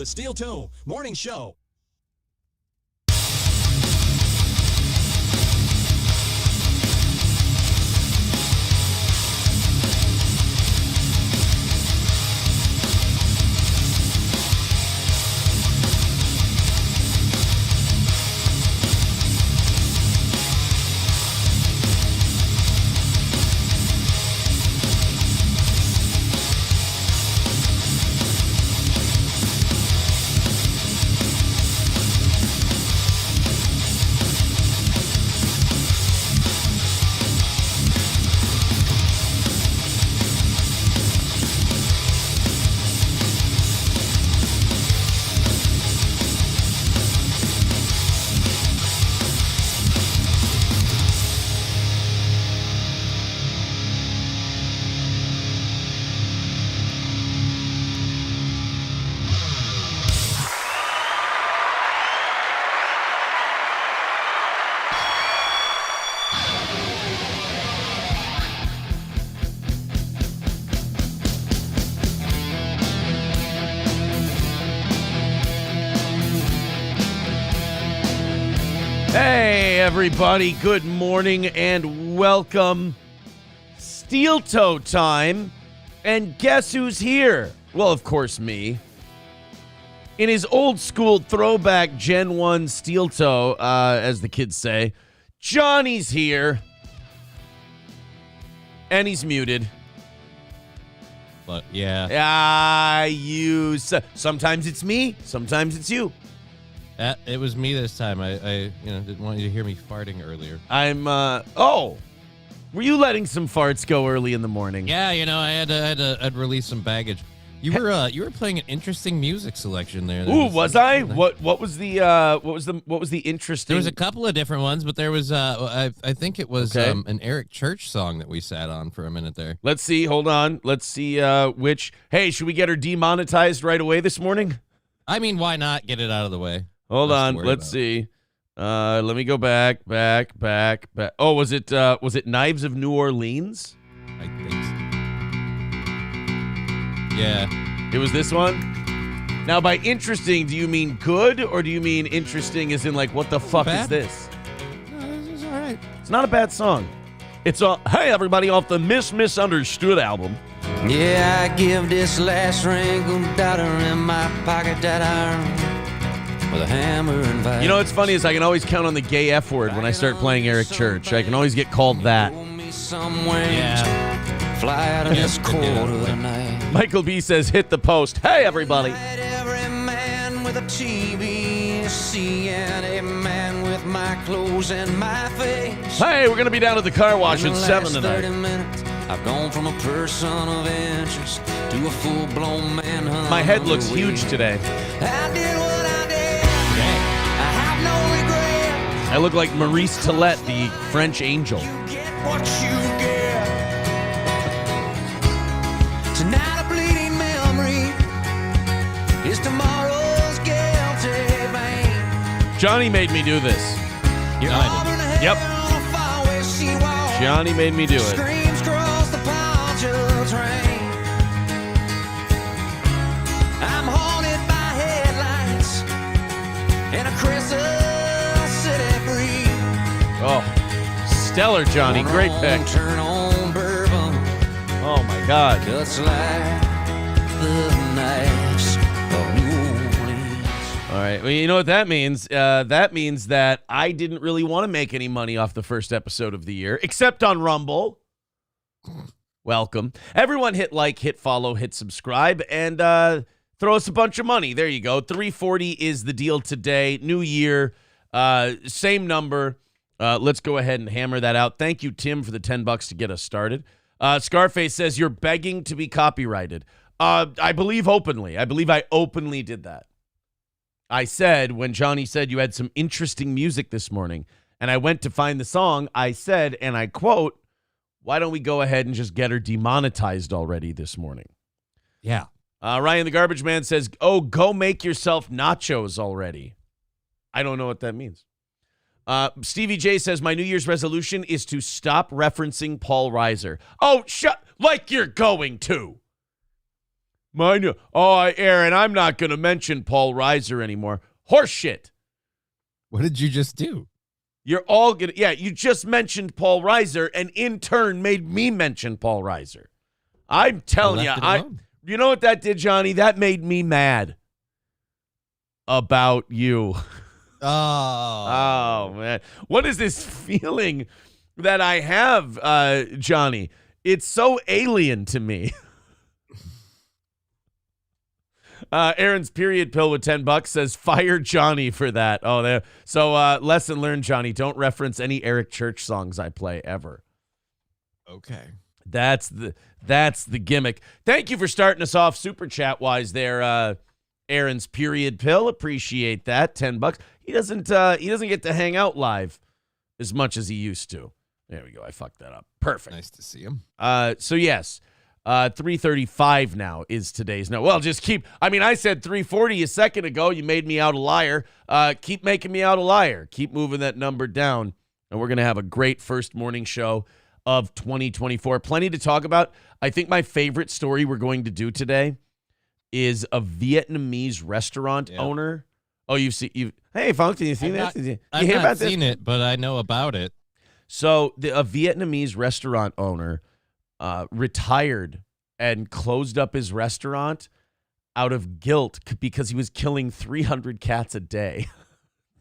Steel Toe Morning Show. Hey, everybody. Good morning and welcome. Steel Toe time. And guess who's here? Well, of course, me. In his old school throwback Gen 1 Steel Toe, as the kids say, Johnny's here. And he's muted. But yeah. Sometimes it's me, sometimes it's you. It was me this time. I didn't want you to hear me farting earlier. Were you letting some farts go early in the morning? Yeah, I had to release some baggage. You were playing an interesting music selection there. Was I? What was the interesting? There was a couple of different ones, but there was I think it was an Eric Church song that we sat on for a minute there. Let's see. Hold on. Let's see which. Hey, should we get her demonetized right away this morning? I mean, why not get it out of the way? Hold on. Let's see. Let me go back. Oh, was it Knives of New Orleans? I think so. Yeah. It was this one? Now, by interesting, do you mean good, or do you mean interesting as in, like, what the fuck is this? No, this is all right. It's not a bad song. It's hey, everybody, off the Misunderstood album. Yeah, I give this last wrinkled daughter in my pocket that iron with a hammer and vise. You know what's funny is I can always count on the gay F word when I start playing Eric Church. I can always get called that. Yeah. Fly out of this quarter tonight. Michael B says, hit the post. Hey, everybody. Every man with a TV, and a man with my clothes and my face. Hey, we're going to be down at the car wash at 7 tonight. 30 minutes, I've gone from a person of interest to a full-blown manhunt. My head looks huge today. I did what I did. I have no regrets. I look like Maurice Tillett, the French angel. You get what you get. Tonight a bleeding memory is tomorrow's guilty vein. Johnny made me do this. Yep. Johnny made me do it. Screams cross the poncho train. I'm haunted by headlights and a Crystal City breeze. Oh, stellar, Johnny. Great pick. Turn on bourbon. Oh, my God. Cuts like the knives of New Orleans. All right. Well, you know what that means? That means that I didn't really want to make any money off the first episode of the year, except on Rumble. Welcome. Everyone hit like, hit follow, hit subscribe, and throw us a bunch of money. There you go. $340 is the deal today. New year, same number. Let's go ahead and hammer that out. Thank you, Tim, for the $10 to get us started. Scarface says, you're begging to be copyrighted. I believe openly. I believe I openly did that. I said, when Johnny said you had some interesting music this morning, and I went to find the song, I said, and I quote, why don't we go ahead and just get her demonetized already this morning? Yeah. Ryan the Garbage Man says, oh, go make yourself nachos already. I don't know what that means. Stevie J says, my New Year's resolution is to stop referencing Paul Reiser. Oh, shut, like you're going to. Mine. Oh, Aaron, I'm not going to mention Paul Reiser anymore. Horseshit. What did you just do? You're all going to, yeah, you just mentioned Paul Reiser and in turn made me mention Paul Reiser. I'm telling you, you know what that did, Johnny? That made me mad about you. Oh, man. What is this feeling that I have, Johnny? It's so alien to me. Aaron's period pill with $10 says, fire Johnny for that. Oh, there. So lesson learned, Johnny. Don't reference any Eric Church songs I play ever. Okay. That's the gimmick. Thank you for starting us off super chat wise there, Aaron's period pill. Appreciate that. $10. He doesn't get to hang out live as much as he used to. There we go. I fucked that up. Perfect. Nice to see him. So yes. 3:35 now is today's no. Well, just keep. I mean, I said 3:40 a second ago. You made me out a liar. Keep making me out a liar. Keep moving that number down, and we're gonna have a great first morning show of 2024. Plenty to talk about. I think my favorite story we're going to do today is a Vietnamese restaurant owner. Oh, hey, Funk, did you see this? I've not seen it, but I know about it. So a Vietnamese restaurant owner retired and closed up his restaurant out of guilt because he was killing 300 cats a day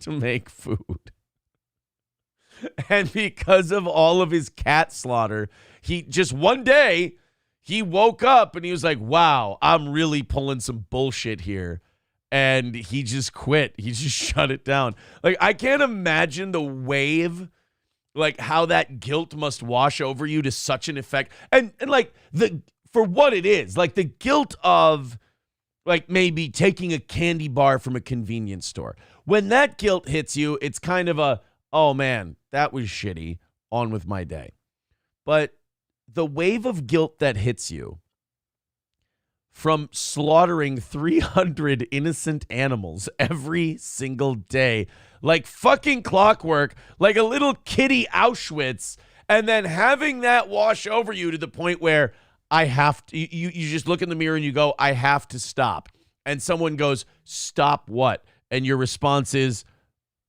to make food. And because of all of his cat slaughter, he just one day he woke up and he was like, wow, I'm really pulling some bullshit here. And he just quit. He just shut it down. Like, I can't imagine the wave, like how that guilt must wash over you to such an effect. And like for what it is, like the guilt of like maybe taking a candy bar from a convenience store. When that guilt hits you, it's kind of a, oh man, that was shitty, on with my day. But the wave of guilt that hits you from slaughtering 300 innocent animals every single day, like fucking clockwork, like a little kitty Auschwitz, and then having that wash over you to the point where I have to, you just look in the mirror and you go, I have to stop. And someone goes, stop what? And your response is,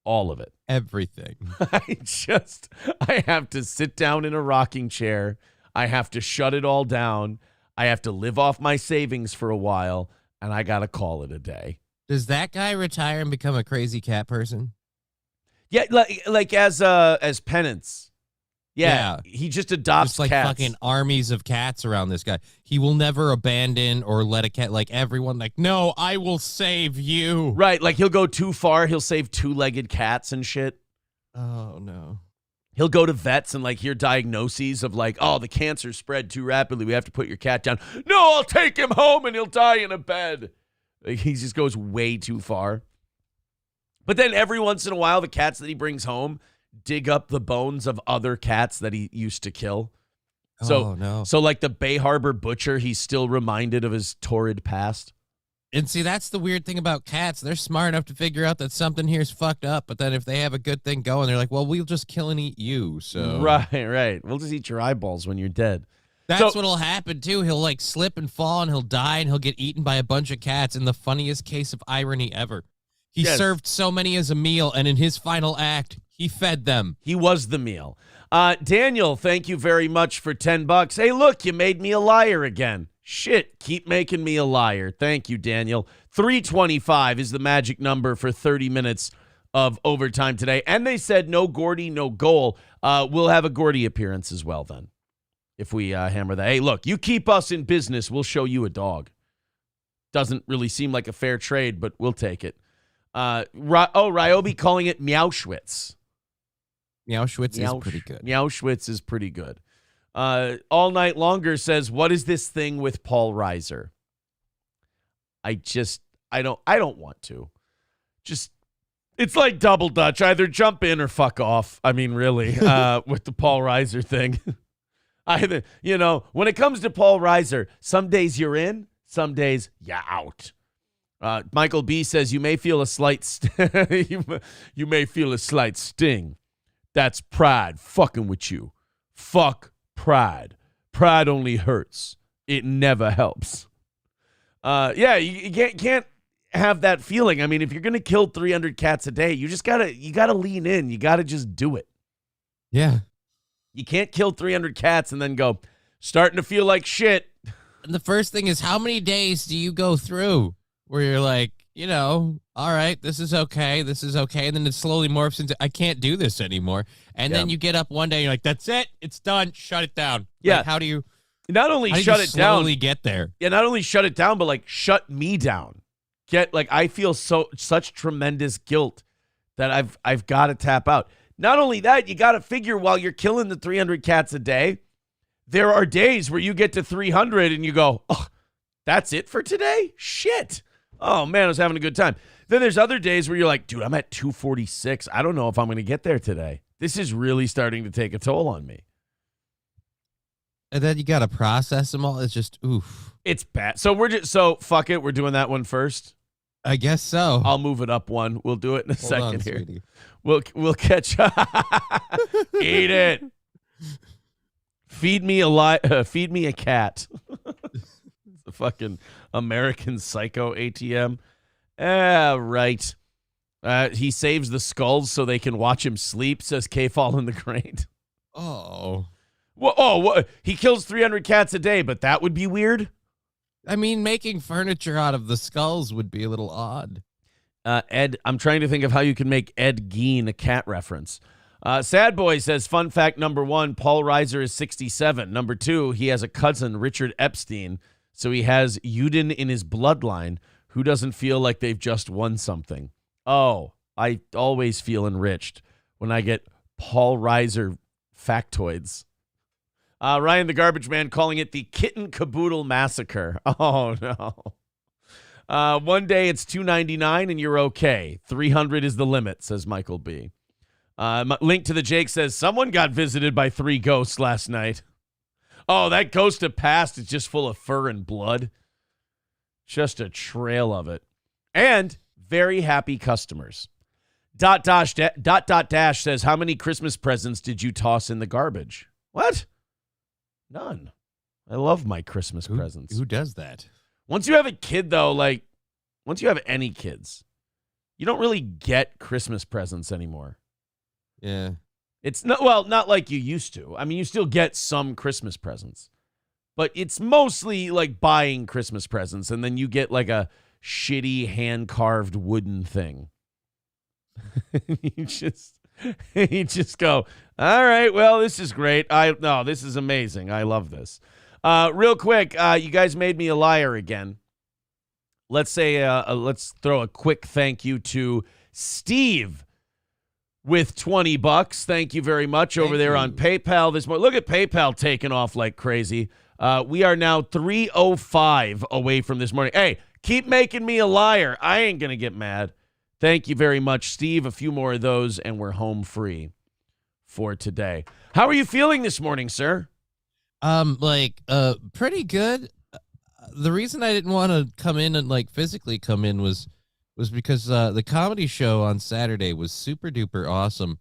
all of it. Everything. I have to sit down in a rocking chair. I have to shut it all down. I have to live off my savings for a while, and I got to call it a day. Does that guy retire and become a crazy cat person? Yeah, like as penance. Yeah, he just adopts just like cats. Fucking armies of cats around this guy. He will never abandon or let a cat, like everyone, like, no, I will save you. Right, like he'll go too far. He'll save two-legged cats and shit. Oh, no. He'll go to vets and like hear diagnoses of like, oh, the cancer spread too rapidly. We have to put your cat down. No, I'll take him home and he'll die in a bed. Like, he just goes way too far. But then every once in a while, the cats that he brings home dig up the bones of other cats that he used to kill. So like the Bay Harbor butcher, he's still reminded of his torrid past. And see, that's the weird thing about cats. They're smart enough to figure out that something here's fucked up, but then if they have a good thing going, they're like, well, we'll just kill and eat you. So Right. We'll just eat your eyeballs when you're dead. That's what'll happen, too. He'll, like, slip and fall, and he'll die, and he'll get eaten by a bunch of cats in the funniest case of irony ever. He served so many as a meal, and in his final act, he fed them. He was the meal. Daniel, thank you very much for $10. Hey, look, you made me a liar again. Shit, keep making me a liar. Thank you, Daniel. 325 is the magic number for 30 minutes of overtime today. And they said no Gordy, no goal. We'll have a Gordy appearance as well then, if we hammer that. Hey, look, you keep us in business, we'll show you a dog. Doesn't really seem like a fair trade, but we'll take it. Ryobi calling it Meowschwitz. Meowschwitz is pretty good. Meowschwitz is pretty good. All Night Longer says, what is this thing with Paul Reiser? I don't want to. Just, it's like double dutch. Either jump in or fuck off. I mean, really, with the Paul Reiser thing. When it comes to Paul Reiser, some days you're in, some days you're out. Michael B says, you may feel a slight you may feel a slight sting. That's pride fucking with you. Fuck pride. Pride only hurts. It never helps. Yeah, you can't have that feeling. I mean, if you're gonna kill 300 cats a day, you gotta lean in. You gotta just do it. Yeah. You can't kill 300 cats and then go, starting to feel like shit. And the first thing is, how many days do you go through where you're like, all right, this is okay. And then it slowly morphs into, I can't do this anymore. And then you get up one day and you're like, that's it. It's done. Shut it down. Yeah. Like, how do you not only shut it down, slowly get there? Yeah, not only shut it down, but like shut me down. I feel such tremendous guilt that I've got to tap out. Not only that, you got to figure while you're killing the 300 cats a day, there are days where you get to 300 and you go, oh, that's it for today? Shit. Oh, man, I was having a good time. Then there's other days where you're like, dude, I'm at 246. I don't know if I'm going to get there today. This is really starting to take a toll on me. And then you got to process them all. It's just, oof. It's bad. So fuck it. We're doing that one first. I guess so. I'll move it up one. We'll do it in a second here. Sweetie. We'll catch up. Eat it. Feed me a cat. It's a fucking American Psycho ATM. Right. He saves the skulls so they can watch him sleep, says K-Fall in the Crate. Oh. What? He kills 300 cats a day, but that would be weird? I mean, making furniture out of the skulls would be a little odd. Ed, I'm trying to think of how you can make Ed Gein a cat reference. Sad Boy says, fun fact number 1, Paul Reiser is 67. Number 2, he has a cousin, Richard Epstein, so he has Uden in his bloodline who doesn't feel like they've just won something. Oh, I always feel enriched when I get Paul Reiser factoids. Ryan the Garbage Man calling it the Kitten Caboodle Massacre. Oh, no. One day it's $2.99 and you're okay. 300 is the limit, says Michael B. Link to the Jake says, someone got visited by 3 ghosts last night. Oh, that ghost of past is just full of fur and blood. Just a trail of it. And very happy customers. Dash says, how many Christmas presents did you toss in the garbage? What? None. I love my Christmas presents. Who does that? Once you have a kid, though, once you have any kids, you don't really get Christmas presents anymore. Yeah. It's not like you used to. I mean, you still get some Christmas presents, but it's mostly like buying Christmas presents, and then you get like a shitty hand-carved wooden thing. you just go, all right, well, this is great. This is amazing. I love this. Real quick, you guys made me a liar again. Let's throw a quick thank you to Steve with $20. Thank you very much over there on PayPal this morning. Look at PayPal taking off like crazy. We are now 305 away from this morning. Hey, keep making me a liar. I ain't going to get mad. Thank you very much, Steve. A few more of those, and we're home free for today. How are you feeling this morning, sir? Pretty good. The reason I didn't want to come in and physically come in was because the comedy show on Saturday was super duper awesome.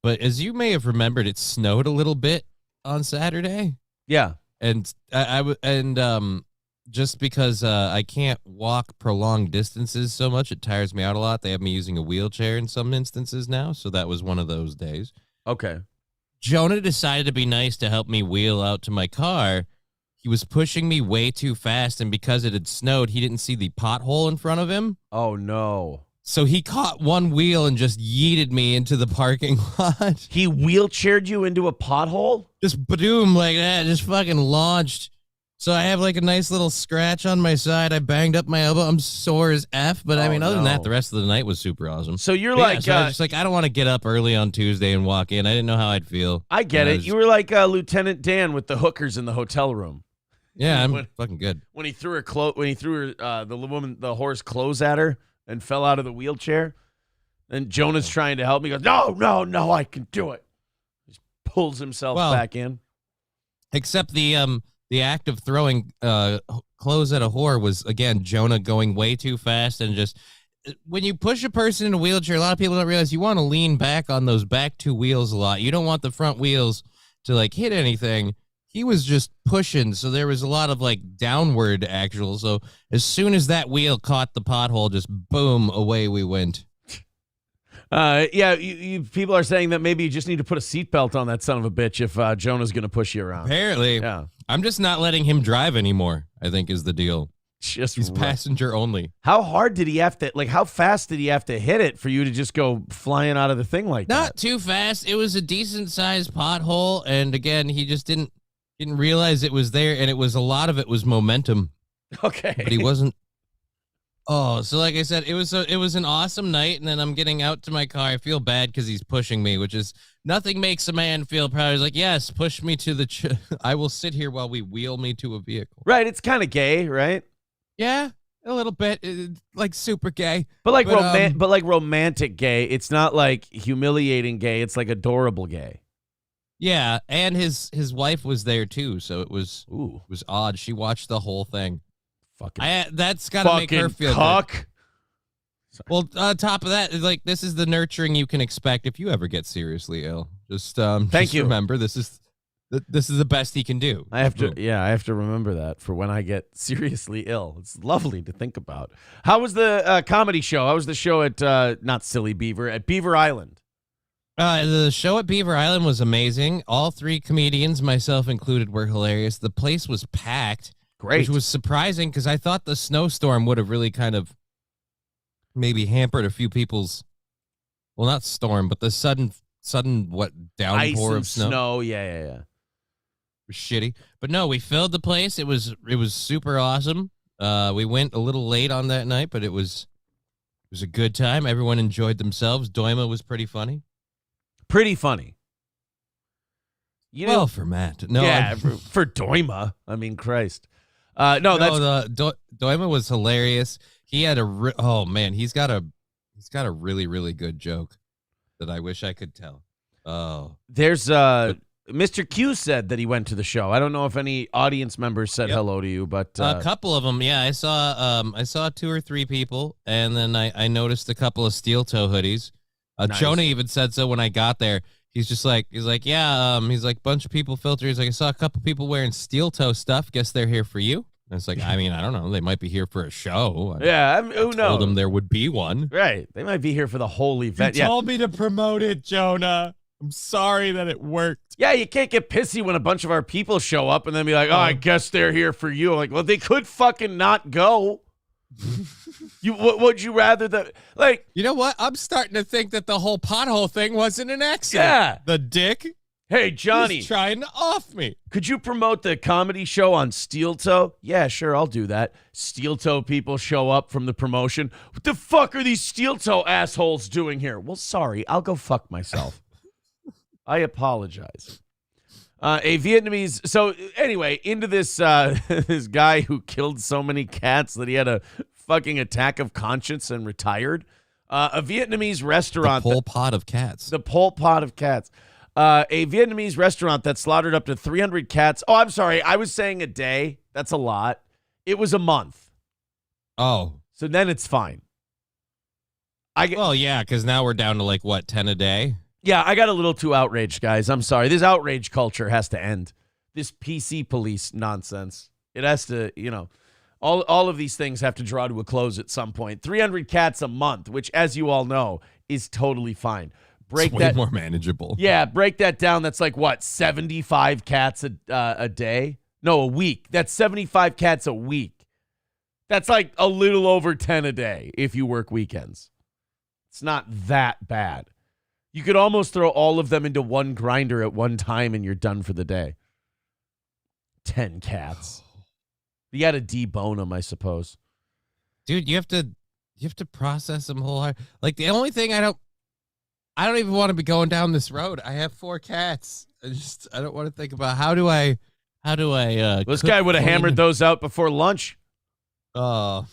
But as you may have remembered, it snowed a little bit on Saturday. Yeah. And just because I can't walk prolonged distances so much, it tires me out a lot. They have me using a wheelchair in some instances now, so that was one of those days. Okay. Jonah decided to be nice to help me wheel out to my car. He was pushing me way too fast, and because it had snowed, he didn't see the pothole in front of him. Oh, no. So he caught one wheel and just yeeted me into the parking lot. He wheelchaired you into a pothole? Just boom, like that, just fucking launched. So I have a nice little scratch on my side. I banged up my elbow. I'm sore as F, but I mean, other than that, the rest of the night was super awesome. So you're I was just I don't want to get up early on Tuesday and walk in. I didn't know how I'd feel. I get it. You were like Lieutenant Dan with the hookers in the hotel room. Yeah, I'm fucking good. When he threw her the horse clothes at her and fell out of the wheelchair, and Jonah's trying to help me. He goes, no, I can do it. He pulls himself back in. Except the act of throwing clothes at a whore was, again, Jonah going way too fast. And just when you push a person in a wheelchair, a lot of people don't realize you want to lean back on those back 2 wheels a lot. You don't want the front wheels to hit anything. he was just pushing, so there was a lot of like downward actual. So as soon as that wheel caught the pothole, just boom, away we went. People are saying that maybe you just need to put a seatbelt on that son of a bitch if Jonah's going to push you around. Apparently. Yeah. I'm just not letting him drive anymore, I think is the deal. He's passenger only. How hard did he have to, like, how fast did he have to hit it for you to just go flying out of the thing like that? Not too fast. It was a decent-sized pothole, and again, he just didn't realize it was there, and a lot of it was momentum. Okay. But he wasn't. Oh, so like I said, it was an awesome night, and then I'm getting out to my car. I feel bad because he's pushing me, which is nothing makes a man feel proud. He's like, yes, push me to the. I will sit here while we wheel me to a vehicle. Right, it's kind of gay, right? Yeah, a little bit, like super gay, but like romantic gay. It's not like humiliating gay. It's like adorable gay. Yeah, and his wife was there too, so it was odd. She watched the whole thing. That's got to make her feel good. Well, on top of that, like this is the nurturing you can expect if you ever get seriously ill. Just remember, this is the best he can do. I have to remember that for when I get seriously ill. It's lovely to think about. How was the comedy show? How was the show at not Silly Beaver, at Beaver Island? The show at Beaver Island was amazing. All three comedians, myself included, were hilarious. The place was packed. Great. Which was surprising because I thought the snowstorm would have really kind of maybe hampered a few people's, well, not storm, but the sudden downpour of snow. Yeah. It was shitty. But no, we filled the place. It was super awesome. We went a little late on that night, but it was a good time. Everyone enjoyed themselves. Doima was pretty funny. Pretty funny. For Matt. No, yeah, for Doima. I mean, Christ. Doima was hilarious. He had he's got a really, really good joke that I wish I could tell. Oh, there's Mr. Q said that he went to the show. I don't know if any audience members said hello to you, but a couple of them. Yeah, I saw 2 or 3 people, and then I noticed a couple of steel toe hoodies. Nice. Jonah even said so when I got there. He's like, bunch of people filter. He's like, I saw a couple people wearing steel toe stuff. Guess they're here for you. And it's like, I mean, I don't know. They might be here for a show. Who knows? Told them there would be one. Right. They might be here for the whole event. You told me to promote it, Jonah. I'm sorry that it worked. Yeah, you can't get pissy when a bunch of our people show up and then be like, I guess they're here for you. I'm like, well, they could fucking not go. Would you rather you know what? I'm starting to think that the whole pothole thing wasn't an accident. Yeah. The dick. Hey, Johnny. He's trying to off me. Could you promote the comedy show on Steel Toe? Yeah, sure, I'll do that. Steel Toe people show up from the promotion. What the fuck are these Steel Toe assholes doing here? Well, sorry, I'll go fuck myself. I apologize. A Vietnamese. So anyway, into this this guy who killed so many cats that he had a fucking attack of conscience and retired. A Vietnamese restaurant. The Pol Pot of cats. The Pol Pot of cats. A Vietnamese restaurant that slaughtered up to 300 cats. Oh, I'm sorry. I was saying a day. That's a lot. It was a month. Oh. So then it's fine. Yeah, because now we're down to like, what, 10 a day? Yeah, I got a little too outraged, guys. I'm sorry. This outrage culture has to end. This PC police nonsense. It has to, all of these things have to draw to a close at some point. 300 cats a month, which, as you all know, is totally fine. It's way more manageable. Yeah, break that down. That's like, what, 75 cats a day? No, a week. That's 75 cats a week. That's like a little over 10 a day if you work weekends. It's not that bad. You could almost throw all of them into one grinder at one time and you're done for the day. 10 cats. You got to debone them, I suppose. Dude, you have to process them wholeheartedly. Like, the only thing I don't even want to be going down this road. I have 4 cats. I don't want to think about how do I this guy would have hammered those out before lunch. Oh.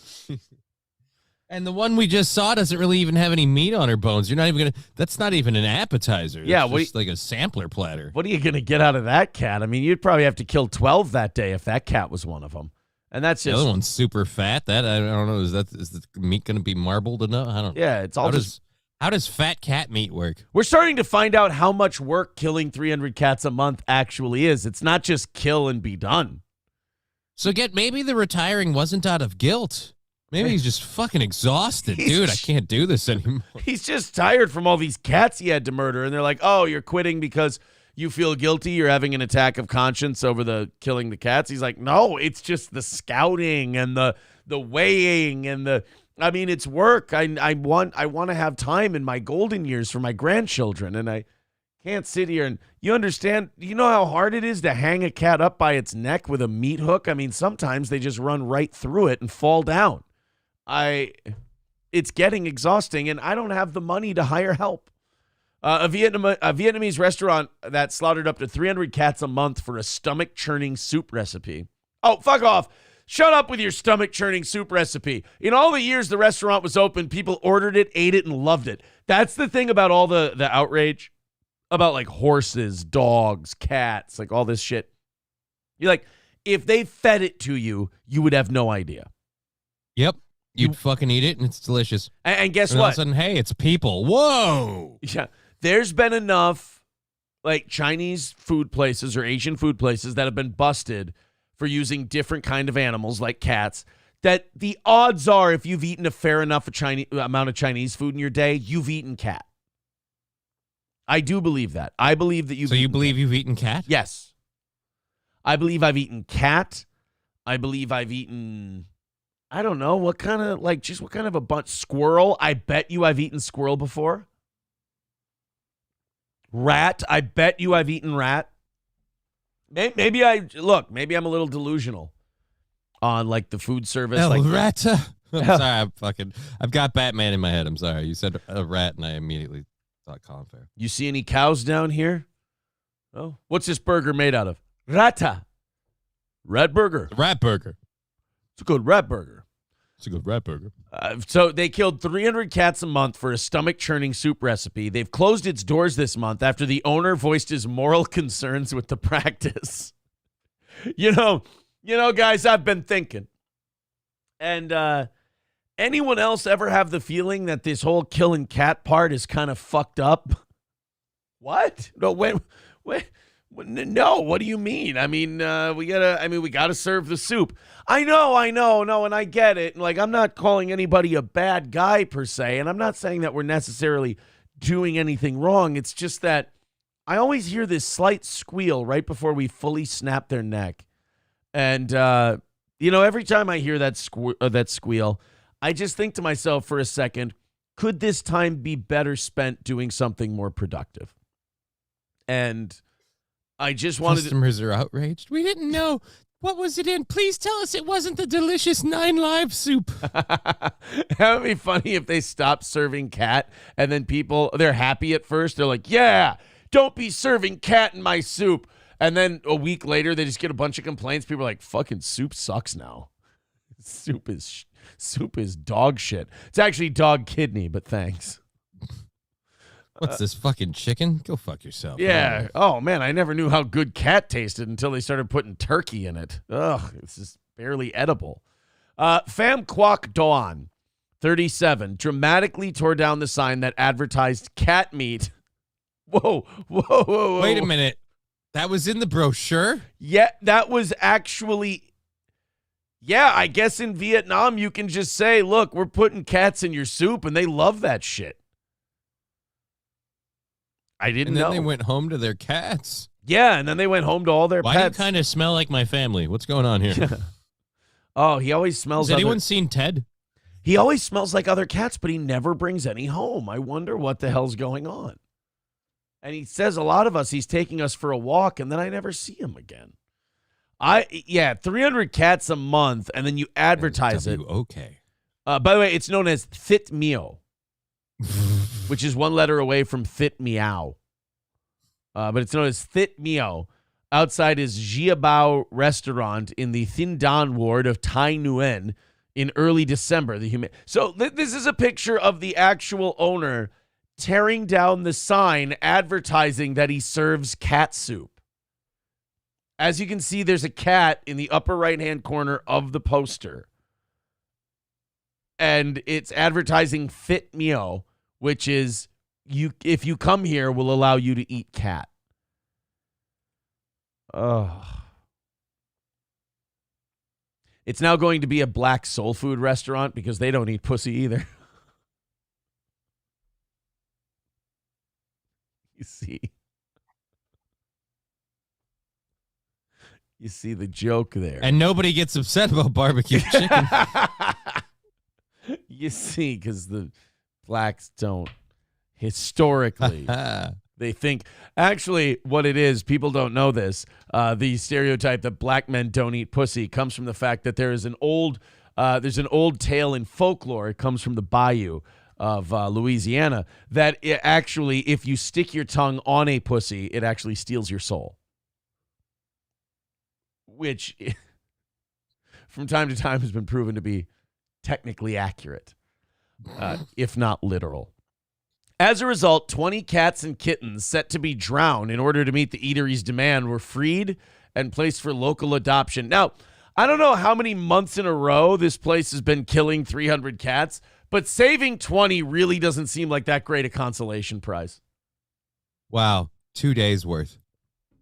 And the one we just saw doesn't really even have any meat on her bones. You're not even that's not even an appetizer. Yeah, it's just like a sampler platter. What are you going to get out of that cat? I mean, you'd probably have to kill 12 that day if that cat was one of them. And that's just the other one's super fat. That I don't know. Is the meat going to be marbled enough? I don't. Yeah, it's all How does fat cat meat work? We're starting to find out how much work killing 300 cats a month actually is. It's not just kill and be done. So maybe the retiring wasn't out of guilt. Maybe he's just fucking exhausted. Dude, I can't do this anymore. He's just tired from all these cats he had to murder. And they're like, oh, you're quitting because you feel guilty? You're having an attack of conscience over the killing the cats? He's like, no, it's just the scouting and the weighing and it's work. I want to have time in my golden years for my grandchildren. And I can't sit here and you understand, you know how hard it is to hang a cat up by its neck with a meat hook? I mean, sometimes they just run right through it and fall down. It's getting exhausting, and I don't have the money to hire help. A Vietnamese restaurant that slaughtered up to 300 cats a month for a stomach-churning soup recipe. Oh, fuck off. Shut up with your stomach-churning soup recipe. In all the years the restaurant was open, people ordered it, ate it, and loved it. That's the thing about all the outrage about, like, horses, dogs, cats, like all this shit. You're like, if they fed it to you, you would have no idea. Yep. You'd fucking eat it, and it's delicious. And guess and what? All of a sudden, hey, it's people. Whoa! Yeah. There's been enough, like, Chinese food places or Asian food places that have been busted for using different kind of animals, like cats, that the odds are if you've eaten a fair enough amount of Chinese food in your day, you've eaten cat. I do believe that. I believe that you've So you believe you've eaten cat? Yes. I believe I've eaten cat. I believe I've eaten... I don't know, what kind of a bunch? Squirrel? I bet you I've eaten squirrel before. Rat? I bet you I've eaten rat. Maybe I'm a little delusional on, like, the food service. El like Rata. I'm sorry, I've got Batman in my head. I'm sorry. You said a rat, and I immediately thought Colin Farrell. You see any cows down here? Oh, what's this burger made out of? Rata. Rat burger. The rat burger. It's a good rat burger. It's a good rat burger. So they killed 300 cats a month for a stomach-churning soup recipe. They've closed its doors this month after the owner voiced his moral concerns with the practice. You know, guys, I've been thinking. And anyone else ever have the feeling that this whole killing cat part is kind of fucked up? What? No, wait. No, what do you mean? I mean, we gotta serve the soup. I know, no, and I get it. Like, I'm not calling anybody a bad guy per se, and I'm not saying that we're necessarily doing anything wrong. It's just that I always hear this slight squeal right before we fully snap their neck. And, every time I hear that squeal, I just think to myself for a second, could this time be better spent doing something more productive? And I just wanted Customers are outraged. We didn't know. What was it in? Please tell us it wasn't the delicious 9 Live soup. That would be funny if they stopped serving cat and then they're happy at first. They're like, yeah, don't be serving cat in my soup. And then a week later, they just get a bunch of complaints. People are like, fucking soup sucks now. Soup is dog shit. It's actually dog kidney, but thanks. What's this, fucking chicken? Go fuck yourself. Yeah. Oh, man, I never knew how good cat tasted until they started putting turkey in it. Ugh, it's just barely edible. Pham Quoc Doan, 37, dramatically tore down the sign that advertised cat meat. Whoa. Wait a minute. That was in the brochure? Yeah, that was actually... Yeah, I guess in Vietnam you can just say, look, we're putting cats in your soup, and they love that shit. I didn't know. And then they went home to their cats. Yeah, and then they went home to all their Why pets. do you kind of smell like my family? What's going on here? Oh, he always smells... Has anyone seen Ted? He always smells like other cats, but he never brings any home. I wonder what the hell's going on. And he says a lot of us, he's taking us for a walk, and then I never see him again. 300 cats a month, and then you advertise it. Okay. By the way, it's known as Thit Mio, which is one letter away from Thit Meow. But it's known as Thit Mio. Outside his Gia Bao restaurant in the Thinh Dan ward of Tai Nguyen in early December. So this is a picture of the actual owner tearing down the sign advertising that he serves cat soup. As you can see, there's a cat in the upper right-hand corner of the poster. And it's advertising Fit Mio, which is if you come here, we'll allow you to eat cat. Oh. It's now going to be a black soul food restaurant because they don't eat pussy either. You see. You see the joke there. And nobody gets upset about barbecue chicken. You see, because the blacks don't. Historically, they think. Actually, what it is, people don't know this. The stereotype that black men don't eat pussy comes from the fact that there's an old tale in folklore. It comes from the bayou of Louisiana that it actually, if you stick your tongue on a pussy, it actually steals your soul. Which, from time to time, has been proven to be technically accurate, if not literal. As a result, 20 cats and kittens set to be drowned in order to meet the eatery's demand were freed and placed for local adoption. Now, I don't know how many months in a row this place has been killing 300 cats, but saving 20 really doesn't seem like that great a consolation prize. Wow. 2 days worth.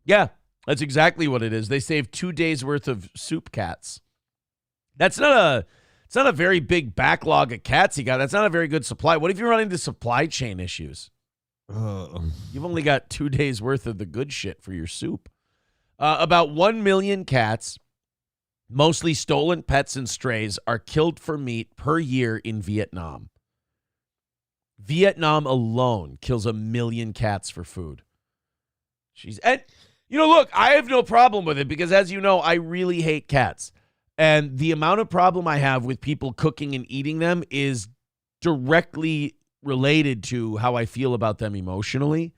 Yeah, that's exactly what it is. They saved 2 days worth of soup cats. It's not a very big backlog of cats you got. That's not a very good supply. What if you run into supply chain issues? You've only got 2 days worth of the good shit for your soup. About 1 million cats, mostly stolen pets and strays, are killed for meat per year in Vietnam. Vietnam alone kills 1 million cats for food. Jeez. And, look, I have no problem with it because, as you know, I really hate cats. And the amount of problem I have with people cooking and eating them is directly related to how I feel about them emotionally.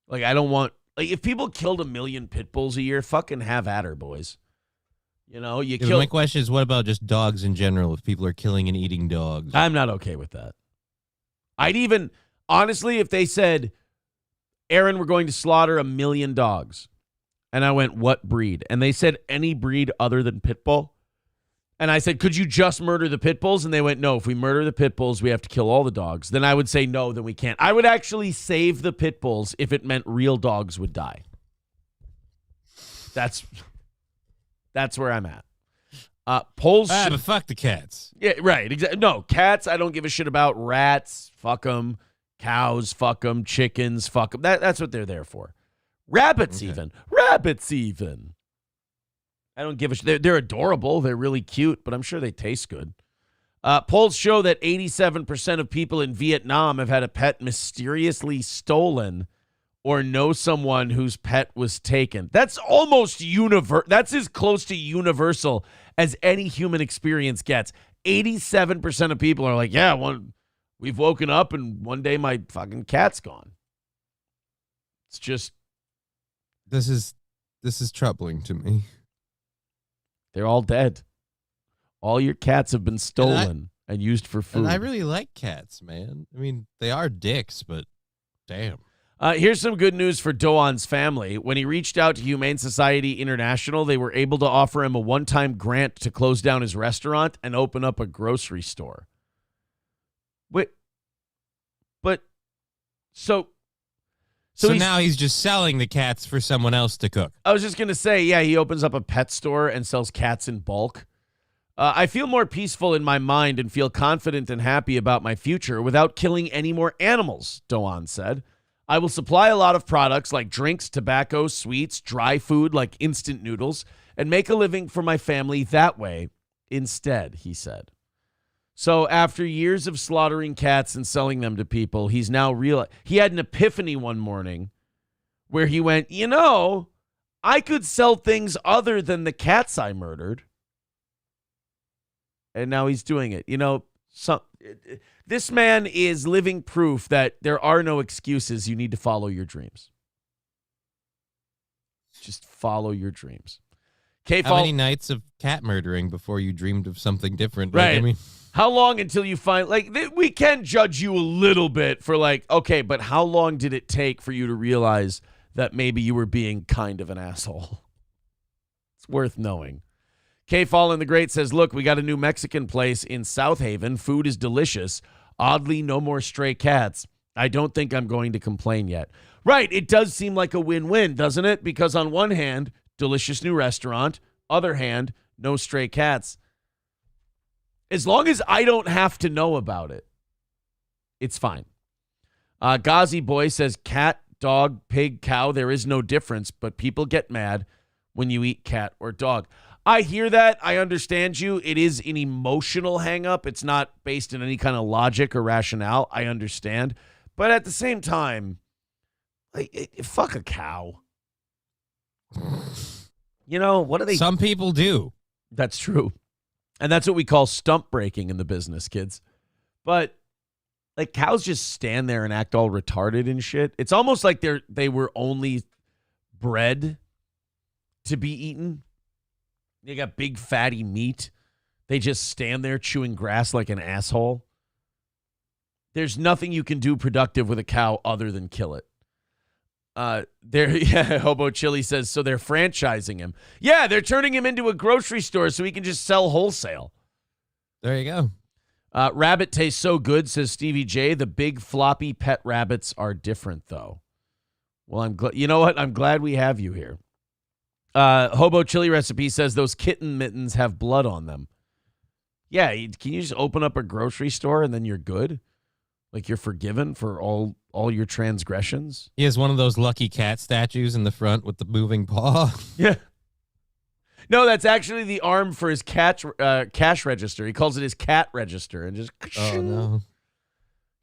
Like, I don't want... Like, if people killed 1 million pit bulls a year, fucking have at her, boys. My question is, what about just dogs in general, if people are killing and eating dogs? I'm not okay with that. I'd even... Honestly, if they said, Aaron, we're going to slaughter 1 million dogs. And I went, what breed? And they said, any breed other than pit bull. And I said, could you just murder the pit bulls? And they went, no, if we murder the pit bulls, we have to kill all the dogs. Then I would say, no, then we can't. I would actually save the pit bulls if it meant real dogs would die. That's where I'm at. Polls. But fuck the cats. Yeah, right. Exactly. No, cats, I don't give a shit about. Rats, fuck them. Cows, fuck them. Chickens, fuck them. That's what they're there for. Rabbits, okay. Rabbits even. I don't give a shit. They're adorable. They're really cute, but I'm sure they taste good. Polls show that 87% of people in Vietnam have had a pet mysteriously stolen or know someone whose pet was taken. That's almost universal. That's as close to universal as any human experience gets. 87% of people are like, yeah, we've woken up and one day my fucking cat's gone. It's just... This is troubling to me. They're all dead. All your cats have been stolen and used for food. And I really like cats, man. I mean, they are dicks, but damn. Here's some good news for Doan's family. When he reached out to Humane Society International, they were able to offer him a one-time grant to close down his restaurant and open up a grocery store. Wait, but so now he's just selling the cats for someone else to cook. I was just going to say, yeah, he opens up a pet store and sells cats in bulk. I feel more peaceful in my mind and feel confident and happy about my future without killing any more animals, Doan said. I will supply a lot of products like drinks, tobacco, sweets, dry food like instant noodles, and make a living for my family that way instead, he said. So after years of slaughtering cats and selling them to people, he's now he had an epiphany one morning where he went, I could sell things other than the cats I murdered. And now he's doing it. This man is living proof that there are no excuses. You need to follow your dreams. Just follow your dreams. How many nights of cat murdering before you dreamed of something different? Right. How long until you find, we can judge you a little bit for okay, but how long did it take for you to realize that maybe you were being kind of an asshole? It's worth knowing. K. Fallen the Great says, look, we got a new Mexican place in South Haven. Food is delicious. Oddly, no more stray cats. I don't think I'm going to complain yet. Right, it does seem like a win-win, doesn't it? Because on one hand, delicious new restaurant. Other hand, no stray cats. As long as I don't have to know about it, it's fine. Ghazi Boy says, cat, dog, pig, cow, there is no difference, but people get mad when you eat cat or dog. I hear that. I understand you. It is an emotional hang-up. It's not based in any kind of logic or rationale. I understand. But at the same time, fuck a cow. You know, what are they? Some people do. That's true. And that's what we call stump breaking in the business, kids. But like cows just stand there and act all retarded and shit. It's almost like they were only bred to be eaten. They got big fatty meat. They just stand there chewing grass like an asshole. There's nothing you can do productive with a cow other than kill it. Hobo Chili says, so they're franchising him. Yeah, they're turning him into a grocery store so he can just sell wholesale. There you go. Rabbit tastes so good, says Stevie J. The big floppy pet rabbits are different, though. Well, I'm glad. You know what? I'm glad we have you here. Hobo Chili Recipe says those kitten mittens have blood on them. Yeah, can you just open up a grocery store and then you're good? Like you're forgiven for all your transgressions? He has one of those lucky cat statues in the front with the moving paw. Yeah. No, that's actually the arm for his cash register. He calls it his cat register. And just Oh, no.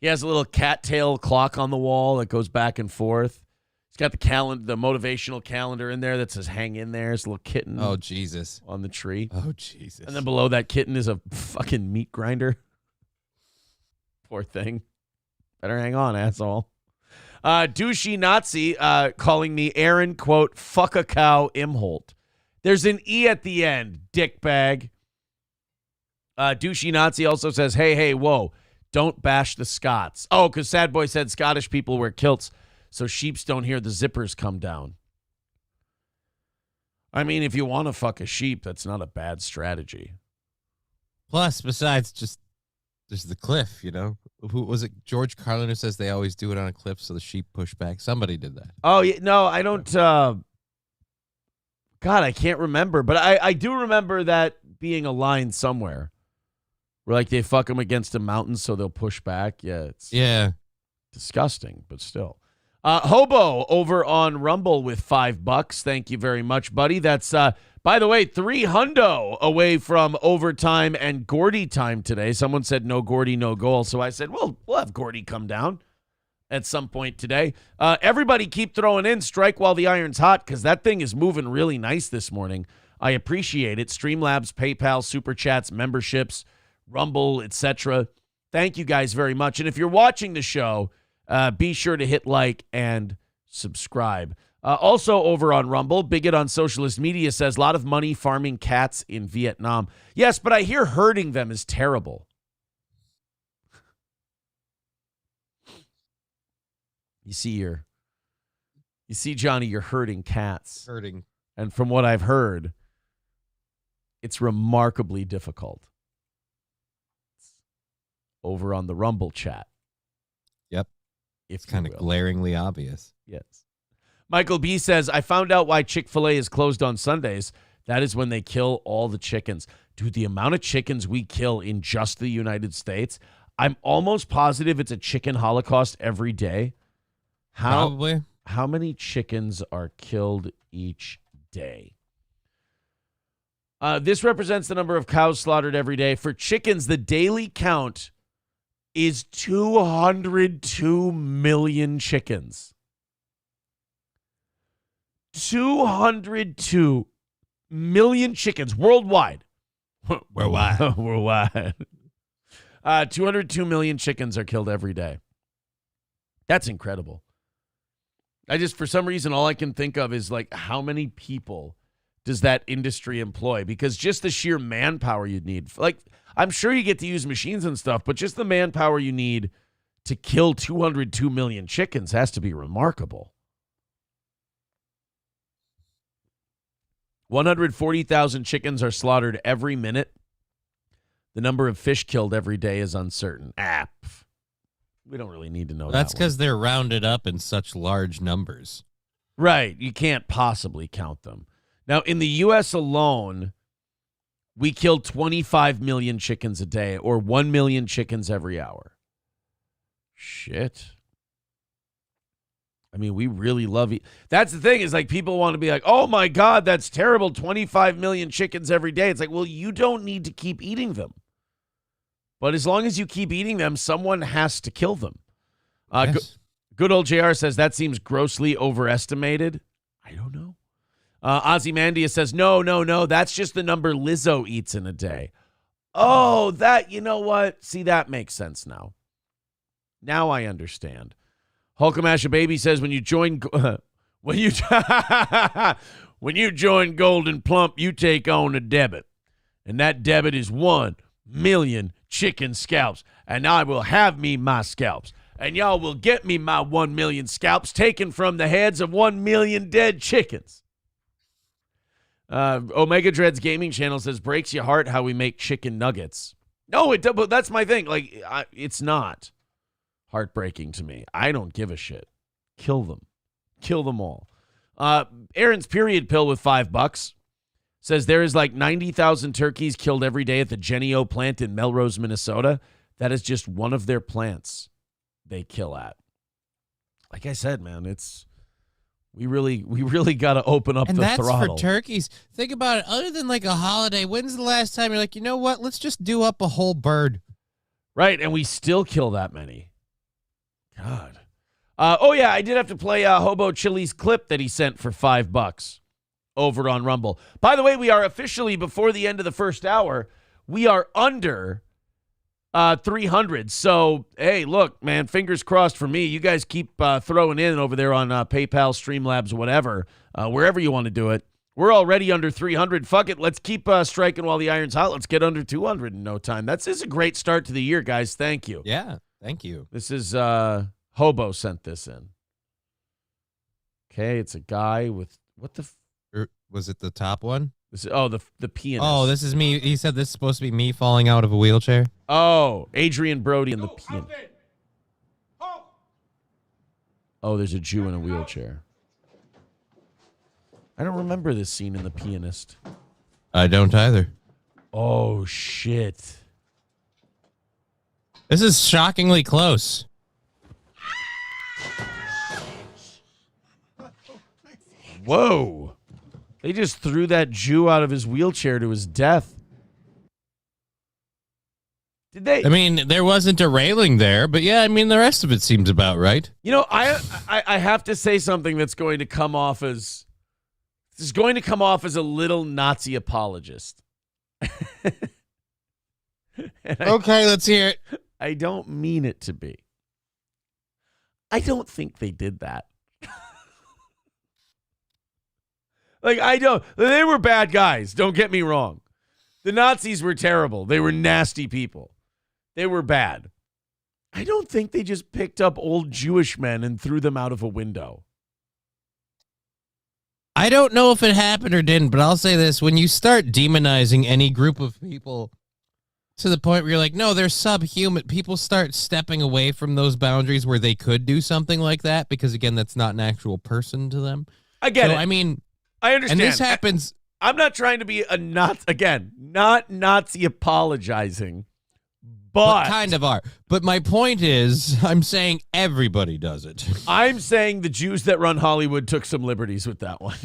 He has a little cattail clock on the wall that goes back and forth. He's got the motivational calendar in there that says hang in there. It's a little kitten. Oh, Jesus. On the tree. Oh, Jesus. And then below that kitten is a fucking meat grinder. Poor thing. Better hang on, asshole. Douchey Nazi calling me Aaron, quote, fuck a cow, Imholt. There's an E at the end, dickbag. Douchey Nazi also says, hey, whoa, don't bash the Scots. Oh, because Sad Boy said Scottish people wear kilts, so sheeps don't hear the zippers come down. I mean, if you want to fuck a sheep, that's not a bad strategy. Plus, besides just there's the cliff, you know? Who was it? George Carlin who says they always do it on a cliff so the sheep push back. Somebody did that. Oh, yeah, no, I don't. God, I can't remember. But I do remember that being a line somewhere where, like, they fuck them against a mountain so they'll push back. Yeah, it's disgusting, but still. Hobo over on Rumble with $5. Thank you very much, buddy. That's, by the way, $300 away from overtime and Gordy time today. Someone said no Gordy, no goal. So I said, well, we'll have Gordy come down at some point today. Everybody keep throwing in strike while the iron's hot because that thing is moving really nice this morning. I appreciate it. Streamlabs, PayPal, Super Chats, memberships, Rumble, etc. Thank you guys very much. And if you're watching the show, be sure to hit like and subscribe. Also over on Rumble, Bigot on Socialist Media says, a lot of money farming cats in Vietnam. Yes, but I hear herding them is terrible. You see, Johnny, you're herding cats. Herding. And from what I've heard, it's remarkably difficult. Over on the Rumble chat. Yep. It's kind of glaringly obvious. Yes. Michael B says, I found out why Chick-fil-A is closed on Sundays. That is when they kill all the chickens. Dude, the amount of chickens we kill in just the United States, I'm almost positive it's a chicken holocaust every day. Probably. How many chickens are killed each day? This represents the number of cows slaughtered every day. For chickens, the daily count is 202 million chickens. 202 million chickens worldwide. Worldwide. 202 million chickens are killed every day. That's incredible. For some reason, all I can think of is like, how many people does that industry employ? Because just the sheer manpower you'd need, like, I'm sure you get to use machines and stuff, but just the manpower you need to kill 202 million chickens has to be remarkable. 140,000 chickens are slaughtered every minute. The number of fish killed every day is uncertain. We don't really need to know that. That's because they're rounded up in such large numbers. Right. You can't possibly count them. Now, in the U.S. alone, we kill 25 million chickens a day, or 1 million chickens every hour. Shit. I mean, we really love it. That's the thing, is like people want to be like, oh my God, that's terrible. 25 million chickens every day. It's like, well, you don't need to keep eating them. But as long as you keep eating them, someone has to kill them. Yes. Good old JR says that seems grossly overestimated. I don't know. Ozymandias says, no. That's just the number Lizzo eats in a day. Oh, that, you know what? See, that makes sense now. Now I understand. Hulkamasha Baby says when you join when you join Golden Plump, you take on a debit. And that debit is 1 million chicken scalps. And I will have me my scalps. And y'all will get me my 1 million scalps taken from the heads of 1 million dead chickens. Omega Dreads Gaming Channel says, breaks your heart how we make chicken nuggets. No, but that's my thing. Like, it's not heartbreaking to me. I don't give a shit. Kill them. Kill them all. Aaron's period pill with $5 says there is like 90,000 turkeys killed every day at the Genio plant in Melrose, Minnesota. That is just one of their plants they kill at. Like I said, man, we really got to open up and the that's throttle. For turkeys. Think about it. Other than like a holiday, when's the last time you're like, you know what? Let's just do up a whole bird. Right, and we still kill that many. God. I did have to play Hobo Chili's clip that he sent for $5 over on Rumble. By the way, we are officially, before the end of the first hour, we are under 300. So, hey, look, man, fingers crossed for me. You guys keep throwing in over there on PayPal, Streamlabs, whatever, wherever you want to do it. We're already under 300. Fuck it. Let's keep striking while the iron's hot. Let's get under 200 in no time. This is a great start to the year, guys. Thank you. Yeah, thank you. This is Hobo sent this in. Okay, it's a guy with what the was it the top one? This is, the pianist. Oh, this is me. He said this is supposed to be me falling out of a wheelchair. Oh, Adrian Brody and the pianist. Oh, there's a Jew in a wheelchair. I don't remember this scene in The Pianist. I don't either. Oh, shit. This is shockingly close. Whoa. They just threw that Jew out of his wheelchair to his death. Did they? I mean, there wasn't a railing there, but yeah, I mean, the rest of it seems about right. You know, I have to say something that's going to come off as... This is going to come off as a little Nazi apologist. Okay, let's hear it. I don't mean it to be. I don't think they did that. Like, I don't. They were bad guys. Don't get me wrong. The Nazis were terrible. They were nasty people. They were bad. I don't think they just picked up old Jewish men and threw them out of a window. I don't know if it happened or didn't, but I'll say this. When you start demonizing any group of people to the point where you're like, no, they're subhuman, people start stepping away from those boundaries where they could do something like that because, again, that's not an actual person to them. I get it. I mean, I understand. and this happens. I'm not trying to be a not Nazi apologizing, but kind of are. But my point is, I'm saying everybody does it. I'm saying the Jews that run Hollywood took some liberties with that one.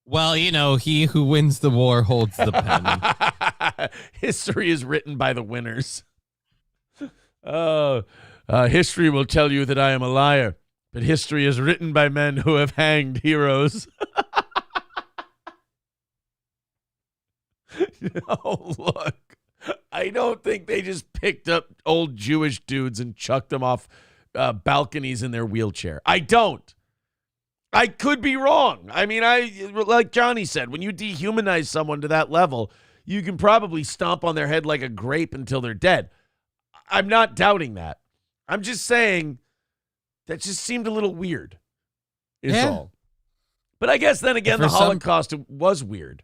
Well, you know, he who wins the war holds the pen. History is written by the winners. History will tell you that I am a liar, but history is written by men who have hanged heroes. No, look, I don't think they just picked up old Jewish dudes and chucked them off balconies in their wheelchair. I don't. I could be wrong. I mean, like Johnny said, when you dehumanize someone to that level, you can probably stomp on their head like a grape until they're dead. I'm not doubting that. I'm just saying that just seemed a little weird, is all. But I guess then again, the Holocaust was weird.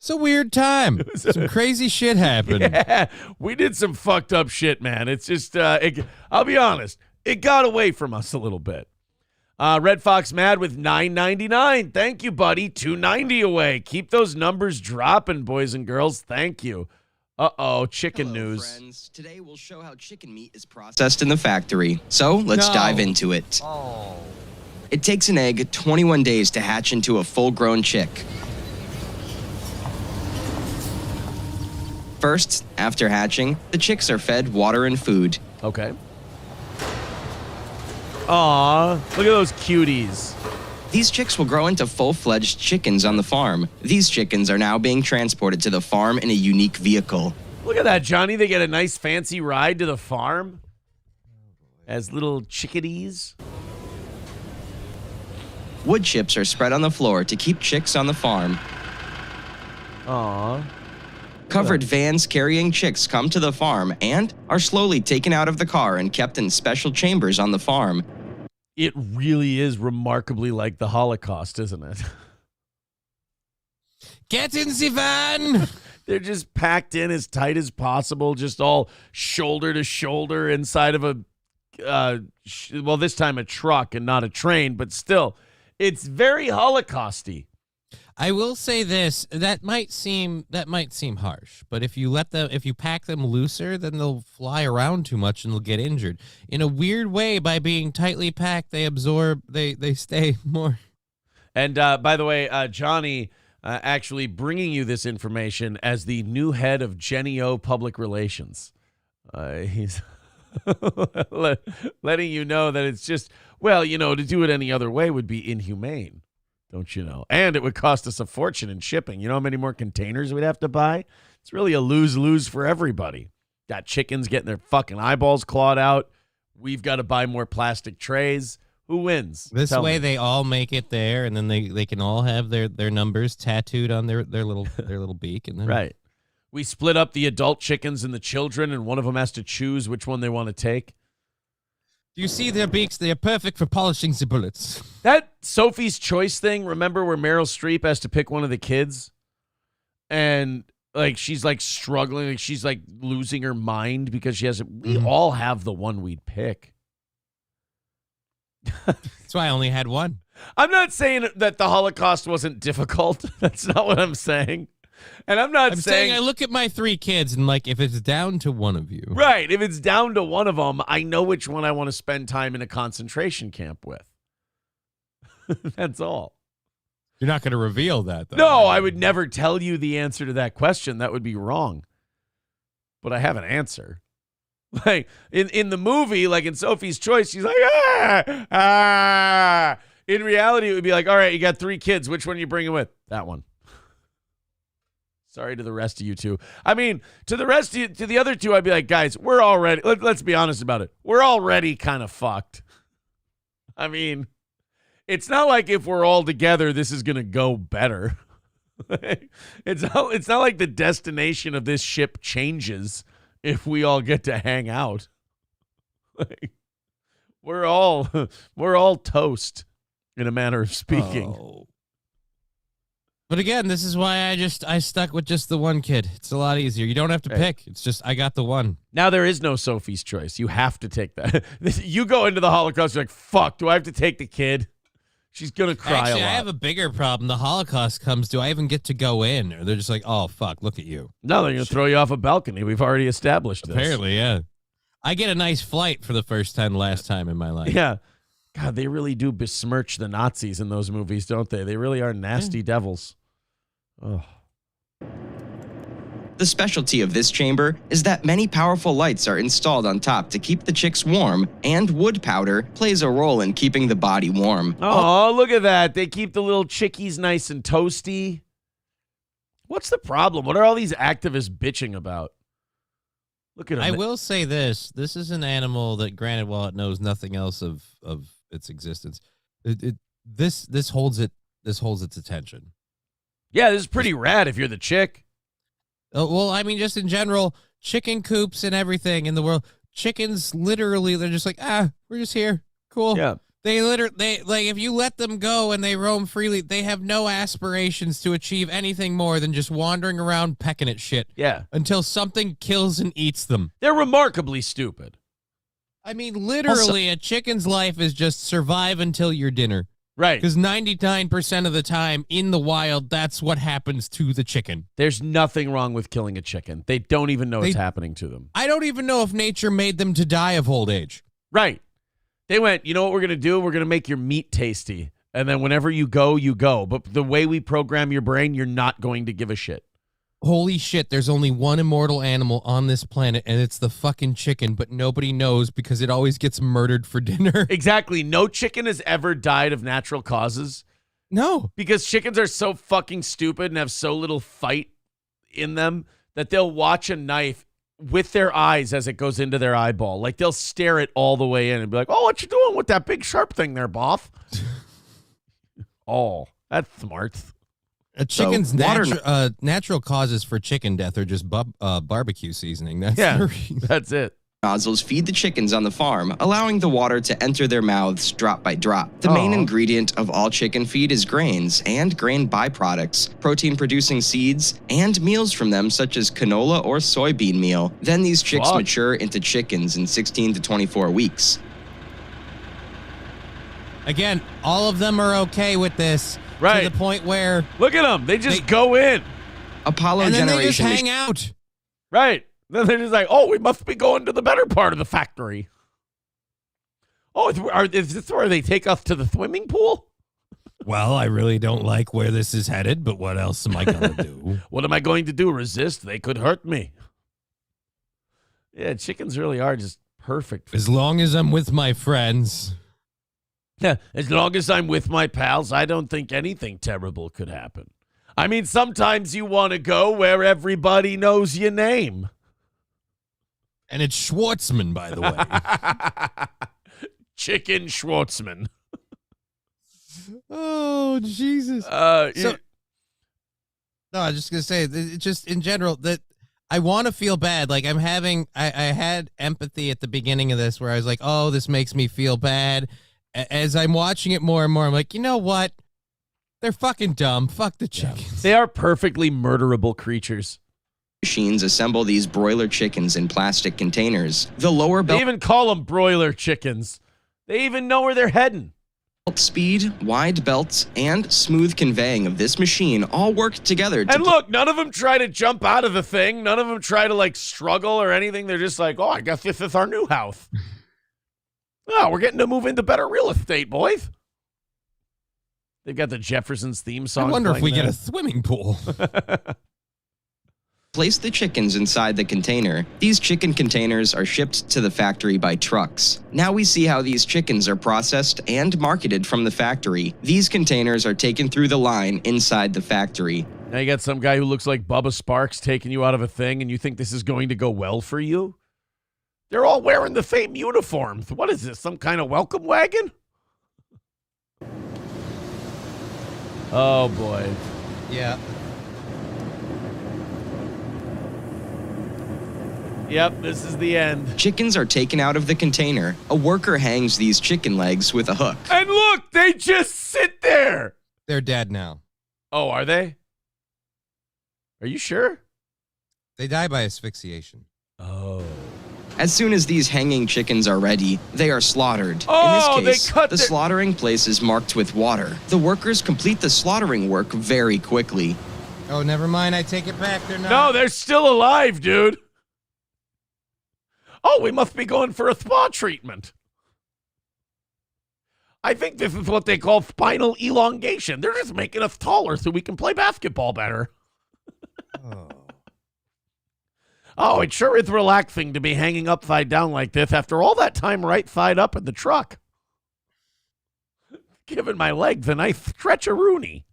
It's a weird time. Some crazy shit happened. Yeah, we did some fucked up shit, man. It's just, I'll be honest, it got away from us a little bit. Red Fox Mad with $9.99. Thank you, buddy. $2.90 away. Keep those numbers dropping, boys and girls. Thank you. Chicken news. Friends. Today we'll show how chicken meat is processed in the factory. So let's dive into it. It takes an egg 21 days to hatch into a full-grown chick. First, after hatching, the chicks are fed water and food. Okay. Aw, look at those cuties. These chicks will grow into full-fledged chickens on the farm. These chickens are now being transported to the farm in a unique vehicle. Look at that, Johnny. They get a nice fancy ride to the farm as little chickadees. Wood chips are spread on the floor to keep chicks on the farm. Aw. Covered vans carrying chicks come to the farm and are slowly taken out of the car and kept in special chambers on the farm. It really is remarkably like the Holocaust, isn't it? Get in the van! They're just packed in as tight as possible, just all shoulder to shoulder inside of a, this time a truck and not a train, but still, it's very Holocausty. I will say this: that might seem harsh, but if you pack them looser, then they'll fly around too much and they'll get injured. In a weird way, by being tightly packed, they absorb, they stay more. And by the way, Johnny actually bringing you this information as the new head of Jenny O Public Relations. He's letting you know that it's just, to do it any other way would be inhumane. Don't you know? And it would cost us a fortune in shipping. You know how many more containers we'd have to buy? It's really a lose-lose for everybody. Got chickens getting their fucking eyeballs clawed out. We've got to buy more plastic trays. Who wins? This way they all make it there, and then they can all have their numbers tattooed on their little beak. And then... Right. We split up the adult chickens and the children, and one of them has to choose which one they want to take. You see their beaks? They are perfect for polishing the bullets. That Sophie's Choice thing, remember where Meryl Streep has to pick one of the kids? And, she's, struggling. She's, losing her mind because she has we all have the one we'd pick. That's why I only had one. I'm not saying that the Holocaust wasn't difficult. That's not what I'm saying. And I'm saying I look at my 3 kids and if it's down to one of you. Right. If it's down to one of them, I know which one I want to spend time in a concentration camp with. That's all. You're not going to reveal that, though. No, I would never tell you the answer to that question. That would be wrong. But I have an answer. In the movie, in Sophie's Choice, she's like, ah. In reality, it would be all right, you got 3 kids. Which one are you bringing with? That one. Sorry to the rest of you two. I mean, to the other two, I'd be like, guys, we're already, let's be honest about it. We're already kind of fucked. I mean, it's not like if we're all together, this is going to go better. It's not like the destination of this ship changes if we all get to hang out. We're all toast in a manner of speaking. Oh. But again, this is why I stuck with just the one kid. It's a lot easier. You don't have to pick. It's just, I got the one. Now there is no Sophie's Choice. You have to take that. You go into the Holocaust, you're like, fuck, do I have to take the kid? She's going to cry Actually, a lot. I have a bigger problem. The Holocaust comes, do I even get to go in? Or they're just like, oh, fuck, look at you. No, they're going to throw you off a balcony. We've already established this. Apparently, yeah. I get a nice flight for the first time last time in my life. Yeah. God, they really do besmirch the Nazis in those movies, don't they? They really are nasty devils. Oh. The specialty of this chamber is that many powerful lights are installed on top to keep the chicks warm, and wood powder plays a role in keeping the body warm. Oh, look at that. They keep the little chickies nice and toasty. What's the problem? What are all these activists bitching about? Look at them. I will say this. This is an animal that, granted, while it knows nothing else of its existence, this holds its attention. Yeah, this is pretty rad if you're the chick. Well, I mean, just in general, chicken coops and everything in the world. Chickens, literally, they're just like, we're just here. Cool. Yeah. If you let them go and they roam freely, they have no aspirations to achieve anything more than just wandering around pecking at shit. Yeah. Until something kills and eats them. They're remarkably stupid. I mean, literally, a chicken's life is just survive until your dinner. Right. Because 99% of the time in the wild, that's what happens to the chicken. There's nothing wrong with killing a chicken. They don't even know what's happening to them. I don't even know if nature made them to die of old age. Right. They went, you know what we're going to do? We're going to make your meat tasty. And then whenever you go, you go. But the way we program your brain, you're not going to give a shit. Holy shit, there's only one immortal animal on this planet, and it's the fucking chicken, but nobody knows because it always gets murdered for dinner. Exactly. No chicken has ever died of natural causes. No. Because chickens are so fucking stupid and have so little fight in them that they'll watch a knife with their eyes as it goes into their eyeball. Like, they'll stare it all the way in and be like, oh, what you doing with that big sharp thing there, Boff? Oh, that's smart. A chicken's natural causes for chicken death are just barbecue seasoning. That's the reason. That's it. Nozzles feed the chickens on the farm, allowing the water to enter their mouths drop by drop. The main ingredient of all chicken feed is grains and grain byproducts, protein-producing seeds, and meals from them such as canola or soybean meal. Then these chicks mature into chickens in 16 to 24 weeks. Again, all of them are okay with this. Right. To the point where... Look at them. They just go in. Apollo and then generation they just hang out. Right. Then they're just like, oh, we must be going to the better part of the factory. Oh, is this where they take us to the swimming pool? Well, I really don't like where this is headed, but what else am I going to do? What am I going to do? Resist? They could hurt me. Yeah, chickens really are just perfect. As long as I'm with my friends... Yeah, as long as I'm with my pals, I don't think anything terrible could happen. I mean, sometimes you want to go where everybody knows your name. And it's Schwartzman, by the way. Chicken Schwartzman. Oh, Jesus. No, I was just going to say, it's just in general, that I want to feel bad. Like, I had empathy at the beginning of this where I was like, oh, this makes me feel bad. As I'm watching it more and more, I'm like, you know what? They're fucking dumb. Fuck the chickens. They are perfectly murderable creatures. Machines assemble these broiler chickens in plastic containers. The lower They even call them broiler chickens. They even know where they're heading. belt speed, wide belts, and smooth conveying of this machine all work together. And look, none of them try to jump out of the thing. None of them try to, like, struggle or anything. They're just like, oh, I guess this is our new house. Oh, we're getting to move into better real estate, boys. They've got the Jeffersons theme song. I wonder if we there. get a swimming pool. Place the chickens inside the container. These chicken containers are shipped to the factory by trucks. Now we see how these chickens are processed and marketed from the factory. These containers are taken through the line inside the factory. Now you got some guy who looks like Bubba Sparks taking you out of a thing, and you think this is going to go well for you? They're all wearing the same uniforms. What is this, some kind of welcome wagon? Oh, boy. Yeah. Yep, this is the end. Chickens are taken out of the container. A worker hangs these chicken legs with a hook. And look, they just sit there. They're dead now. Oh, are they? Are you sure? They die by asphyxiation. Oh. As soon as these hanging chickens are ready, they are slaughtered. Oh, In this case, they cut the slaughtering place is marked with water. The workers complete the slaughtering work very quickly. Oh, never mind. I take it back. They're not. No, they're still alive, dude. Oh, we must be going for a spa treatment. I think this is what they call spinal elongation. They're just making us taller so we can play basketball better. Oh. Oh, it sure is relaxing to be hanging upside down like this after all that time right side up in the truck. Giving my legs a nice stretch-a-rooney.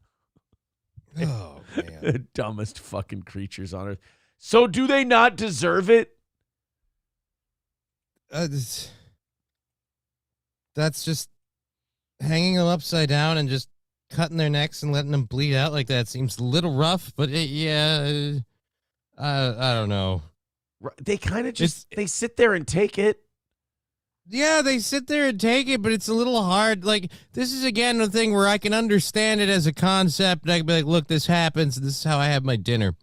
Oh, man. The dumbest fucking creatures on earth. So do they not deserve it? That's just hanging them upside down and just cutting their necks and letting them bleed out like that seems a little rough, but I don't know. They kind of just, they sit there and take it. Yeah, they sit there and take it, but it's a little hard. Like, this is, again, a thing where I can understand it as a concept. And I can be like, look, this happens. This is how I have my dinner.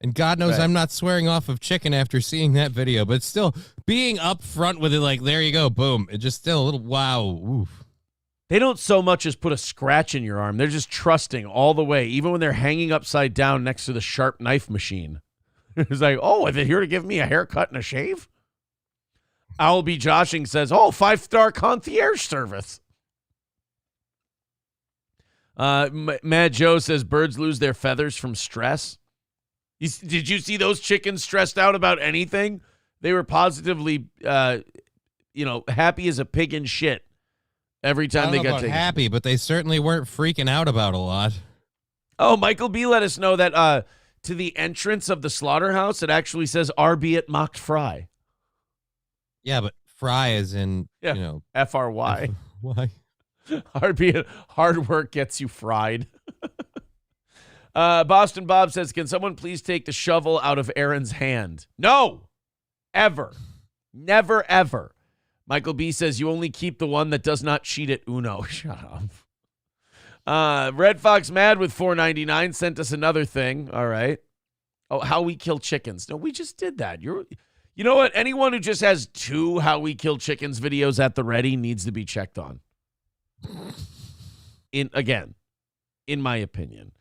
And God knows I'm not swearing off of chicken after seeing that video. But still, being up front with it, like, there you go, boom. It just still a little, wow, oof. They don't so much as put a scratch in your arm. They're just trusting all the way, even when they're hanging upside down next to the sharp knife machine. It's like, oh, are they here to give me a haircut and a shave? I'll be joshing says, oh, 5-star concierge service. Mad Joe says birds lose their feathers from stress. Did you see those chickens stressed out about anything? They were positively, happy as a pig in shit every time they got taken. Happy, but they certainly weren't freaking out about a lot. Oh, Michael B. let us know that to the entrance of the slaughterhouse, it actually says Arbeit macht frei. Yeah, but fry is in, F-R-Y. Why? Hard work gets you fried. Boston Bob says, can someone please take the shovel out of Aaron's hand? No, ever. Never, ever. Michael B says, you only keep the one that does not cheat at Uno. Shut up. Red Fox Mad with $4.99 sent us another thing. All right. Oh, how we kill chickens. No, we just did that. You know what? Anyone who just has 2 how we kill chickens videos at the ready needs to be checked on. In my opinion.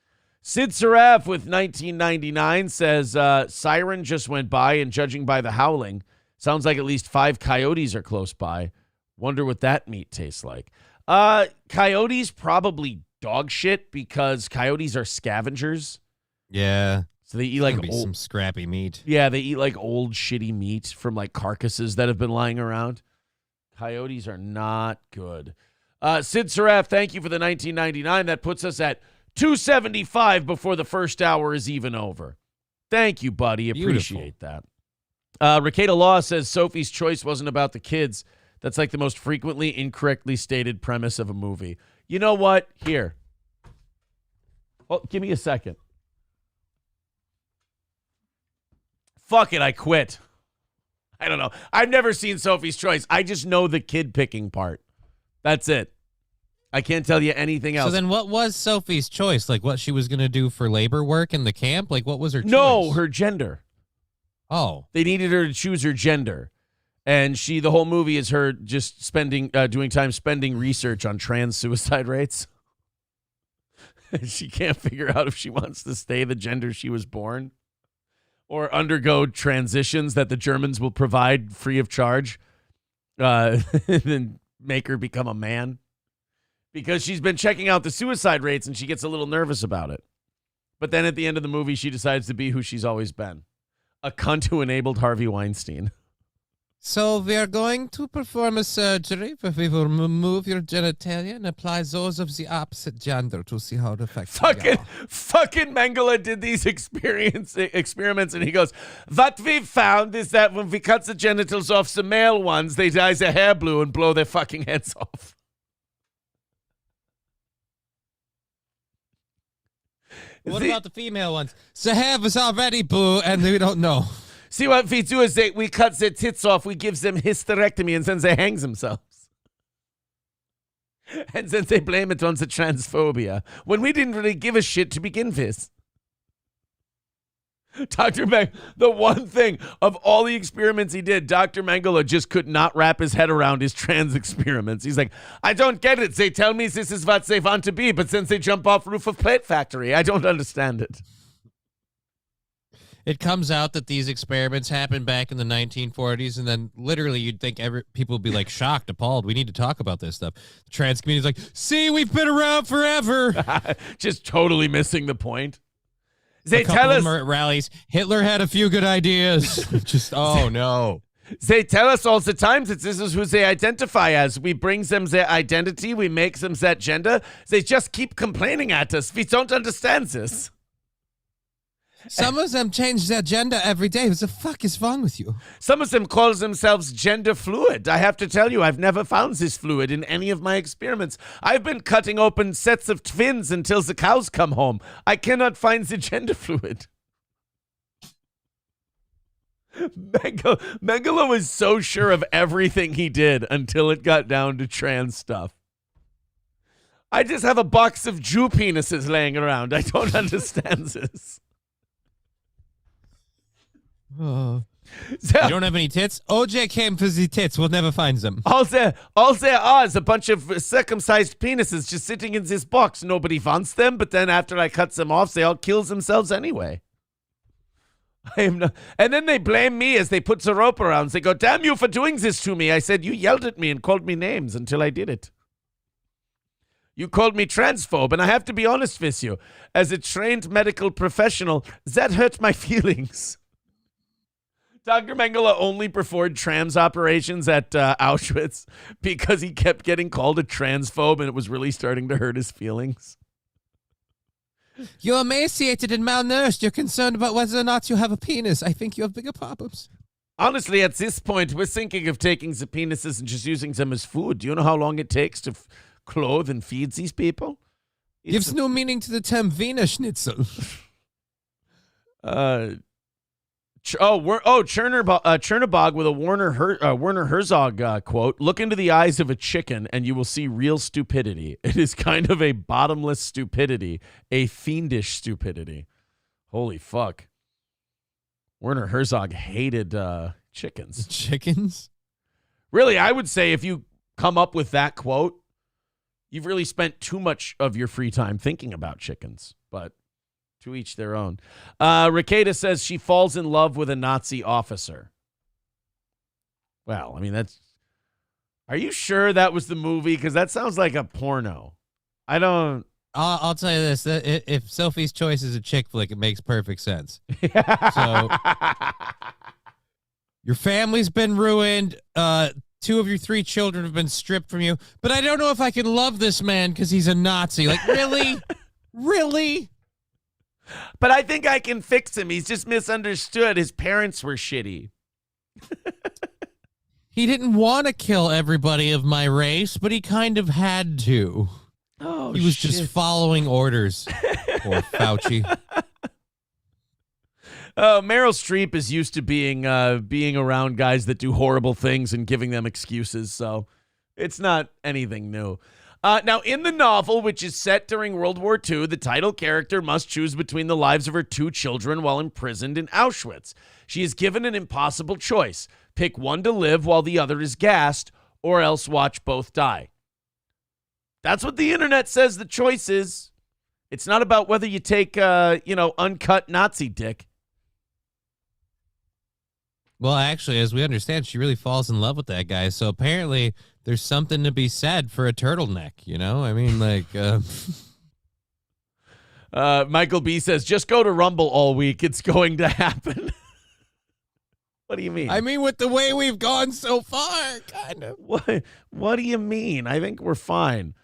Sid Saraf with $19.99 says, siren just went by, and judging by the howling, sounds like at least 5 coyotes are close by. Wonder what that meat tastes like. Coyotes probably dog shit because coyotes are scavengers. Yeah. So they eat like some scrappy meat. Yeah, they eat like old shitty meat from like carcasses that have been lying around. Coyotes are not good. Sid Saraf, thank you for the $19.99. That puts us at $2.75 before the first hour is even over. Thank you, buddy. Appreciate that. Ricada Law says Sophie's Choice wasn't about the kids. That's like the most frequently incorrectly stated premise of a movie. You know what? Here. Oh, give me a second. Fuck it, I quit. I don't know. I've never seen Sophie's Choice. I just know the kid picking part. That's it. I can't tell you anything else. So then what was Sophie's choice? Like what she was going to do for labor work in the camp? Like what was her choice? No, her gender. Oh. They needed her to choose her gender. And the whole movie is her just doing time spending research on trans suicide rates. She can't figure out if she wants to stay the gender she was born or undergo transitions that the Germans will provide free of charge, and then make her become a man. Because she's been checking out the suicide rates and she gets a little nervous about it. But then at the end of the movie, she decides to be who she's always been. A cunt who enabled Harvey Weinstein. So we are going to perform a surgery where we will remove your genitalia and apply those of the opposite gender to see how it affects you. Fucking Mengele did these experiments and he goes, what we've found is that when we cut the genitals off the male ones, they dye their hair blue and blow their fucking heads off. What about the female ones? The hair was already blue and we don't know. See, what we do is we cut their tits off, we give them hysterectomy, and then they hang themselves. And then they blame it on the transphobia, when we didn't really give a shit to begin with. Dr. Mengele, the one thing of all the experiments he did, Dr. Mengele just could not wrap his head around his trans experiments. He's like, I don't get it. They tell me this is what they want to be, but since they jump off roof of plate factory, I don't understand it. It comes out that these experiments happened back in the 1940s, and then literally you'd think people would be like shocked, appalled. We need to talk about this stuff. The trans community's like, see, we've been around forever. Just totally missing the point. They tell us at rallies, Hitler had a few good ideas. Oh no. They tell us all the time that this is who they identify as. We bring them their identity. We make them that gender. They just keep complaining at us. We don't understand this. Some of them change their gender every day. What the fuck is wrong with you? Some of them call themselves gender fluid. I have to tell you, I've never found this fluid in any of my experiments. I've been cutting open sets of twins until the cows come home. I cannot find the gender fluid. Mengele was so sure of everything he did until it got down to trans stuff. I just have a box of Jew penises laying around. I don't understand this. Oh. So, You don't have any tits? OJ came for the tits. We'll never find them. all there are is a bunch of circumcised penises just sitting in this box. Nobody wants them, but then after I cut them off, they all kill themselves anyway. I am not, and then they blame me as they put the rope around. They go, "Damn you for doing this to me." I said, "You yelled at me and called me names until I did it. You called me transphobe, and I have to be honest with you. As a trained medical professional, that hurt my feelings." Dr. Mengele only performed trans operations at Auschwitz because he kept getting called a transphobe, and it was really starting to hurt his feelings. You're emaciated and malnourished. You're concerned about whether or not you have a penis. I think you have bigger problems. Honestly, at this point, we're thinking of taking the penises and just using them as food. Do you know how long it takes to clothe and feed these people? Gives no meaning to the term Wiener Schnitzel. Chernobog with a Werner Herzog quote. Look into the eyes of a chicken and you will see real stupidity. It is kind of a bottomless stupidity, a fiendish stupidity. Holy fuck. Werner Herzog hated chickens. Chickens? Really, I would say if you come up with that quote, you've really spent too much of your free time thinking about chickens. But to each their own. Ricada says she falls in love with a Nazi officer. Well, I mean, are you sure that was the movie? Because that sounds like a porno. I don't. I'll tell you this. If Sophie's Choice is a chick flick, it makes perfect sense. So, your family's been ruined. 2 of your 3 children have been stripped from you. But I don't know if I can love this man because he's a Nazi. Like, really? Really? But I think I can fix him. He's just misunderstood. His parents were shitty. He didn't want to kill everybody of my race, but he kind of had to. Oh, he was just following orders. Poor Fauci. Meryl Streep is used to being around guys that do horrible things and giving them excuses, so it's not anything new. Now, in the novel, which is set during World War II, the title character must choose between the lives of her 2 children while imprisoned in Auschwitz. She is given an impossible choice. Pick one to live while the other is gassed, or else watch both die. That's what the internet says the choice is. It's not about whether you take, uncut Nazi dick. Well, actually, as we understand, she really falls in love with that guy. So apparently there's something to be said for a turtleneck, you know? I mean, like... Michael B. says, just go to Rumble all week. It's going to happen. What do you mean? I mean, with the way we've gone so far, kind of. What do you mean? I think we're fine.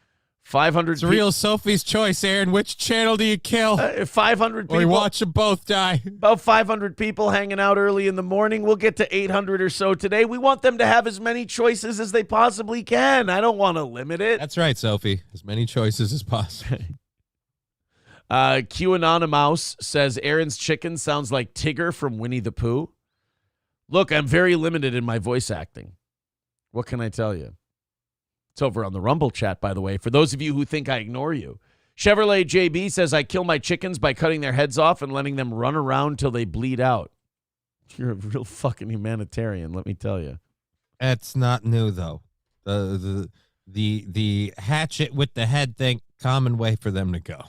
500 It's real Sophie's Choice, Aaron. Which channel do you kill? 500 people. Or you watch them both die. About 500 people hanging out early in the morning. We'll get to 800 or so today. We want them to have as many choices as they possibly can. I don't want to limit it. That's right, Sophie. As many choices as possible. QAnon Mouse says Aaron's chicken sounds like Tigger from Winnie the Pooh. Look, I'm very limited in my voice acting. What can I tell you? It's over on the Rumble chat, by the way, for those of you who think I ignore you. Chevrolet JB says, I kill my chickens by cutting their heads off and letting them run around till they bleed out. You're a real fucking humanitarian, let me tell you. That's not new, though. The hatchet with the head thing, common way for them to go.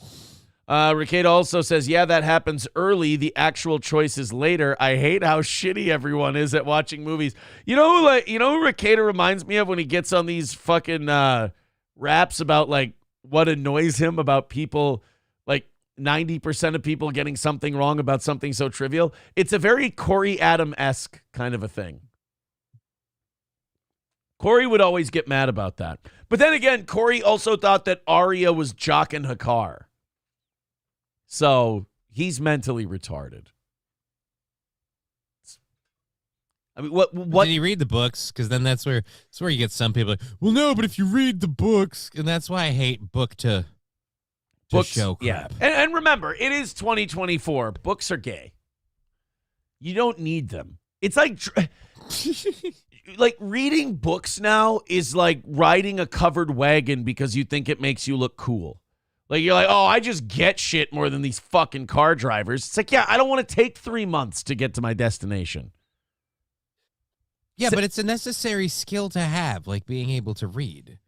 Ricada also says, yeah, that happens early. The actual choice is later. I hate how shitty everyone is at watching movies. You know who Ricada reminds me of when he gets on these fucking raps about like what annoys him about people, like 90% of people getting something wrong about something so trivial. It's a very Corey Adam-esque kind of a thing. Corey would always get mad about that. But then again, Corey also thought that Arya was jocking Hakkar. So he's mentally retarded. I mean, what? Did he read the books? Because then that's where you get some people like, well, no, but if you read the books, and that's why I hate book to show crap. Yeah. And remember, it is 2024. Books are gay. You don't need them. It's like like reading books now is like riding a covered wagon because you think it makes you look cool. Like you're like, oh, I just get shit more than these fucking car drivers. It's like, yeah, I don't want to take 3 months to get to my destination. Yeah, but it's a necessary skill to have, like being able to read.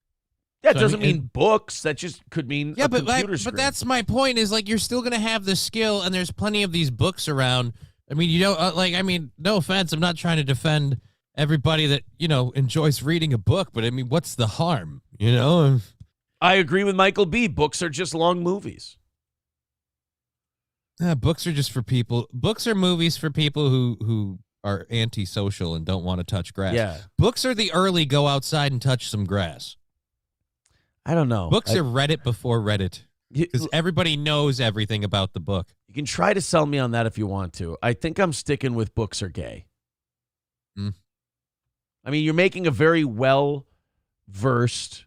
That So, doesn't mean books. That just could mean a computer screen. But that's my point. Is like you're still gonna have the skill, and there's plenty of these books around. I mean, you don't no offense. I'm not trying to defend everybody that enjoys reading a book, but I mean, what's the harm? I agree with Michael B. Books are just long movies. Books are just for people. Books are movies for people who are antisocial and don't want to touch grass. Yeah. Books are the early go outside and touch some grass. I don't know. Books are Reddit before Reddit because everybody knows everything about the book. You can try to sell me on that if you want to. I think I'm sticking with books are gay. I mean, you're making a very well-versed,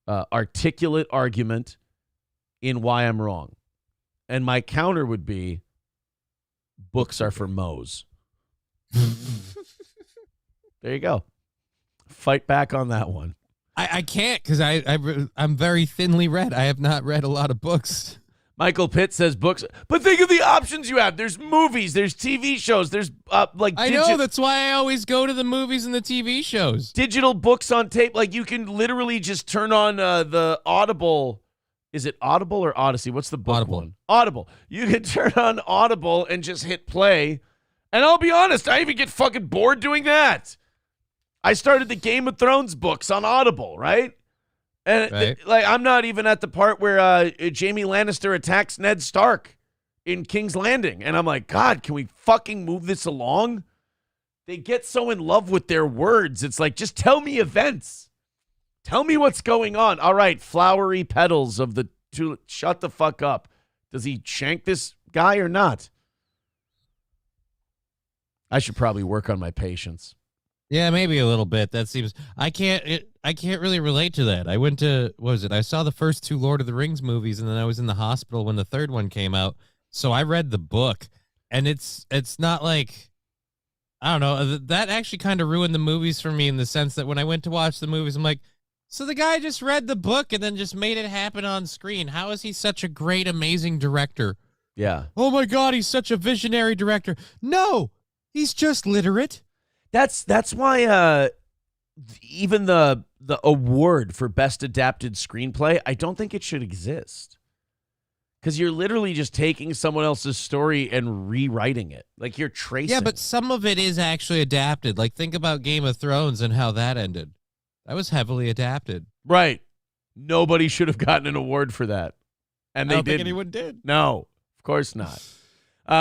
articulate argument in why I'm wrong. And my counter would be, books are for moes. There you go. Fight back on that one. I can't because I'm very thinly read. I have not read a lot of books. Michael Pitt says books, but think of the options you have. There's movies, there's TV shows, there's I know, that's why I always go to the movies and the TV shows. Digital books on tape. Like you can literally just turn on the Audible. Is it Audible or Odyssey? What's the book one? Audible. You can turn on Audible and just hit play. And I'll be honest, I even get fucking bored doing that. I started the Game of Thrones books on Audible, right? And like I'm not even at the part where Jaime Lannister attacks Ned Stark in King's Landing. And I'm like, God, can we fucking move this along? They get so in love with their words. It's like, just tell me events. Tell me what's going on. All right, flowery petals of the tulip. Shut the fuck up. Does he shank this guy or not? I should probably work on my patience. Yeah, maybe a little bit. That seems I can't really relate to that. I went to I saw the first 2 Lord of the Rings movies, and then I was in the hospital when the third one came out. So I read the book, and it's not like, I don't know, that actually kind of ruined the movies for me in the sense that when I went to watch the movies, I'm like, so the guy just read the book and then just made it happen on screen. How is he such a great, amazing director? Yeah. Oh my God, he's such a visionary director. No, he's just literate. That's why even the award for best adapted screenplay, I don't think it should exist. Because you're literally just taking someone else's story and rewriting it. Like you're tracing. Yeah, but some of it is actually adapted. Like think about Game of Thrones and how that ended. That was heavily adapted. Right. Nobody should have gotten an award for that. And they I don't didn't. think anyone did. No, of course not.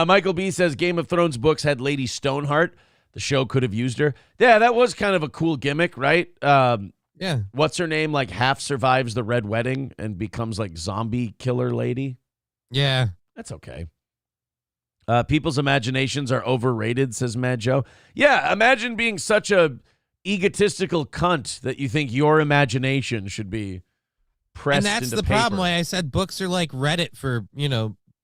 Michael B. says Game of Thrones books had Lady Stoneheart. The show could have used her. Yeah, that was kind of a cool gimmick, right? Yeah. What's her name? Like half survives the Red Wedding and becomes like zombie killer lady. Yeah. That's okay. People's imaginations are overrated, says Mad Joe. Yeah, imagine being such a egotistical cunt that you think your imagination should be pressed into paper. And that's the problem why I said books are like Reddit for,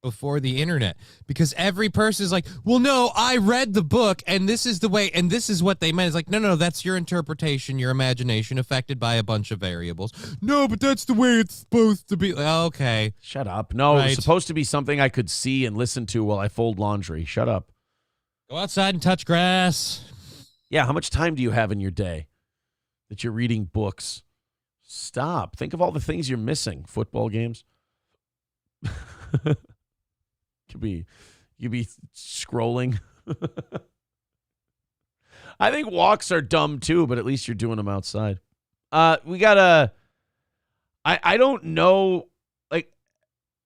before the internet, because every person is like, well, no, I read the book and this is the way, and this is what they meant. It's like, no, that's your interpretation, your imagination affected by a bunch of variables. No, but that's the way it's supposed to be. Okay. Shut up. No, It's supposed to be something I could see and listen to while I fold laundry. Shut up. Go outside and touch grass. Yeah, how much time do you have in your day that you're reading books? Stop. Think of all the things you're missing. Football games. You'd be scrolling. I think walks are dumb too, but at least you're doing them outside. We gotta. I don't know. Like,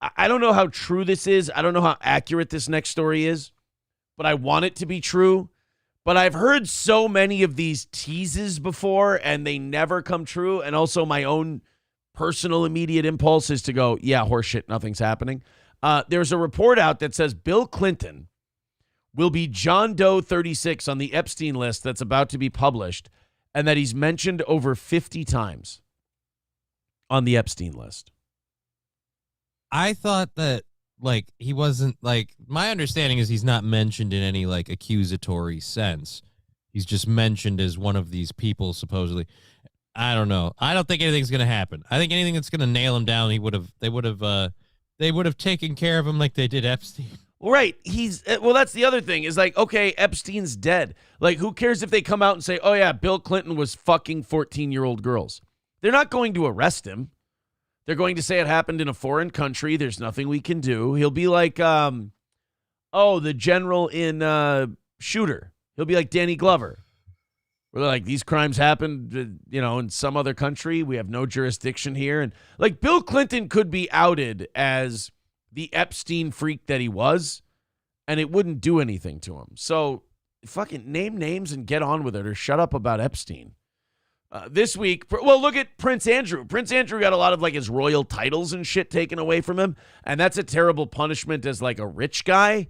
I don't know how true this is. I don't know how accurate this next story is, but I want it to be true. But I've heard so many of these teases before, and they never come true. And also, my own personal immediate impulse is to go, yeah, horseshit, nothing's happening. There's a report out that says Bill Clinton will be John Doe 36 on the Epstein list that's about to be published, and that he's mentioned over 50 times on the Epstein list. I thought that like, he wasn't, like, my understanding is he's not mentioned in any, like, accusatory sense. He's just mentioned as one of these people, supposedly. I don't know. I don't think anything's going to happen. I think anything that's going to nail him down, they would have taken care of him like they did Epstein. Right. That's the other thing is like, okay, Epstein's dead. Like, who cares if they come out and say, oh, yeah, Bill Clinton was fucking 14-year-old girls? They're not going to arrest him. They're going to say it happened in a foreign country. There's nothing we can do. He'll be like, the general in Shooter. He'll be like Danny Glover. Where they're like, these crimes happened, in some other country. We have no jurisdiction here. And like Bill Clinton could be outed as the Epstein freak that he was, and it wouldn't do anything to him. So fucking name names and get on with it, or shut up about Epstein. This week, look at Prince Andrew. Prince Andrew got a lot of like his royal titles and shit taken away from him, and that's a terrible punishment as like a rich guy.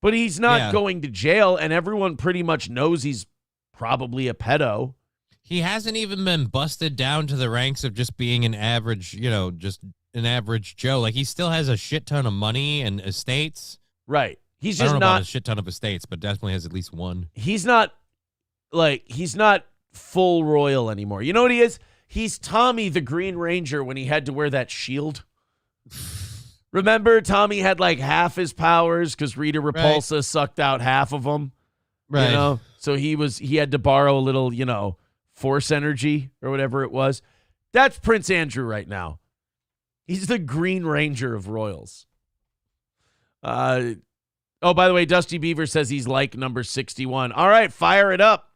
But he's not going to jail, and everyone pretty much knows he's probably a pedo. He hasn't even been busted down to the ranks of just being an average, just an average Joe. Like, he still has a shit ton of money and estates. Right. He's I just don't know not about a shit ton of estates, but definitely has at least one. He's not full royal anymore. You know what he is? He's Tommy the Green Ranger when he had to wear that shield. Remember, Tommy had like half his powers because Rita Repulsa sucked out half of them. Right. So he had to borrow a little, force energy or whatever it was. That's Prince Andrew right now. He's the Green Ranger of royals. By the way, Dusty Beaver says he's like number 61. All right, fire it up.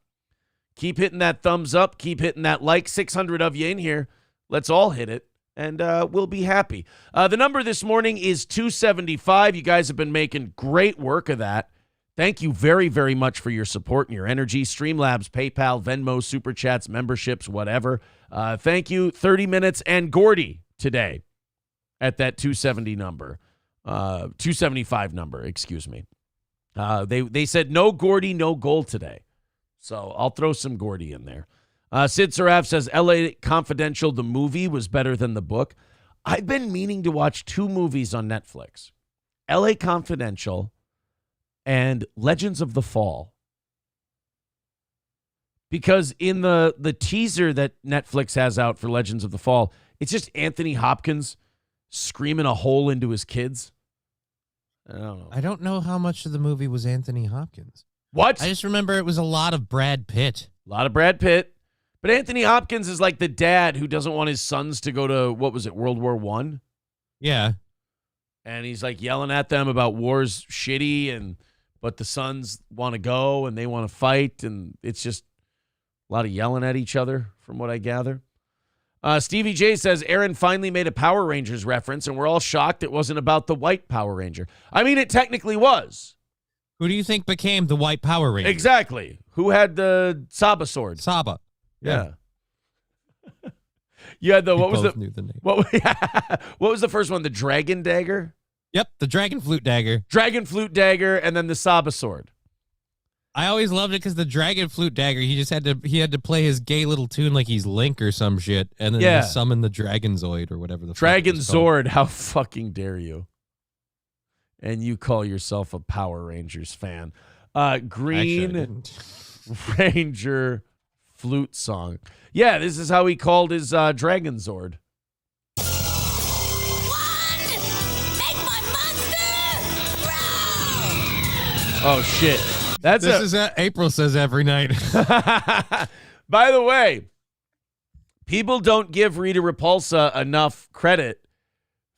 Keep hitting that thumbs up. Keep hitting that like. 600 of you in here. Let's all hit it, and we'll be happy. The number this morning is 275. You guys have been making great work of that. Thank you very, very much for your support and your energy. Streamlabs, PayPal, Venmo, Super Chats, memberships, whatever. Thank you. 30 minutes and Gordy today at that 270 number. 275 number, excuse me. They said no Gordy, no goal today. So I'll throw some Gordy in there. Sid Saraf says LA Confidential, the movie, was better than the book. I've been meaning to watch 2 movies on Netflix. LA Confidential and Legends of the Fall. Because in the teaser that Netflix has out for Legends of the Fall, it's just Anthony Hopkins screaming a hole into his kids. I don't know. I don't know how much of the movie was Anthony Hopkins. What? I just remember it was a lot of Brad Pitt. A lot of Brad Pitt. But Anthony Hopkins is like the dad who doesn't want his sons to go to, World War I? Yeah. And he's like yelling at them about war's shitty, but the sons want to go and they want to fight, and it's just a lot of yelling at each other from what I gather. Stevie J says Aaron finally made a Power Rangers reference, and we're all shocked it wasn't about the white Power Ranger. I mean, it technically was. Who do you think became the white Power Ranger? Exactly. Who had the Saba sword? Saba. Yeah. You had Knew the name. What was the first one? The Dragon Dagger? Yep, the Dragon Flute Dagger. Dragon Flute Dagger, and then the Saba sword. I always loved it because the Dragon Flute Dagger, he had to play his gay little tune like he's Link or some shit, and then summon the Dragon Zoid or whatever the Dragon Zord. How fucking dare you? And you call yourself a Power Rangers fan. Green Ranger flute song. Yeah, this is how he called his Dragon Zord. Oh, shit. This is April says every night. By the way, people don't give Rita Repulsa enough credit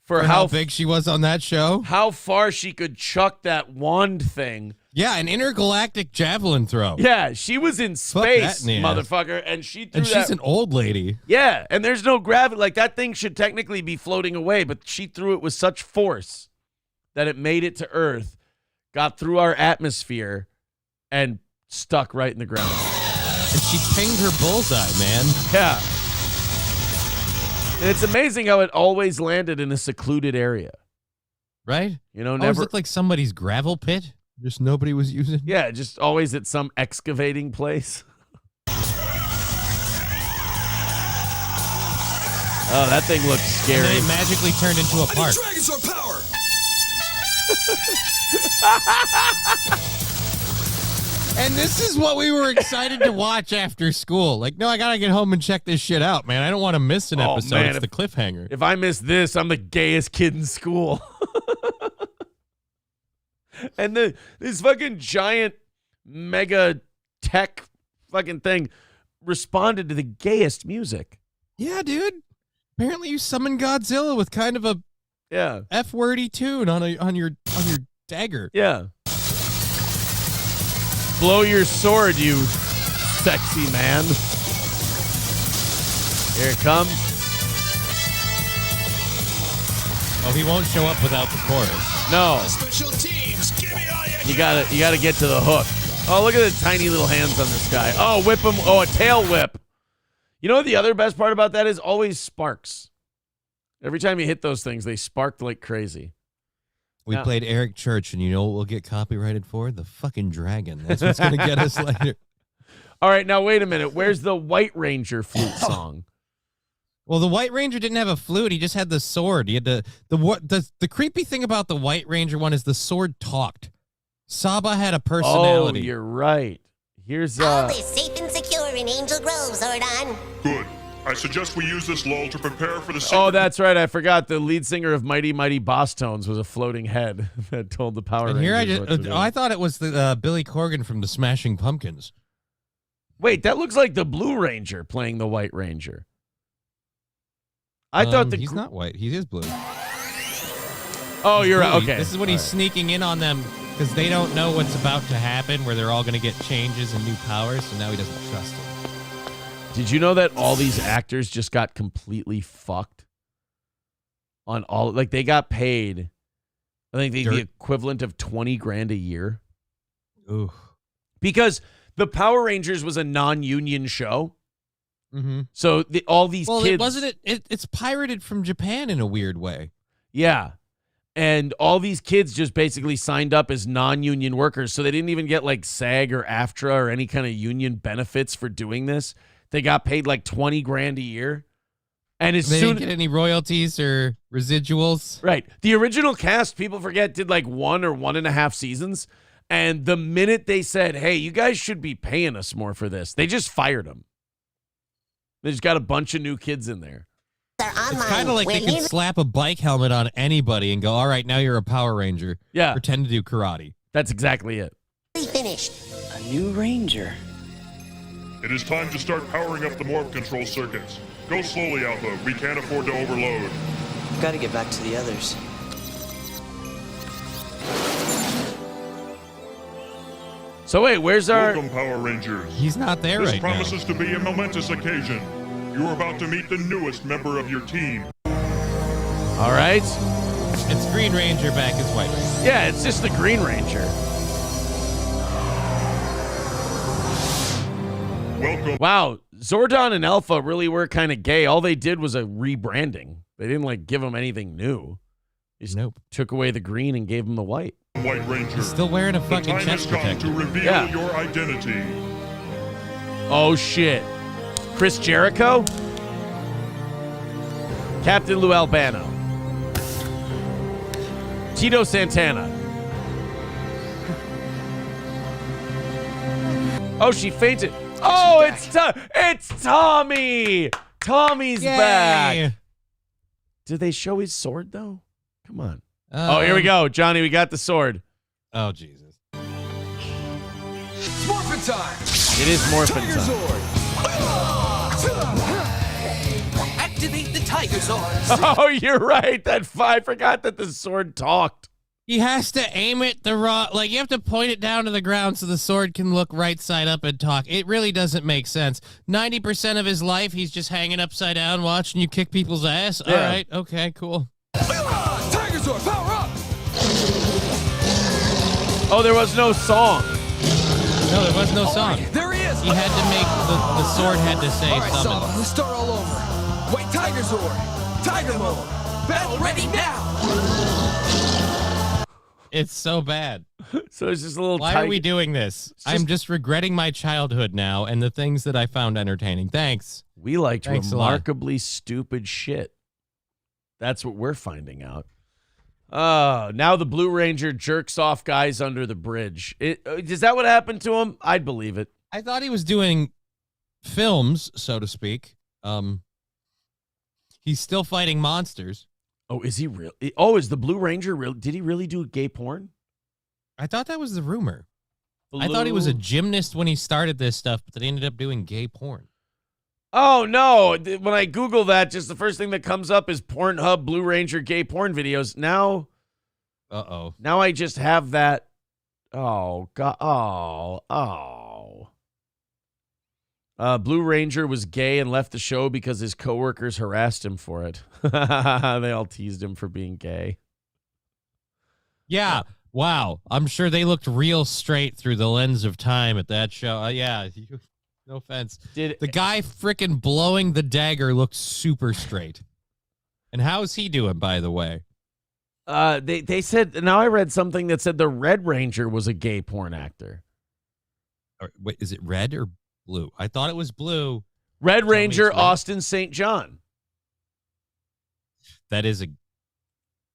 for how big she was on that show. How far she could chuck that wand thing. Yeah, an intergalactic javelin throw. Yeah, she was in space, motherfucker, and she threw she's an old lady. Yeah, and there's no gravity. Like, that thing should technically be floating away, but she threw it with such force that it made it to Earth, got through our atmosphere, and stuck right in the ground. And she pinged her bullseye, man. Yeah. And it's amazing how it always landed in a secluded area. Right? You know, always looked like somebody's gravel pit. Just nobody was using. Yeah, just always at some excavating place. Oh, that thing looks scary. And then it magically turned into a park. Dragons are power. And this is what we were excited to watch after school. Like, no, I gotta get home and check this shit out, man. I don't want to miss an episode. Man, it's the cliffhanger. If I miss this, I'm the gayest kid in school. And this fucking giant mega tech fucking thing responded to the gayest music. Yeah, dude. Apparently you summoned Godzilla with kind of a F-wordy tune on your dagger. Yeah. Blow your sword, you sexy man. Here it comes. Oh, he won't show up without the chorus. No. Special teams, give me all You gotta get to the hook. Oh, look at the tiny little hands on this guy. Oh, whip him. Oh, a tail whip. You know what the other best part about that is? Always sparks. Every time you hit those things, they sparked like crazy. We played Eric Church, and you know what we'll get copyrighted for? The fucking dragon. That's what's going to get us later. All right, now wait a minute. Where's the White Ranger flute song? Well, the White Ranger didn't have a flute. He just had the sword. He had the creepy thing about the White Ranger one is the sword talked. Saba had a personality. Oh, you're right. Here's All is safe and secure in Angel Grove, Zordon. Good. I suggest we use this lull to prepare for the Oh, that's right. I forgot. The lead singer of Mighty Mighty Boss Tones was a floating head that told the Power and Rangers here what to do. I thought it was the Billy Corgan from the Smashing Pumpkins. Wait, that looks like the Blue Ranger playing the White Ranger. I thought he's not white. He is blue. Oh, you're right. Okay. This is when he's sneaking in on them because they don't know what's about to happen, where they're all going to get changes and new powers, so now he doesn't trust them. Did you know that all these actors just got completely fucked? On all, like, they got paid, I think the equivalent of 20 grand a year. Ooh. Because the Power Rangers was a non-union show. Mm-hmm. So all these kids... It's pirated from Japan in a weird way. Yeah. And all these kids just basically signed up as non-union workers, so they didn't even get like SAG or AFTRA or any kind of union benefits for doing this. They got paid like 20 grand a year. And as they soon didn't get any royalties or residuals. Right. The original cast, people forget, did like 1 or 1.5 seasons. And the minute they said, hey, you guys should be paying us more for this, they just fired them. They just got a bunch of new kids in there. It's kind of like they can slap a bike helmet on anybody and go, all right, now you're a Power Ranger. Yeah. Pretend to do karate. That's exactly it. Finished. A new ranger. It is time to start powering up the morph control circuits. Go slowly, Alpha. We can't afford to overload. Gotta get back to the others. So wait, where's our... Welcome, Power Rangers. He's not there This right now. promises to be a momentous occasion. You are about to meet the newest member of your team. All right. It's Green Ranger back as White Ranger. Yeah, it's just the Green Ranger. Welcome. Wow, Zordon and Alpha really were kind of gay. All they did was a rebranding. They didn't like give them anything new. They just took away the green and gave them the white. White Ranger. He's still wearing a The fucking time chest has come protector. to reveal your identity. Oh shit. Chris Jericho? Captain Lou Albano. Tito Santana. Oh, she fainted. Oh, it's Tommy. Tommy's back. Did they show his sword though? Come on. Oh, here we go. Johnny, we got the sword. Oh, Jesus. It's morphin' time. It is morphin' Tiger time. Zord. Activate the Tiger Zord. Oh, you're right. I forgot that the sword talked. He has to aim it the wrong... Like, you have to point it down to the ground so the sword can look right side up and talk. It really doesn't make sense. 90% of his life, he's just hanging upside down watching you kick people's ass. Yeah. All right. Okay, cool. Tiger Zord, power up. Oh, there was no song. No, there was no song. There he is. He had to make... The sword had to say All right, summon. Saba, let's start all over. Wait, Tiger Zord. Tiger mode. Battle ready now. It's so bad. So it's just a little Why tiger. are we doing this? I'm just regretting my childhood now and the things that I found entertaining. Thanks. We liked Thanks a lot. remarkably stupid shit. That's what we're finding out. Now the Blue Ranger jerks off guys under the bridge. Is that what happened to him? I'd believe it. I thought he was doing films, so to speak. He's still fighting monsters. Oh, is he real? Oh, is the Blue Ranger real? Did he really do gay porn? I thought that was the rumor. I thought he was a gymnast when he started this stuff, but then he ended up doing gay porn. Oh, no. When I Google that, just the first thing that comes up is Pornhub Blue Ranger gay porn videos. Now I just have that. Oh, God. Blue Ranger was gay and left the show because his coworkers harassed him for it. They all teased him for being gay. Yeah. Wow. I'm sure they looked real straight through the lens of time at that show. Yeah. No offense. The guy freaking blowing the dagger looked super straight. And how's he doing, by the way? They said, now I read something that said the Red Ranger was a gay porn actor. Wait, is it red or blue? I thought it was blue. Red Ranger Austin St. John. That is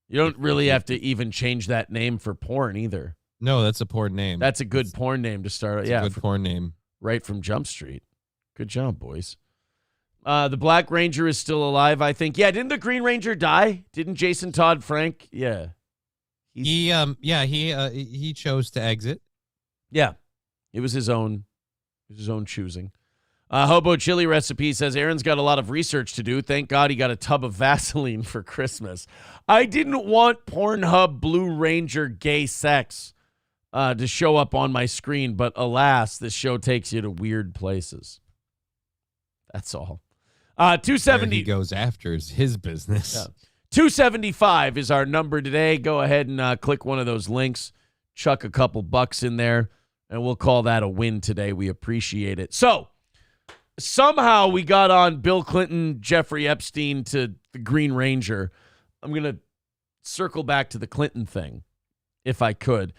You don't really have to even change that name for porn either. No, that's a porn name. That's a good porn name to start. Yeah, a good porn name. Right from Jump Street. Good job, boys. The Black Ranger is still alive, I think. Yeah, didn't the Green Ranger die? Didn't Jason Todd Frank? Yeah. He chose to exit. Yeah. It was his own choosing. Hobo Chili Recipe says Aaron's got a lot of research to do. Thank God he got a tub of Vaseline for Christmas. I didn't want Pornhub Blue Ranger gay sex to show up on my screen, but alas, this show takes you to weird places. That's all. 270 Where he goes after is his business. Yeah. 275 is our number today. Go ahead and click one of those links, chuck a couple bucks in there, and we'll call that a win today. We appreciate it. So somehow we got on Bill Clinton, Jeffrey Epstein to the Green Ranger. I'm going to circle back to the Clinton thing, if I could.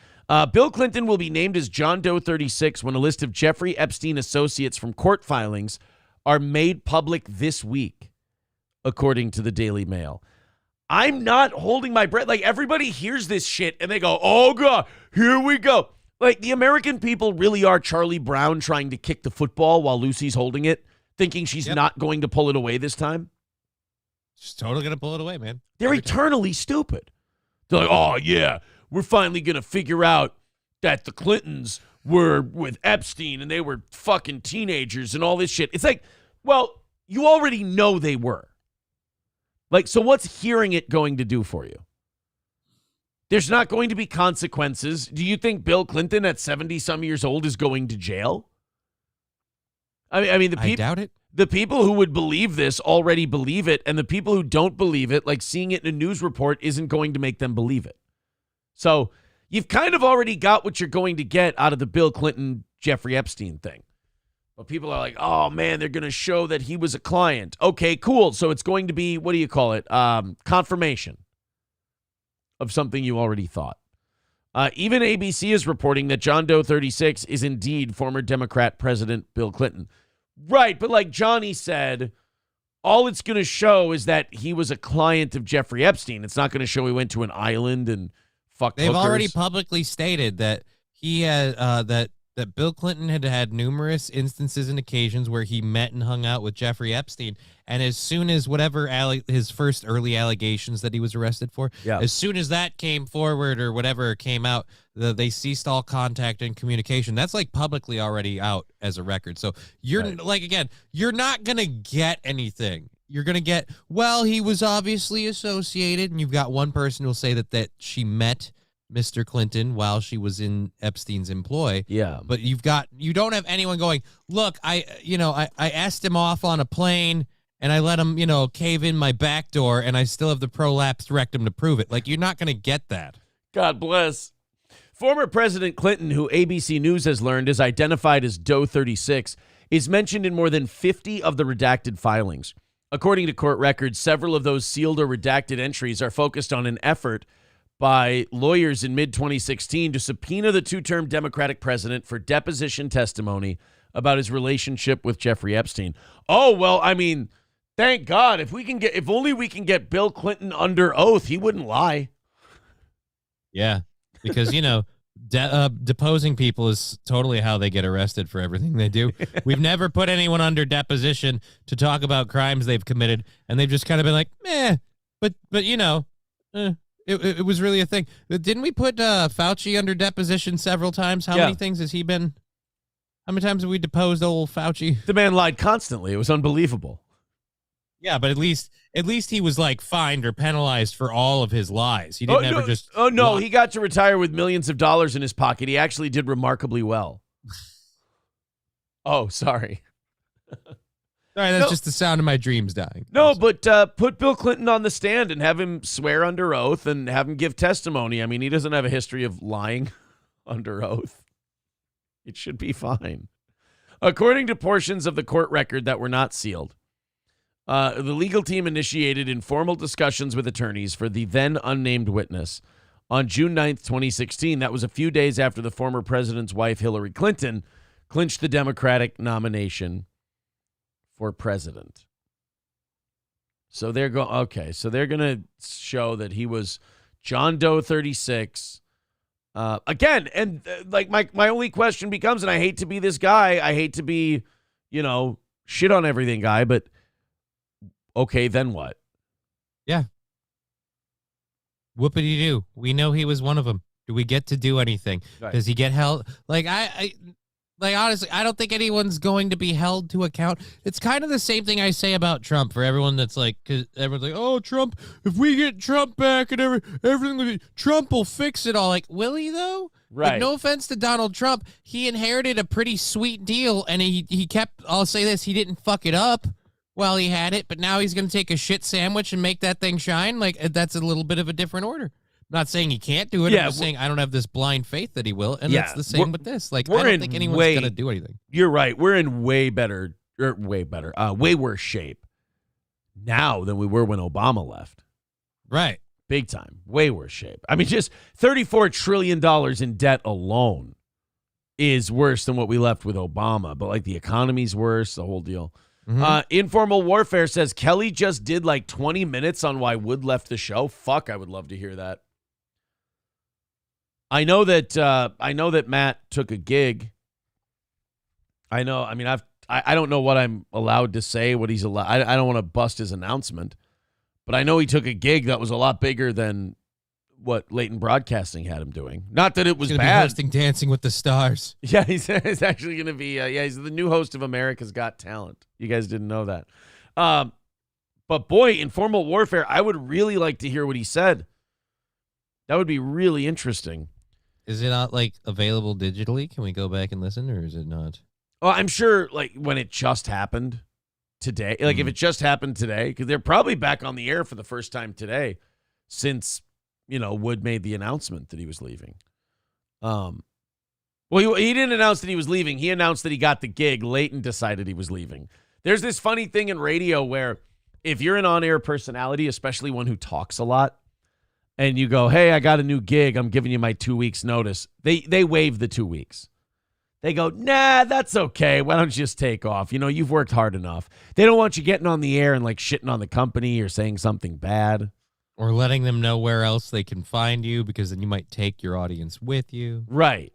Bill Clinton will be named as John Doe 36 when a list of Jeffrey Epstein associates from court filings are made public this week, according to the Daily Mail. I'm not holding my breath. Like, everybody hears this shit and they go, oh, God, here we go. Like, the American people really are Charlie Brown trying to kick the football while Lucy's holding it, thinking she's not going to pull it away this time. She's totally going to pull it away, man. They're eternally stupid. They're like, oh, yeah, we're finally going to figure out that the Clintons were with Epstein and they were fucking teenagers and all this shit. It's like, well, you already know they were. Like, so what's hearing it going to do for you? There's not going to be consequences. Do you think Bill Clinton at 70-some years old is going to jail? I mean, I doubt it. The people who would believe this already believe it, and the people who don't believe it, like seeing it in a news report, isn't going to make them believe it. So you've kind of already got what you're going to get out of the Bill Clinton, Jeffrey Epstein thing. But people are like, oh, man, they're going to show that he was a client. Okay, cool. So it's going to be, what do you call it? Confirmation of something you already thought. Even ABC is reporting that John Doe 36 is indeed former Democrat President Bill Clinton. Right, but like Johnny said, all it's going to show is that he was a client of Jeffrey Epstein. It's not going to show he went to an island and fucked They've hookers. already publicly stated that he had that Bill Clinton had numerous instances and occasions where he met and hung out with Jeffrey Epstein. And as soon as his first early allegations that he was arrested for, as soon as that came forward or whatever came out, they ceased all contact and communication. That's like publicly already out as a record. So you're you're not going to get anything. You're going to get, well, he was obviously associated. And you've got one person who'll say that she met Mr. Clinton while she was in Epstein's employ. Yeah. But you don't have anyone going, look, I asked him off on a plane and I let him, cave in my back door and I still have the prolapsed rectum to prove it. Like, you're not going to get that. God bless. Former President Clinton, who ABC News has learned is identified as Doe 36, is mentioned in more than 50 of the redacted filings. According to court records, several of those sealed or redacted entries are focused on an effort by lawyers in mid-2016 to subpoena the two-term Democratic president for deposition testimony about his relationship with Jeffrey Epstein. Oh, well, I mean, thank God. If only we can get Bill Clinton under oath, he wouldn't lie. Yeah, because, deposing people is totally how they get arrested for everything they do. We've never put anyone under deposition to talk about crimes they've committed, and they've just kind of been like, but it was really a thing. Didn't we put Fauci under deposition several times? How many things has he been? How many times have we deposed old Fauci? The man lied constantly. It was unbelievable. Yeah, but at least he was like fined or penalized for all of his lies. He didn't just. Oh no, lie. he got to retire with millions of dollars in his pocket. He actually did remarkably well. Oh, sorry. Sorry, that's just the sound of my dreams dying. No, but put Bill Clinton on the stand and have him swear under oath and have him give testimony. I mean, he doesn't have a history of lying under oath. It should be fine. According to portions of the court record that were not sealed, the legal team initiated informal discussions with attorneys for the then unnamed witness on June 9th, 2016. That was a few days after the former president's wife, Hillary Clinton, clinched the Democratic nomination for president. So they're going, okay, so they're going to show that he was John Doe 36. Again, and like my only question becomes, and I hate to be this guy, I hate to be, shit on everything guy, but okay, then what? Yeah. Whoopity-doo. We know he was one of them. Do we get to do anything? Right. Does he get held? Honestly, I don't think anyone's going to be held to account. It's kind of the same thing I say about Trump for everyone that's like, because everyone's like, oh, Trump, if we get Trump back and everything will be, Trump will fix it all. Like, will he though? Right. Like, no offense to Donald Trump. He inherited a pretty sweet deal and he kept, I'll say this, he didn't fuck it up while he had it, but now he's going to take a shit sandwich and make that thing shine. Like, that's a little bit of a different order. I'm not saying he can't do it. Yeah, I'm just saying I don't have this blind faith that he will, and Yeah, that's the same with this. Like, I we're don't in think anyone's way- going to do anything. You're right. We're in way worse shape now than we were when Obama left. Right. Big time. Way worse shape. I mean, just $34 trillion in debt alone is worse than what we left with Obama. But, like, the economy's worse, the whole deal. Mhm. Informal Warfare says Kelly just did, like, 20 minutes on why Wood left the show. Fuck, I would love to hear that. I know that Matt took a gig. I don't know what I'm allowed to say, what he's allowed. I don't want to bust his announcement, but I know he took a gig that was a lot bigger than what Leighton Broadcasting had him doing. Not that it was He's gonna be bad. hosting Dancing with the Stars. Yeah, he's actually going to be, he's the new host of America's Got Talent. You guys didn't know that. But boy, Informal Warfare, I would really like to hear what he said. That would be really interesting. Is it not like available digitally? Can we go back and listen, or is it not? Well, I'm sure like when it just happened today, like if it just happened today, because they're probably back on the air for the first time today since, Wood made the announcement that he was leaving. Well, he didn't announce that he was leaving. He announced that he got the gig. Leighton decided he was leaving. There's this funny thing in radio where if you're an on-air personality, especially one who talks a lot, and you go, hey, I got a new gig, I'm giving you my 2 weeks notice, they waive the 2 weeks. They go, nah, that's okay. Why don't you just take off? You've worked hard enough. They don't want you getting on the air and like shitting on the company or saying something bad. Or letting them know where else they can find you, because then you might take your audience with you. Right.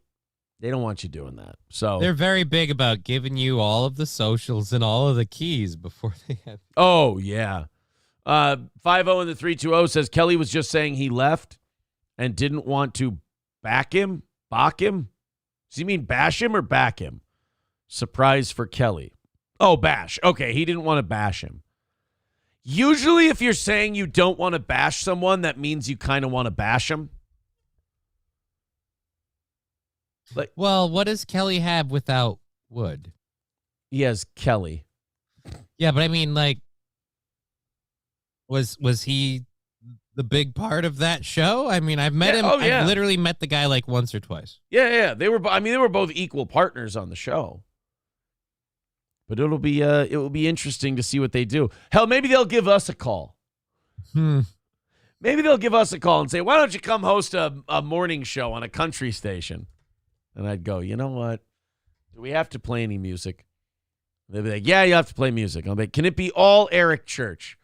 They don't want you doing that. So They're very big about giving you all of the socials and all of the keys before they have. Oh, yeah. 50 in the 320 says Kelly was just saying he left and didn't want to back him. Does he mean bash him or back him? Surprise for Kelly. Oh, bash. Okay, he didn't want to bash him. Usually if you're saying you don't want to bash someone, that means you kind of want to bash them. Well, what does Kelly have without Wood? He has Kelly. Yeah, but I mean, like, was he the big part of that show? I mean, I've met him. Oh, yeah. I've literally met the guy like once or twice. Yeah. They were both equal partners on the show. But it will be interesting to see what they do. Hell, maybe they'll give us a call. Maybe they'll give us a call and say, why don't you come host a morning show on a country station? And I'd go, you know what? Do we have to play any music? They'll be like, yeah, you have to play music. I'll be like, can it be all Eric Church?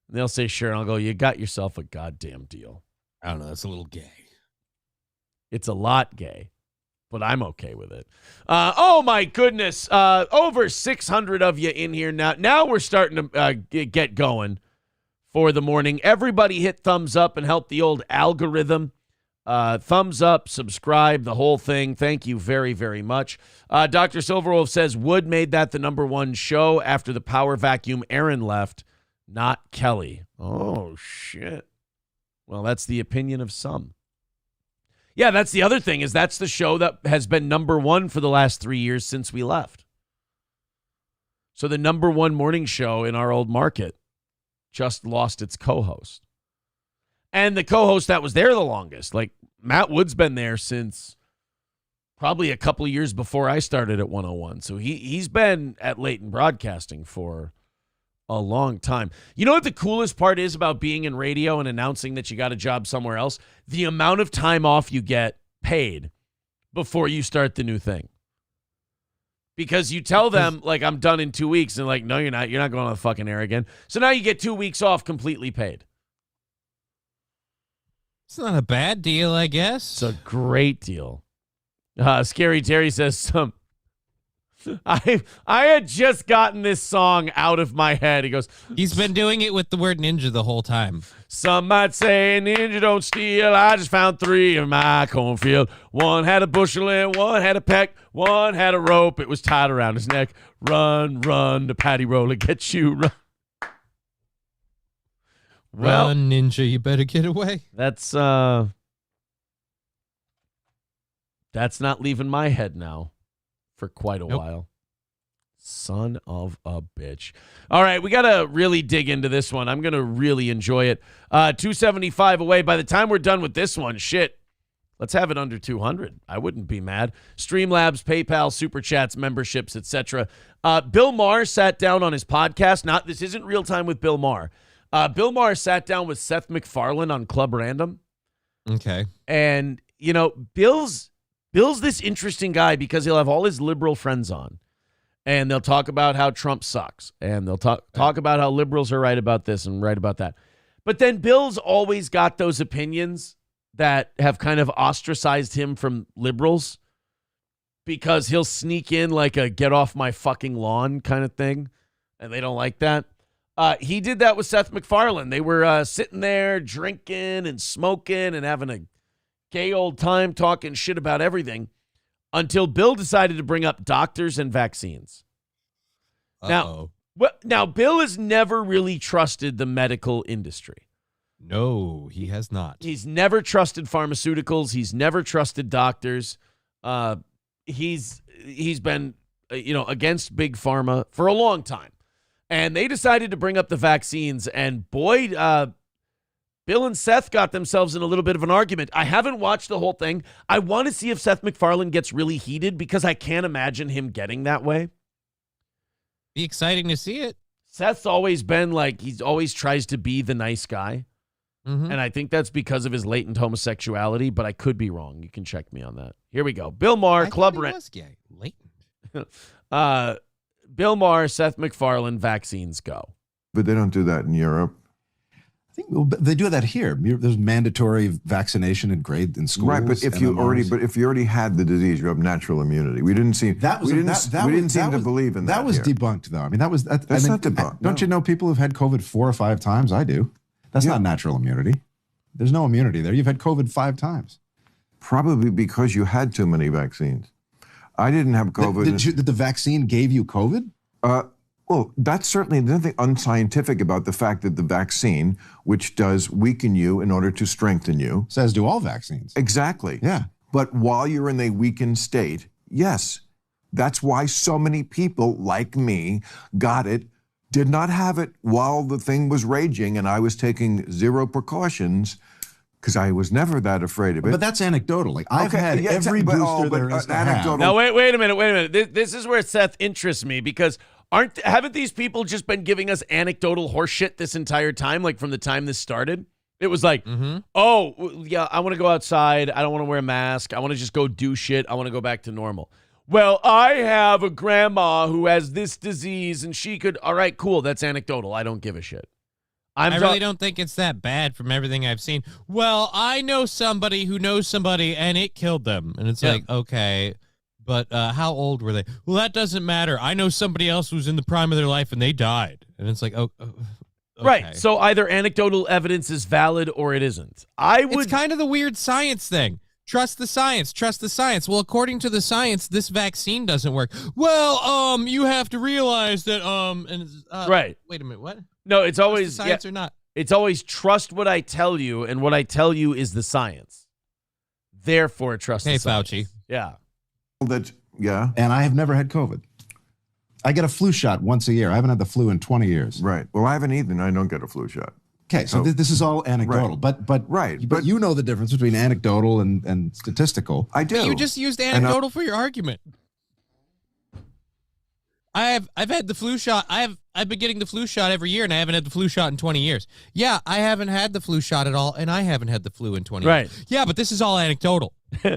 And they'll say, sure. And I'll go, you got yourself a goddamn deal. I don't know. That's a little gay. It's a lot gay, but I'm okay with it. Oh, my goodness. Over 600 of you in here now. Now we're starting to get going for the morning. Everybody hit thumbs up and help the old algorithm. Thumbs up, subscribe, the whole thing. Thank you very, very much. Dr. Silverwolf says Wood made that the #1 show after the power vacuum Aaron left, not Kelly. Oh, shit. Well, that's the opinion of some. Yeah, that's the other thing, is that's the show that has been #1 for the last 3 years since we left. So the #1 morning show in our old market just lost its co-host. And the co-host that was there the longest, like Matt Wood's been there since probably a couple of years before I started at 101. So he's been at Leighton Broadcasting for a long time. You know what the coolest part is about being in radio and announcing that you got a job somewhere else? The amount of time off you get paid before you start the new thing. Because you tell them, like, I'm done in 2 weeks, and like, no, you're not. You're not going on the fucking air again. So now you get 2 weeks off completely paid. It's not a bad deal, I guess. It's a great deal. Scary Terry says, I had just gotten this song out of my head. He goes, he's been doing it with the word ninja the whole time. Some might say ninja don't steal. I just found 3 in my cornfield. One had a bushel and one had a peck. One had a rope. It was tied around his neck. Run, run, the patty roller gets you. Run. Well, run, ninja, you better get away. That's not leaving my head now for quite a while. Son of a bitch. All right, we got to really dig into this one. I'm going to really enjoy it. 275 away. By the time we're done with this one, shit, let's have it under 200. I wouldn't be mad. Streamlabs, PayPal, Super Chats, memberships, etc. Bill Maher sat down on his podcast. This isn't Real Time with Bill Maher. Bill Maher sat down with Seth MacFarlane on Club Random. Okay. And, you know, Bill's this interesting guy because he'll have all his liberal friends on. And they'll talk about how Trump sucks. And they'll talk about how liberals are right about this and right about that. But then Bill's always got those opinions that have kind of ostracized him from liberals because he'll sneak in like a get off my fucking lawn kind of thing. And they don't like that. He did that with Seth MacFarlane. They were sitting there drinking and smoking and having a gay old time talking shit about everything until Bill decided to bring up doctors and vaccines. Now, Bill has never really trusted the medical industry. No, he has not. He's never trusted pharmaceuticals. He's never trusted doctors. He's been, against big pharma for a long time. And they decided to bring up the vaccines, and boy, Bill and Seth got themselves in a little bit of an argument. I haven't watched the whole thing. I want to see if Seth MacFarlane gets really heated because I can't imagine him getting that way. Be exciting to see it. Seth's always been like, he always tries to be the nice guy. Mm-hmm. And I think that's because of his latent homosexuality, but I could be wrong. You can check me on that. Here we go. Bill Maher, Club Rent. Was gay. Latent. Bill Maher, Seth MacFarlane, vaccines go. But they don't do that in Europe. I think they do that here. There's mandatory vaccination in schools. Right, but if you already had the disease, you have natural immunity. We didn't seem to believe in that. That was here. Debunked, though. I mean, that's not debunked. Don't you know people who've had COVID 4 or 5 times? I do. That's not natural immunity. There's no immunity there. You've had COVID 5 times. Probably because you had too many vaccines. I didn't have COVID. Did the vaccine gave you COVID? Well, that's certainly nothing unscientific about the fact that the vaccine, which does weaken you in order to strengthen you. Says do all vaccines. Exactly. Yeah. But while you're in a weakened state, yes. That's why so many people like me got it, did not have it while the thing was raging and I was taking zero precautions because I was never that afraid of it. But that's anecdotal. Like I've had every booster there is to have. Now, wait a minute. This is where Seth interests me because haven't these people just been giving us anecdotal horseshit this entire time, like from the time this started? It was like, oh, yeah, I want to go outside. I don't want to wear a mask. I want to just go do shit. I want to go back to normal. Well, I have a grandma who has this disease and she could, all right, cool. That's anecdotal. I don't give a shit. I really don't think it's that bad from everything I've seen. Well, I know somebody who knows somebody, and it killed them. And it's like, okay, but how old were they? Well, that doesn't matter. I know somebody else who's in the prime of their life, and they died. And it's like, okay. Right. So either anecdotal evidence is valid or it isn't. It's kind of the weird science thing. Trust the science. Trust the science. Well, according to the science, this vaccine doesn't work. Well, you have to realize that, right. Wait a minute. What? No, it's always science or not. It's always trust what I tell you, and what I tell you is the science. Therefore, trust the science. Fauci. Yeah. And I have never had COVID. I get a flu shot once a year. I haven't had the flu in 20 years. Right. Well, I haven't either, and I don't get a flu shot. Okay, so this is all anecdotal, right. but you know the difference between anecdotal and statistical. I do. But you just used anecdotal for your argument. I've had the flu shot. I've been getting the flu shot every year, and I haven't had the flu shot in 20 years. Yeah, I haven't had the flu shot at all, and I haven't had the flu in 20 years. Yeah, but this is all anecdotal.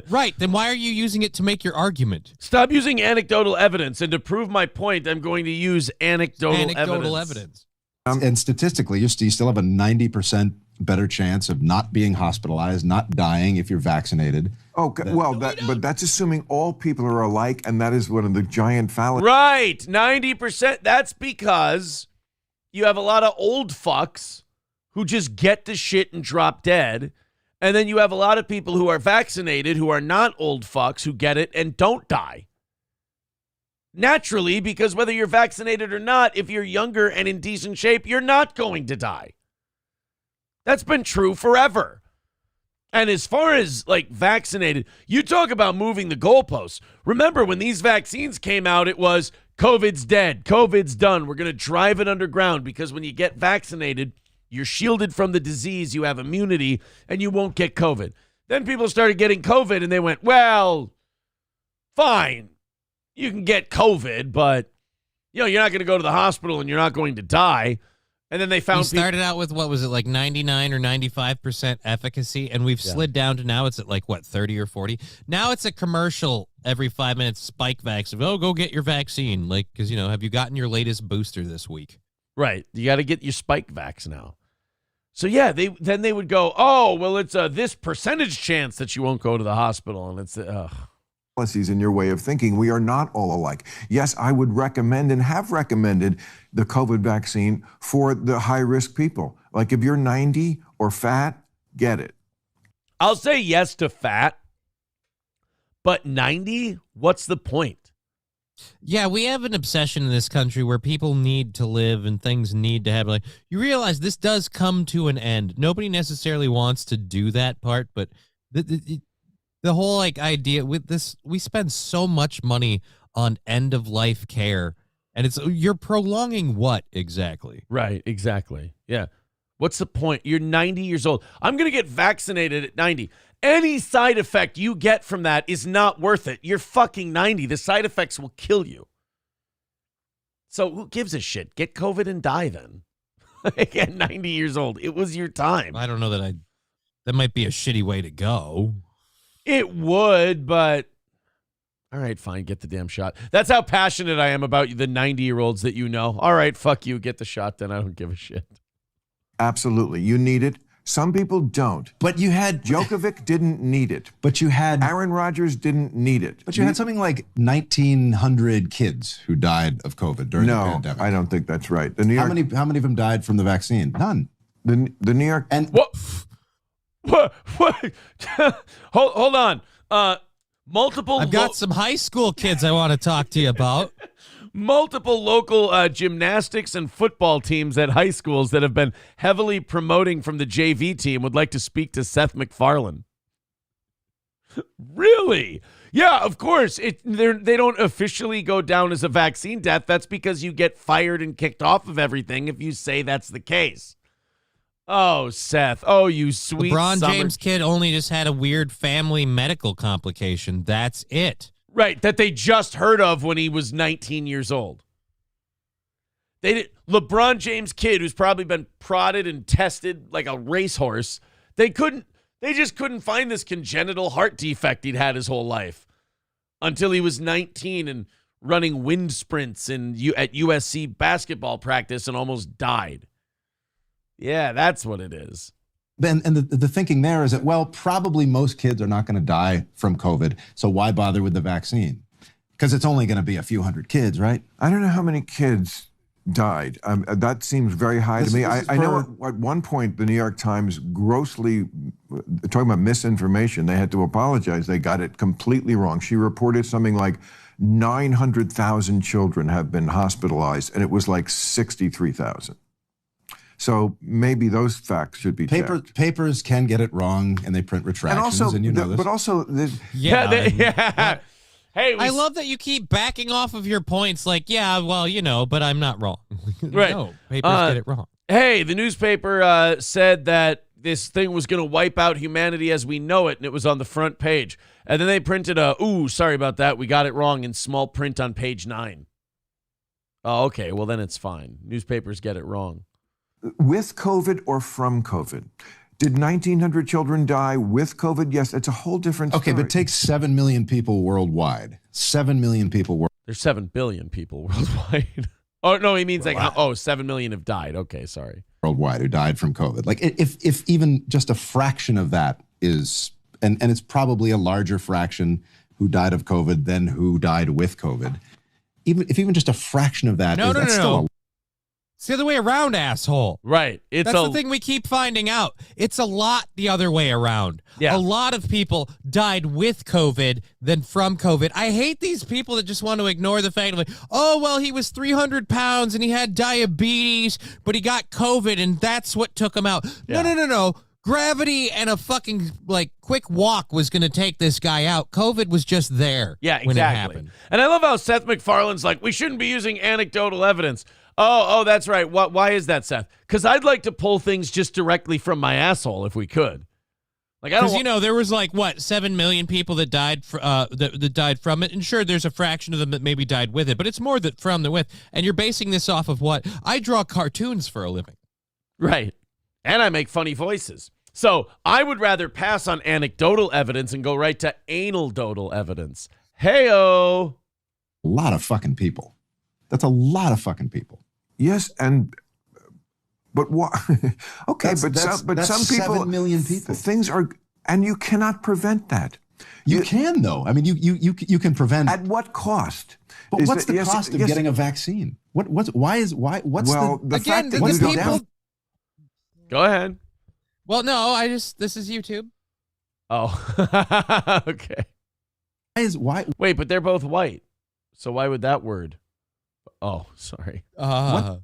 Right, then why are you using it to make your argument? Stop using anecdotal evidence, and to prove my point, I'm going to use anecdotal evidence. And statistically, you still have a 90% better chance of not being hospitalized, not dying if you're vaccinated. Okay, but that's assuming all people are alike, and that is one of the giant fallacies. Right, 90%. That's because you have a lot of old fucks who just get the shit and drop dead, and then you have a lot of people who are vaccinated who are not old fucks who get it and don't die. Naturally, because whether you're vaccinated or not, if you're younger and in decent shape, you're not going to die. That's been true forever. And as far as like vaccinated, you talk about moving the goalposts. Remember when these vaccines came out, it was COVID's dead. COVID's done. We're going to drive it underground because when you get vaccinated, you're shielded from the disease. You have immunity and you won't get COVID. Then people started getting COVID and they went, well, fine. You can get COVID, but you're not going to go to the hospital and you're not going to die. And then they found we started out with, what was it, like 99 or 95% efficacy, and we've slid down to now it's at like, 30 or 40? Now it's a commercial every 5 minutes, spike vaccine. Oh, go get your vaccine. Like, because, have you gotten your latest booster this week? Right. You got to get your spike vax now. So, yeah, they would go, oh, well, it's this percentage chance that you won't go to the hospital. And it's, policies in your way of thinking. We are not all alike. Yes, I would recommend and have recommended the COVID vaccine for the high-risk people. Like if you're 90 or fat, get it. I'll say yes to fat, but 90, what's the point? Yeah, we have an obsession in this country where people need to live and things need to happen. Like, you realize this does come to an end. Nobody necessarily wants to do that part, but the whole idea with this, we spend so much money on end of life care, and you're prolonging what exactly? Right, exactly. Yeah. What's the point? You're 90 years old. I'm going to get vaccinated at 90. Any side effect you get from that is not worth it. You're fucking 90. The side effects will kill you. So who gives a shit? Get COVID and die then. At 90 years old. It was your time. I don't know that might be a shitty way to go. It would, but all right, fine, get the damn shot. That's how passionate I am about the 90-year-olds that you know. All right, fuck you, get the shot then. I don't give a shit. Absolutely. You need it. Some people don't. But you had... Djokovic didn't need it. But you had... Aaron Rodgers didn't need it. But you had something like 1,900 kids who died of COVID during the pandemic. No, I don't think that's right. The New York... How many of them died from the vaccine? None. The New York... And what? Hold on. Multiple. I've got some high school kids I want to talk to you about. Multiple local gymnastics and football teams at high schools that have been heavily promoting from the JV team would like to speak to Seth MacFarlane. Really? Yeah, of course. They don't officially go down as a vaccine death. That's because you get fired and kicked off of everything if you say that's the case. Oh, Seth. Oh, you sweet LeBron James kid only just had a weird family medical complication. That's it. Right, that they just heard of when he was 19 years old. LeBron James kid who's probably been prodded and tested like a racehorse. They just couldn't find this congenital heart defect he'd had his whole life until he was 19 and running wind sprints at USC basketball practice and almost died. Yeah, that's what it is. And the thinking there is that, well, probably most kids are not going to die from COVID, so why bother with the vaccine? Because it's only going to be a few hundred kids, right? I don't know how many kids died. That seems very high to me. I know at one point the New York Times grossly, talking about misinformation, they had to apologize. They got it completely wrong. She reported something like 900,000 children have been hospitalized, and it was like 63,000. So maybe those facts should be checked. Papers can get it wrong, and they print retractions, and you know this. But also, Yeah. Hey, I love that you keep backing off of your points like, yeah, well, but I'm not wrong. Right. No, papers get it wrong. Hey, the newspaper said that this thing was going to wipe out humanity as we know it, and it was on the front page. And then they printed sorry about that, we got it wrong in small print on page 9. Oh, okay, well then it's fine. Newspapers get it wrong. With COVID or from COVID? Did 1,900 children die with COVID? Yes, it's a whole different story. Okay, but take 7 million people worldwide. 7 million people worldwide. There's 7 billion people worldwide. Oh, no, he means 7 million have died. Okay, sorry. Worldwide who died from COVID. Like if even just a fraction of that is, and it's probably a larger fraction who died of COVID than who died with COVID. Even just a fraction of that that's still It's the other way around, asshole. Right. That's the thing we keep finding out. It's a lot the other way around. Yeah. A lot of people died with COVID than from COVID. I hate these people that just want to ignore the fact of like, oh, well, he was 300 pounds and he had diabetes, but he got COVID and that's what took him out. Yeah. No. Gravity and a fucking quick walk was going to take this guy out. COVID was just there. Yeah, exactly. When it happened. And I love how Seth MacFarlane's like, we shouldn't be using anecdotal evidence. Oh, that's right. Why is that, Seth? Because I'd like to pull things just directly from my asshole if we could. Like, I don't. Because there was 7 million people that died that died from it, and sure, there's a fraction of them that maybe died with it, but it's more that from than with. And you're basing this off of what? I draw cartoons for a living, right? And I make funny voices. So I would rather pass on anecdotal evidence and go right to anal-dotal evidence. Hey-o. A lot of fucking people. That's a lot of fucking people. Yes, but what? Okay, but some people, 7 million people. Things are, and you cannot prevent that. You can though. I mean, you can prevent. At what cost? But what's the cost of getting a vaccine? What's the fact that what's you the don't. Go ahead. Well, no, this is YouTube. Oh, okay. Why? Wait, but they're both white. So why would that word? Oh, sorry. The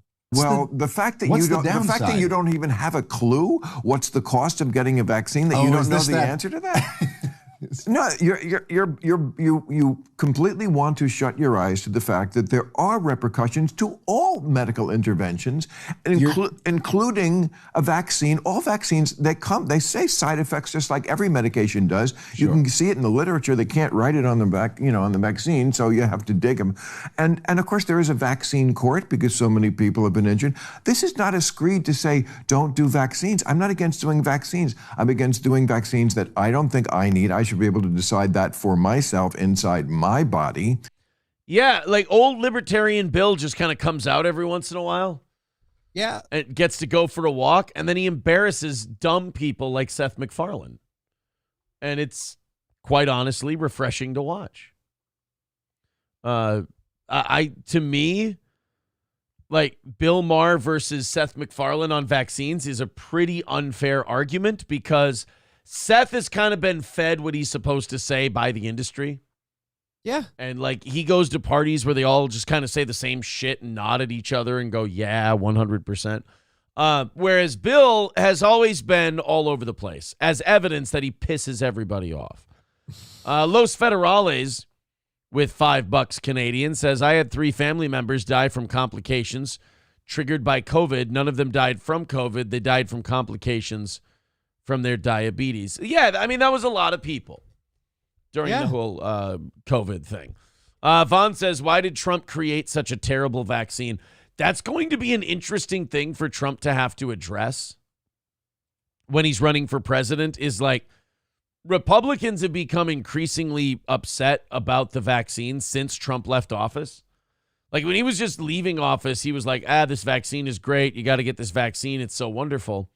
fact that you don't even have a clue what's the cost of getting a vaccine, that you don't know the answer to that. No, you completely want to shut your eyes to the fact that there are repercussions to all medical interventions, including a vaccine. All vaccines, they say side effects just like every medication does. Sure. You can see it in the literature. They can't write it on the back, on the vaccine, so you have to dig them. And of course there is a vaccine court because so many people have been injured. This is not a screed to say don't do vaccines. I'm not against doing vaccines. I'm against doing vaccines that I don't think I need. I should be able to decide that for myself inside my body. Yeah, like old libertarian Bill just kind of comes out every once in a while. Yeah. And gets to go for a walk, and then he embarrasses dumb people like Seth MacFarlane. And it's quite honestly refreshing to watch. To me, like Bill Maher versus Seth MacFarlane on vaccines is a pretty unfair argument because Seth has kind of been fed what he's supposed to say by the industry. Yeah. And like he goes to parties where they all just kind of say the same shit and nod at each other and go, yeah, 100%. Whereas Bill has always been all over the place as evidence that he pisses everybody off. Los Federales with $5 Canadian says, I had 3 family members die from complications triggered by COVID. None of them died from COVID. They died from complications from their diabetes. Yeah, I mean, that was a lot of people during the whole COVID thing. Vaughn says, why did Trump create such a terrible vaccine? That's going to be an interesting thing for Trump to have to address when he's running for president, is like Republicans have become increasingly upset about the vaccine since Trump left office. Like when he was just leaving office, he was like, this vaccine is great. You got to get this vaccine. It's so wonderful.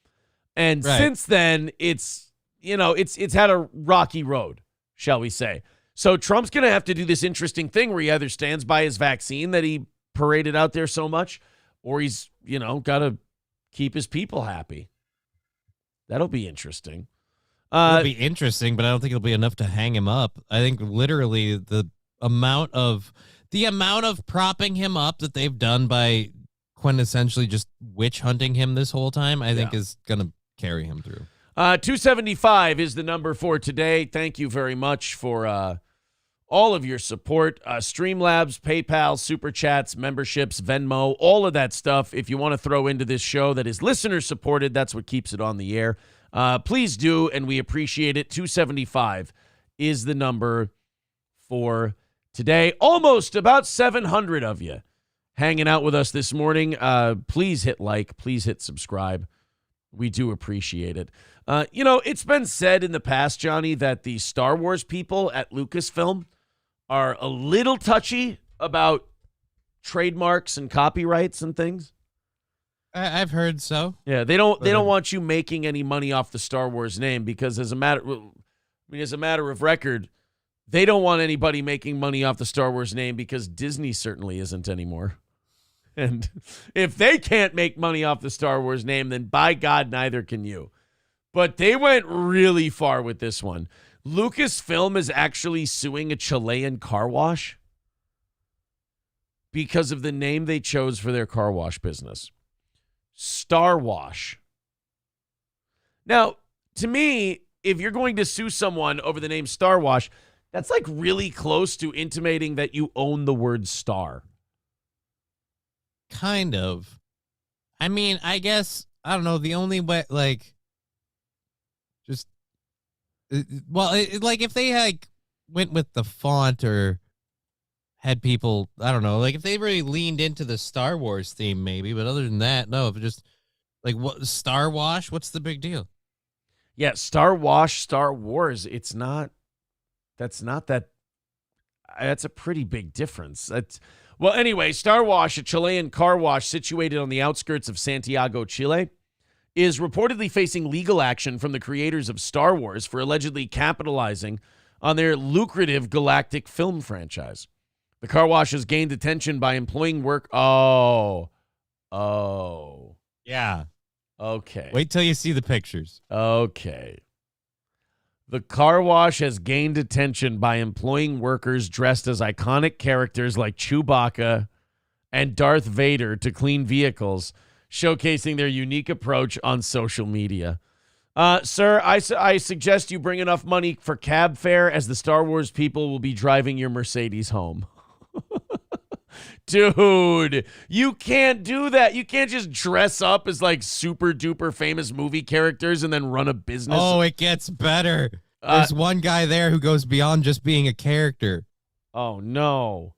And since then, it's had a rocky road, shall we say. So Trump's going to have to do this interesting thing where he either stands by his vaccine that he paraded out there so much, or he's, got to keep his people happy. That'll be interesting. It'll be interesting, but I don't think it'll be enough to hang him up. I think literally the amount of propping him up that they've done by quintessentially just witch hunting him this whole time, I think is going to carry him through. 275 is the number for today. Thank you very much for all of your support. Streamlabs, PayPal, Super Chats, memberships, Venmo, all of that stuff. If you want to throw into this show that is listener supported, that's what keeps it on the air. Please do, and we appreciate it. 275 is the number for today. Almost about 700 of you hanging out with us this morning. Please hit like. Please hit subscribe. We do appreciate it. It's been said in the past, Johnny, that the Star Wars people at LucasFilm are a little touchy about trademarks and copyrights and things. I've heard so. Yeah, they don't want you making any money off the Star Wars name because as a matter of record, they don't want anybody making money off the Star Wars name because Disney certainly isn't anymore. And if they can't make money off the Star Wars name, then by God, neither can you. But they went really far with this one. Lucasfilm is actually suing a Chilean car wash because of the name they chose for their car wash business. Star Wash. Now, to me, if you're going to sue someone over the name Star Wash, that's like really close to intimating that you own the word star. Kind of. I mean, I guess, I don't know, the only way, if they, went with the font or had people, I don't know, if they really leaned into the Star Wars theme, maybe, but other than that, no, if it just, what, Star Wash, what's the big deal? Yeah, Star Wash, Star Wars, that's a pretty big difference. Well, anyway, Star Wash, a Chilean car wash situated on the outskirts of Santiago, Chile, is reportedly facing legal action from the creators of Star Wars for allegedly capitalizing on their lucrative galactic film franchise. The car wash has gained attention by employing work. Oh. Yeah. Okay. Wait till you see the pictures. Okay. The car wash has gained attention by employing workers dressed as iconic characters like Chewbacca and Darth Vader to clean vehicles, showcasing their unique approach on social media. Sir, I suggest you bring enough money for cab fare as the Star Wars people will be driving your Mercedes home. Dude, you can't do that. You can't just dress up as super duper famous movie characters and then run a business. Oh, it gets better. There's one guy there who goes beyond just being a character. Oh, no.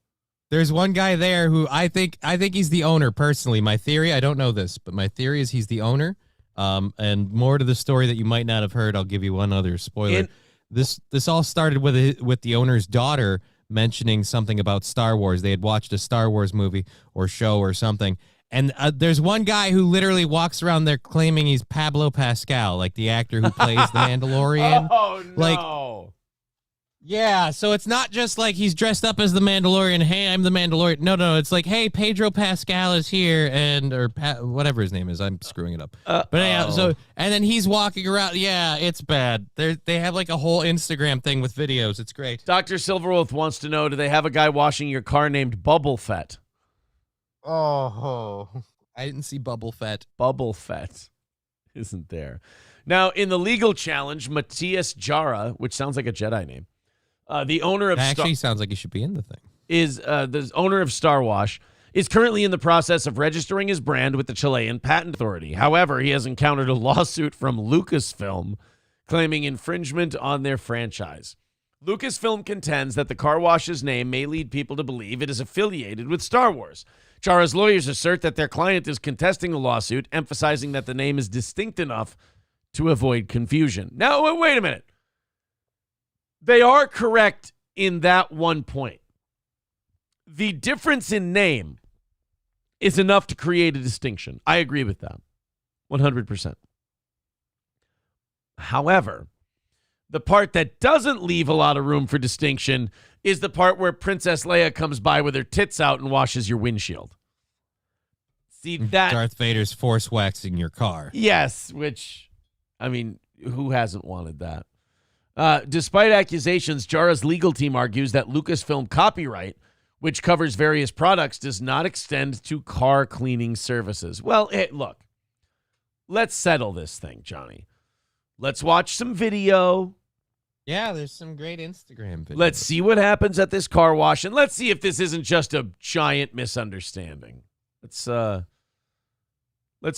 There's one guy there who I think he's the owner personally. My theory, I don't know this, but my theory is he's the owner. And more to the story that you might not have heard, I'll give you one other spoiler. This all started with the owner's daughter mentioning something about Star Wars. They had watched a Star Wars movie or show or something. And there's one guy who literally walks around there claiming he's Pablo Pascal, the actor who plays the Mandalorian. Oh, no. Yeah, so it's not just he's dressed up as the Mandalorian. Hey, I'm the Mandalorian. No, it's hey, Pedro Pascal is here, or whatever his name is. I'm screwing it up. But anyhow, and then he's walking around. Yeah, it's bad. They have a whole Instagram thing with videos. It's great. Dr. Silverwolf wants to know, do they have a guy washing your car named Bubble Fett? Oh, I didn't see Bubble Fett. Bubble Fett isn't there. Now, in the legal challenge, Matthias Jara, which sounds like a Jedi name, the owner of sounds like he should be in the thing. Is the owner of Star Wash is currently in the process of registering his brand with the Chilean Patent Authority. However, he has encountered a lawsuit from Lucasfilm claiming infringement on their franchise. Lucasfilm contends that the car wash's name may lead people to believe it is affiliated with Star Wars. Jara's lawyers assert that their client is contesting the lawsuit, emphasizing that the name is distinct enough to avoid confusion. Now, wait a minute. They are correct in that one point. the difference in name is enough to create a distinction. I agree with that 100%. However, the part that doesn't leave a lot of room for distinction is the part where Princess Leia comes by with her tits out and washes your windshield. See that? Darth Vader's force waxing your car. Yes, which, I mean, who hasn't wanted that? Despite accusations, Jara's legal team argues that Lucasfilm copyright, which covers various products, does not extend to car cleaning services. Well, hey, look, let's settle this thing, Johnny. Let's watch some video. Yeah, there's some great Instagram videos. Let's see what happens at this car wash, and let's see if this isn't just a giant misunderstanding. Let's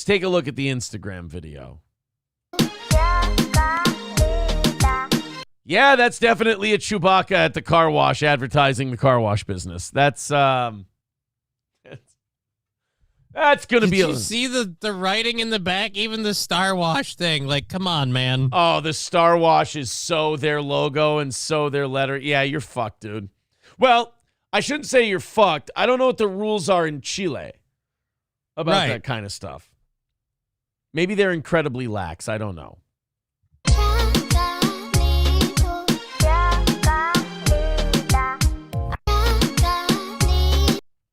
take a look at the Instagram video. Yeah, that's definitely a Chewbacca at the car wash advertising the car wash business. That's going to be. Did you see the writing in the back? Even the Star Wash thing. Like, come on, man. Oh, the Star Wash is so their logo and so their letter. Yeah, you're fucked, dude. Well, I shouldn't say you're fucked. I don't know what the rules are in Chile about that kind of stuff. Maybe they're incredibly lax. I don't know.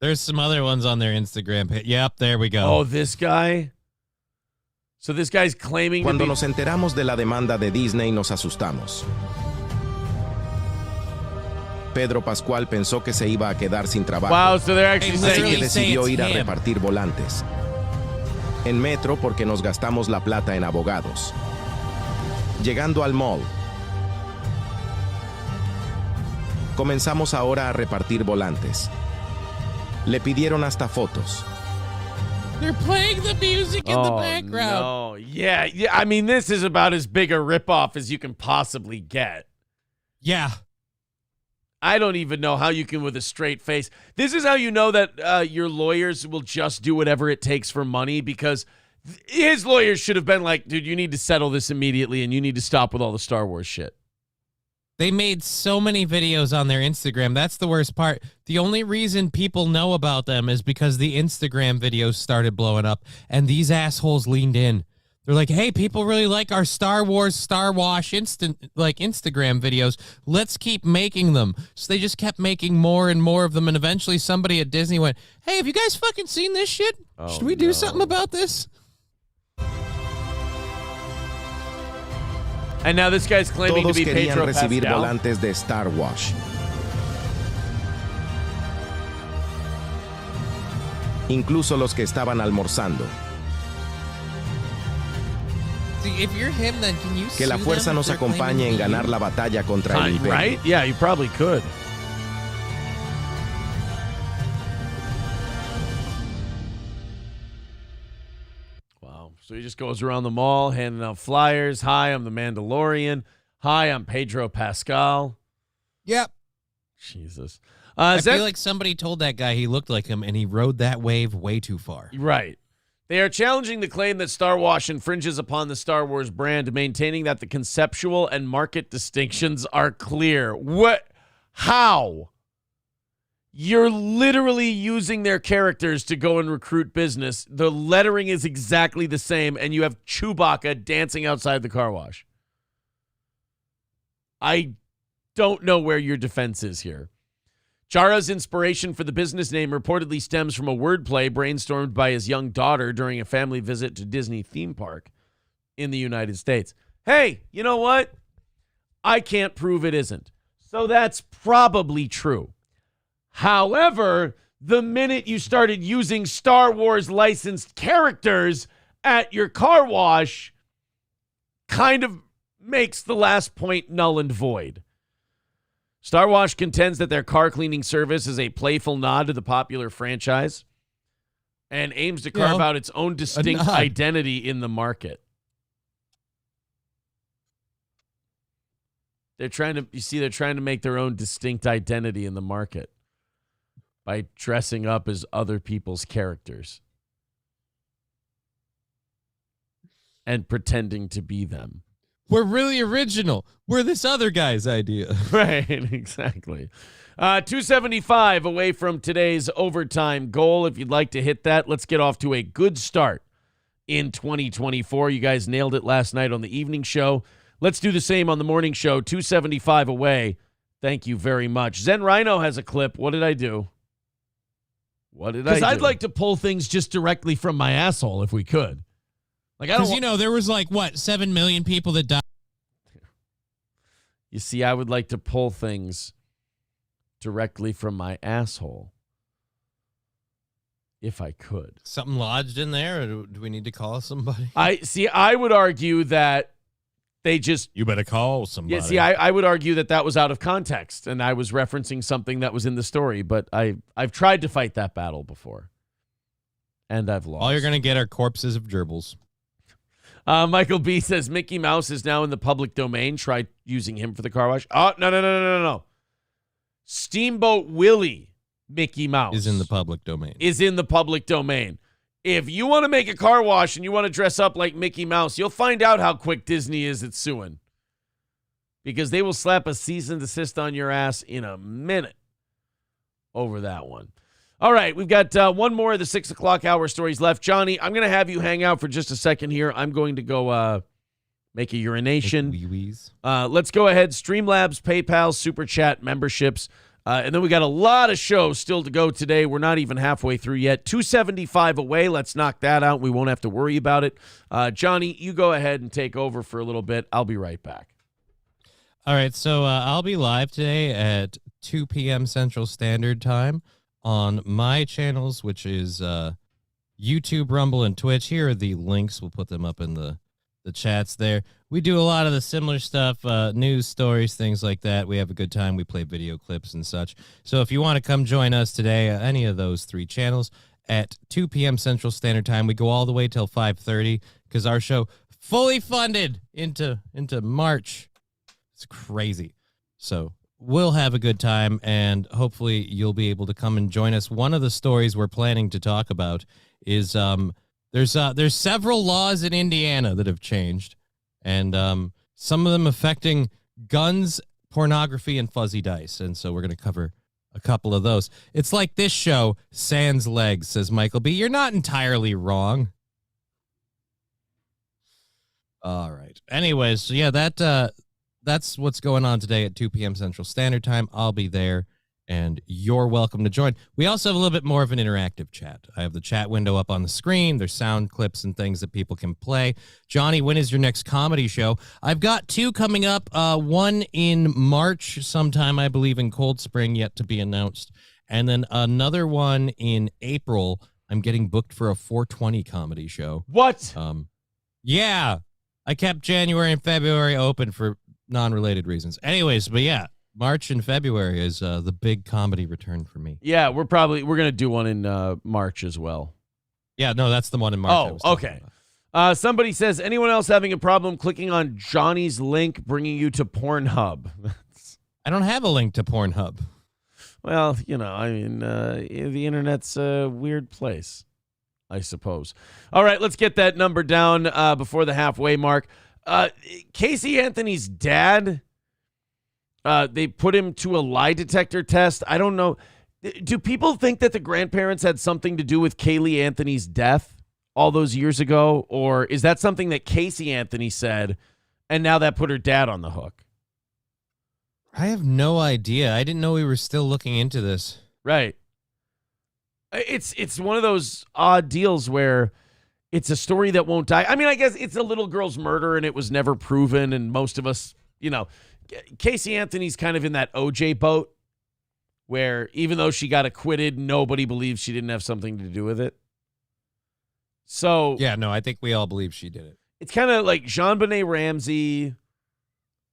There's some other ones on their Instagram page. Yep, there we go. Oh, this guy? So this guy's claiming Cuando nos enteramos de la demanda de Disney, nos asustamos. Pedro Pascual pensó que se iba a quedar sin trabajo. Wow, so they're actually saying que decidió ir a repartir volantes. En metro porque nos gastamos la plata en abogados. Llegando al mall, comenzamos ahora a repartir volantes. Le pidieron hasta fotos. They're playing the music in the background. No. Yeah. I mean, this is about as big a ripoff as you can possibly get. Yeah. I don't even know how you can with a straight face. This is how you know that your lawyers will just do whatever it takes for money, because his lawyers should have been like, dude, you need to settle this immediately and you need to stop with all the Star Wars shit. They made so many videos on their Instagram. That's the worst part. The only reason people know about them is because the Instagram videos started blowing up and these assholes leaned in. They're like, hey, people really like our Star Wars, Star Wash Instagram videos. Let's keep making them. So they just kept making more and more of them. And eventually somebody at Disney went, hey, have you guys fucking seen this shit? Should we do something about this? And now this guy's claiming Todos to be querían Pedro recibir Pascal. volantes de Star Wash. Incluso los que estaban almorzando. See, if you're him, then can you Que la fuerza nos acompañe en ganar la batalla contra el imperio. Right? Yeah, you probably could. Wow. So he just goes around the mall handing out flyers. Hi, I'm the Mandalorian. Hi, I'm Pedro Pascal. Yep. Jesus. I feel like somebody told that guy he looked like him, and he rode that wave way too far. Right. They are challenging the claim that Star Wash infringes upon the Star Wars brand, maintaining that the conceptual and market distinctions are clear. What? How? You're literally using their characters to go and recruit business. The lettering is exactly the same, and you have Chewbacca dancing outside the car wash. I don't know where your defense is here. Jara's inspiration for the business name reportedly stems from a wordplay brainstormed by his young daughter during a family visit to Disney theme park in the United States. Hey, you know what? I can't prove it isn't. So that's probably true. However, the minute you started using Star Wars licensed characters at your car wash, kind of makes the last point null and void. Star Wash contends that their car cleaning service is a playful nod to the popular franchise and aims to carve out its own distinct identity in the market. They're trying to make their own distinct identity in the market by dressing up as other people's characters and pretending to be them. We're really original. We're this other guy's idea. Right, exactly. 275 away from today's overtime goal. If you'd like to hit that, let's get off to a good start in 2024. You guys nailed it last night on the evening show. Let's do the same on the morning show. 275 away. Thank you very much. Zen Rhino has a clip. What did I do? Because I'd like to pull things just directly from my asshole if we could. Like, I don't. Because there was 7 million people that died. You see, I would like to pull things directly from my asshole if I could. Something lodged in there, or do we need to call somebody? I would argue that they just... You better call somebody. Yeah, see, I would argue that was out of context, and I was referencing something that was in the story, but I've tried to fight that battle before, and I've lost. All you're going to get are corpses of gerbils. Michael B. says, Mickey Mouse is now in the public domain. Try using him for the car wash. Oh, no. Steamboat Willie Mickey Mouse is in the public domain. If you want to make a car wash and you want to dress up like Mickey Mouse, you'll find out how quick Disney is at suing. Because they will slap a cease and desist on your ass in a minute over that one. All right, we've got one more of the 6 o'clock hour stories left. Johnny, I'm going to have you hang out for just a second here. I'm going to go make a urination. Wee-wees. Let's go ahead. Streamlabs, PayPal, Super Chat, memberships. And then we got a lot of shows still to go today. We're not even halfway through yet. 275 away. Let's knock that out. We won't have to worry about it. Johnny, you go ahead and take over for a little bit. I'll be right back. All right, so I'll be live today at 2 p.m. Central Standard Time on my channels, which is YouTube, Rumble, and Twitch. Here are the links. We'll put them up in the chats there. We do a lot of the similar stuff, news stories, things like that. We have a good time. We play video clips and such. So if you want to come join us today, any of those 3 channels at 2 p.m. Central Standard Time, we go all the way till 5:30 because our show fully funded into March. It's crazy. So we'll have a good time, and hopefully you'll be able to come and join us. One of the stories we're planning to talk about is there's several laws in Indiana that have changed, and some of them affecting guns, pornography, and fuzzy dice. And so we're going to cover a couple of those. It's like this show, sans legs, says Michael B. You're not entirely wrong. All right. Anyways, so yeah, that's what's going on today at 2 p.m. Central Standard Time. I'll be there, and you're welcome to join. We also have a little bit more of an interactive chat. I have the chat window up on the screen. There's sound clips and things that people can play. Johnny, when is your next comedy show? I've got 2 coming up, one in March sometime, I believe, in Cold Spring, yet to be announced, and then another one in April. I'm getting booked for a 420 comedy show. What? Yeah. I kept January and February open for non-related reasons. Anyways, but yeah, March and February is the big comedy return for me. Yeah, we're going to do one in March as well. Yeah, no, that's the one in March. Oh, okay. Somebody says, anyone else having a problem clicking on Johnny's link bringing you to Pornhub? I don't have a link to Pornhub. Well, the internet's a weird place, I suppose. All right, let's get that number down before the halfway mark. Casey Anthony's dad, they put him to a lie detector test. I don't know. Do people think that the grandparents had something to do with Kaylee Anthony's death all those years ago? Or is that something that Casey Anthony said, and now that put her dad on the hook? I have no idea. I didn't know we were still looking into this. Right. It's one of those odd deals where it's a story that won't die. I mean, I guess it's a little girl's murder and it was never proven. And most of us, Casey Anthony's kind of in that OJ boat where even though she got acquitted, nobody believes she didn't have something to do with it. So yeah, no, I think we all believe she did it. It's kind of like JonBenet Ramsey,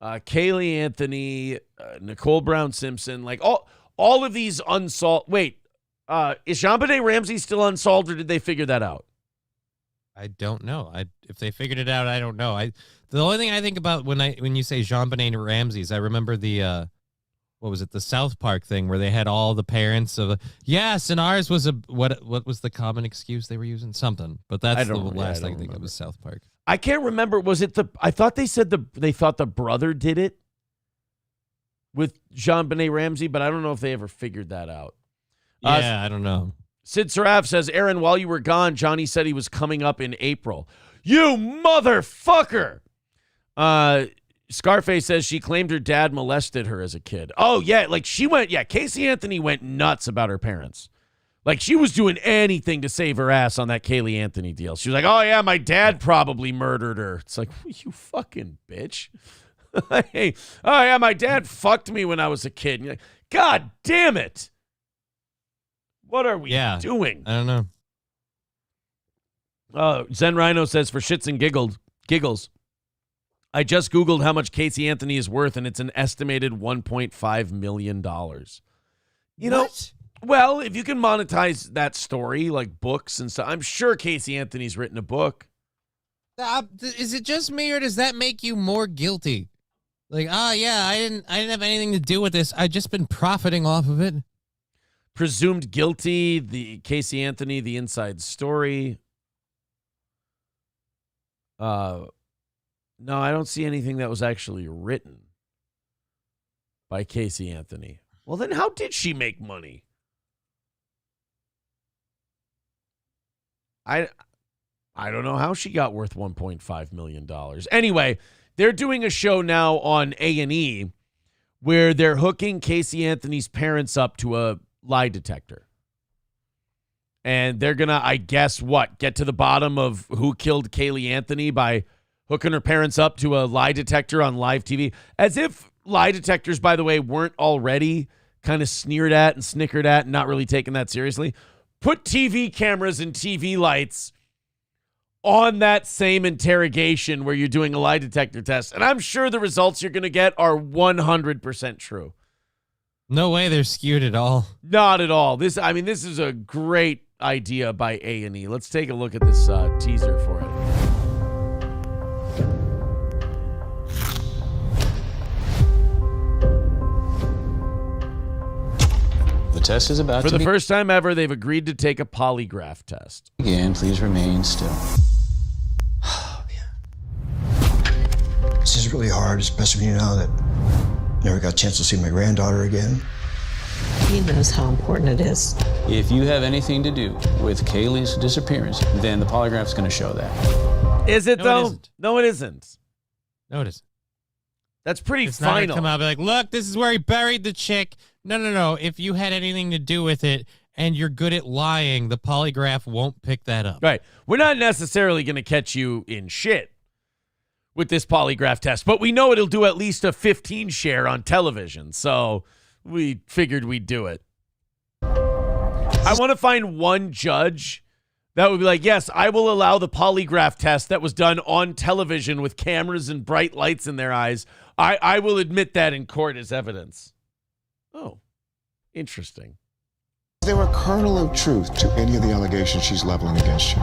Kaylee Anthony, Nicole Brown Simpson, like all of these unsolved. Wait, is JonBenet Ramsey still unsolved, or did they figure that out? I don't know. If they figured it out, I don't know. The only thing I think about when you say JonBenet Ramsey is I remember the what was it, the South Park thing where they had all the parents of yes, and ours was a what was the common excuse they were using? Something, but that's the last I think it was South Park. I can't remember. Was it I thought they said they thought the brother did it with Jean-Benet Ramsey, but I don't know if they ever figured that out. Yeah, I don't know. Sid Saraf says, Aaron, while you were gone, Johnny said he was coming up in April. You motherfucker! Scarface says she claimed her dad molested her as a kid. Oh, yeah, like Casey Anthony went nuts about her parents. Like, she was doing anything to save her ass on that Kaylee Anthony deal. She was like, oh, yeah, my dad probably murdered her. It's like, you fucking bitch. Hey, oh, yeah, my dad fucked me when I was a kid. And you're like, God damn it. What are we doing? I don't know. Zen Rhino says, for shits and giggles, I just Googled how much Casey Anthony is worth, and it's an estimated $1.5 million. You know, well, if you can monetize that story, like books and stuff, I'm sure Casey Anthony's written a book. Is it just me, or does that make you more guilty? Like, yeah, I didn't have anything to do with this. I've just been profiting off of it. Presumed guilty, the Casey Anthony, the inside story. No, I don't see anything that was actually written by Casey Anthony. Well, then how did she make money? I don't know how she got worth $1.5 million. Anyway, they're doing a show now on A&E where they're hooking Casey Anthony's parents up to a lie detector. And they're going to, I guess, get to the bottom of who killed Kaylee Anthony by hooking her parents up to a lie detector on live TV. As if lie detectors, by the way, weren't already kind of sneered at and snickered at and not really taken that seriously. Put TV cameras and TV lights on that same interrogation where you're doing a lie detector test, and I'm sure the results you're going to get are 100% true. No way they're skewed at all. Not at all. This is a great idea by A&E. Let's take a look at this teaser for it. The test is about for to the first time ever, they've agreed to take a polygraph test. Again, please remain still. This is really hard, especially when you know that I never got a chance to see my granddaughter again. He knows how important it is. If you have anything to do with Kaylee's disappearance, then the polygraph's going to show that. Is it, though? It isn't. No, it isn't. No, it isn't. That's pretty It's not final. gonna come out and be like, look, this is where he buried the chick. No. If you had anything to do with it and you're good at lying, the polygraph won't pick that up. Right. We're not necessarily going to catch you in shit with this polygraph test, but we know it'll do at least a 15 share on television, so we figured we'd do it. I want to find one judge that would be like, yes, I will allow the polygraph test that was done on television with cameras and bright lights in their eyes. I will admit that in court as evidence. Oh, interesting. Is there a kernel of truth to any of the allegations she's leveling against you?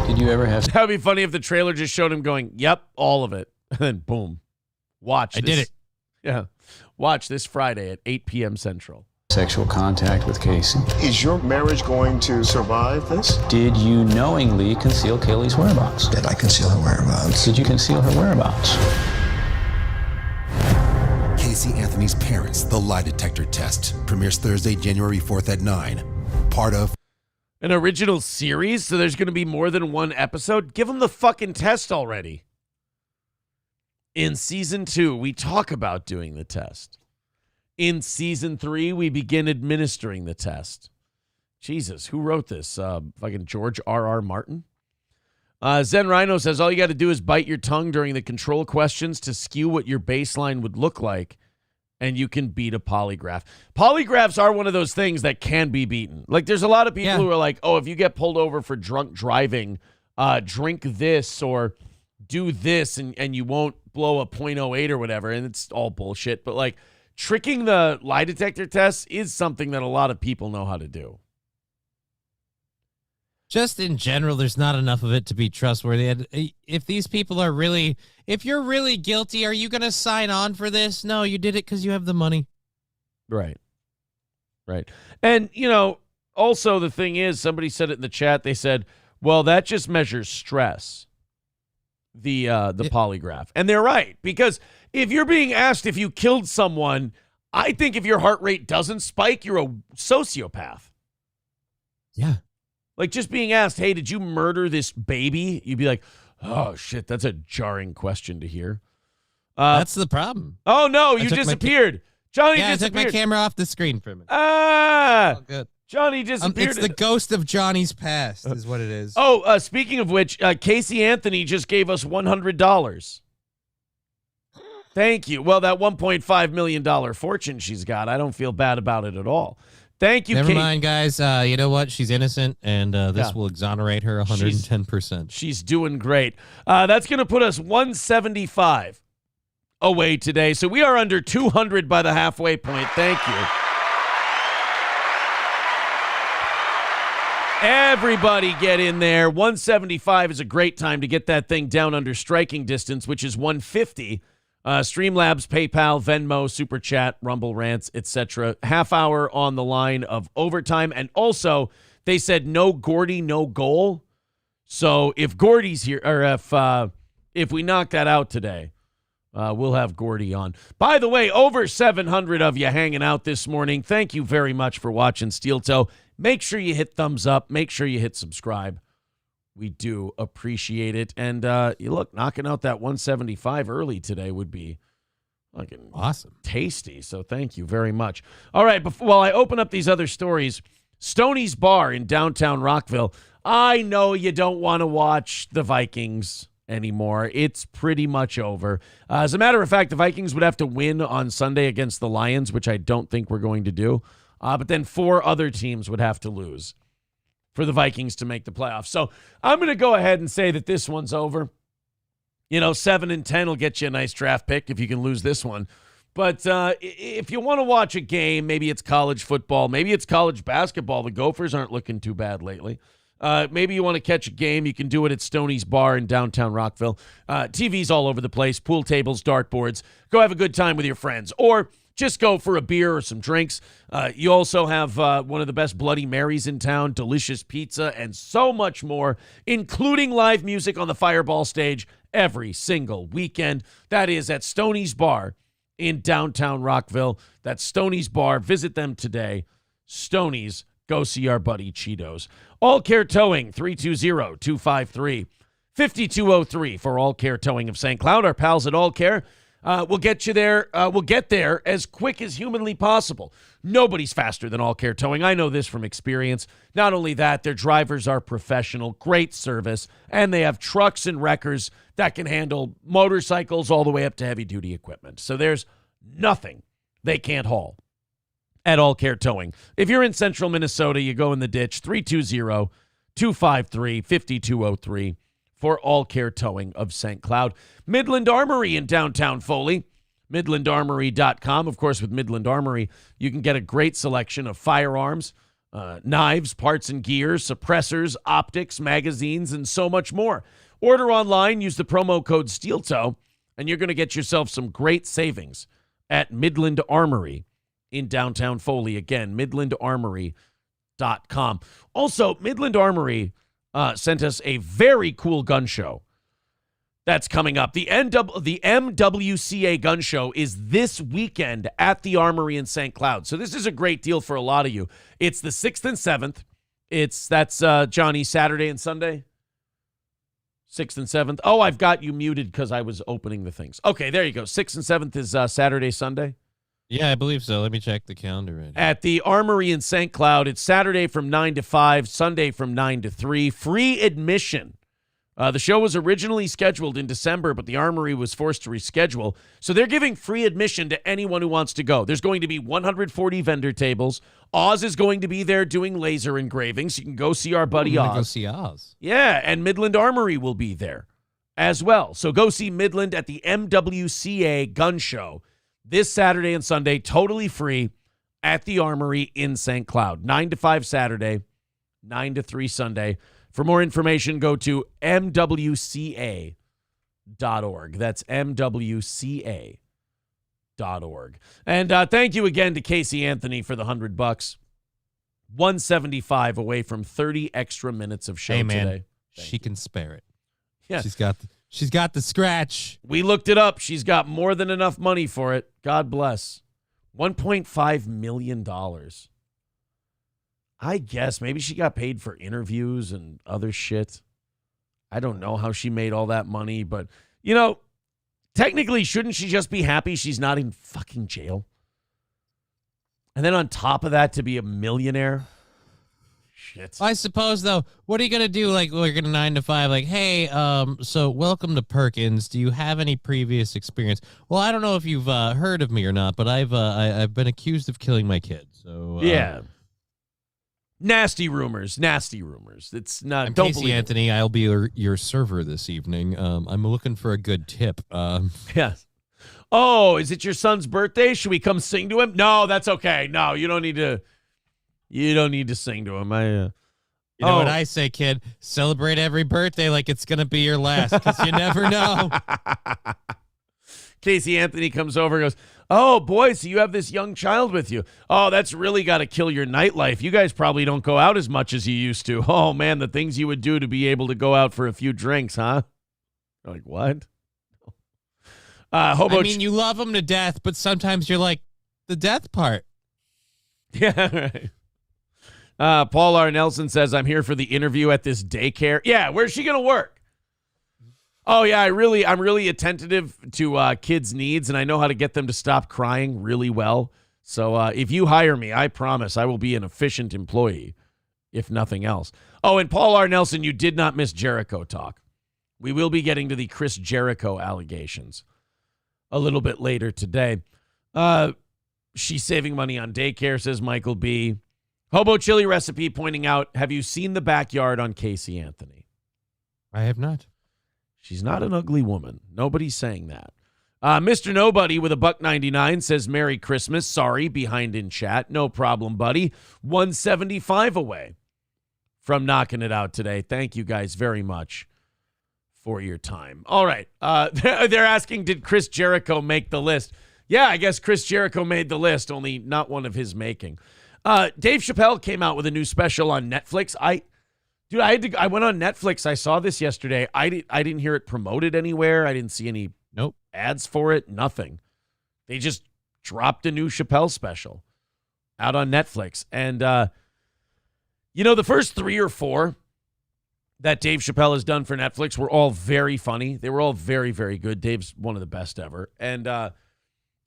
Did you ever have... That would be funny if the trailer just showed him going, yep, all of it. And then boom. Watch. I did it. Yeah. Watch this Friday at 8 p.m. Central. Sexual contact with Casey. Is your marriage going to survive this? Did you knowingly conceal Kaylee's whereabouts? Did I conceal her whereabouts? Did you conceal her whereabouts? Casey Anthony's Parents, The Lie Detector Test. Premieres Thursday, January 4th at 9. Part of an original series, so there's going to be more than one episode. Give them the fucking test already. In season 2, we talk about doing the test. In season 3, we begin administering the test. Jesus, who wrote this? Fucking George R.R. Martin? Zen Rhino says, all you got to do is bite your tongue during the control questions to skew what your baseline would look like, and you can beat a polygraph. Polygraphs are one of those things that can be beaten. Like, there's a lot of people who are like, oh, if you get pulled over for drunk driving, drink this or do this, and you won't blow a .08 or whatever, and it's all bullshit. But, like, tricking the lie detector test is something that a lot of people know how to do. Just in general, there's not enough of it to be trustworthy. And if these people are really, if you're really guilty, are you going to sign on for this? No, you did it because you have the money. Right. Right. And, also the thing is, somebody said it in the chat. They said, well, that just measures stress, the polygraph. And they're right, because if you're being asked if you killed someone, I think if your heart rate doesn't spike, you're a sociopath. Yeah. Like just being asked, hey, did you murder this baby? You'd be like, oh, shit, that's a jarring question to hear. That's the problem. Oh, no, you disappeared. Johnny disappeared. I took my camera off the screen for a minute. Ah, oh, good. Johnny disappeared. It's the ghost of Johnny's past is what it is. Oh, speaking of which, Casey Anthony just gave us $100. Thank you. Well, that $1.5 million fortune she's got, I don't feel bad about it at all. Thank you, Never mind, guys. You know what? She's innocent, and this will exonerate her 110%. She's doing great. That's going to put us 175 away today. So we are under 200 by the halfway point. Thank you. Everybody get in there. 175 is a great time to get that thing down under striking distance, which is 150. Streamlabs, PayPal, Venmo, Super Chat, Rumble Rants, etc. Half hour on the line of overtime. And also, they said no Gordy, no goal. So if Gordy's here, or if we knock that out today, we'll have Gordy on. By the way, over 700 of you hanging out this morning. Thank you very much for watching Steel Toe. Make sure you hit thumbs up. Make sure you hit subscribe. We do appreciate it. And you look, knocking out that 175 early today would be fucking awesome, tasty. So thank you very much. All right, while I open up these other stories, Stoney's Bar in downtown Rockville. I know you don't want to watch the Vikings anymore. It's pretty much over. As a matter of fact, the Vikings would have to win on Sunday against the Lions, which I don't think we're going to do. But then 4 other teams would have to lose for the Vikings to make the playoffs. So I'm going to go ahead and say that this one's over. 7-10 will get you a nice draft pick if you can lose this one. But if you want to watch a game, maybe it's college football, maybe it's college basketball. The Gophers aren't looking too bad lately. Maybe you want to catch a game. You can do it at Stoney's Bar in downtown Rockville. TVs all over the place, pool tables, dartboards. Go have a good time with your friends. Or just go for a beer or some drinks. You also have one of the best Bloody Marys in town, delicious pizza, and so much more, including live music on the Fireball stage every single weekend. That is at Stoney's Bar in downtown Rockville. That's Stoney's Bar. Visit them today. Stoney's. Go see our buddy Cheetos. All Care Towing, 320-253-5203 for All Care Towing of St. Cloud. Our pals at All Care. We'll get you there. We'll get there as quick as humanly possible. Nobody's faster than All Care Towing. I know this from experience. Not only that, their drivers are professional, great service, and they have trucks and wreckers that can handle motorcycles all the way up to heavy-duty equipment. So there's nothing they can't haul at All Care Towing. If you're in central Minnesota, you go in the ditch, 320-253-5203. For All Care Towing of St. Cloud. Midland Armory in downtown Foley. MidlandArmory.com. Of course, with Midland Armory, you can get a great selection of firearms, knives, parts and gear, suppressors, optics, magazines, and so much more. Order online, use the promo code SteelToe, and you're going to get yourself some great savings at Midland Armory in downtown Foley. Again, MidlandArmory.com. Also, Midland Armory sent us a very cool gun show that's coming up. The MWCA gun show is this weekend at the Armory in St. Cloud. So this is a great deal for a lot of you. It's the 6th and 7th. That's Johnny, Saturday and Sunday. 6th and 7th. Oh, I've got you muted because I was opening the things. Okay, there you go. 6th and 7th is Saturday, Sunday. Yeah, I believe so. Let me check the calendar right now. At the Armory in St. Cloud, it's Saturday from 9 to 5, Sunday from 9 to 3. Free admission. The show was originally scheduled in December, but the Armory was forced to reschedule. So they're giving free admission to anyone who wants to go. There's going to be 140 vendor tables. Oz is going to be there doing laser engravings. You can go see our buddy Oz. Go see Oz. Yeah, and Midland Armory will be there as well. So go see Midland at the MWCA gun show this Saturday and Sunday, totally free at the Armory in St. Cloud. 9 to 5 Saturday, 9 to 3 Sunday. For more information, go to mwca.org. That's mwca.org. And thank you again to Casey Anthony for the $100. 175 away from 30 extra minutes of show today. She can spare it. Yeah. She's got the scratch. We looked it up. She's got more than enough money for it. God bless. $1.5 million. I guess maybe she got paid for interviews and other shit. I don't know how she made all that money, but, technically, shouldn't she just be happy she's not in fucking jail? And then on top of that, to be a millionaire? Shit. I suppose, though, what are you going to do? Like, we're going to 9 to 5, like, hey, so welcome to Perkins. Do you have any previous experience? Well, I don't know if you've heard of me or not, but I've been accused of killing my kid. So yeah. Nasty rumors. It's not. I'm don't Casey believe Anthony. I'll be your server this evening. I'm looking for a good tip. Yes. Oh, is it your son's birthday? Should we come sing to him? No, that's okay. No, you don't need to. You don't need to sing to him. You know what I say, kid? Celebrate every birthday like it's gonna be your last, because you never know. Casey Anthony comes over and goes, oh, boy, so you have this young child with you. Oh, that's really got to kill your nightlife. You guys probably don't go out as much as you used to. Oh, man, the things you would do to be able to go out for a few drinks, huh? You're like, what? You love them to death, but sometimes you're like, the death part. Yeah, right. Paul R. Nelson says, I'm here for the interview at this daycare. Yeah, where's she going to work? Oh, yeah, I'm really attentive to kids' needs, and I know how to get them to stop crying really well. So if you hire me, I promise I will be an efficient employee, if nothing else. Oh, and Paul R. Nelson, you did not miss Jericho talk. We will be getting to the Chris Jericho allegations a little bit later today. She's saving money on daycare, says Michael B. Hobo Chili Recipe pointing out, have you seen the backyard on Casey Anthony? I have not. She's not an ugly woman. Nobody's saying that. Mr. Nobody with a $1.99 says, Merry Christmas. Sorry, behind in chat. No problem, buddy. 175 away from knocking it out today. Thank you guys very much for your time. All right. They're asking, did Chris Jericho make the list? Yeah, I guess Chris Jericho made the list, only not one of his making. Dave Chappelle came out with a new special on Netflix. I went on Netflix. I saw this yesterday. I didn't hear it promoted anywhere. I didn't see any ads for it. Nothing. They just dropped a new Chappelle special out on Netflix. And, the first 3 or 4 that Dave Chappelle has done for Netflix were all very funny. They were all very, very good. Dave's one of the best ever. And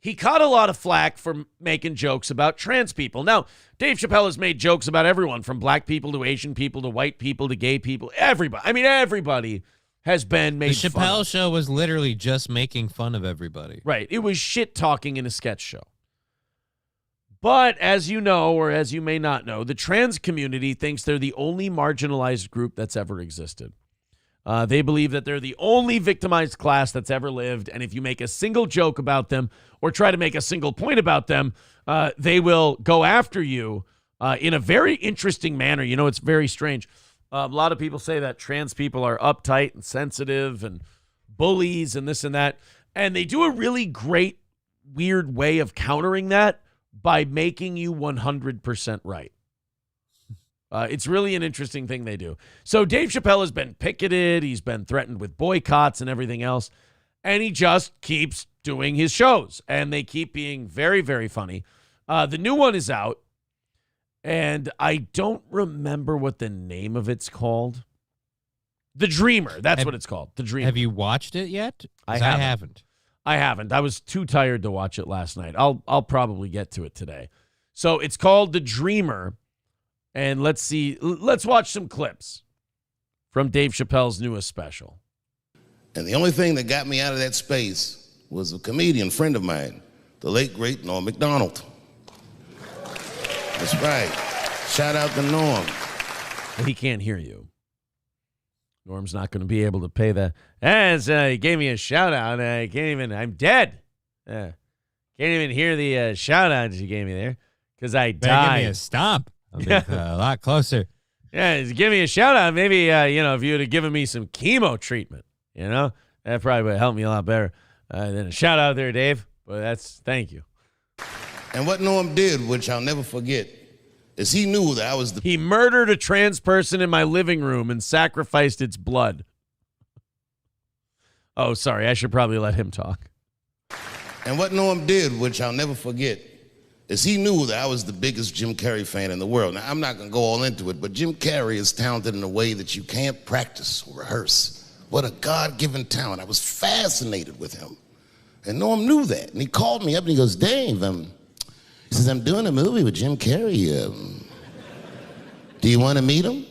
he caught a lot of flack for making jokes about trans people. Now, Dave Chappelle has made jokes about everyone, from black people to Asian people to white people to gay people. Everybody. I mean, everybody has been made fun of. The Chappelle show was literally just making fun of everybody. Right. It was shit talking in a sketch show. But as you know, or as you may not know, the trans community thinks they're the only marginalized group that's ever existed. They believe that they're the only victimized class that's ever lived, and if you make a single joke about them or try to make a single point about them, they will go after you in a very interesting manner. It's very strange. A lot of people say that trans people are uptight and sensitive and bullies and this and that, and they do a really great, weird way of countering that by making you 100% right. It's really an interesting thing they do. So Dave Chappelle has been picketed. He's been threatened with boycotts and everything else. And he just keeps doing his shows. And they keep being very, very funny. The new one is out. And I don't remember what the name of it's called. The Dreamer. That's what it's called. The Dreamer. Have you watched it yet? I haven't. I was too tired to watch it last night. I'll probably get to it today. So it's called The Dreamer. And let's watch some clips from Dave Chappelle's newest special. And the only thing that got me out of that space was a comedian friend of mine, the late, great Norm Macdonald. That's right. Shout out to Norm. Well, he can't hear you. Norm's not going to be able to pay that. He gave me a shout out. I'm dead. Can't even hear the shout out you gave me there because I died. Give me a stomp. I'll be a lot closer. Yeah, give me a shout out. Maybe, if you would have given me some chemo treatment, that probably would help me a lot better than a shout out there, Dave. But thank you. And what Norm did, which I'll never forget, is he knew that I was He murdered a trans person in my living room and sacrificed its blood. Oh, sorry. I should probably let him talk. And what Norm did, which I'll never forget, is he knew that I was the biggest Jim Carrey fan in the world. Now, I'm not going to go all into it, but Jim Carrey is talented in a way that you can't practice or rehearse. What a God-given talent. I was fascinated with him. And Norm knew that. And he called me up and he goes, Dave, he says, I'm doing a movie with Jim Carrey. Do you want to meet him?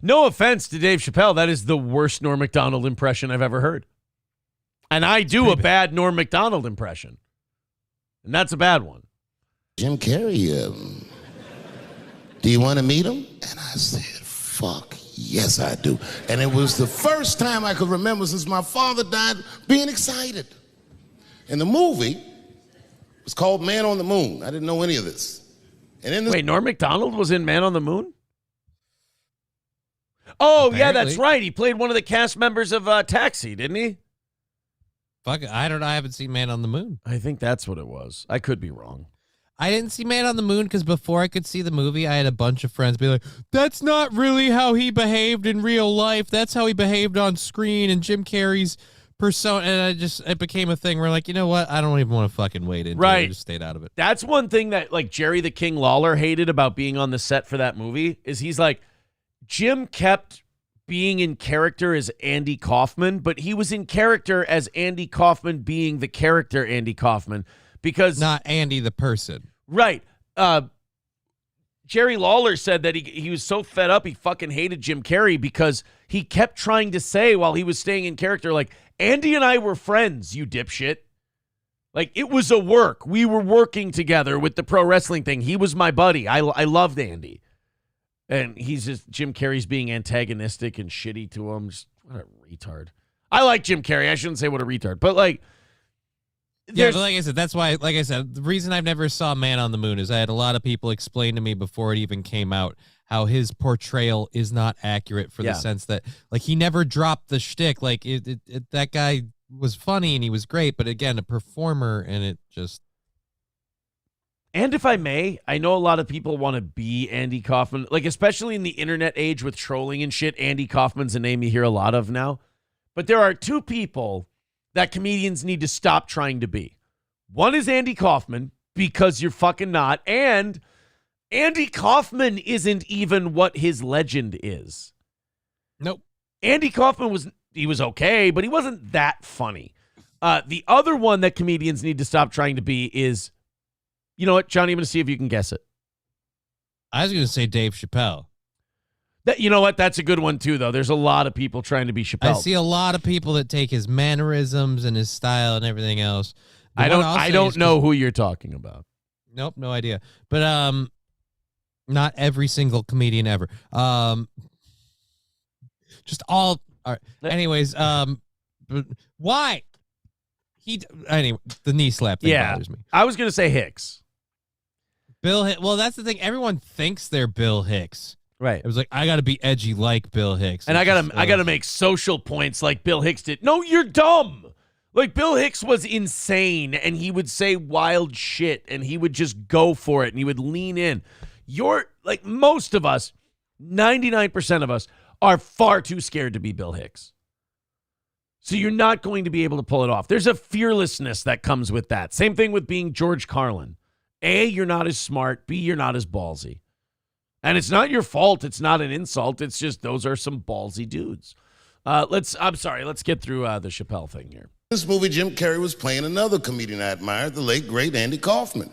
No offense to Dave Chappelle. That is the worst Norm Macdonald impression I've ever heard. And I do a bad Norm Macdonald impression. And that's a bad one. Jim Carrey, do you want to meet him? And I said, fuck, yes, I do. And it was the first time I could remember since my father died being excited. And the movie was called Man on the Moon. I didn't know any of this. And in this Wait, Norm Macdonald was in Man on the Moon? Oh, apparently. Yeah, that's right. He played one of the cast members of Taxi, didn't he? Fuck, I don't know. I haven't seen Man on the Moon. I think that's what it was. I could be wrong. I didn't see Man on the Moon because before I could see the movie, I had a bunch of friends be like, that's not really how he behaved in real life. That's how he behaved on screen and Jim Carrey's persona. And it became a thing where like, you know what? I don't even want to fucking wait into it. I just stayed out of it. That's one thing that like Jerry the King Lawler hated about being on the set for that movie is he's like, Jim kept being in character as Andy Kaufman, but he was in character as Andy Kaufman being the character Andy Kaufman because not Andy the person. Right. Jerry Lawler said that he was so fed up he fucking hated Jim Carrey because he kept trying to say while he was staying in character like, Andy and I were friends, you dipshit. Like, it was a work. We were working together with the pro wrestling thing. He was my buddy. I loved Andy. And he's just, Jim Carrey's being antagonistic and shitty to him. Just, what a retard. I like Jim Carrey. I shouldn't say what a retard. But, like, yeah, but like I said, that's why, like I said, the reason I've never saw Man on the Moon is I had a lot of people explain to me before it even came out how his portrayal is not accurate for the sense that, like, he never dropped the shtick. Like, that guy was funny and he was great, but again, a performer, and it just... And if I may, I know a lot of people want to be Andy Kaufman, like especially in the internet age with trolling and shit. Andy Kaufman's a name you hear a lot of now. But there are two people that comedians need to stop trying to be. One is Andy Kaufman, because you're fucking not. And Andy Kaufman isn't even what his legend is. Nope. Andy Kaufman was okay, but he wasn't that funny. The other one that comedians need to stop trying to be is, you know what, Johnny, I'm going to see if you can guess it. I was going to say Dave Chappelle. You know what? That's a good one, too, though. There's a lot of people trying to be Chappelle. I see a lot of people that take his mannerisms and his style and everything else. I don't know who you're talking about. Nope, no idea. But not every single comedian ever. Just all right. Anyways, why? Anyway, the knee slap thing bothers me. I was going to say Hicks. Bill Hicks. Well, that's the thing. Everyone thinks they're Bill Hicks. Right. It was like, I got to be edgy like Bill Hicks. And I got to make social points like Bill Hicks did. No, you're dumb. Like, Bill Hicks was insane, and he would say wild shit, and he would just go for it, and he would lean in. Like, most of us, 99% of us, are far too scared to be Bill Hicks. So you're not going to be able to pull it off. There's a fearlessness that comes with that. Same thing with being George Carlin. A, you're not as smart. B, you're not as ballsy. And it's not your fault. It's not an insult. It's just those are some ballsy dudes. Let's get through the Chappelle thing here. This movie, Jim Carrey was playing another comedian I admired, the late, great Andy Kaufman.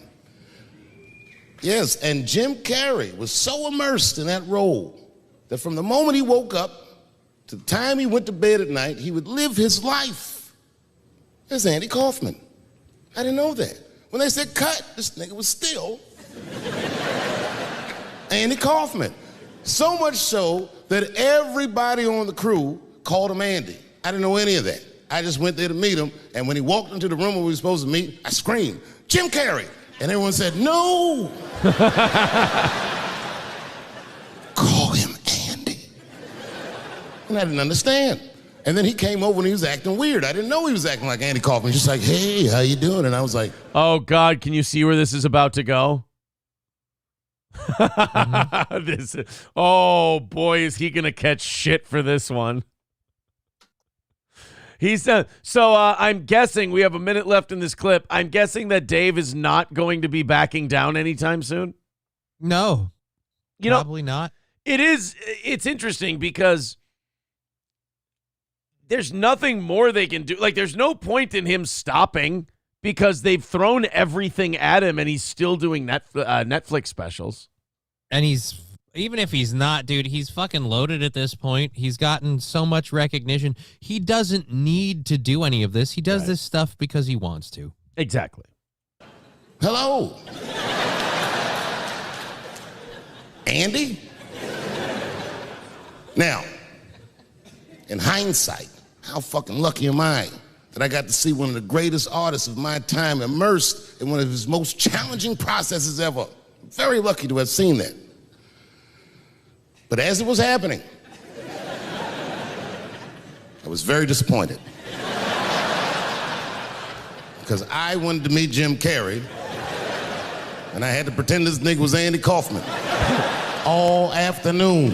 Yes, and Jim Carrey was so immersed in that role that from the moment he woke up to the time he went to bed at night, he would live his life as Andy Kaufman. I didn't know that. When they said cut, this nigga was still Andy Kaufman. So much so that everybody on the crew called him Andy. I didn't know any of that. I just went there to meet him, and when he walked into the room where we were supposed to meet, I screamed, Jim Carrey! And everyone said, no! Call him And I didn't understand. And then he came over and he was acting weird. I didn't know he was acting like Andy Kaufman. Just like, hey, how you doing? And I was like, oh, God, can you see where this is about to go? Oh, boy, is he going to catch shit for this one. I'm guessing we have a minute left in this clip. I'm guessing that Dave is not going to be backing down anytime soon. No, probably not. It's interesting because there's nothing more they can do. Like, there's no point in him stopping because they've thrown everything at him and he's still doing Netflix specials. And even if he's not, dude, he's fucking loaded at this point. He's gotten so much recognition. He doesn't need to do any of this. He does this stuff because he wants to. Exactly. hello. Andy? Now, in hindsight, how fucking lucky am I that I got to see one of the greatest artists of my time immersed in one of his most challenging processes ever. Very lucky to have seen that. But as it was happening, I was very disappointed. Because I wanted to meet Jim Carrey, and I had to pretend this nigga was Andy Kaufman all afternoon.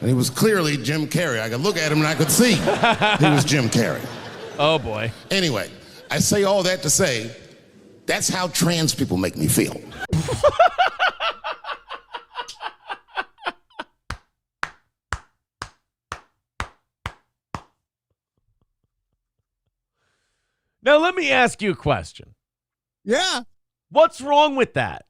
And he was clearly Jim Carrey. I could look at him and I could see he was Jim Carrey. Oh, boy. Anyway, I say all that to say, that's how trans people make me feel. Now, let me ask you a question. Yeah. What's wrong with that?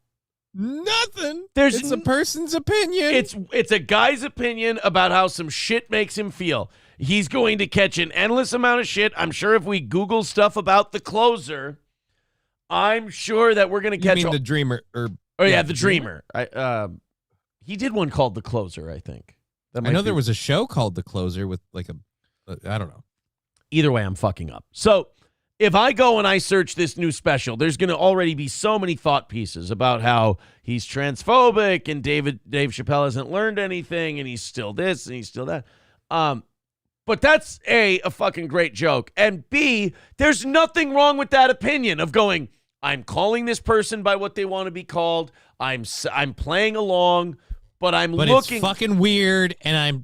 Nothing. It's a person's opinion. It's a guy's opinion about how some shit makes him feel. He's going to catch an endless amount of shit. I'm sure if we Google stuff about The Closer, I'm sure that we're going to catch... You mean The Dreamer? The Dreamer. He did one called The Closer, I think. I know there was a show called The Closer with I don't know. Either way, I'm fucking up. So... if I go and I search this new special, there's going to already be so many thought pieces about how he's transphobic and Dave Chappelle hasn't learned anything and he's still this and he's still that. But that's A, a fucking great joke. And B, there's nothing wrong with that opinion of going, I'm calling this person by what they want to be called. I'm playing along, but looking. It's fucking weird and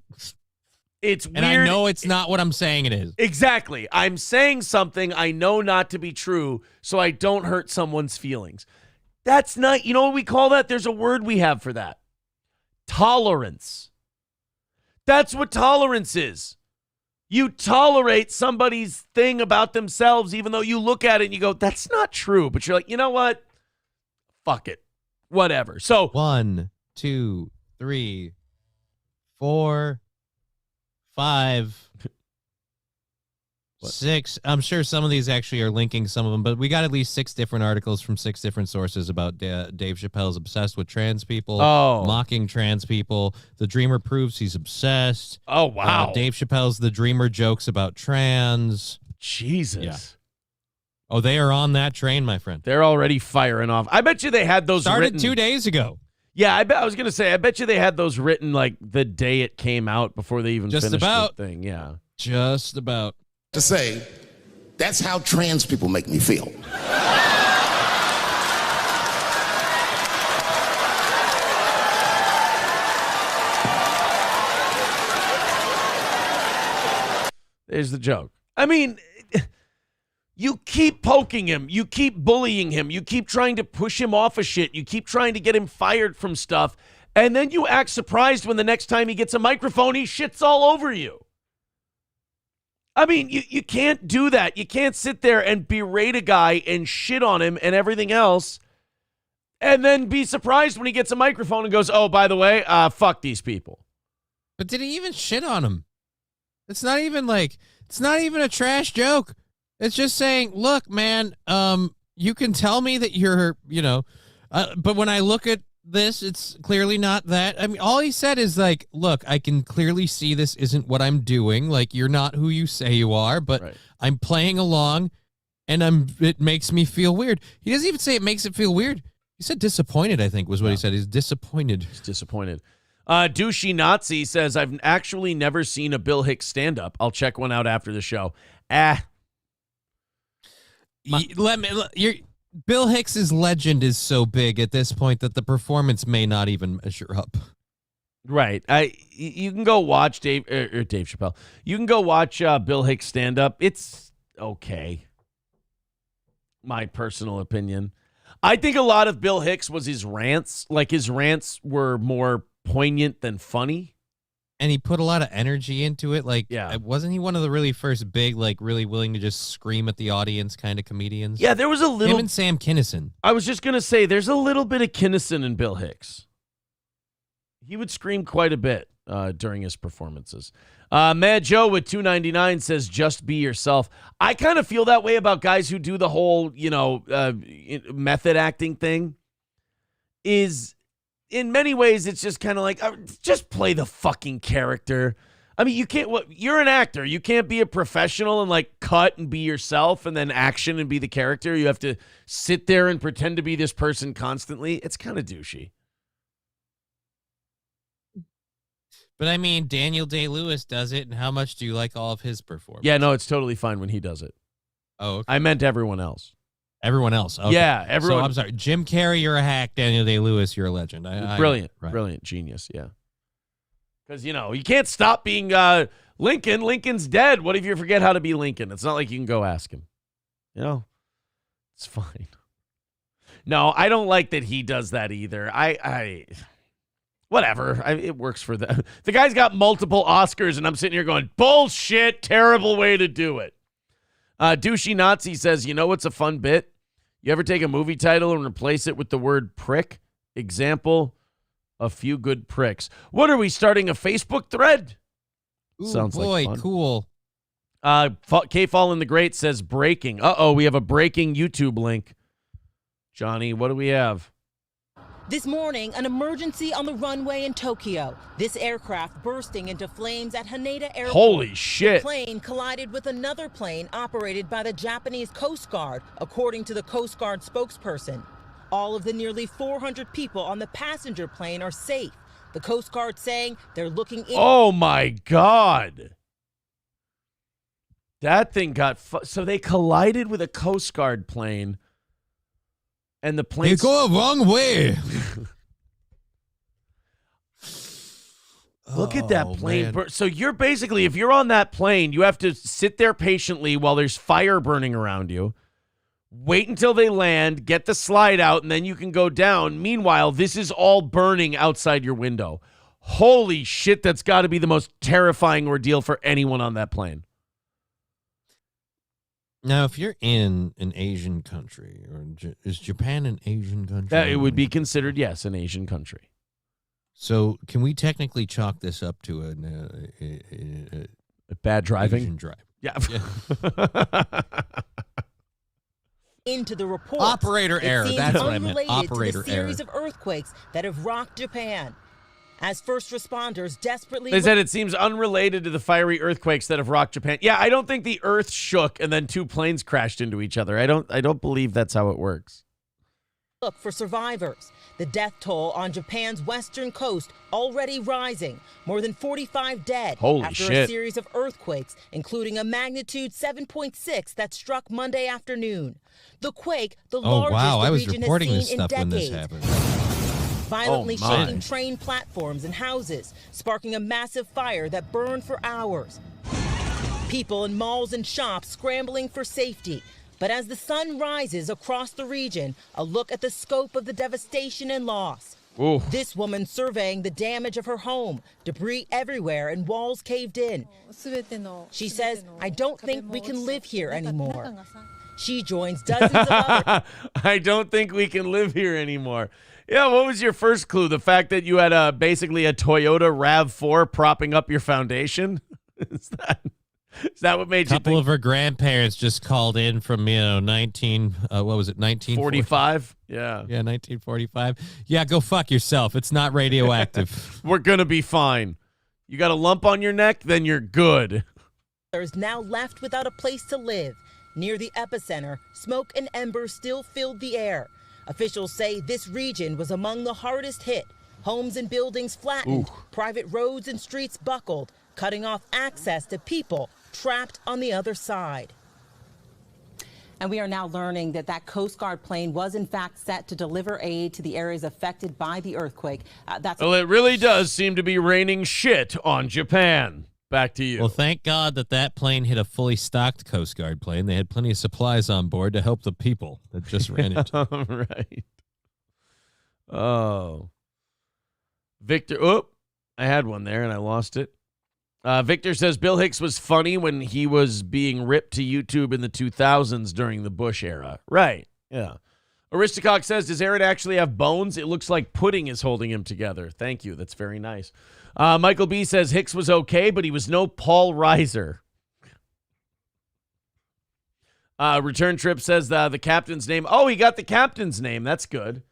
It's weird. And I know it's not what I'm saying it is. Exactly. I'm saying something I know not to be true, so I don't hurt someone's feelings. That's not, you know what we call that? There's a word we have for that. Tolerance. That's what tolerance is. You tolerate somebody's thing about themselves, even though you look at it and you go, that's not true. But you're like, you know what? Fuck it. Whatever. So 1, 2, 3, 4, 5, 6. I'm sure some of these actually are linking some of them, but we got at least 6 different articles from 6 different sources about Dave Chappelle's obsessed with trans people, mocking trans people. The Dreamer proves he's obsessed. Oh, wow. Dave Chappelle's The Dreamer jokes about trans. Jesus. Yeah. Oh, they are on that train, my friend. They're already firing off. I bet you they had those started written 2 days ago. Yeah, I was going to say, I bet you they had those written like the day it came out before they even finished the thing. Yeah. Just about. To say, that's how trans people make me feel. There's the joke. I mean, you keep poking him. You keep bullying him. You keep trying to push him off of shit. You keep trying to get him fired from stuff. And then you act surprised when the next time he gets a microphone, he shits all over you. I mean, you can't do that. You can't sit there and berate a guy and shit on him and everything else and then be surprised when he gets a microphone and goes, oh, by the way, fuck these people. But did he even shit on him? It's not even a trash joke. It's just saying, look, man, you can tell me that you're, but when I look at this, it's clearly not that. I mean, all he said is like, look, I can clearly see this isn't what I'm doing. Like, you're not who you say you are, but right. I'm playing along and it makes me feel weird. He doesn't even say it makes it feel weird. He said disappointed, I think was what he said. He's disappointed. He's disappointed. Douchey Nazi says, I've actually never seen a Bill Hicks stand-up. I'll check one out after the show. Bill Hicks's legend is so big at this point that the performance may not even measure up. Right. You can go watch Dave Chappelle. You can go watch Bill Hicks stand-up. It's okay. My personal opinion. I think a lot of Bill Hicks was his rants. Like, his rants were more poignant than funny. And he put a lot of energy into it. Like, yeah. Wasn't he one of the really first big, like, really willing to just scream at the audience kind of comedians? Yeah, there was a little... Him and Sam Kinison. I was just going to say, there's a little bit of Kinison in Bill Hicks. He would scream quite a bit during his performances. Mad Joe with $2.99 says, just be yourself. I kind of feel that way about guys who do the whole, method acting thing. In many ways, it's just kind of like, just play the fucking character. I mean, you're an actor. You can't be a professional and like cut and be yourself and then action and be the character. You have to sit there and pretend to be this person constantly. It's kind of douchey. But I mean, Daniel Day-Lewis does it, and how much do you like all of his performances? Yeah, no, it's totally fine when he does it. Oh, okay. I meant everyone else. Everyone else. Okay. Yeah, everyone. So I'm sorry. Jim Carrey, you're a hack. Daniel Day-Lewis, you're a legend. Brilliant. Right. Brilliant. Genius. Yeah. Because, you can't stop being Lincoln. Lincoln's dead. What if you forget how to be Lincoln? It's not like you can go ask him. It's fine. No, I don't like that he does that either. Whatever. It works for them. The guy's got multiple Oscars, and I'm sitting here going, bullshit, terrible way to do it. Douchey Nazi says, you know what's a fun bit? You ever take a movie title and replace it with the word prick? Example, A Few Good Pricks. What are we, starting a Facebook thread? Ooh, Sounds boy, like fun. Cool. K-Fall in the Great says breaking. Uh-oh, we have a breaking YouTube link. Johnny, what do we have? This morning, an emergency on the runway in Tokyo. This aircraft bursting into flames at Haneda Airport. Holy shit. The plane collided with another plane operated by the Japanese Coast Guard, according to the Coast Guard spokesperson. All of the nearly 400 people on the passenger plane are safe. The Coast Guard saying they're looking in. Oh, my God. That thing got... So they collided with a Coast Guard plane. And the plane... You go a wrong way. Look at that plane. So you're basically, if you're on that plane, you have to sit there patiently while there's fire burning around you. Wait until they land, get the slide out, and then you can go down. Meanwhile, this is all burning outside your window. Holy shit, that's got to be the most terrifying ordeal for anyone on that plane. Now, if you're in an Asian country, or is Japan an Asian country? It would be considered, yes, an Asian country. So can we technically chalk this up to a bad driving? Asian drive. Yeah. Into the report. Operator error. That's what I meant. Operator to the series of earthquakes that have rocked Japan. As first responders desperately... They said it seems unrelated to the fiery earthquakes that have rocked Japan. Yeah, I don't think the earth shook and then two planes crashed into each other. I don't believe that's how it works. Look for survivors. The death toll on Japan's western coast already rising. More than 45 dead after a series of earthquakes, including a magnitude 7.6 that struck Monday afternoon. The quake, the largest the region has seen in decades. Violently shaking train platforms and houses, sparking a massive fire that burned for hours. People in malls and shops scrambling for safety. But as the sun rises across the region, a look at the scope of the devastation and loss. Ooh. This woman surveying the damage of her home, debris everywhere and walls caved in. She says, I don't think we can live here anymore. She joins dozens of others. I don't think we can live here anymore. Yeah, what was your first clue? The fact that you had basically a Toyota RAV4 propping up your foundation? Is that what made you think? A couple of her grandparents just called in from, 1945? Yeah. Yeah, 1945. Yeah, go fuck yourself. It's not radioactive. We're going to be fine. You got a lump on your neck? Then you're good. There's now left without a place to live. Near the epicenter, smoke and embers still filled the air. Officials say this region was among the hardest hit. Homes and buildings flattened, private roads and streets buckled, cutting off access to people trapped on the other side. And we are now learning that that Coast Guard plane was in fact set to deliver aid to the areas affected by the earthquake. Well, it really does seem to be raining shit on Japan. Back to you. Well, thank God that plane hit a fully stocked Coast Guard plane. They had plenty of supplies on board to help the people that just ran into it. Right. Oh. Victor. Oh, I had one there and I lost it. Victor says Bill Hicks was funny when he was being ripped to YouTube in the 2000s during the Bush era. Right. Yeah. Aristocock says, does Aaron actually have bones? It looks like pudding is holding him together. Thank you. That's very nice. Michael B says Hicks was okay, but he was no Paul Reiser. Return Trip says the captain's name. Oh, he got the captain's name. That's good.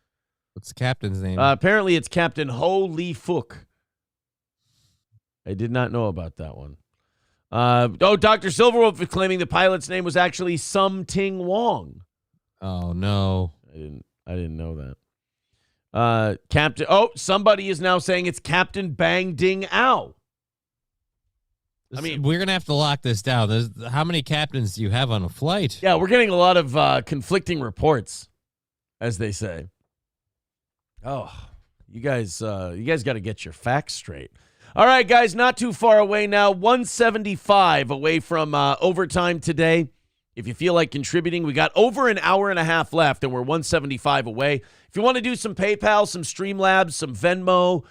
What's the captain's name? Apparently it's Captain Ho Lee Fook. I did not know about that one. Dr. Silverwolf is claiming the pilot's name was actually Sum Ting Wong. Oh, no. I didn't know that. Captain. Oh, somebody is now saying it's Captain Bang Ding Ao. I mean, we're going to have to lock this down. How many captains do you have on a flight? Yeah, we're getting a lot of conflicting reports, as they say. Oh, you guys got to get your facts straight. All right, guys, not too far away now. 175 away from overtime today. If you feel like contributing, we got over an hour and a half left, and we're 175 away. If you want to do some PayPal, some Streamlabs, some Venmo,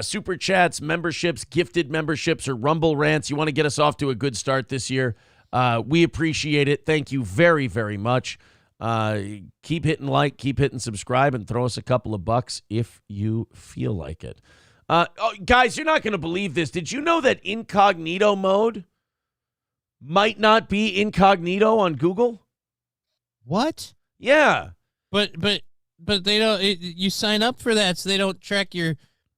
Super Chats, memberships, gifted memberships, or Rumble Rants, you want to get us off to a good start this year, we appreciate it. Thank you very, very much. Keep hitting like, keep hitting subscribe, and throw us a couple of bucks if you feel like it. Guys, you're not going to believe this. Did you know that incognito mode might not be incognito on Google? What? Yeah. But they don't. You sign up for that, so they don't track your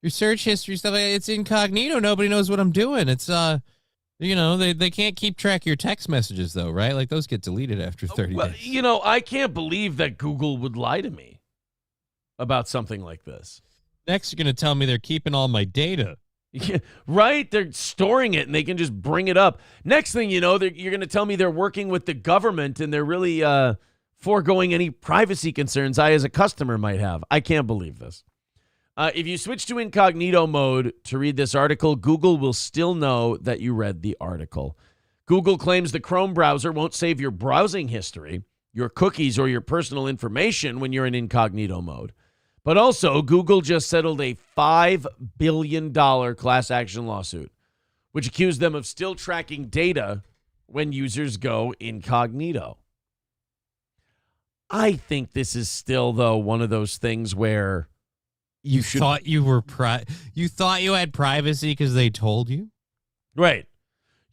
search history stuff. It's incognito. Nobody knows what I'm doing. It's they can't keep track of your text messages though, right? Like those get deleted after 30 days. I can't believe that Google would lie to me about something like this. Next, you're going to tell me they're keeping all my data. Yeah, right? They're storing it, and they can just bring it up. Next thing you know, you're going to tell me they're working with the government, and they're really foregoing any privacy concerns I as a customer might have. I can't believe this. If you switch to incognito mode to read this article, Google will still know that you read the article. Google claims the Chrome browser won't save your browsing history, your cookies, or your personal information when you're in incognito mode. But also, Google just settled a $5 billion class action lawsuit, which accused them of still tracking data when users go incognito. I think this is still, though, one of those things where you thought you thought you had privacy because they told you? Right.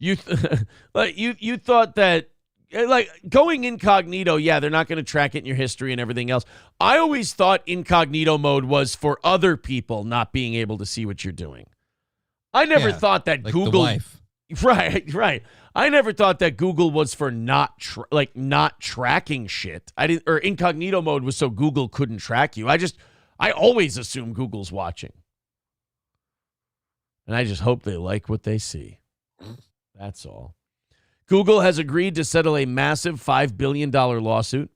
You thought that, like, going incognito, yeah, they're not going to track it in your history and everything else. I always thought incognito mode was for other people not being able to see what you're doing. I never thought that like Google... the wife. Right. I never thought that Google was for not tracking shit. Or incognito mode was so Google couldn't track you. I always assume Google's watching. And I just hope they like what they see. That's all. Google has agreed to settle a massive $5 billion lawsuit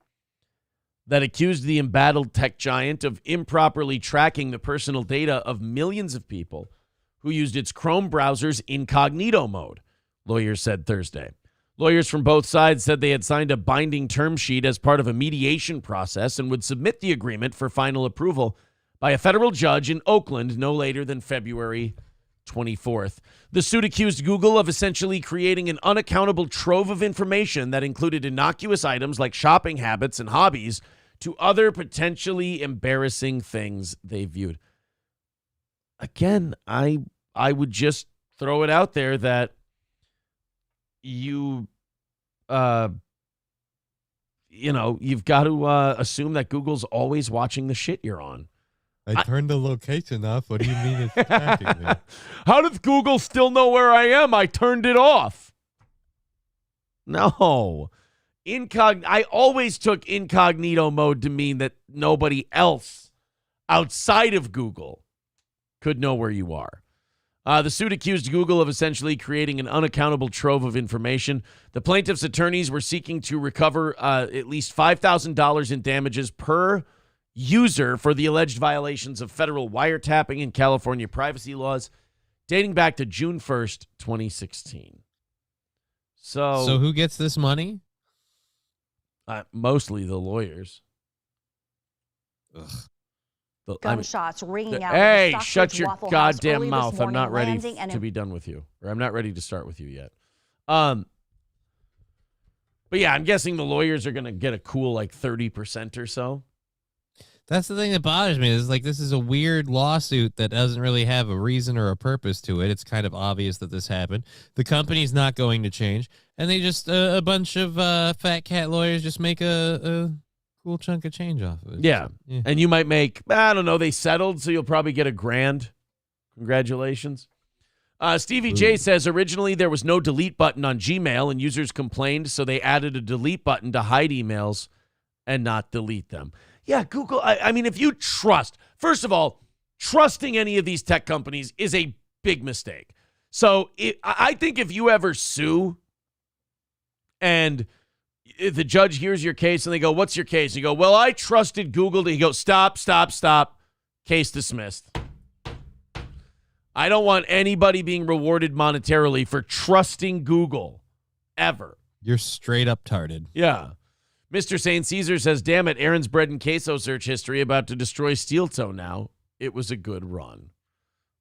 that accused the embattled tech giant of improperly tracking the personal data of millions of people who used its Chrome browser's incognito mode, lawyers said Thursday. Lawyers from both sides said they had signed a binding term sheet as part of a mediation process and would submit the agreement for final approval by a federal judge in Oakland no later than February 24th. The suit accused Google of essentially creating an unaccountable trove of information that included innocuous items like shopping habits and hobbies to other potentially embarrassing things they viewed. Again, I would just throw it out there that you've got to assume that Google's always watching the shit you're on. I turned the location off. What do you mean it's tracking me? How does Google still know where I am? I turned it off. No. I always took incognito mode to mean that nobody else outside of Google could know where you are. The suit accused Google of essentially creating an unaccountable trove of information. The plaintiff's attorneys were seeking to recover at least $5,000 in damages per user for the alleged violations of federal wiretapping and California privacy laws dating back to June 1st, 2016. So who gets this money? Mostly the lawyers. Ugh. Gunshots ringing out. Hey, of the shut Stockbridge your Waffle House goddamn early mouth. this I'm not morning, ready landing to be done with you. Or I'm not ready to start with you yet. But yeah, I'm guessing the lawyers are going to get a cool 30% or so. That's the thing that bothers me. Is this is a weird lawsuit that doesn't really have a reason or a purpose to it. It's kind of obvious that this happened. The company's not going to change, and they just a bunch of fat cat lawyers just make a cool chunk of change off of it. Yeah. So, yeah. And you might make, I don't know, they settled, so you'll probably get $1,000. Congratulations. Stevie J says originally there was no delete button on Gmail, and users complained, so they added a delete button to hide emails and not delete them. Yeah, Google, I mean, if you trust, first of all, trusting any of these tech companies is a big mistake. So I think if you ever sue and if the judge hears your case and they go, what's your case? You go, well, I trusted Google. He goes, stop. Case dismissed. I don't want anybody being rewarded monetarily for trusting Google ever. You're straight up tarded. Yeah. Mr. St. Caesar says, damn it, Aaron's bread and queso search history about to destroy Steel Toe now. It was a good run.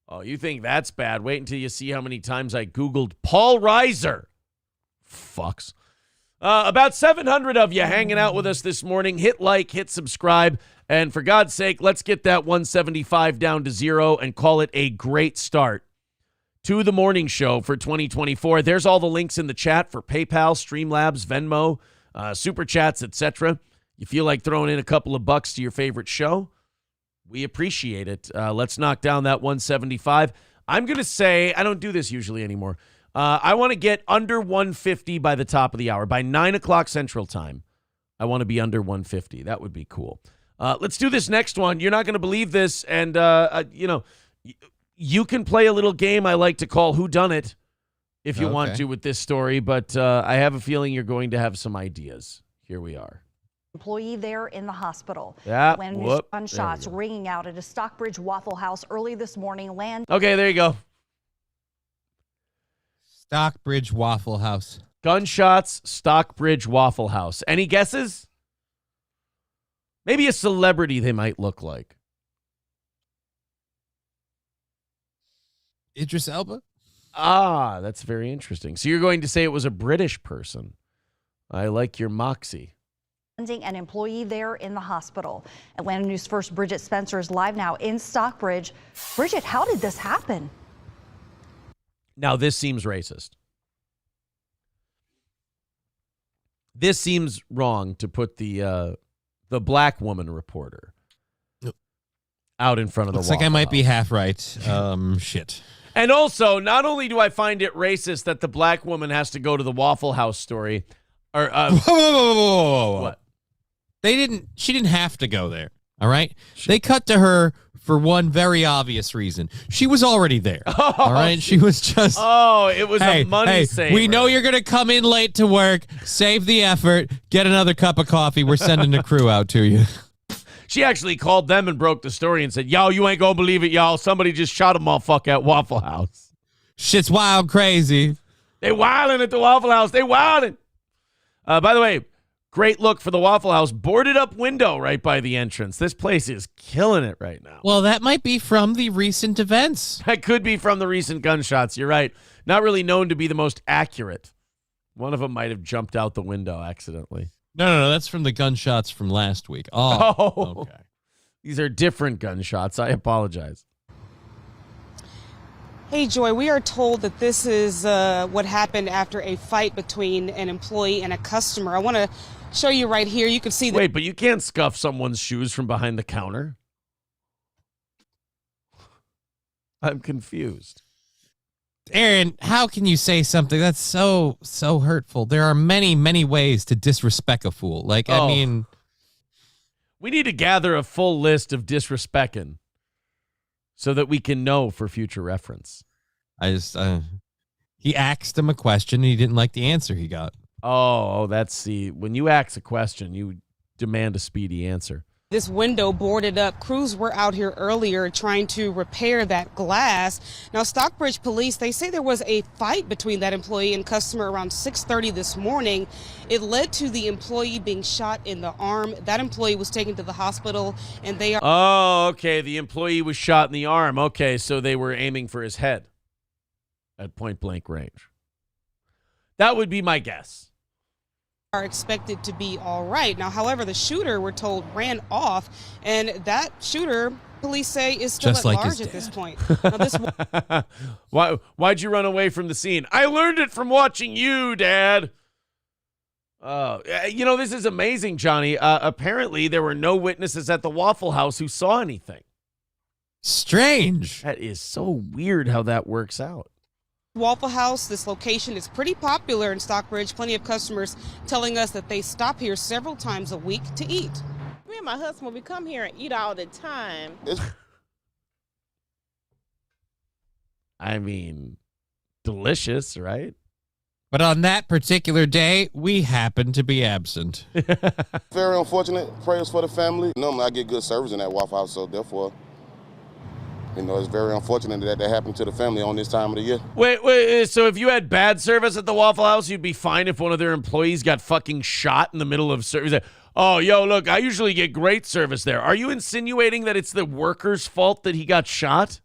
Oh, you think that's bad? Wait until you see how many times I Googled Paul Reiser. Fucks. About 700 of you hanging out with us this morning. Hit like, hit subscribe, and for God's sake, let's get that 175 down to 0 and call it a great start to the morning show for 2024. There's all the links in the chat for PayPal, Streamlabs, Venmo, Super Chats, etc. You feel like throwing in a couple of bucks to your favorite show? We appreciate it. Let's knock down that 175. I'm going to say, I don't do this usually anymore. I want to get under 150 by the top of the hour. By 9 o'clock Central Time, I want to be under 150. That would be cool. Let's do this next one. You're not going to believe this, and, you can play a little game I like to call Who Done It if you want to with this story, but I have a feeling you're going to have some ideas. Here we are. Employee there in the hospital. Yeah. When gunshots ringing out at a Stockbridge Waffle House early this morning. Okay, there you go. Stockbridge Waffle House. Gunshots, Stockbridge Waffle House. Any guesses? Maybe a celebrity they might look like. Idris Elba? Ah, that's very interesting. So you're going to say it was a British person. I like your moxie. An employee there in the hospital. Atlanta News First Bridget Spencer is live now in Stockbridge. Bridget, how did this happen? Now, this seems racist. This seems wrong to put the black woman reporter out in front of the Looks like I might be half right. Shit. And also, not only do I find it racist that the black woman has to go to the Waffle House story, or whoa. What? She didn't have to go there. All right. They cut to her for one very obvious reason. She was already there. All right. She was just. Oh, it was a money saver. We know you're going to come in late to work. Save the effort. Get another cup of coffee. We're sending a crew out to you. She actually called them and broke the story and said, yo, you ain't going to believe it, y'all. Somebody just shot a motherfucker at Waffle House. Shit's wild crazy. They wilding at the Waffle House. They wilding. By the way, great look for the Waffle House. Boarded up window right by the entrance. This place is killing it right now. Well, that might be from the recent events. That could be from the recent gunshots. You're right. Not really known to be the most accurate. One of them might have jumped out the window accidentally. No. That's from the gunshots from last week. Oh, okay. These are different gunshots. I apologize. Hey, Joy, we are told that this is what happened after a fight between an employee and a customer. I want to show you right here. You can see that. Wait, but you can't scuff someone's shoes from behind the counter? I'm confused. Aaron, how can you say something that's so hurtful? There are many, many ways to disrespect a fool. I mean... We need to gather a full list of disrespecting so that we can know for future reference. He asked him a question and he didn't like the answer he got. Oh, when you ask a question, you demand a speedy answer. This window boarded up. Crews were out here earlier trying to repair that glass. Now, Stockbridge police, they say there was a fight between that employee and customer around 6:30 this morning. It led to the employee being shot in the arm. That employee was taken to the hospital, and they are... Oh, okay. The employee was shot in the arm. Okay, so they were aiming for his head at point-blank range. That would be my guess. Are expected to be all right. Now, however, the shooter, we're told, ran off, and that shooter, police say, is still just at like large at this point. Now, Why'd you run away from the scene? I learned it from watching you, Dad. This is amazing, Johnny. Apparently, there were no witnesses at the Waffle House who saw anything. Strange. That is so weird how that works out. Waffle House, this location is pretty popular in Stockbridge. Plenty of customers telling us that they stop here several times a week to eat. Me and my husband, we come here and eat all the time. I mean, delicious, right? But on that particular day, we happened to be absent. Very unfortunate. Prayers for the family. Normally, I get good service in that Waffle House, so therefore... it's very unfortunate that happened to the family on this time of the year. Wait, so if you had bad service at the Waffle House, you'd be fine if one of their employees got fucking shot in the middle of service? Like, oh, yo, look, I usually get great service there. Are you insinuating that it's the worker's fault that he got shot?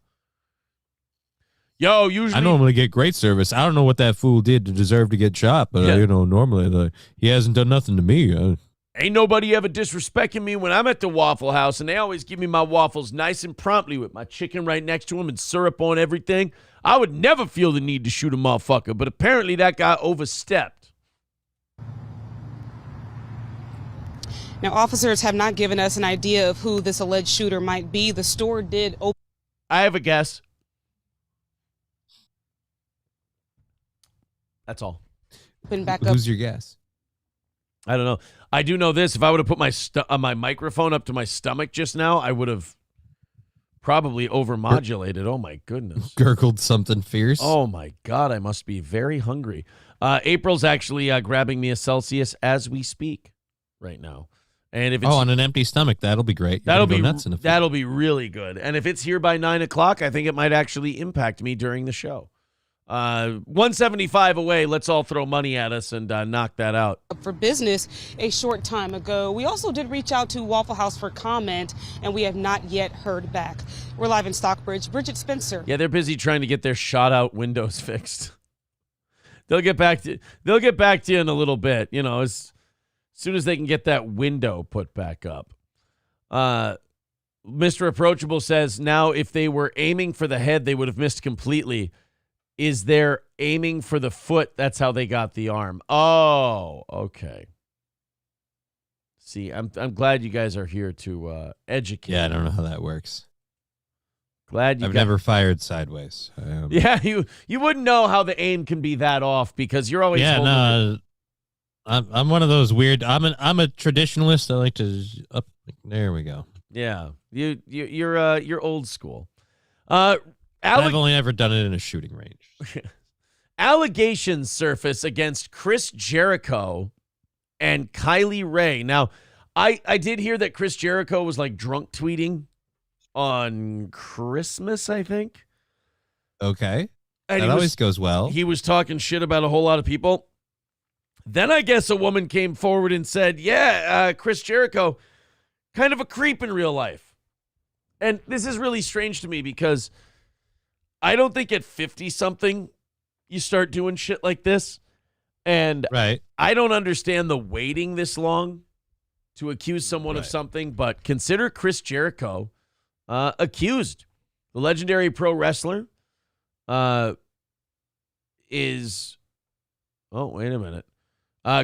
Yo, usually... I normally get great service. I don't know what that fool did to deserve to get shot, but, normally he hasn't done nothing to me. Ain't nobody ever disrespecting me when I'm at the Waffle House, and they always give me my waffles nice and promptly with my chicken right next to them and syrup on everything. I would never feel the need to shoot a motherfucker, but apparently that guy overstepped. Now, officers have not given us an idea of who this alleged shooter might be. The store did open. I have a guess. That's all. Back up. Who's your guess? I don't know. I do know this. If I would have put my microphone up to my stomach just now, I would have probably overmodulated. Oh, my goodness. Gurgled something fierce. Oh, my God. I must be very hungry. April's actually grabbing me a Celsius as we speak right now. And if it's on an empty stomach, that'll be great. That'll be really good. And if it's here by 9 o'clock, I think it might actually impact me during the show. 175 away. Let's all throw money at us and knock that out. For business a short time ago. We also did reach out to Waffle House for comment, and we have not yet heard back. We're live in Stockbridge. Bridget Spencer. Yeah, they're busy trying to get their shot out windows fixed. They'll get back to you in a little bit, as soon as they can get that window put back up. Mr. Approachable says, now if they were aiming for the head, they would have missed completely. Is they're aiming for the foot? That's how they got the arm. Oh, okay. See, I'm glad you guys are here to educate. Yeah, I don't know how that works. Glad I've never fired sideways. Yeah, you wouldn't know how the aim can be that off because you're always I'm one of those weird. I'm a traditionalist. I like to up. There we go. Yeah, you're old school. I've only ever done it in a shooting range. Allegations surface against Chris Jericho and Kylie Ray. Now, I did hear that Chris Jericho was like drunk tweeting on Christmas, I think. Okay. And that always goes well. He was talking shit about a whole lot of people. Then I guess a woman came forward and said, Chris Jericho, kind of a creep in real life. And this is really strange to me because I don't think at 50-something you start doing shit like this. And right. I don't understand the waiting this long to accuse someone of something, but consider Chris Jericho accused. The legendary pro wrestler is... Oh, wait a minute.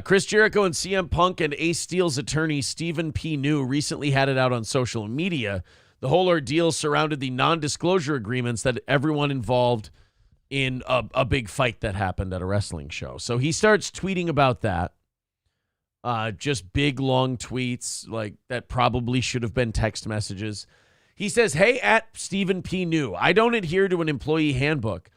Chris Jericho and CM Punk and Ace Steel's attorney, Stephen P. New, recently had it out on social media. The whole ordeal surrounded the non-disclosure agreements that everyone involved in a big fight that happened at a wrestling show. So he starts tweeting about that. Just big, long tweets like that probably should have been text messages. He says, hey, at Stephen P. New, I don't adhere to an employee handbook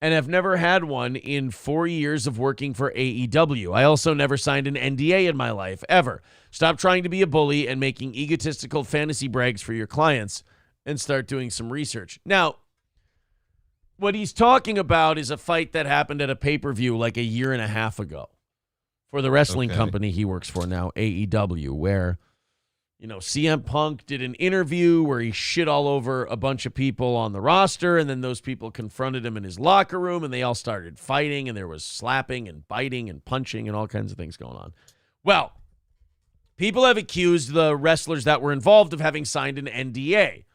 and have never had one in 4 years of working for AEW. I also never signed an NDA in my life, ever. Stop trying to be a bully and making egotistical fantasy brags for your clients and start doing some research. Now, what he's talking about is a fight that happened at a pay-per-view like a year and a half ago for the wrestling company he works for now, AEW, where, you know, CM Punk did an interview where he shit all over a bunch of people on the roster, and then those people confronted him in his locker room, and they all started fighting, and there was slapping and biting and punching and all kinds of things going on. Well, people have accused the wrestlers that were involved of having signed an NDA.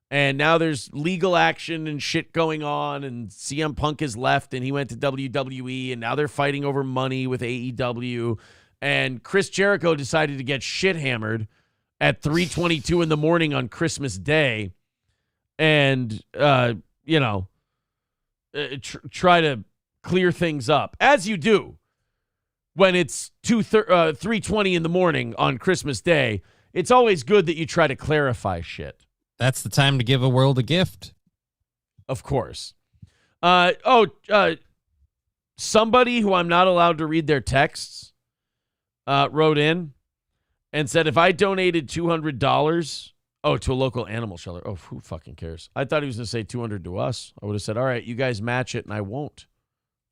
And now there's legal action and shit going on, and CM Punk has left, and he went to WWE, and now they're fighting over money with AEW. And Chris Jericho decided to get shit hammered at 3:22 in the morning on Christmas Day and, try to clear things up, as you do when it's 3:20 in the morning on Christmas Day. It's always good that you try to clarify shit. That's the time to give a world a gift. Of course. Somebody who I'm not allowed to read their texts wrote in and said, if I donated $200 to a local animal shelter. Oh, who fucking cares? I thought he was going to say $200 to us. I would have said, all right, you guys match it, and I won't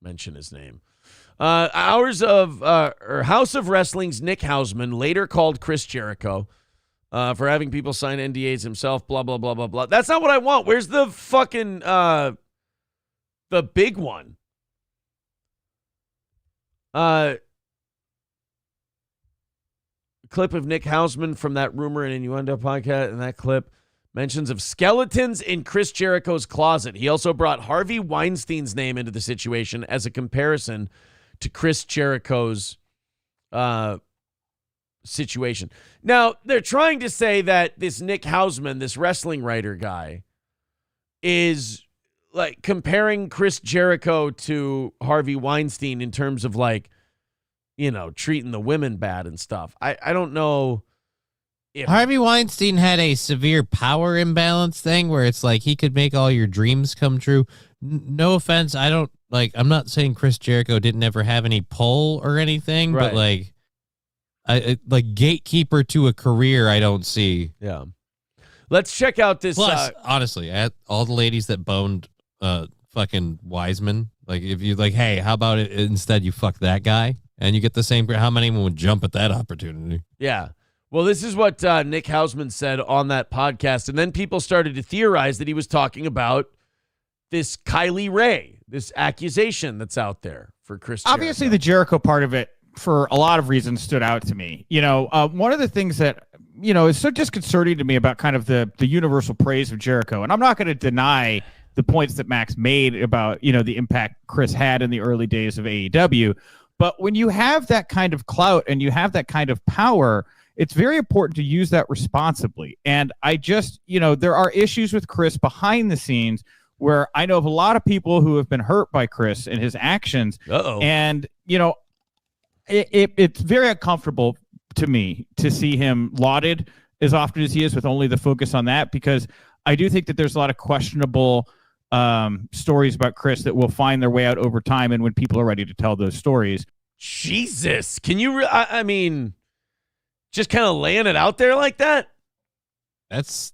mention his name. House of Wrestling's Nick Hausman later called Chris Jericho for having people sign NDAs himself, blah, blah, blah, blah, blah. That's not what I want. Where's the fucking, the big one? Clip of Nick Hausman from that Rumor and Innuendo podcast, and that clip mentions of skeletons in Chris Jericho's closet. He also brought Harvey Weinstein's name into the situation as a comparison to Chris Jericho's situation. Now, they're trying to say that this Nick Hausman, this wrestling writer guy, is like comparing Chris Jericho to Harvey Weinstein in terms of like, you know, treating the women bad and stuff. I don't know if Harvey Weinstein had a severe power imbalance thing where it's like he could make all your dreams come true. No offense, I'm not saying Chris Jericho didn't ever have any pull or anything, right. But like gatekeeper to a career, I don't see. Yeah. Let's check out this. Plus, honestly, at all the ladies that boned fucking Wiseman, like if you like, hey, how about it instead you fuck that guy and you get the same, how many would jump at that opportunity? Yeah. Well, this is what Nick Hausman said on that podcast. And then people started to theorize that he was talking about this Kylie Ray, this accusation that's out there for Chris Jericho. Obviously, the Jericho part of it, for a lot of reasons, stood out to me. You know, one of the things that, you know, is so disconcerting to me about kind of the universal praise of Jericho, and I'm not going to deny the points that Max made about, you know, the impact Chris had in the early days of AEW, but when you have that kind of clout and you have that kind of power, it's very important to use that responsibly. And I just, you know, there are issues with Chris behind the scenes where I know of a lot of people who have been hurt by Chris and his actions. Uh-oh. And, you know, it's very uncomfortable to me to see him lauded as often as he is with only the focus on that, because I do think that there's a lot of questionable stories about Chris that will find their way out over time and when people are ready to tell those stories. Jesus. Can you, I mean, just kind of laying it out there like that? That's...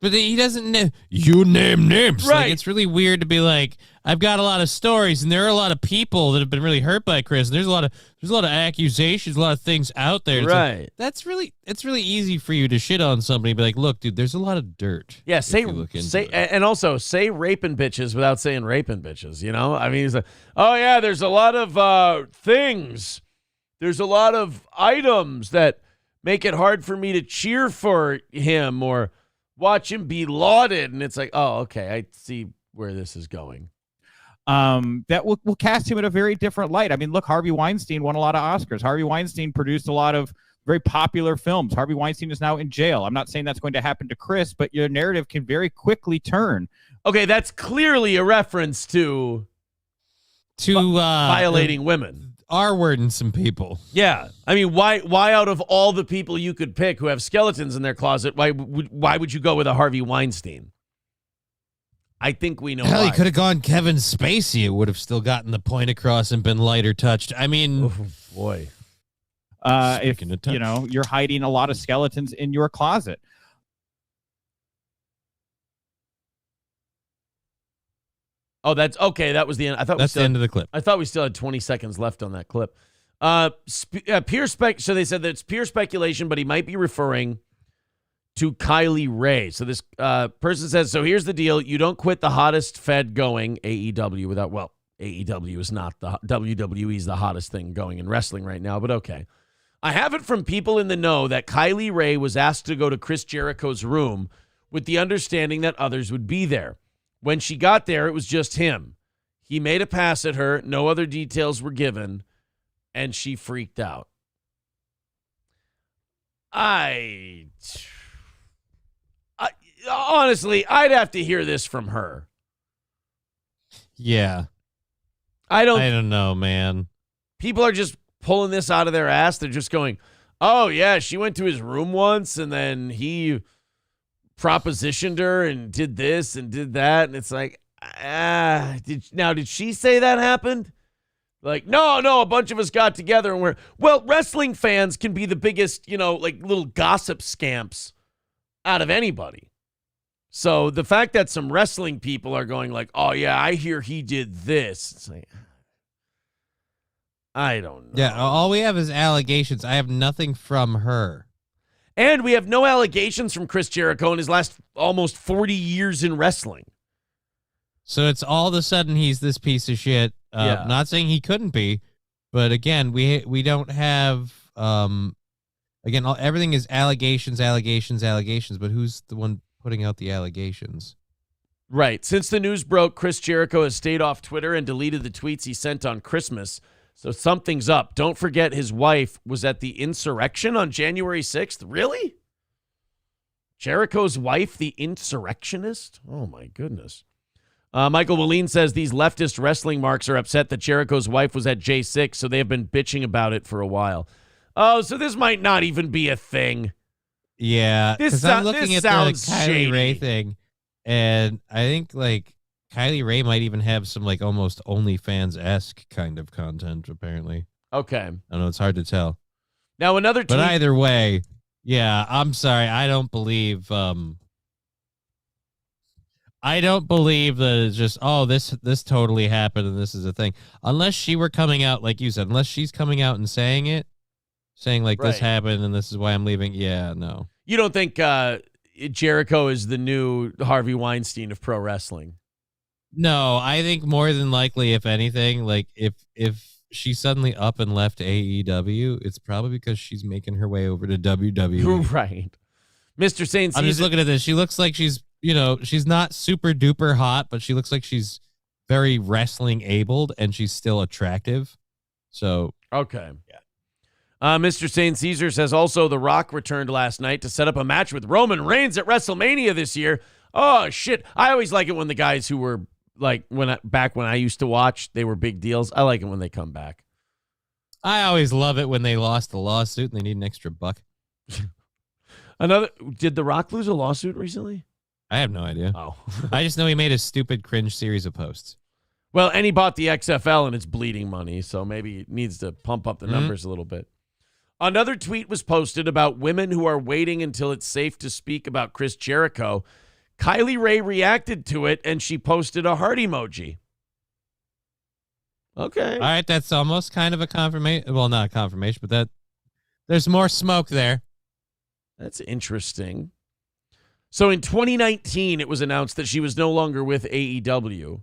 But he doesn't name... You name names. Right. Like, it's really weird to be like, I've got a lot of stories, and there are a lot of people that have been really hurt by Chris. And there's a lot of accusations, a lot of things out there. It's right. Like, it's really easy for you to shit on somebody and be like, look, dude, there's a lot of dirt. Yeah, and also say raping bitches without saying raping bitches, you know? I mean, it's like, oh yeah, there's a lot of things. There's a lot of items that make it hard for me to cheer for him or watch him be lauded. And it's like, oh, okay, I see where this is going. That will cast him in a very different light. I mean, look, Harvey Weinstein won a lot of Oscars. Harvey Weinstein produced a lot of very popular films. Harvey Weinstein is now in jail. I'm not saying that's going to happen to Chris, but your narrative can very quickly turn. Okay, that's clearly a reference to violating women. R-wording some people. Yeah. I mean, why out of all the people you could pick who have skeletons in their closet, why would you go with a Harvey Weinstein? I think we know Hell, why. you could have gone Kevin Spacey. It would have still gotten the point across and been lighter touched. I mean, oh, boy. If you know you're hiding a lot of skeletons in your closet. Oh, that's okay. That was the end. I thought that's the end of the clip. I thought we still had 20 seconds left on that clip. Pure spec. So they said that it's pure speculation, but he might be referring to Kylie Ray. So this person says, so here's the deal. You don't quit the hottest fed going AEW without, well, AEW is not the WWE is the hottest thing going in wrestling right now, but okay. I have it from people in the know that Kylie Ray was asked to go to Chris Jericho's room with the understanding that others would be there. When she got there, it was just him. He made a pass at her. No other details were given, and she freaked out. Honestly, I'd have to hear this from her. Yeah. I don't know, man. People are just pulling this out of their ass. They're just going, oh, yeah, she went to his room once, and then he propositioned her and did this and did that. And it's like, did she say that happened? Like, no, a bunch of us got together and wrestling fans can be the biggest, like little gossip scamps out of anybody. So the fact that some wrestling people are going like, oh, yeah, I hear he did this. It's like, I don't know. Yeah, all we have is allegations. I have nothing from her. And we have no allegations from Chris Jericho in his last almost 40 years in wrestling. So it's all of a sudden he's this piece of shit. Yeah. Not saying he couldn't be, but again, we don't have everything is allegations, but who's the one putting out the allegations? Right. Since the news broke, Chris Jericho has stayed off Twitter and deleted the tweets he sent on Christmas. So something's up. Don't forget his wife was at the insurrection on January 6th. Really? Jericho's wife, the insurrectionist? Oh, my goodness. Michael Willeen says these leftist wrestling marks are upset that Jericho's wife was at J6, so they have been bitching about it for a while. Oh, so this might not even be a thing. Yeah, because I'm looking at the Kylie Ray thing, and I think like Kylie Ray might even have some like almost OnlyFans-esque kind of content, apparently. Okay. I don't know, it's hard to tell. Now another tweet. But either way, yeah, I'm sorry. I don't believe that it's just, oh, this totally happened and this is a thing. Unless she were coming out, like you said, unless she's coming out and saying like this happened and this is why I'm leaving. Yeah, no. You don't think Jericho is the new Harvey Weinstein of pro wrestling? No, I think more than likely, if anything, like if she's suddenly up and left AEW, it's probably because she's making her way over to WWE. Right. Mr. Saint I'm just looking at this. She looks like she's, she's not super duper hot, but she looks like she's very wrestling abled and she's still attractive. So, okay. Yeah. Mr. St. Caesar says also The Rock returned last night to set up a match with Roman Reigns at WrestleMania this year. Oh, shit. I always like it when the guys who were like back when I used to watch, they were big deals. I like it when they come back. I always love it when they lost the lawsuit and they need an extra buck. Did The Rock lose a lawsuit recently? I have no idea. Oh. I just know he made a stupid cringe series of posts. Well, and he bought the XFL and it's bleeding money, so maybe it needs to pump up the numbers a little bit. Another tweet was posted about women who are waiting until it's safe to speak about Chris Jericho. Kylie Ray reacted to it, and she posted a heart emoji. Okay. All right, that's almost kind of a confirmation. Well, not a confirmation, but there's more smoke there. That's interesting. So in 2019, it was announced that she was no longer with AEW.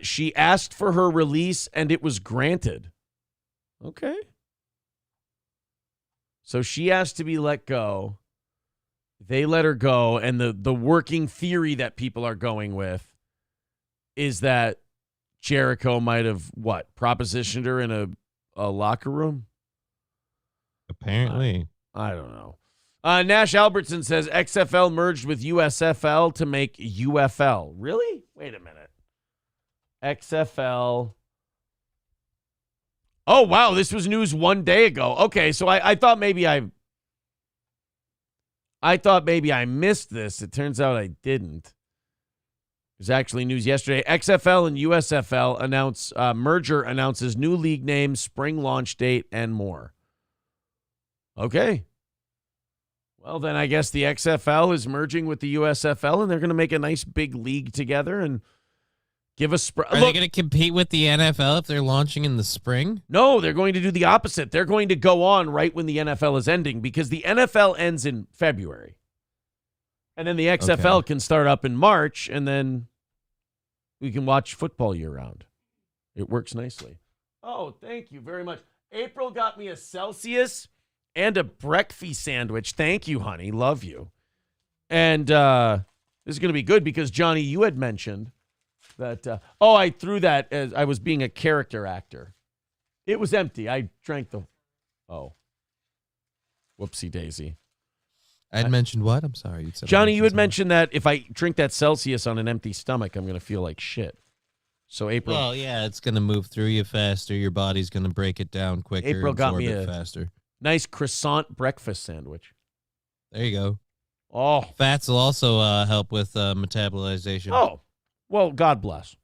She asked for her release, and it was granted. Okay. So she asked to be let go. They let her go, and the working theory that people are going with is that Jericho might have, propositioned her in a locker room? Apparently. I don't know. Nash Albertson says XFL merged with USFL to make UFL. Really? Wait a minute. XFL Oh, wow. This was news 1 day ago. Okay, so I thought maybe I missed this. It turns out I didn't. It was actually news yesterday. XFL and USFL merger announces new league name, spring launch date, and more. Okay. Well, then I guess the XFL is merging with the USFL, and they're going to make a nice big league together and give us. Are they going to compete with the NFL if they're launching in the spring? No, they're going to do the opposite. They're going to go on right when the NFL is ending because the NFL ends in February. And then the XFL can start up in March, and then we can watch football year-round. It works nicely. Oh, thank you very much. April got me a Celsius and a breakfast sandwich. Thank you, honey. Love you. And this is going to be good because, Johnny, you had mentioned that, I threw that as I was being a character actor. It was empty. I drank whoopsie daisy. I had mentioned what? I'm sorry. You said Johnny, you had mentioned that if I drink that Celsius on an empty stomach, I'm going to feel like shit. So April. Well, yeah, it's going to move through you faster. Your body's going to break it down quicker. April got me a faster. Nice croissant breakfast sandwich. There you go. Oh. Fats will also help with metabolization. Oh. Well, God bless.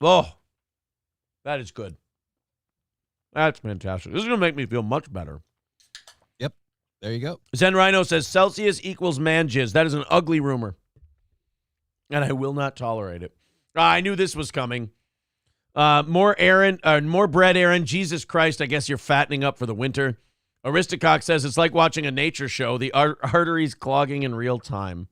Oh. That is good. That's fantastic. This is going to make me feel much better. There you go. Zen Rhino says Celsius equals man jizz. That is an ugly rumor. And I will not tolerate it. I knew this was coming. More bread, Aaron. Jesus Christ, I guess you're fattening up for the winter. Aristocock says it's like watching a nature show. The arteries clogging in real time.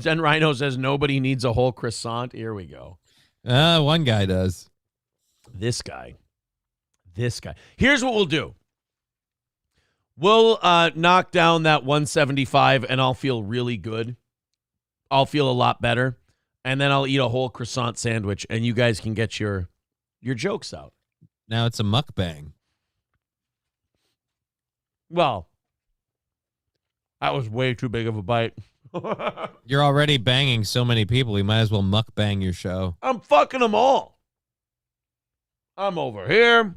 Zen Rhino says nobody needs a whole croissant. Here we go. One guy does. This guy. Here's what we'll do. We'll knock down that 175, and I'll feel really good. I'll feel a lot better. And then I'll eat a whole croissant sandwich, and you guys can get your jokes out. Now it's a mukbang. Well, that was way too big of a bite. You're already banging so many people. You might as well mukbang your show. I'm fucking them all. I'm over here.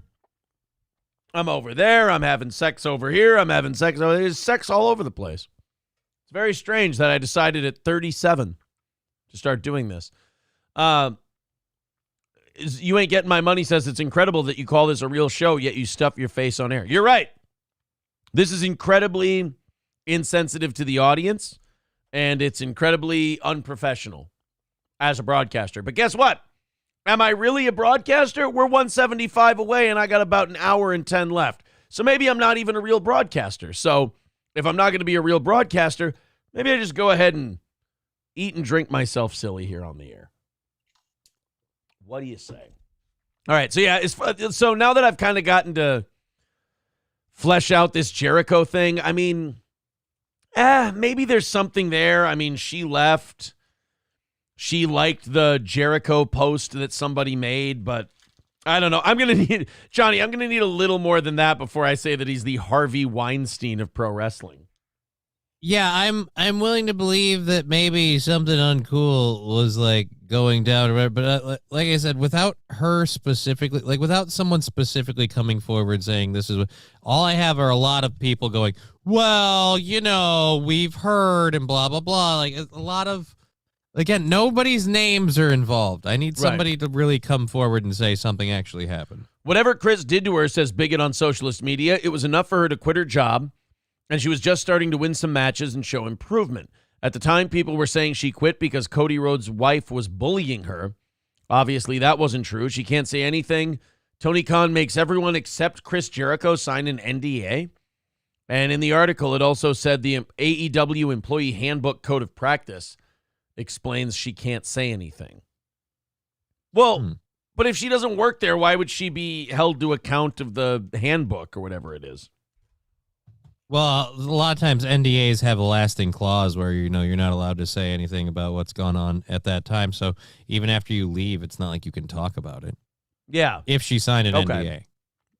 I'm over there. I'm having sex over here. I'm having sex over there. There's sex all over the place. It's very strange that I decided at 37 to start doing this. You Ain't Getting My Money says it's incredible that you call this a real show, yet you stuff your face on air. You're right. This is incredibly insensitive to the audience, and it's incredibly unprofessional as a broadcaster. But guess what? Am I really a broadcaster? We're 175 away, and I got about an hour and 10 left. So maybe I'm not even a real broadcaster. So if I'm not going to be a real broadcaster, maybe I just go ahead and eat and drink myself silly here on the air. What do you say? All right, so yeah, so now that I've kind of gotten to flesh out this Jericho thing, I mean, maybe there's something there. I mean, she left. She liked the Jericho post that somebody made, but I don't know. I'm going to need a little more than that before I say that he's the Harvey Weinstein of pro wrestling. Yeah, I'm willing to believe that maybe something uncool was like going down, but like I said, without her specifically, like without someone specifically coming forward saying this is what, all I have are a lot of people going, well, you know, we've heard and blah, blah, blah. Like a lot of, again, nobody's names are involved. I need somebody to really come forward and say something actually happened. Whatever Chris did to her, says Bigot on socialist media, it was enough for her to quit her job, and she was just starting to win some matches and show improvement. At the time, people were saying she quit because Cody Rhodes' wife was bullying her. Obviously, that wasn't true. She can't say anything. Tony Khan makes everyone except Chris Jericho sign an NDA. And in the article, it also said the AEW Employee Handbook Code of Practice explains she can't say anything. Well, but if she doesn't work there, why would she be held to account of the handbook or whatever it is? Well, a lot of times NDAs have a lasting clause where, you know, you're not allowed to say anything about what's gone on at that time. So even after you leave, it's not like you can talk about it. Yeah. If she signed an NDA.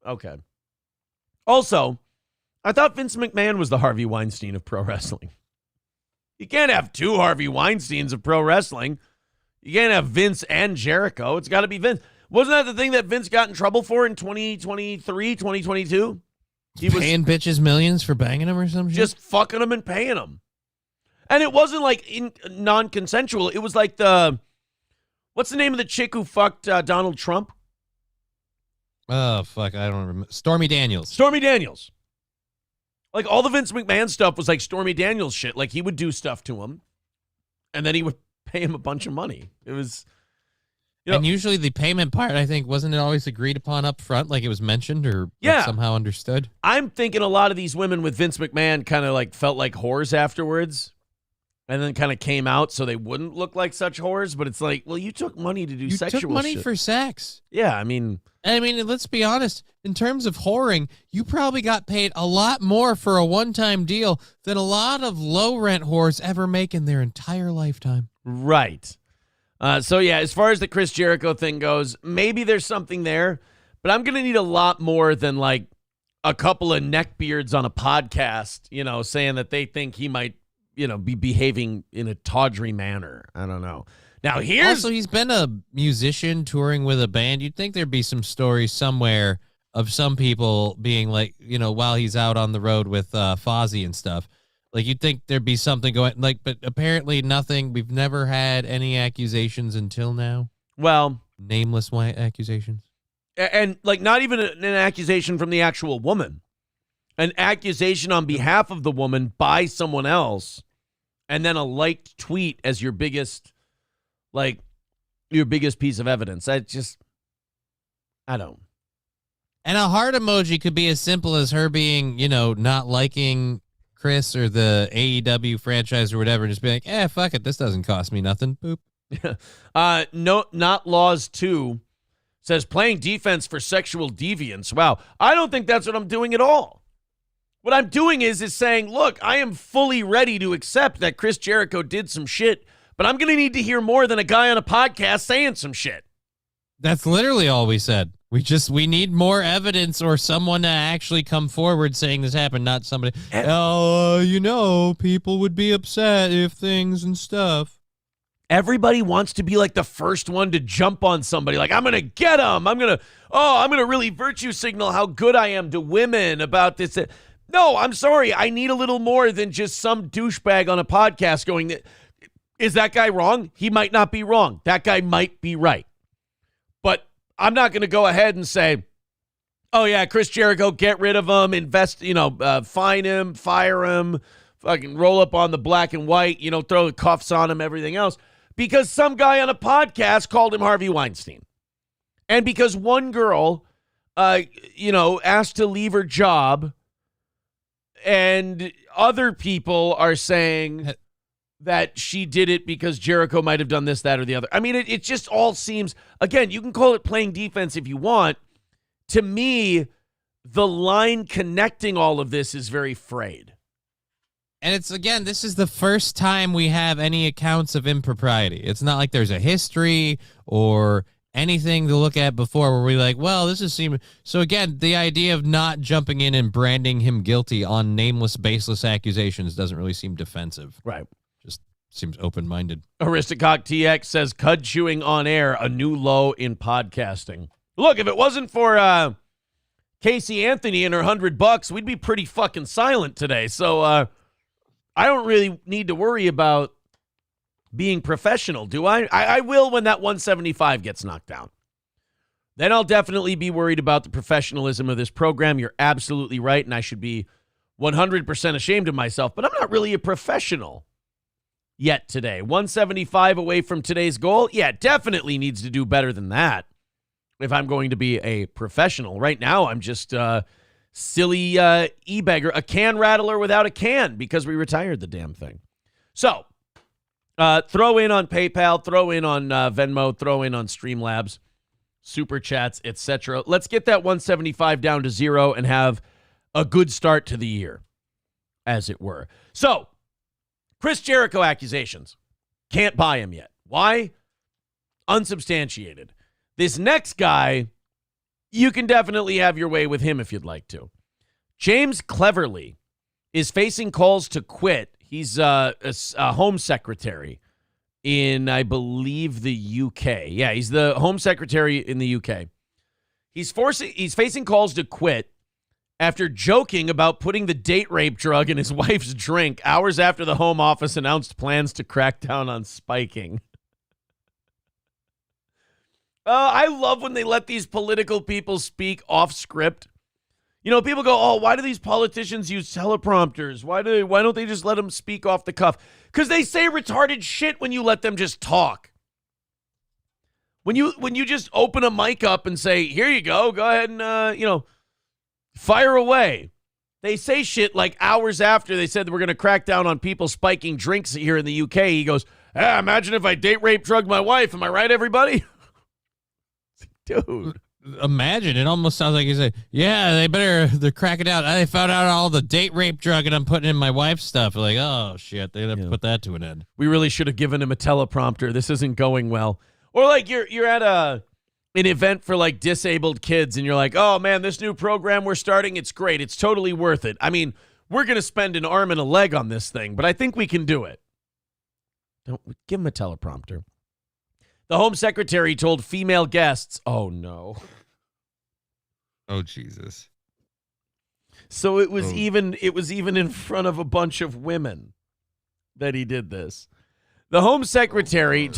Okay. Also, I thought Vince McMahon was the Harvey Weinstein of pro wrestling. You can't have two Harvey Weinsteins of pro wrestling. You can't have Vince and Jericho. It's got to be Vince. Wasn't that the thing that Vince got in trouble for in 2023, 2022? He was paying bitches millions for banging him or something? Just fucking them and paying them. And it wasn't like non-consensual. It was like what's the name of the chick who fucked Donald Trump? Oh, fuck. I don't remember. Stormy Daniels. Stormy Daniels. Like all the Vince McMahon stuff was like Stormy Daniels shit. Like he would do stuff to him and then he would pay him a bunch of money. It was... And usually the payment part, I think, wasn't it always agreed upon up front, like it was mentioned or somehow understood? I'm thinking a lot of these women with Vince McMahon kind of like felt like whores afterwards and then kind of came out so they wouldn't look like such whores. But it's like, well, you took money to do sexual shit. You took money for sex. Yeah, I mean, let's be honest. In terms of whoring, you probably got paid a lot more for a one-time deal than a lot of low-rent whores ever make in their entire lifetime. Right. So, yeah, as far as the Chris Jericho thing goes, maybe there's something there, but I'm going to need a lot more than like a couple of neckbeards on a podcast, saying that they think he might, be behaving in a tawdry manner. I don't know. Now, Also, he's been a musician touring with a band. You'd think there'd be some stories somewhere of some people being like, while he's out on the road with Fozzy and stuff. Like, you'd think there'd be something going, but apparently nothing. We've never had any accusations until now. Well, nameless accusations. And like, not even an accusation from the actual woman. An accusation on behalf of the woman by someone else. And then a liked tweet as your biggest piece of evidence. I don't. And a heart emoji could be as simple as her being, not liking Chris or the AEW franchise or whatever, and just be like, fuck it, this doesn't cost me nothing. Boop. No, Not Laws 2 says playing defense for sexual deviance. Wow. I don't think that's what I'm doing at all. What I'm doing is saying, look, I am fully ready to accept that Chris Jericho did some shit, but I'm going to need to hear more than a guy on a podcast saying some shit. That's literally all we said. We need more evidence or someone to actually come forward saying this happened, not somebody, people would be upset if things and stuff. Everybody wants to be like the first one to jump on somebody. Like, I'm going to get them. I'm going to really virtue signal how good I am to women about this. No, I'm sorry. I need a little more than just some douchebag on a podcast going, is that guy wrong? He might not be wrong. That guy might be right. But I'm not going to go ahead and say, oh, yeah, Chris Jericho, get rid of him, invest, fine him, fire him, fucking roll up on the black and white, throw the cuffs on him, everything else. Because some guy on a podcast called him Harvey Weinstein. And because one girl, asked to leave her job, and other people are saying that she did it because Jericho might have done this, that, or the other. I mean, it just all seems, again, you can call it playing defense if you want. To me, the line connecting all of this is very frayed. And it's, again, this is the first time we have any accounts of impropriety. It's not like there's a history or anything to look at before where we're like, well, this is seeming. So again, the idea of not jumping in and branding him guilty on nameless, baseless accusations doesn't really seem defensive. Right. Just seems open-minded. Aristocock TX says, cud chewing on air, a new low in podcasting. Look, if it wasn't for Casey Anthony and her $100, we'd be pretty fucking silent today. So I don't really need to worry about being professional, do I? I will when that 175 gets knocked down. Then I'll definitely be worried about the professionalism of this program. You're absolutely right, and I should be 100% ashamed of myself, but I'm not really a professional yet today. 175 away from today's goal? Yeah, definitely needs to do better than that if I'm going to be a professional. Right now, I'm just silly e-beggar, a can rattler without a can because we retired the damn thing. So, throw in on PayPal, throw in on Venmo, throw in on Streamlabs, Super Chats, etc. Let's get that 175 down to 0 and have a good start to the year, as it were. So, Chris Jericho accusations. Can't buy him yet. Why? Unsubstantiated. This next guy, you can definitely have your way with him if you'd like to. James Cleverly is facing calls to quit. He's a home secretary in, I believe, the UK. Yeah, he's the Home Secretary in the UK. He's facing calls to quit after joking about putting the date rape drug in his wife's drink hours after the Home Office announced plans to crack down on spiking. I love when they let these political people speak off script. You know, people go, "Oh, why do these politicians use teleprompters? Why don't they just let them speak off the cuff?" Because they say retarded shit when you let them just talk. When you just open a mic up and say, "Here you go ahead and fire away." They say shit like hours after they said we're going to crack down on people spiking drinks here in the UK. He goes, "Imagine if I date rape drugged my wife. Am I right, everybody?" Dude. Imagine. It almost sounds like you say, "Yeah, they're cracking out. They found out all the date rape drug and I'm putting in my wife's stuff." Like, oh, shit, they have to put that to an end. We really should have given him a teleprompter. This isn't going well. Or like you're at an event for like disabled kids and you're like, "Oh, man, this new program we're starting, it's great. It's totally worth it. I mean, we're going to spend an arm and a leg on this thing, but I think we can do it." Don't give him a teleprompter. The Home Secretary told female guests, oh, no. Oh, Jesus. So it was even in front of a bunch of women that he did this. The Home Secretary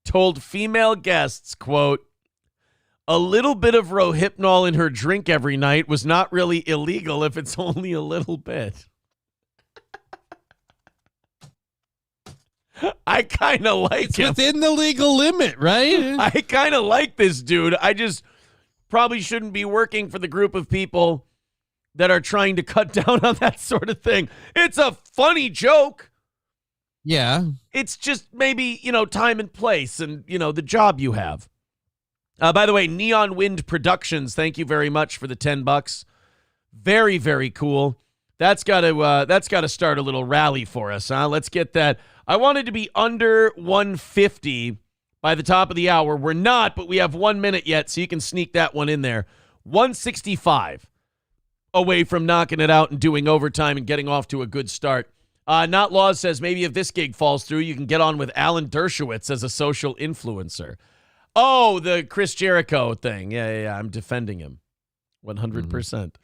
told female guests, quote, "A little bit of Rohypnol in her drink every night was not really illegal if it's only a little bit." I kind of like it's him. within the legal limit, right? I kind of like this dude. I just probably shouldn't be working for the group of people that are trying to cut down on that sort of thing. It's a funny joke. Yeah. It's just maybe, time and place and, the job you have. By the way, Neon Wind Productions, thank you very much for the $10. Very, very cool. That's got to start a little rally for us, huh? Let's get that. I wanted to be under 150 by the top of the hour. We're not, but we have 1 minute yet, so you can sneak that one in there. 165 away from knocking it out and doing overtime and getting off to a good start. Not Laws says maybe if this gig falls through, you can get on with Alan Dershowitz as a social influencer. Oh, the Chris Jericho thing. Yeah. I'm defending him 100%.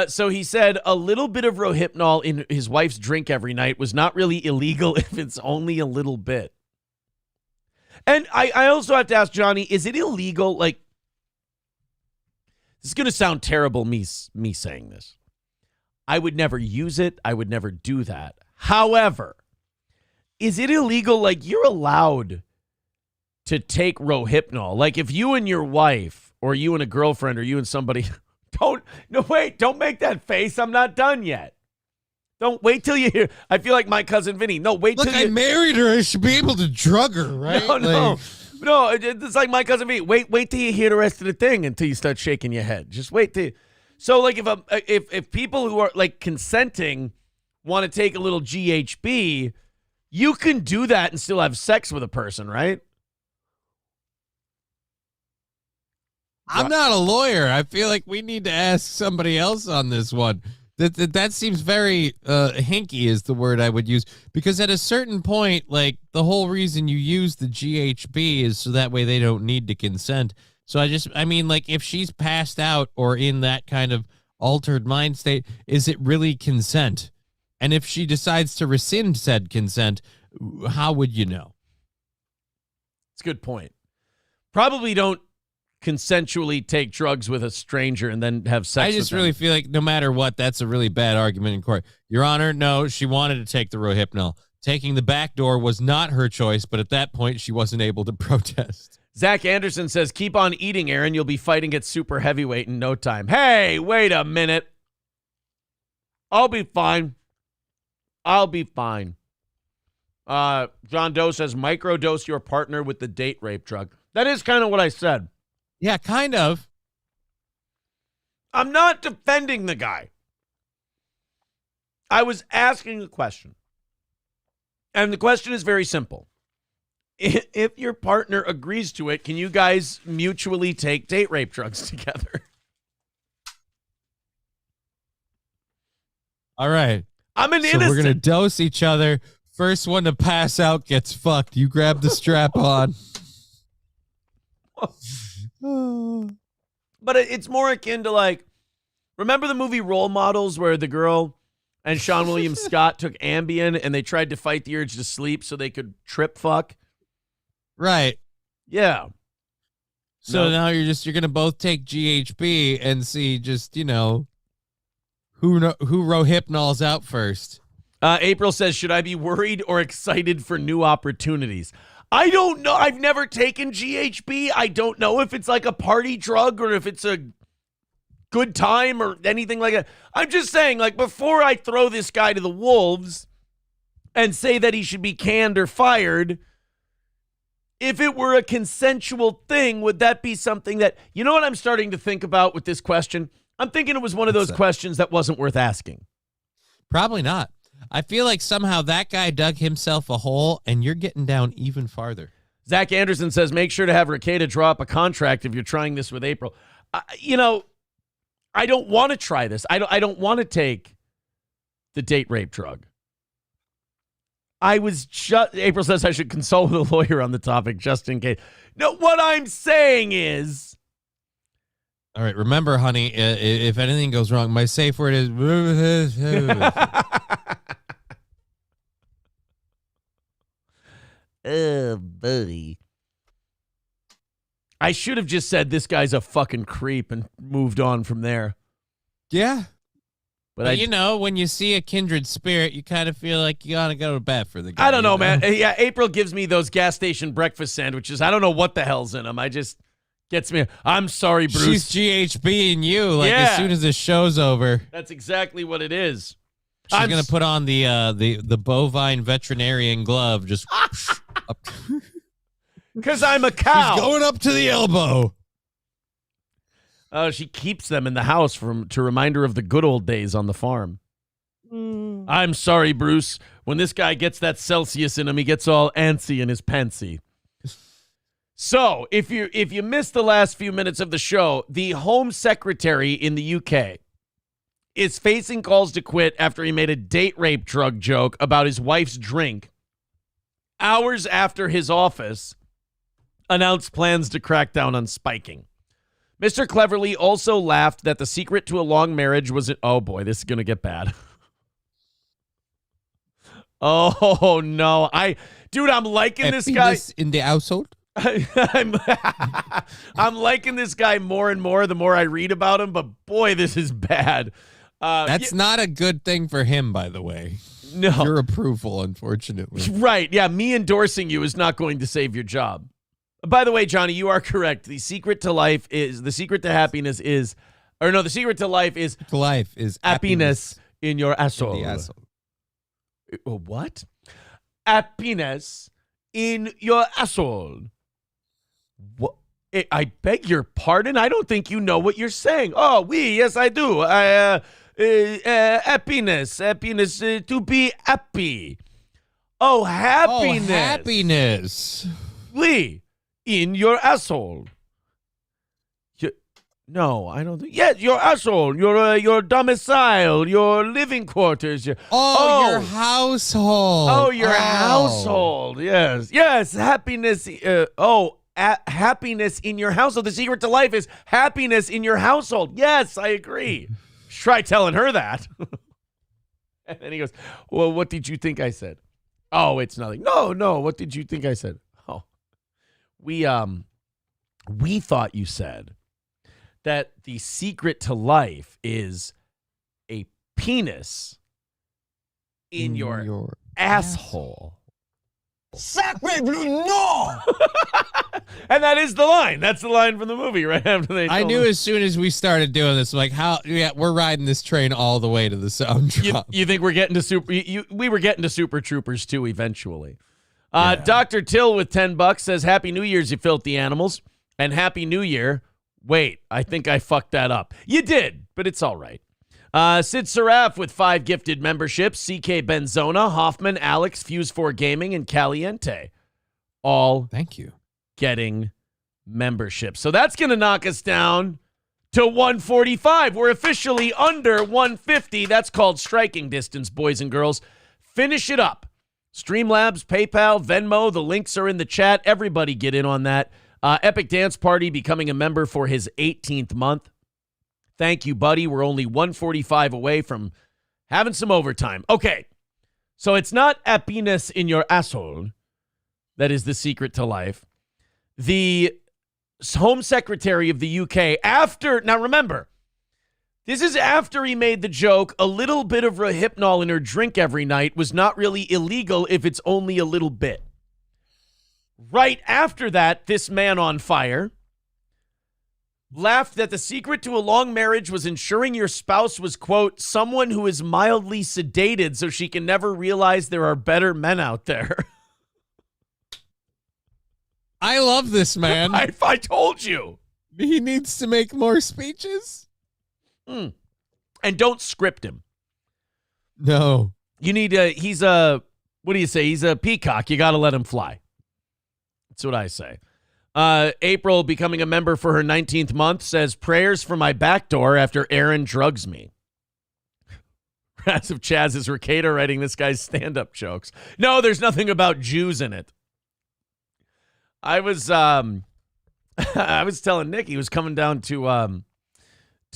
So he said a little bit of Rohypnol in his wife's drink every night was not really illegal if it's only a little bit. And I also have to ask Johnny, is it illegal? Like, this is going to sound terrible, me saying this. I would never use it. I would never do that. However, is it illegal? Like, you're allowed to take Rohypnol. Like, if you and your wife or you and a girlfriend or you and somebody... Don't make that face. I'm not done yet. Don't wait till you hear. I feel like my cousin Vinny. No, wait till I married her. I should be able to drug her, right? No. It's like my cousin Vinny. Wait till you hear the rest of the thing until you start shaking your head. Just wait till. So like if people who are like consenting want to take a little GHB, you can do that and still have sex with a person, right? I'm not a lawyer. I feel like we need to ask somebody else on this one. That seems very hinky is the word I would use, because at a certain point, like, the whole reason you use the GHB is so that way they don't need to consent. So I mean, like, if she's passed out or in that kind of altered mind state, is it really consent? And if she decides to rescind said consent, how would you know? It's a good point. Probably don't consensually take drugs with a stranger and then have sex with them. I just really feel like no matter what, that's a really bad argument in court. Your Honor, no, she wanted to take the Rohypnol. Taking the back door was not her choice, but at that point, she wasn't able to protest. Zach Anderson says, keep on eating, Aaron. You'll be fighting at super heavyweight in no time. Hey, wait a minute. I'll be fine. John Doe says, microdose your partner with the date rape drug. That is kind of what I said. Yeah, kind of. I'm not defending the guy. I was asking a question. And the question is very simple. If your partner agrees to it, can you guys mutually take date rape drugs together? All right. I'm an innocent. So we're going to dose each other First one to pass out gets fucked. You grab the strap on. But it's more akin to like, remember the movie Role Models where the girl and Sean William Scott took Ambien and they tried to fight the urge to sleep so they could trip fuck? Right. Yeah. So now you're going to both take GHB and see just, who Rohypnol's out first. April says, should I be worried or excited for new opportunities? I don't know. I've never taken GHB. I don't know if it's like a party drug or if it's a good time or anything like that. I'm just saying, like, before I throw this guy to the wolves and say that he should be canned or fired, if it were a consensual thing, would that be something that, you know what I'm starting to think about with this question? I'm thinking it was one of those questions that wasn't worth asking. Probably not. I feel like somehow that guy dug himself a hole and you're getting down even farther. Zach Anderson says, make sure to have Rakeda drop a contract if you're trying this with April. I don't want to try this. I don't want to take the date rape drug. April says I should consult with a lawyer on the topic just in case. No, what I'm saying is. All right, remember, honey, if anything goes wrong, my safe word is. Oh, buddy. I should have just said this guy's a fucking creep and moved on from there. Yeah. But when you see a kindred spirit, you kind of feel like you ought to go to bat for the guy. I don't know, man. Yeah, April gives me those gas station breakfast sandwiches. I don't know what the hell's in them. I just gets me. I'm sorry, Bruce. She's GHBing you as soon as the show's over. That's exactly what it is. She's going to put on the bovine veterinarian glove just because I'm a cow. She's going up to the elbow. Oh, she keeps them in the house to remind her of the good old days on the farm. I'm sorry, Bruce. When this guy gets that Celsius in him, he gets all antsy in his pantsy. So, if you missed the last few minutes of the show, the Home Secretary in the UK is facing calls to quit after he made a date rape drug joke about his wife's drink hours after his office announced plans to crack down on spiking. Mr. Cleverly also laughed that the secret to a long marriage was oh boy, this is going to get bad. Oh no. I'm liking this guy in the household. I'm liking this guy more and more the more I read about him, but boy, this is bad. That's not a good thing for him, by the way. No. Your approval, unfortunately. Right. Yeah, me endorsing you is not going to save your job. By the way, Johnny, you are correct. The secret to life is the secret to life is happiness in your asshole. In the asshole. What? Happiness in your asshole. What? I beg your pardon. I don't think you know what you're saying. Oh, yes, I do. Happiness to be happy. Oh, happiness. Oh, happiness. Oui. In your asshole. No, I don't think. Yes, your asshole, your domicile, your living quarters. Your household. Oh, your household. Yes, happiness. Happiness in your household. The secret to life is happiness in your household. Yes, I agree. Try telling her that. And then he goes, well, what did you think I said? Oh, it's nothing. No. What did you think I said? Oh, we thought you said that the secret to life is a penis in your asshole. Sacre bleu, no! And that is the line. That's the line from the movie right after they I knew as soon as we started doing this, like, we're riding this train all the way to the sound drop. You think we're getting to we were getting to Super Troopers too eventually. Dr. Till with $10 says, Happy New Year's, you filthy animals. And Happy New Year. Wait, I think I fucked that up. You did, but it's all right. Sid Saraf with 5 gifted memberships. CK Benzona, Hoffman, Alex, Fuse 4 Gaming, and Caliente. All thank you. Getting memberships. So that's going to knock us down to 145. We're officially under 150. That's called striking distance, boys and girls. Finish it up. Streamlabs, PayPal, Venmo, the links are in the chat. Everybody get in on that. Epic Dance Party becoming a member for his 18th month. Thank you, buddy. We're only 145 away from having some overtime. Okay, so it's not happiness in your asshole that is the secret to life. The Home Secretary of the UK, now remember, this is after he made the joke, a little bit of Rohypnol in her drink every night was not really illegal if it's only a little bit. Right after that, this man on fire laughed that the secret to a long marriage was ensuring your spouse was, quote, someone who is mildly sedated so she can never realize there are better men out there. I love this man. I told you. He needs to make more speeches. And don't script him. No. You need he's a, what do you say? He's a peacock. You got to let him fly. That's what I say. April, becoming a member for her 19th month, says, prayers for my back door after Aaron drugs me. Wrath of Chaz is Ricada writing this guy's stand-up jokes. No, there's nothing about Jews in it. I was telling Nick, he was coming down to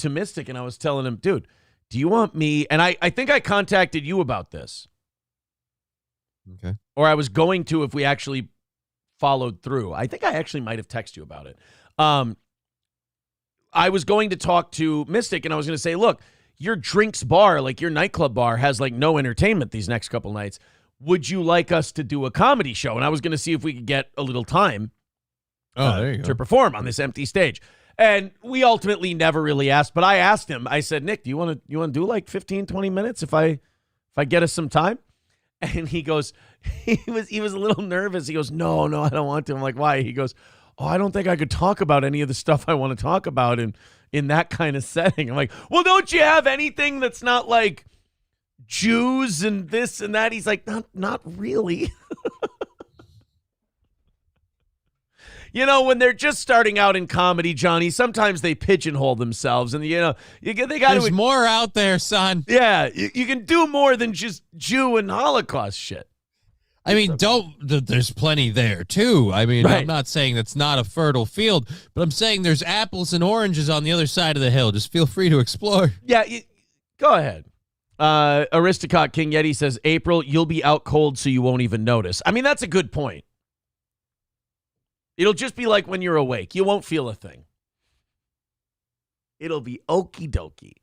Mystic, and I was telling him, dude, do you want me? And I think I contacted you about this. Okay. Or I was going to if we actually followed through. I think I actually might have texted you about it. I was going to talk to Mystic, and I was going to say, look, your drinks bar, like your nightclub bar, has like no entertainment these next couple nights. Would you like us to do a comedy show? And I was going to see if we could get a little time to perform on this empty stage. And we ultimately never really asked, but I asked him, I said, Nick, do you want to do like 15, 20 minutes if I get us some time? And he goes, he was a little nervous. He goes, no, I don't want to. I'm like, why? He goes, oh, I don't think I could talk about any of the stuff I want to talk about in that kind of setting. I'm like, well, don't you have anything that's not like Jews and this and that? He's like, not really. You know, when they're just starting out in comedy, Johnny, sometimes they pigeonhole themselves, and they got There's more out there, son. Yeah, you can do more than just Jew and Holocaust shit. I mean, there's plenty there too. I mean, Right. I'm not saying that's not a fertile field, but I'm saying there's apples and oranges on the other side of the hill. Just feel free to explore. Yeah, go ahead. Aristocrat King Yeti says, April, you'll be out cold so you won't even notice. I mean, that's a good point. It'll just be like when you're awake. You won't feel a thing. It'll be okie dokie.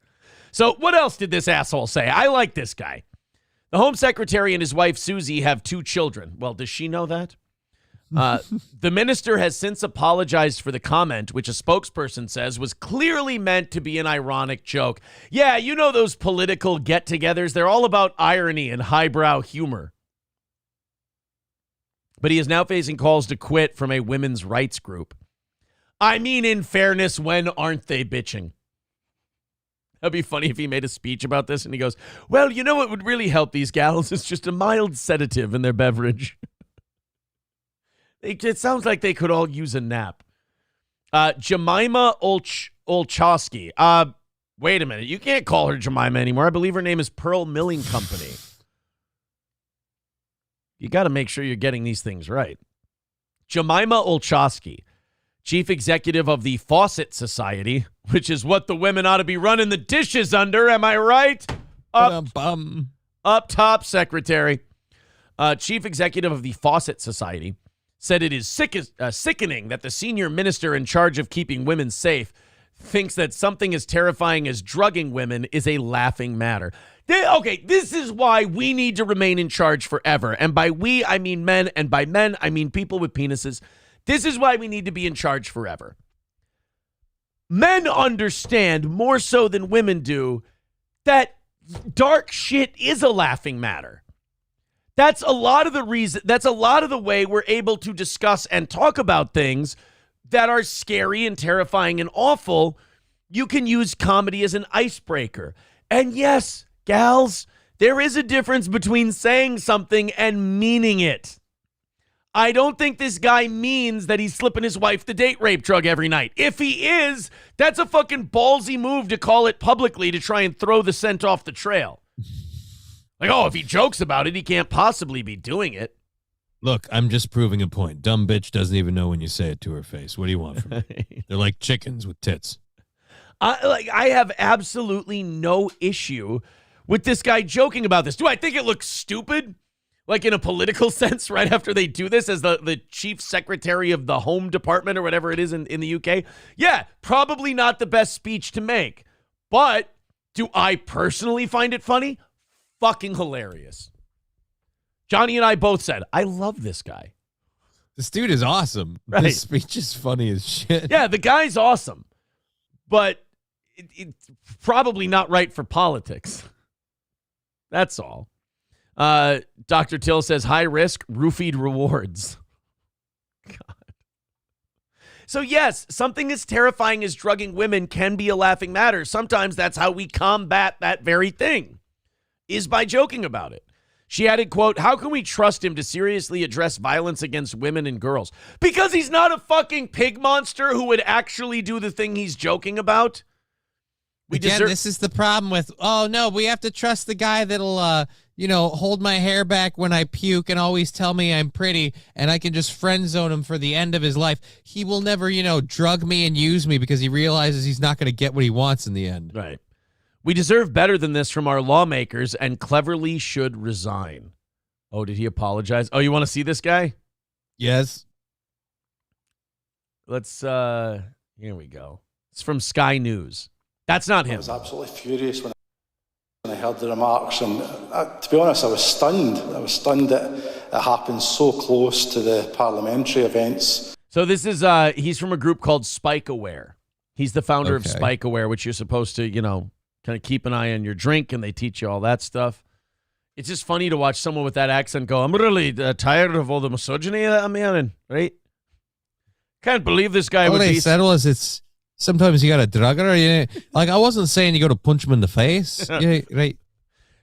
So what else did this asshole say? I like this guy. The Home Secretary and his wife, Susie, have 2 children. Well, does she know that? The minister has since apologized for the comment, which a spokesperson says was clearly meant to be an ironic joke. Yeah, you know those political get-togethers? They're all about irony and highbrow humor. But he is now facing calls to quit from a women's rights group. I mean, in fairness, when aren't they bitching? That'd be funny if he made a speech about this and he goes, well, you know what would really help these gals is just a mild sedative in their beverage. It sounds like they could all use a nap. Jemima Olchowski. Wait a minute. You can't call her Jemima anymore. I believe her name is Pearl Milling Company. You got to make sure you're getting these things right. Jemima Olchowski, chief executive of the Faucet Society, which is what the women ought to be running the dishes under. Am I right? Up top, secretary. Chief executive of the Faucet Society said it is sickening that the senior minister in charge of keeping women safe thinks that something as terrifying as drugging women is a laughing matter. Okay, this is why we need to remain in charge forever. And by we, I mean men. And by men, I mean people with penises. This is why we need to be in charge forever. Men understand more so than women do that dark shit is a laughing matter. That's a lot of the reason. That's a lot of the way we're able to discuss and talk about things that are scary and terrifying and awful. You can use comedy as an icebreaker. And yes, gals, there is a difference between saying something and meaning it. I don't think this guy means that he's slipping his wife the date rape drug every night. If he is, that's a fucking ballsy move to call it publicly to try and throw the scent off the trail. Like, oh, if he jokes about it, he can't possibly be doing it. Look, I'm just proving a point. Dumb bitch doesn't even know when you say it to her face. What do you want from me? They're like chickens with tits. I have absolutely no issue with this guy joking about this. Do I think it looks stupid? Like in a political sense, right after they do this as the chief secretary of the home department or whatever it is in the UK? Yeah, probably not the best speech to make. But do I personally find it funny? Fucking hilarious. Johnny and I both said, I love this guy. This dude is awesome. Right. His speech is funny as shit. Yeah, the guy's awesome. But it's probably not right for politics. That's all. Dr. Till says, high risk, roofied rewards. God. So yes, something as terrifying as drugging women can be a laughing matter. Sometimes that's how we combat that very thing, is by joking about it. She added, quote, how can we trust him to seriously address violence against women and girls? Because he's not a fucking pig monster who would actually do the thing he's joking about. This is the problem with, oh, no, we have to trust the guy that'll, hold my hair back when I puke and always tell me I'm pretty, and I can just friend zone him for the end of his life. He will never, drug me and use me because he realizes he's not going to get what he wants in the end. Right. We deserve better than this from our lawmakers and cleverly should resign. Oh, did he apologize? Oh, you want to see this guy? Yes. Let's, here we go. It's from Sky News. That's not him. I was absolutely furious when I heard the remarks, and to be honest, I was stunned. I was stunned that it happened so close to the parliamentary events. So this is, he's from a group called Spike Aware. He's the founder of Spike Aware, which you're supposed to, kind of keep an eye on your drink, and they teach you all that stuff. It's just funny to watch someone with that accent go, I'm really tired of all the misogyny that I'm hearing, right? Can't believe this guy would be... All they said was it's... Sometimes you got to drug her. Like, I wasn't saying you got to punch him in the face. Yeah, right.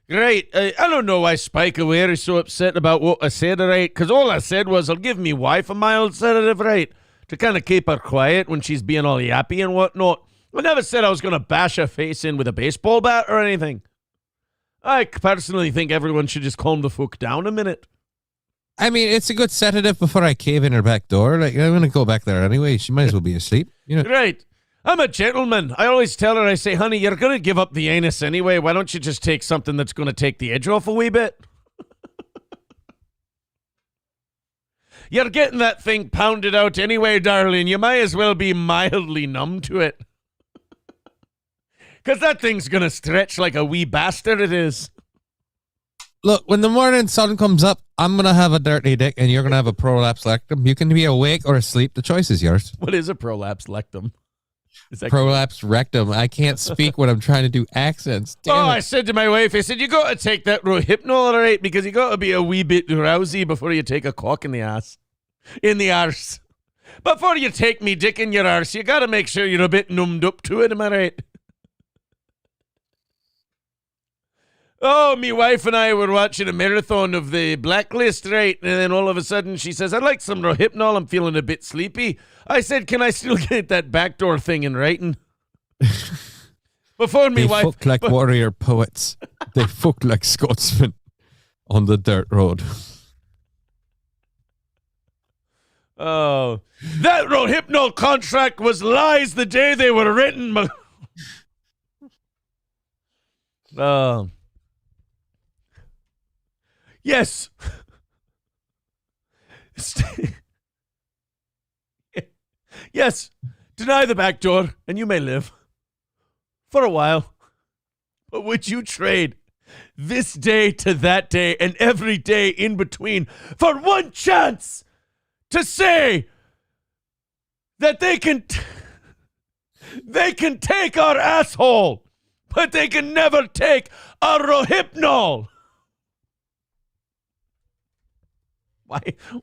Great. I don't know why Spike Aware is so upset about what I said, right? Because all I said was I'll give me wife a mild sedative, right? To kind of keep her quiet when she's being all yappy and whatnot. I never said I was going to bash her face in with a baseball bat or anything. I personally think everyone should just calm the fuck down a minute. I mean, it's a good sedative before I cave in her back door. Like, I'm going to go back there anyway. She might as well be asleep. Right. I'm a gentleman. I always tell her, I say, honey, you're going to give up the anus anyway. Why don't you just take something that's going to take the edge off a wee bit? You're getting that thing pounded out anyway, darling. You might as well be mildly numb to it. Because that thing's going to stretch like a wee bastard it is. Look, when the morning sun comes up, I'm going to have a dirty dick and you're going to have a prolapse rectum. You can be awake or asleep. The choice is yours. What is a prolapse rectum? Prolapse rectum. I can't speak when I'm trying to do accents. Damn it. I said to my wife, I said, you got to take that Rohypnol, all right? Because you got to be a wee bit rousy before you take a cock in the ass. In the arse. Before you take me dick in your arse, you got to make sure you're a bit numbed up to it, am I right? Oh, me wife and I were watching a marathon of the Blacklist, right? And then all of a sudden she says, I'd like some Rohypnol. I'm feeling a bit sleepy. I said, can I still get that backdoor thing in writing? Before me they wife... fuck like warrior poets. They fuck like Scotsmen on the dirt road. Oh, that Rohypnol contract was lies the day they were written. Oh. Yes. Yes. Deny the back door, and you may live. For a while. But would you trade this day to that day and every day in between for one chance to say that they can take our asshole, but they can never take our Rohypnol?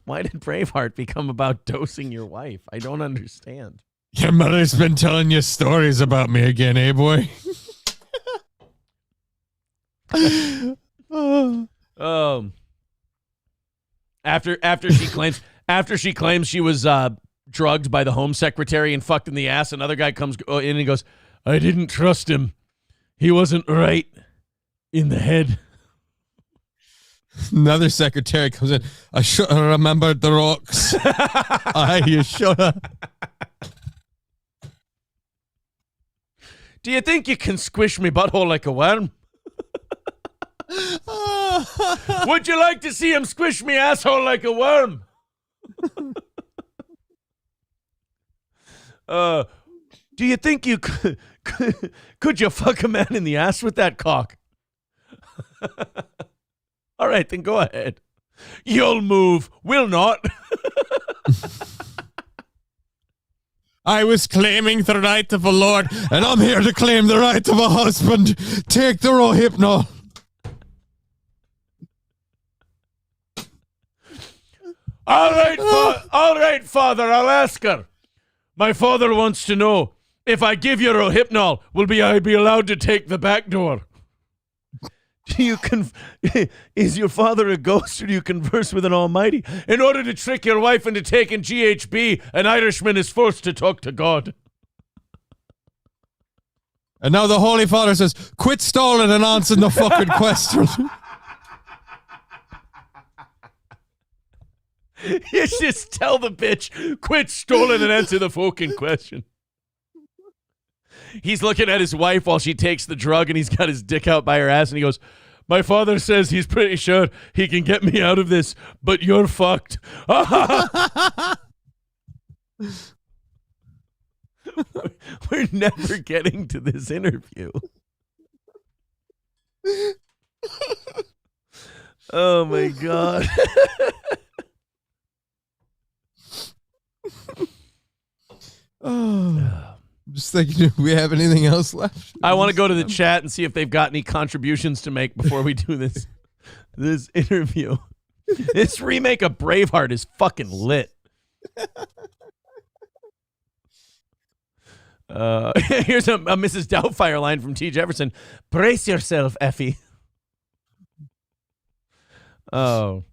Why did Braveheart become about dosing your wife? I don't understand. Your mother's been telling you stories about me again, eh, boy? After she claims she was drugged by the home secretary and fucked in the ass, another guy comes in and goes, I didn't trust him. He wasn't right in the head. Another secretary comes in. I should have remembered the rocks. You should have. Do you think you can squish me butthole like a worm? Would you like to see him squish me asshole like a worm? Do you think you could you fuck a man in the ass with that cock? All right, then go ahead. You'll move. Will not. I was claiming the right of a lord, and I'm here to claim the right of a husband. Take the Rohypnol. All right, Father, I'll ask her. My father wants to know, if I give you Rohypnol, will I be allowed to take the back door? Is your father a ghost, or do you converse with an almighty? In order to trick your wife into taking GHB, an Irishman is forced to talk to God. And now the Holy Father says, quit stalling and answering the fucking question. You just tell the bitch, quit stalling and answer the fucking question. He's looking at his wife while she takes the drug, and he's got his dick out by her ass, and he goes, my father says he's pretty sure he can get me out of this, but you're fucked. We're never getting to this interview. Oh, my God. I'm just thinking, do we have anything else left? I want to go to the chat and see if they've got any contributions to make before we do this interview. This remake of Braveheart is fucking lit. Here's a Mrs. Doubtfire line from T. Jefferson. Brace yourself, Effie. Oh.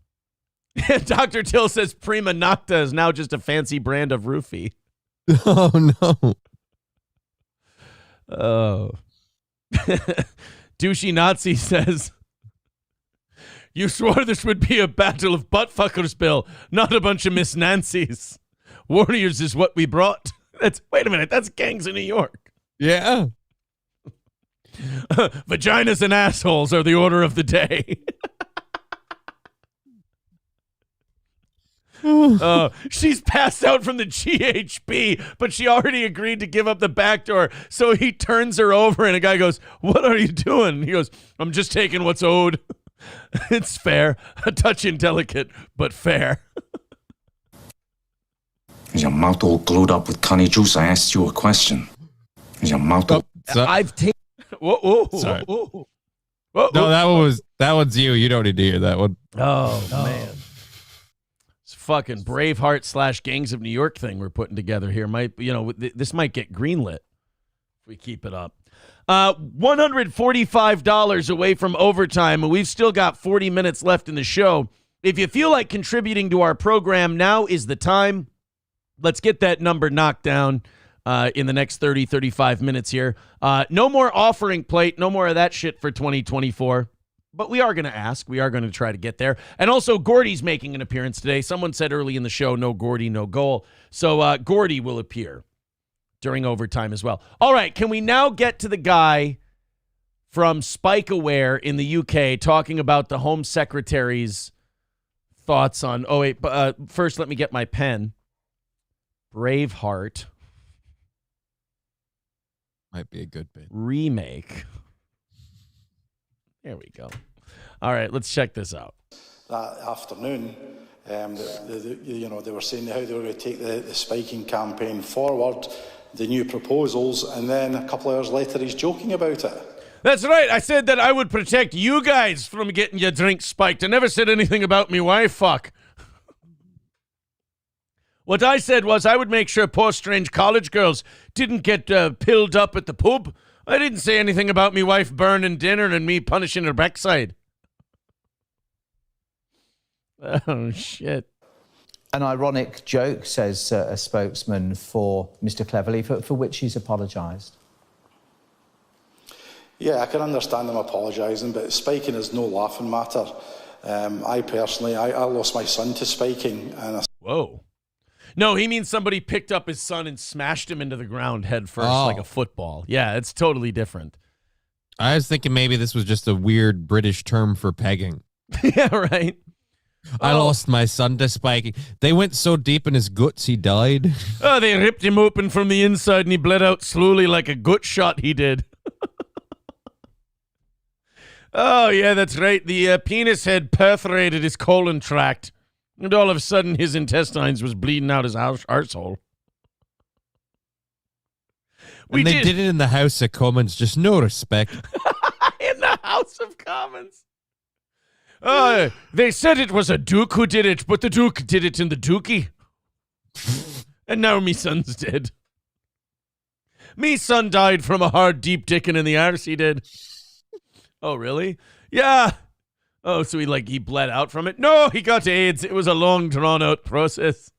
Dr. Till says Prima Nocta is now just a fancy brand of roofie. Oh, no. Oh. Douchey Nazi says, you swore this would be a battle of buttfuckers, Bill, not a bunch of Miss Nancys. Warriors is what we brought. Wait a minute, that's Gangs in New York. Yeah. Vaginas and assholes are the order of the day. She's passed out from the GHB, but she already agreed to give up the back door. So he turns her over, and a guy goes, what are you doing? He goes, I'm just taking what's owed. It's fair. A touch indelicate, but fair. Is your mouth all glued up with coney juice? I asked you a question. Is your mouth all... I've taken... Whoa. Sorry. Whoa. No, that one's you. You don't need to hear that one. Oh, man. Fucking Braveheart / Gangs of New York thing we're putting together here this might get greenlit if we keep it up. $145 away from overtime, and we've still got 40 minutes left in the show. If you feel like contributing to our program, now is the time. Let's get that number knocked down in the next 30, 35 minutes here. No more offering plate, no more of that shit for 2024. But we are going to ask. We are going to try to get there. And also, Gordy's making an appearance today. Someone said early in the show, no Gordy, no goal. So Gordy will appear during overtime as well. All right, can we now get to the guy from Spike Aware in the UK talking about the Home Secretary's thoughts on... Oh, wait, first let me get my pen. Braveheart. Might be a good bit. Remake. There we go. All right, let's check this out. That afternoon, they were saying how they were going to take the spiking campaign forward, the new proposals, and then a couple of hours later he's joking about it. That's right. I said that I would protect you guys from getting your drink spiked. I never said anything about me wife, fuck. What I said was I would make sure poor strange college girls didn't get pilled up at the pub. I didn't say anything about me wife burning dinner and me punishing her backside. Oh, shit. An ironic joke, says a spokesman for Mr. Cleverly, for which he's apologised. Yeah, I can understand him apologising, but spiking is no laughing matter. I personally, I lost my son to spiking. And Whoa. No, he means somebody picked up his son and smashed him into the ground head first like a football. Yeah, it's totally different. I was thinking maybe this was just a weird British term for pegging. Yeah, right. I lost my son to spiking. They went so deep in his guts, he died. Oh, they ripped him open from the inside and he bled out slowly like a gut shot he did. Oh, yeah, that's right. The penis had perforated his colon tract. And all of a sudden, his intestines was bleeding out his arsehole. And they did it in the House of Commons. Just no respect. In the House of Commons. They said it was a Duke who did it, but the Duke did it in the Dookie. And now me son's dead. Me son died from a hard, deep dicking in the arse, he did. Oh, really? Yeah. Oh, so he bled out from it? No, he got AIDS. It was a long, drawn-out process.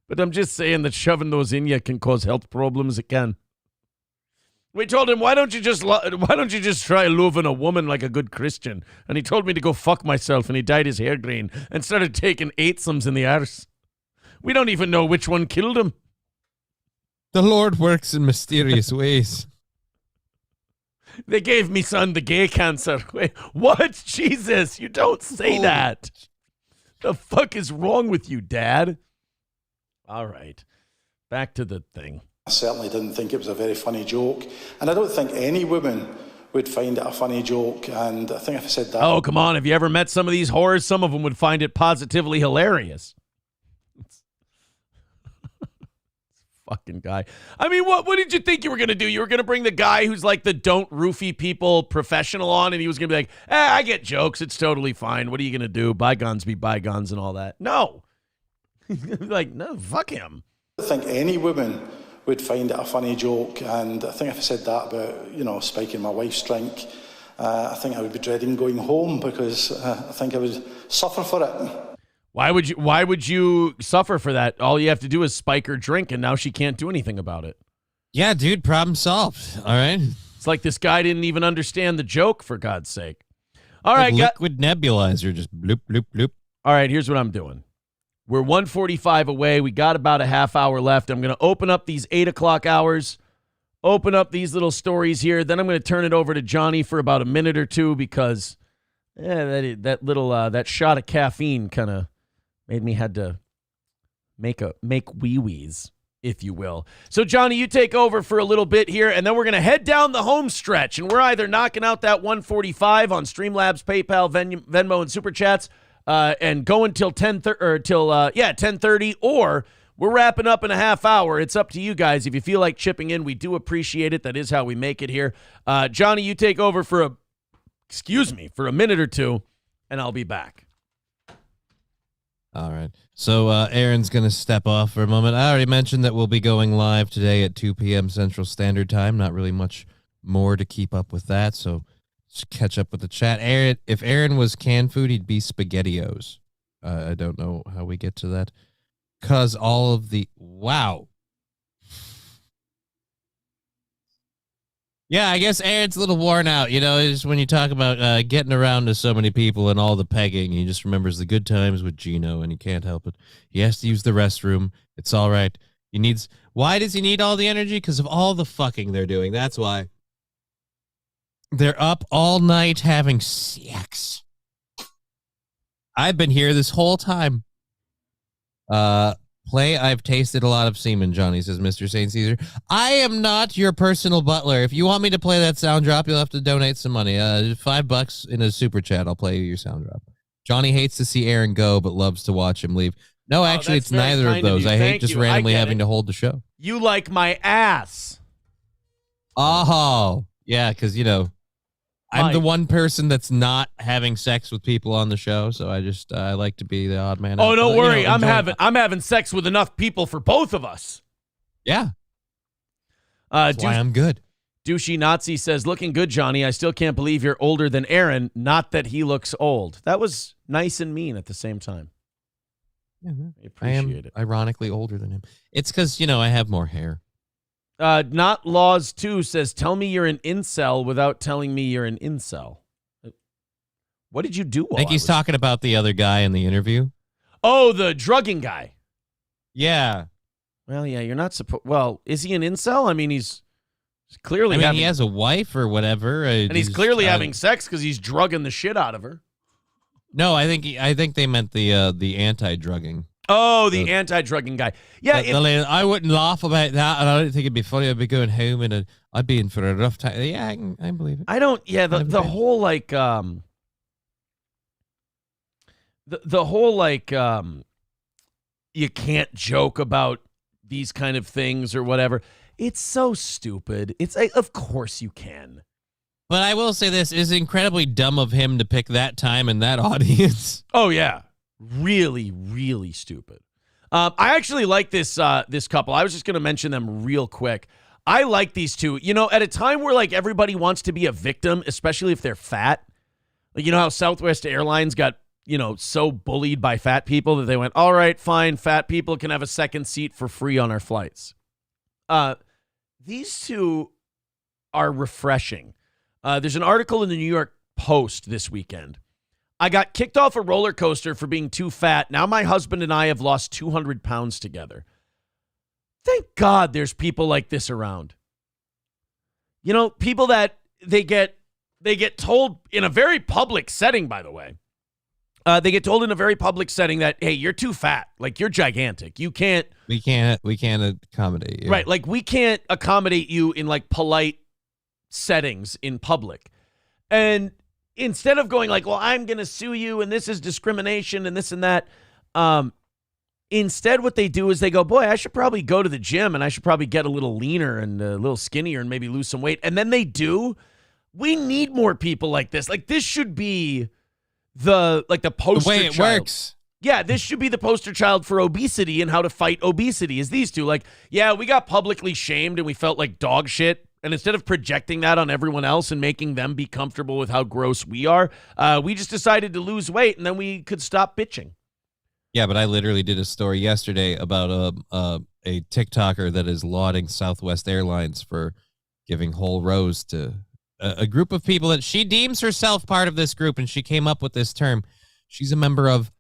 But I'm just saying that shoving those in you can cause health problems. It can. We told him, why don't you just try loving a woman like a good Christian? And he told me to go fuck myself, and he dyed his hair green and started taking eightsomes in the arse. We don't even know which one killed him. The Lord works in mysterious ways. They gave me son the gay cancer. Wait, what? Jesus, you don't say that. The fuck is wrong with you, Dad? All right. Back to the thing. I certainly didn't think it was a very funny joke. And I don't think any woman would find it a funny joke. And I think if I said that... Oh, come on. Have you ever met some of these whores? Some of them would find it positively hilarious. Fucking guy. I mean, what did you think you were going to do? You were going to bring the guy who's like the don't roofie people professional on, and he was going to be like, I get jokes. It's totally fine. What are you going to do? Bygones be bygones and all that. No. He's going to be like, no, fuck him. I think any woman would find it a funny joke. And I think if I said that about, spiking my wife's drink, I think I would be dreading going home because I think I would suffer for it. Why would you suffer for that? All you have to do is spike her drink, and now she can't do anything about it. Yeah, dude, problem solved. All right. It's like this guy didn't even understand the joke, for God's sake. All like right, liquid nebulizer, just bloop, bloop, bloop. All right, here's what I'm doing. We're 1:45 away. We got about a half hour left. I'm going to open up these 8 o'clock hours, open up these little stories here. Then I'm going to turn it over to Johnny for about a minute or two because that shot of caffeine kind of made me had to make wee-wees, if you will. So, Johnny, you take over for a little bit here, and then we're going to head down the home stretch, and we're either knocking out that 145 on Streamlabs, PayPal, Venmo, and Super Chats, and going till 10:30, or we're wrapping up in a half hour. It's up to you guys. If you feel like chipping in, we do appreciate it. That is how we make it here. Johnny, you take over for a minute or two, and I'll be back. All right. So Aaron's going to step off for a moment. I already mentioned that we'll be going live today at 2 p.m. Central Standard Time. Not really much more to keep up with that, so just catch up with the chat. Aaron, if Aaron was canned food, he'd be SpaghettiOs. I don't know how we get to that. Because all of the... Wow. Yeah, I guess Aaron's a little worn out. Just when you talk about getting around to so many people and all the pegging, he just remembers the good times with Gino, and he can't help it. He has to use the restroom. It's all right. Why does he need all the energy? Because of all the fucking they're doing. That's why. They're up all night having sex. I've been here this whole time. I've tasted a lot of semen, Johnny, says Mr. St. Caesar. I am not your personal butler. If you want me to play that sound drop, you'll have to donate some money. $5 in a super chat. I'll play you your sound drop. Johnny hates to see Aaron go, but loves to watch him leave. No, actually, it's neither of those. I hate just randomly having to hold the show. You like my ass. Oh, yeah, because, I'm the one person that's not having sex with people on the show, so I like to be the odd man out. Oh, don't worry. I'm having sex with enough people for both of us. Yeah. That's why I'm good. Douchey Nazi says, looking good, Johnny. I still can't believe you're older than Aaron. Not that he looks old. That was nice and mean at the same time. Mm-hmm. I appreciate it. Ironically older than him. It's because, I have more hair. Not Laws 2 says, tell me you're an incel without telling me you're an incel. What did you do? I think he's talking about the other guy in the interview. Oh, the drugging guy. Yeah. Well, yeah, you're not supposed. Well, is he an incel? I mean, he's clearly. He has a wife or whatever, and he's clearly having sex because he's drugging the shit out of her. No, I think they meant the anti-drugging. Oh, the anti-drugging guy. Yeah, I wouldn't laugh about that, and I don't think it'd be funny. I'd be going home and I'd be in for a rough time. Yeah, I believe it. I don't. Yeah, the whole like the whole like you can't joke about these kind of things or whatever. It's so stupid. It's like, of course you can. But I will say this is incredibly dumb of him to pick that time and that audience. Oh yeah, really, really stupid. I actually like this this couple. I was just going to mention them real quick. I like these two. You know, at a time where like everybody wants to be a victim, especially if they're fat. Like, you know how Southwest Airlines got, you know, so bullied by fat people that they went, all right, fine, fat people can have a second seat for free on our flights. These two are refreshing. There's an article in the New York Post this weekend. I got kicked off a roller coaster for being too fat. Now my husband and I have lost 200 pounds together. Thank God there's people like this around. You know, people that they get told in a very public setting, by the way. They get told in a very public setting that, hey, you're too fat. Like, you're gigantic. You can't. We can't accommodate you. Right. Like, we can't accommodate you in like polite settings in public. And instead of going like, well, I'm going to sue you and this is discrimination and this and that. Instead, what they do is they go, boy, I should probably go to the gym and I should probably get a little leaner and a little skinnier and maybe lose some weight. And then they do. We need more people like this. Like, this should be the poster child. The way it works. Yeah, this should be the poster child for obesity and how to fight obesity is these two. Like, yeah, we got publicly shamed and we felt like dog shit. And instead of projecting that on everyone else and making them be comfortable with how gross we are, we just decided to lose weight and then we could stop bitching. Yeah, but I literally did a story yesterday about a TikToker that is lauding Southwest Airlines for giving whole rows to a group of people that she deems herself part of this group, and she came up with this term. She's a member of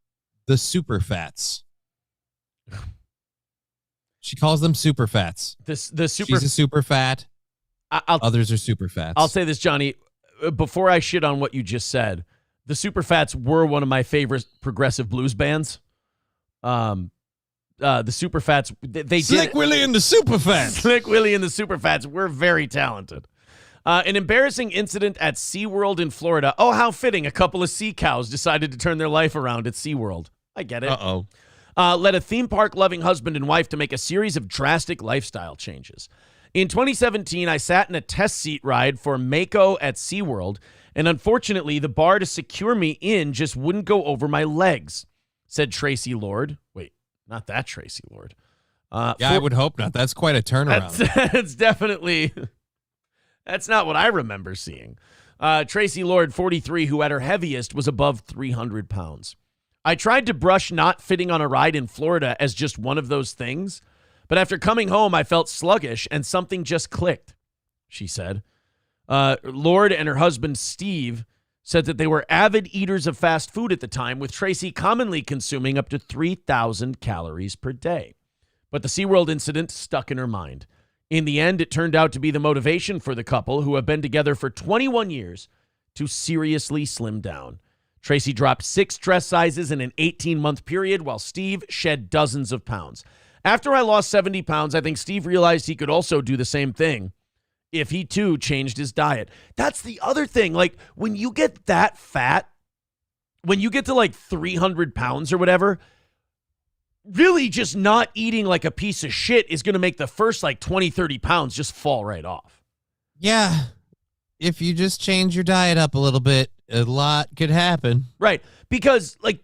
the super fats. She calls them super fats. She's a super fat. Others are super fats. I'll say this, Johnny, before I shit on what you just said, the super fats were one of my favorite progressive blues bands. The super fats, they Slick Willie and the super fats. Slick Willie and the super fats were very talented. An embarrassing incident at SeaWorld in Florida. Oh, how fitting. A couple of sea cows decided to turn their life around at SeaWorld. I get it. Uh-oh. Led a theme park-loving husband and wife to make a series of drastic lifestyle changes. In 2017, I sat in a test seat ride for Mako at SeaWorld, and unfortunately, the bar to secure me in just wouldn't go over my legs, said Tracy Lord. Wait, not that Tracy Lord. I would hope not. That's quite a turnaround. That's definitely... That's not what I remember seeing. Tracy Lord, 43, who at her heaviest was above 300 pounds. I tried to brush not fitting on a ride in Florida as just one of those things, but after coming home, I felt sluggish and something just clicked, she said. Lord and her husband, Steve, said that they were avid eaters of fast food at the time, with Tracy commonly consuming up to 3,000 calories per day. But the SeaWorld incident stuck in her mind. In the end, it turned out to be the motivation for the couple, who have been together for 21 years, to seriously slim down. Tracy dropped 6 dress sizes in an 18-month period, while Steve shed dozens of pounds. After I lost 70 pounds, I think Steve realized he could also do the same thing if he, too, changed his diet. That's the other thing. Like, when you get that fat, when you get to, like, 300 pounds or whatever, really just not eating like a piece of shit is going to make the first like 20, 30 pounds just fall right off. Yeah. If you just change your diet up a little bit, a lot could happen. Right. Because like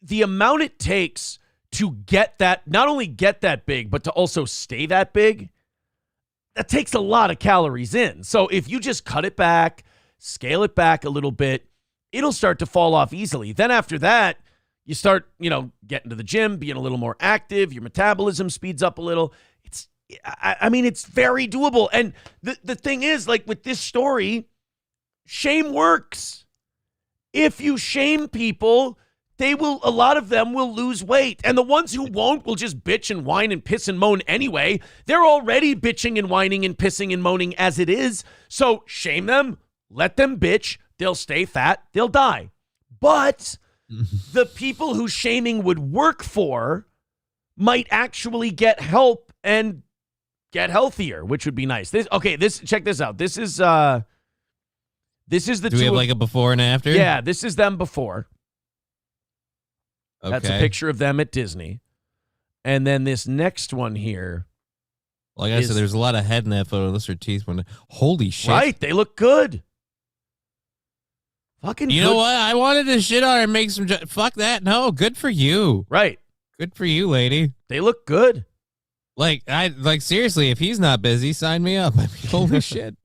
the amount it takes to get that, not only get that big, but to also stay that big, that takes a lot of calories in. So if you just cut it back, scale it back a little bit, it'll start to fall off easily. Then after that, you start, getting to the gym, being a little more active. Your metabolism speeds up a little. It's very doable. And the thing is, like with this story, shame works. If you shame people, a lot of them will lose weight. And the ones who won't will just bitch and whine and piss and moan anyway. They're already bitching and whining and pissing and moaning as it is. So shame them, let them bitch. They'll stay fat, they'll die. But the people who shaming would work for might actually get help and get healthier, which would be nice. Check this out. This is the Do we have like a before and after? Yeah, this is them before. Okay. That's a picture of them at Disney. And then this next one here. Like I said, there's a lot of head in that photo. Those are teeth. Holy shit. Right, they look good. Fucking You know what? I wanted to shit on her and make some... Fuck that. No, good for you. Right. Good for you, lady. They look good. Seriously, if he's not busy, sign me up. I mean, holy shit.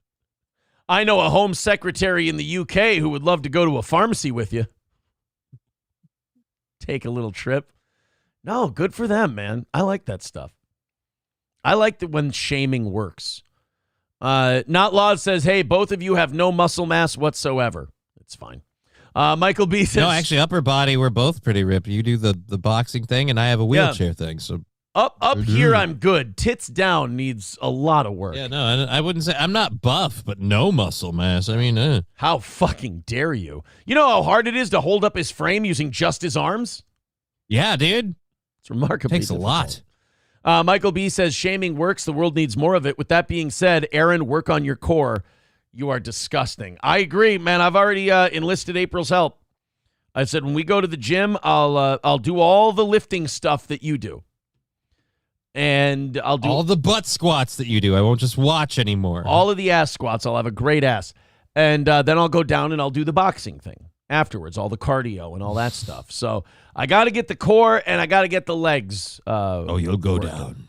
I know a home secretary in the UK who would love to go to a pharmacy with you. Take a little trip. No, good for them, man. I like that stuff. I like that when shaming works. Not Laws says, hey, both of you have no muscle mass whatsoever. It's fine. Michael B says... No, actually, upper body, we're both pretty ripped. You do the boxing thing, and I have a wheelchair thing, so... Up here, I'm good. Tits down needs a lot of work. Yeah, no, I wouldn't say... I'm not buff, but no muscle mass. I mean... How fucking dare you? You know how hard it is to hold up his frame using just his arms? Yeah, dude. It's remarkably Takes a lot. Michael B says, shaming works. The world needs more of it. With that being said, Aaron, work on your core. You are disgusting. I agree, man. I've already enlisted April's help. I said, when we go to the gym, I'll do all the lifting stuff that you do. And I'll do all the butt squats that you do. I won't just watch anymore. All of the ass squats. I'll have a great ass. And then I'll go down and I'll do the boxing thing afterwards, all the cardio and all that stuff. So I got to get the core and I got to get the legs. You'll go down.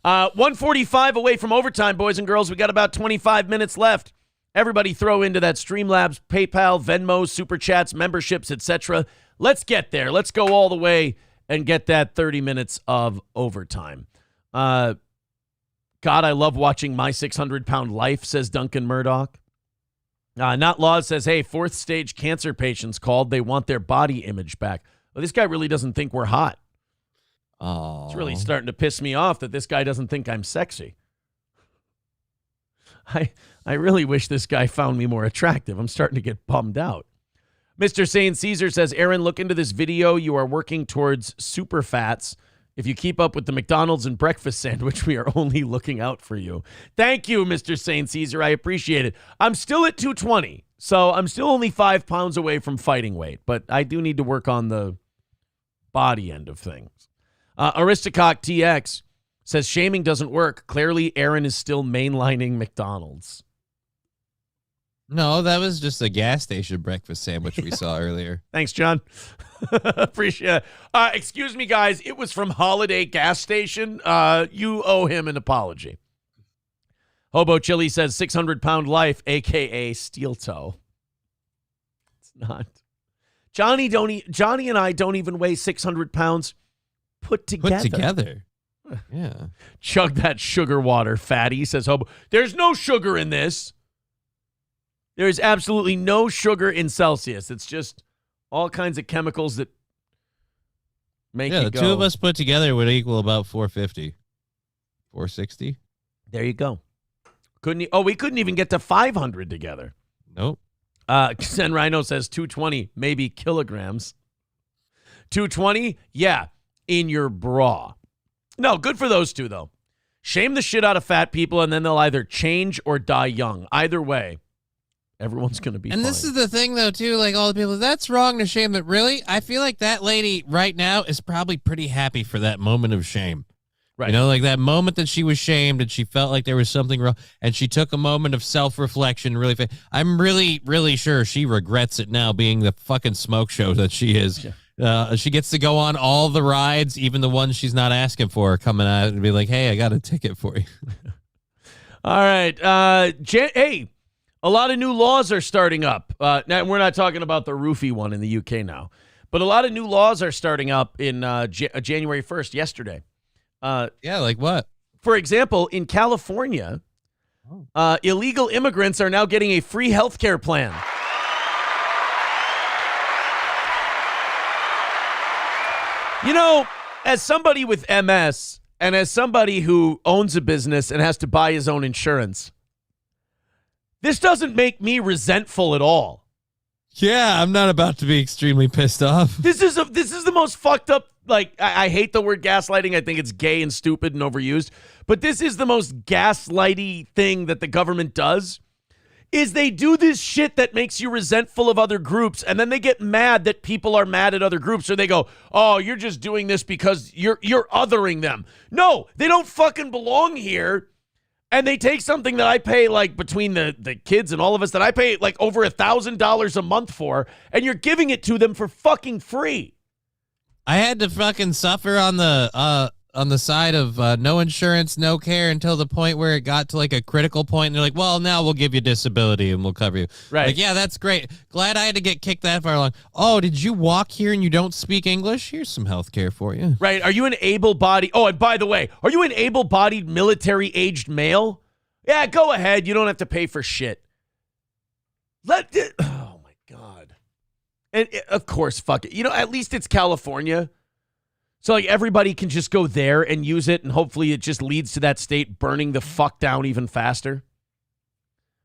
1:45 away from overtime, boys and girls. We got about 25 minutes left. Everybody throw into that Streamlabs, PayPal, Venmo, Super Chats, memberships, etc. Let's get there. Let's go all the way and get that 30 minutes of overtime. God, I love watching My 600-Pound Life, says Duncan Murdoch. Not Laws says, hey, 4th stage cancer patients called. They want their body image back. Well, this guy really doesn't think we're hot. Oh, it's really starting to piss me off that this guy doesn't think I'm sexy. I really wish this guy found me more attractive. I'm starting to get bummed out. Mr. St. Caesar says, Aaron, look into this video. You are working towards super fats. If you keep up with the McDonald's and breakfast sandwich, we are only looking out for you. Thank you, Mr. St. Caesar. I appreciate it. I'm still at 220, so I'm still only 5 pounds away from fighting weight, but I do need to work on the body end of things. Aristocock TX says, shaming doesn't work. Clearly, Aaron is still mainlining McDonald's. No, that was just a gas station breakfast sandwich we saw earlier. Thanks, John. Appreciate it. Excuse me, guys. It was from Holiday Gas Station. You owe him an apology. Hobo Chili says 600-pound life, a.k.a. steel toe. It's not. Johnny and I don't even weigh 600 pounds put together. Yeah. Chug that sugar water, fatty, says Hobo. There's no sugar in this. There is absolutely no sugar in Celsius. It's just all kinds of chemicals that make you the go. Two of us put together would equal about 450, 460. There you go. We couldn't even get to 500 together. Nope. Zen Rhino says 220, maybe kilograms. 220, yeah, in your bra. No, good for those two, though. Shame the shit out of fat people, and then they'll either change or die young. Either way, everyone's going to be fine. And this is the thing, though, too, like all the people, that's wrong to shame, but really, I feel like that lady right now is probably pretty happy for that moment of shame. Right. You know, like that moment that she was shamed and she felt like there was something wrong, and she took a moment of self-reflection. I'm really, really sure she regrets it now, being the fucking smoke show that she is. Yeah. She gets to go on all the rides, even the ones she's not asking for, coming out and be like, hey, I got a ticket for you. All right. Hey, a lot of new laws are starting up. Now, we're not talking about the roofie one in the UK now, but a lot of new laws are starting up in January 1st, yesterday. Yeah, like what? For example, in California, illegal immigrants are now getting a free health care plan. You know, as somebody with MS and as somebody who owns a business and has to buy his own insurance, this doesn't make me resentful at all. Yeah, I'm not about to be extremely pissed off. This is the most fucked up, like, I hate the word gaslighting. I think it's gay and stupid and overused. But this is the most gaslighty thing that the government does, is they do this shit that makes you resentful of other groups, and then they get mad that people are mad at other groups, or they go, oh, you're just doing this because you're othering them. No, they don't fucking belong here. And they take something that I pay, like, between the kids and all of us, that I pay, like, over $1,000 a month for, and you're giving it to them for fucking free. I had to fucking suffer on the side of no insurance, no care until the point where it got to, like, a critical point, and they're like, well, now we'll give you disability and we'll cover you. Right. Like, yeah, that's great. Glad I had to get kicked that far along. Oh, did you walk here and you don't speak English? Here's some health care for you. Right. Are you an able-bodied... Oh, and by the way, are you an able-bodied military-aged male? Yeah, go ahead. You don't have to pay for shit. Oh, my God. And, of course, fuck it. You know, at least it's California. So, like, everybody can just go there and use it, and hopefully it just leads to that state burning the fuck down even faster.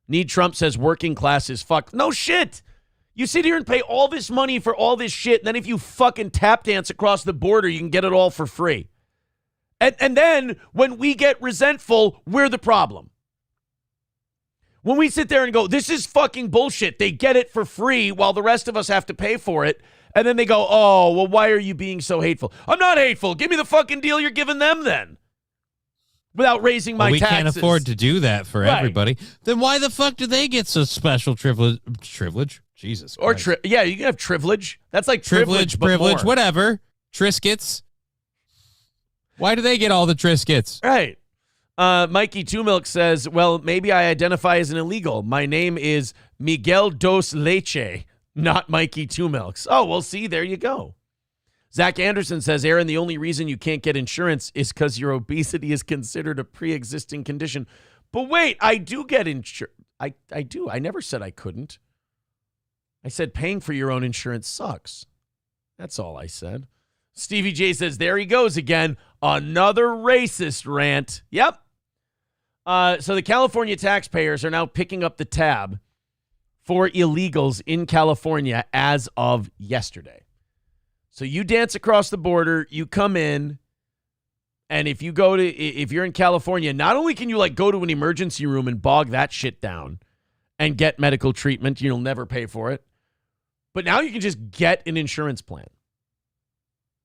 Need Trump says working class is fucked. No shit. You sit here and pay all this money for all this shit, and then if you fucking tap dance across the border, you can get it all for free. And then when we get resentful, we're the problem. When we sit there and go, this is fucking bullshit, they get it for free while the rest of us have to pay for it. And then they go, oh, well, why are you being so hateful? I'm not hateful. Give me the fucking deal you're giving them then. Without raising my taxes. We can't afford to do that for everybody. Then why the fuck do they get so special privilege? Jesus Christ. Or, yeah, you can have privilege. That's like privilege, privilege, whatever. Triscuits. Why do they get all the Triscuits? Right. Mikey Two Milk says, well, maybe I identify as an illegal. My name is Miguel Dos Leche, not Mikey Two Milks. Oh, well, see, there you go. Zach Anderson says, Aaron, the only reason you can't get insurance is because your obesity is considered a pre-existing condition. But wait, I do get insurance. I do. I never said I couldn't. I said paying for your own insurance sucks. That's all I said. Stevie J says, there he goes again. Another racist rant. Yep. So the California taxpayers are now picking up the tab for illegals in California as of yesterday. So you dance across the border, you come in, and if you're in California, not only can you like go to an emergency room and bog that shit down and get medical treatment, you'll never pay for it, but now you can just get an insurance plan.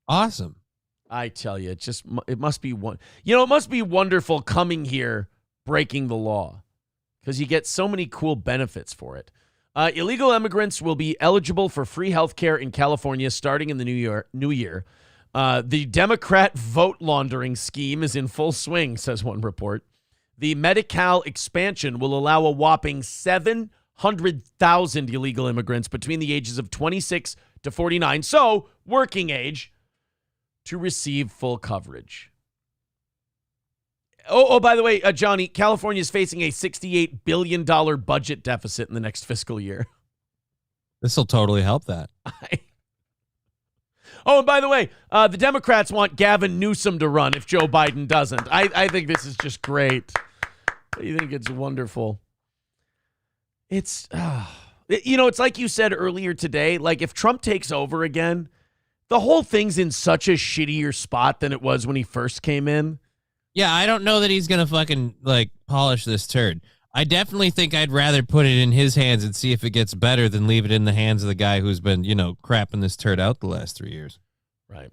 Awesome. I tell you, it must be it must be wonderful coming here, breaking the law, because you get so many cool benefits for it. Illegal immigrants will be eligible for free health care in California starting in the new year. The Democrat vote laundering scheme is in full swing, says one report. The Medi-Cal expansion will allow a whopping 700,000 illegal immigrants between the ages of 26 to 49, so working age, to receive full coverage. Oh, by the way, Johnny, California is facing a $68 billion budget deficit in the next fiscal year. This will totally help that. Oh, and by the way, the Democrats want Gavin Newsom to run if Joe Biden doesn't. I think this is just great. I think it's wonderful. It's, it's like you said earlier today, like if Trump takes over again, the whole thing's in such a shittier spot than it was when he first came in. Yeah, I don't know that he's going to fucking, polish this turd. I definitely think I'd rather put it in his hands and see if it gets better than leave it in the hands of the guy who's been, crapping this turd out the last 3 years. Right.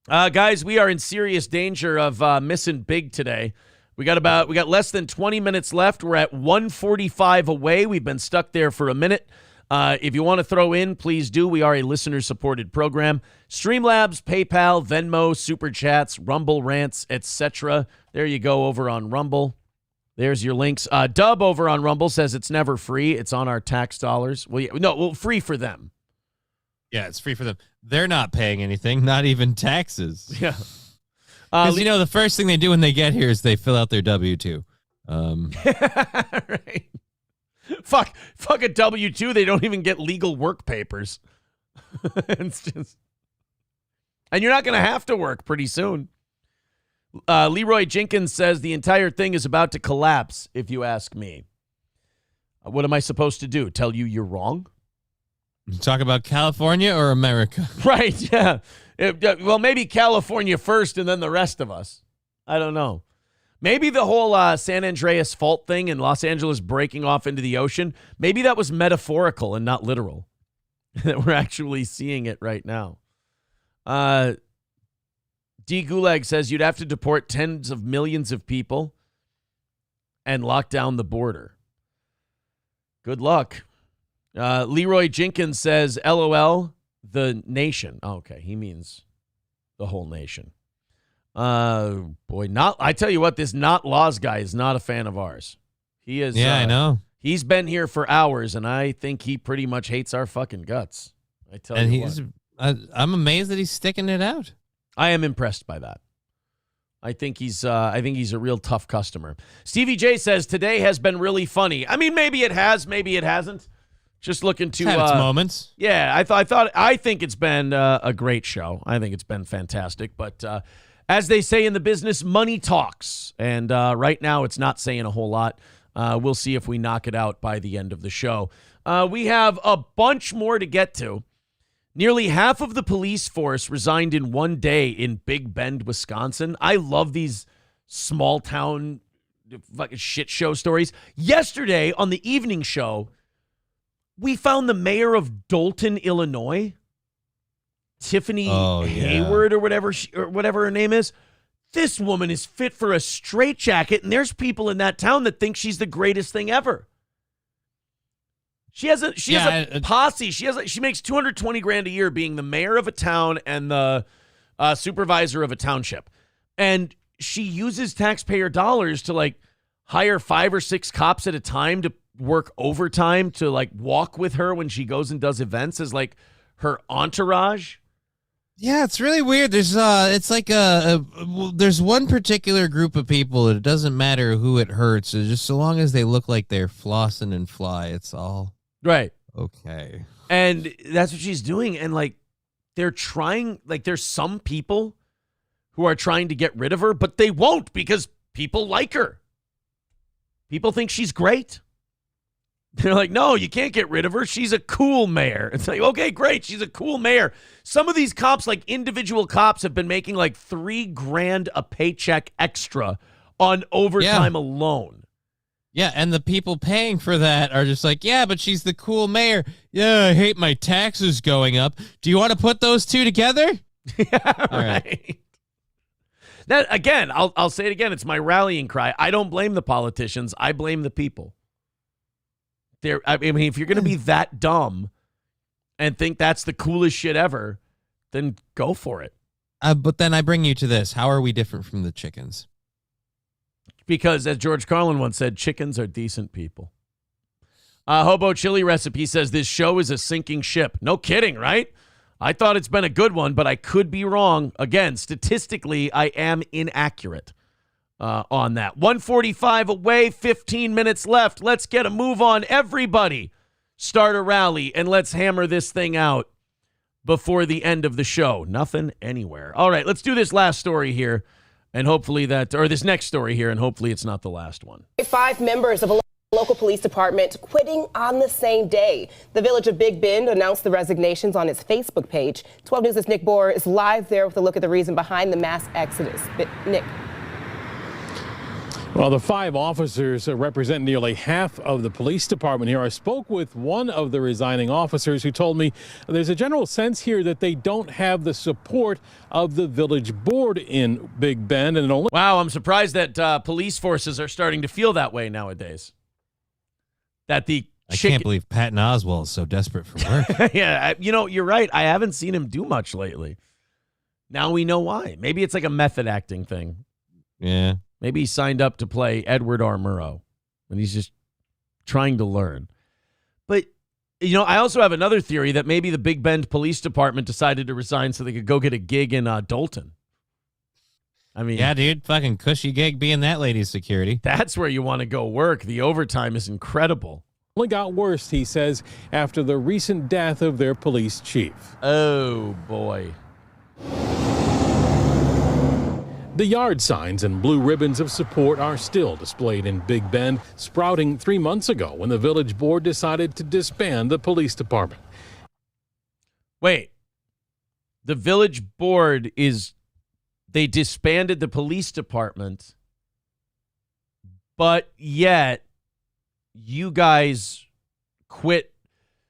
Guys, we are in serious danger of missing big today. We got less than 20 minutes left. We're at 1:45 away. We've been stuck there for a minute. If you want to throw in, please do. We are a listener-supported program. Streamlabs, PayPal, Venmo, Super Chats, Rumble Rants, etc. There you go over on Rumble. There's your links. Dub over on Rumble says it's never free. It's on our tax dollars. Well, free for them. Yeah, it's free for them. They're not paying anything, not even taxes. Yeah. Because, the first thing they do when they get here is they fill out their W-2. Right. Fuck a W-2. They don't even get legal work papers. It's just... And you're not going to have to work pretty soon. Leroy Jenkins says the entire thing is about to collapse, if you ask me. What am I supposed to do? Tell you you're wrong? Talk about California or America? Right, yeah. Well, maybe California first and then the rest of us. I don't know. Maybe the whole San Andreas fault thing and Los Angeles breaking off into the ocean, maybe that was metaphorical and not literal. That we're actually seeing it right now. D. Gulag says you'd have to deport tens of millions of people and lock down the border. Good luck. Leroy Jenkins says, LOL, the nation. Oh, okay, he means the whole nation. Boy, I tell you what, this Not Laws guy is not a fan of ours. He is. Yeah, I know. He's been here for hours, and I think he pretty much hates our fucking guts. I tell you what. I'm amazed that he's sticking it out. I am impressed by that. I think he's a real tough customer. Stevie J says today has been really funny. I mean, maybe it has, maybe it hasn't. Just looking to had its moments. Yeah, I think it's been a great show. I think it's been fantastic. But as they say in the business, money talks, and right now it's not saying a whole lot. We'll see if we knock it out by the end of the show. We have a bunch more to get to. Nearly half of the police force resigned in one day in Big Bend, Wisconsin. I love these small town fucking shit show stories. Yesterday on the evening show, we found the mayor of Dolton, Illinois, Tiffany Hayward or whatever her name is. This woman is fit for a straitjacket, and there's people in that town that think she's the greatest thing ever. She has a posse. She makes $220,000 a year being the mayor of a town and the supervisor of a township. And she uses taxpayer dollars to like hire 5 or 6 cops at a time to work overtime to like walk with her when she goes and does events as like her entourage. Yeah, it's really weird. There's it's like there's one particular group of people that it doesn't matter who it hurts. It's just so long as they look like they're flossing and fly, it's all right. Okay. And that's what she's doing. And like they're trying, like there's some people who are trying to get rid of her, but they won't because people like her. People think she's great. They're like, no, you can't get rid of her. She's a cool mayor. It's like, okay, great. She's a cool mayor. Some of these cops, like individual cops, have been making like $3,000 a paycheck extra on overtime alone. Yeah, and the people paying for that are just like, yeah, but she's the cool mayor. Yeah, I hate my taxes going up. Do you want to put those two together? Yeah, all right. That again, I'll say it again. It's my rallying cry. I don't blame the politicians. I blame the people. I mean, if you're going to be that dumb and think that's the coolest shit ever, then go for it. But then I bring you to this. How are we different from the chickens? Because, as George Carlin once said, chickens are decent people. Hobo Chili Recipe says this show is a sinking ship. No kidding, right? I thought it's been a good one, but I could be wrong. Again, statistically, I am inaccurate on that. 1:45 away, 15 minutes left. Let's get a move on, everybody. Start a rally, and let's hammer this thing out before the end of the show. Nothing anywhere. All right, let's do this last story here, and hopefully this next story here, and hopefully it's not the last one. 5 members of a local police department quitting on the same day. The village of Big Bend announced the resignations on its Facebook page. 12 News' Nick Bohr is live there with a look at the reason behind the mass exodus. Nick. Well, the 5 officers represent nearly half of the police department here. I spoke with one of the resigning officers who told me there's a general sense here that they don't have the support of the village board in Big Bend. And wow, I'm surprised that police forces are starting to feel that way nowadays. I can't believe Patton Oswalt is so desperate for work. Yeah, you're right. I haven't seen him do much lately. Now we know why. Maybe it's like a method acting thing. Yeah. Maybe he signed up to play Edward R. Murrow, and he's just trying to learn. But, I also have another theory that maybe the Big Bend Police Department decided to resign so they could go get a gig in Dolton. I mean, yeah, dude, fucking cushy gig being that lady's security. That's where you want to go work. The overtime is incredible. Only got worse, he says, after the recent death of their police chief. Oh, boy. The yard signs and blue ribbons of support are still displayed in Big Bend, sprouting 3 months ago when the village board decided to disband the police department. Wait. The village board they disbanded the police department, but yet you guys quit.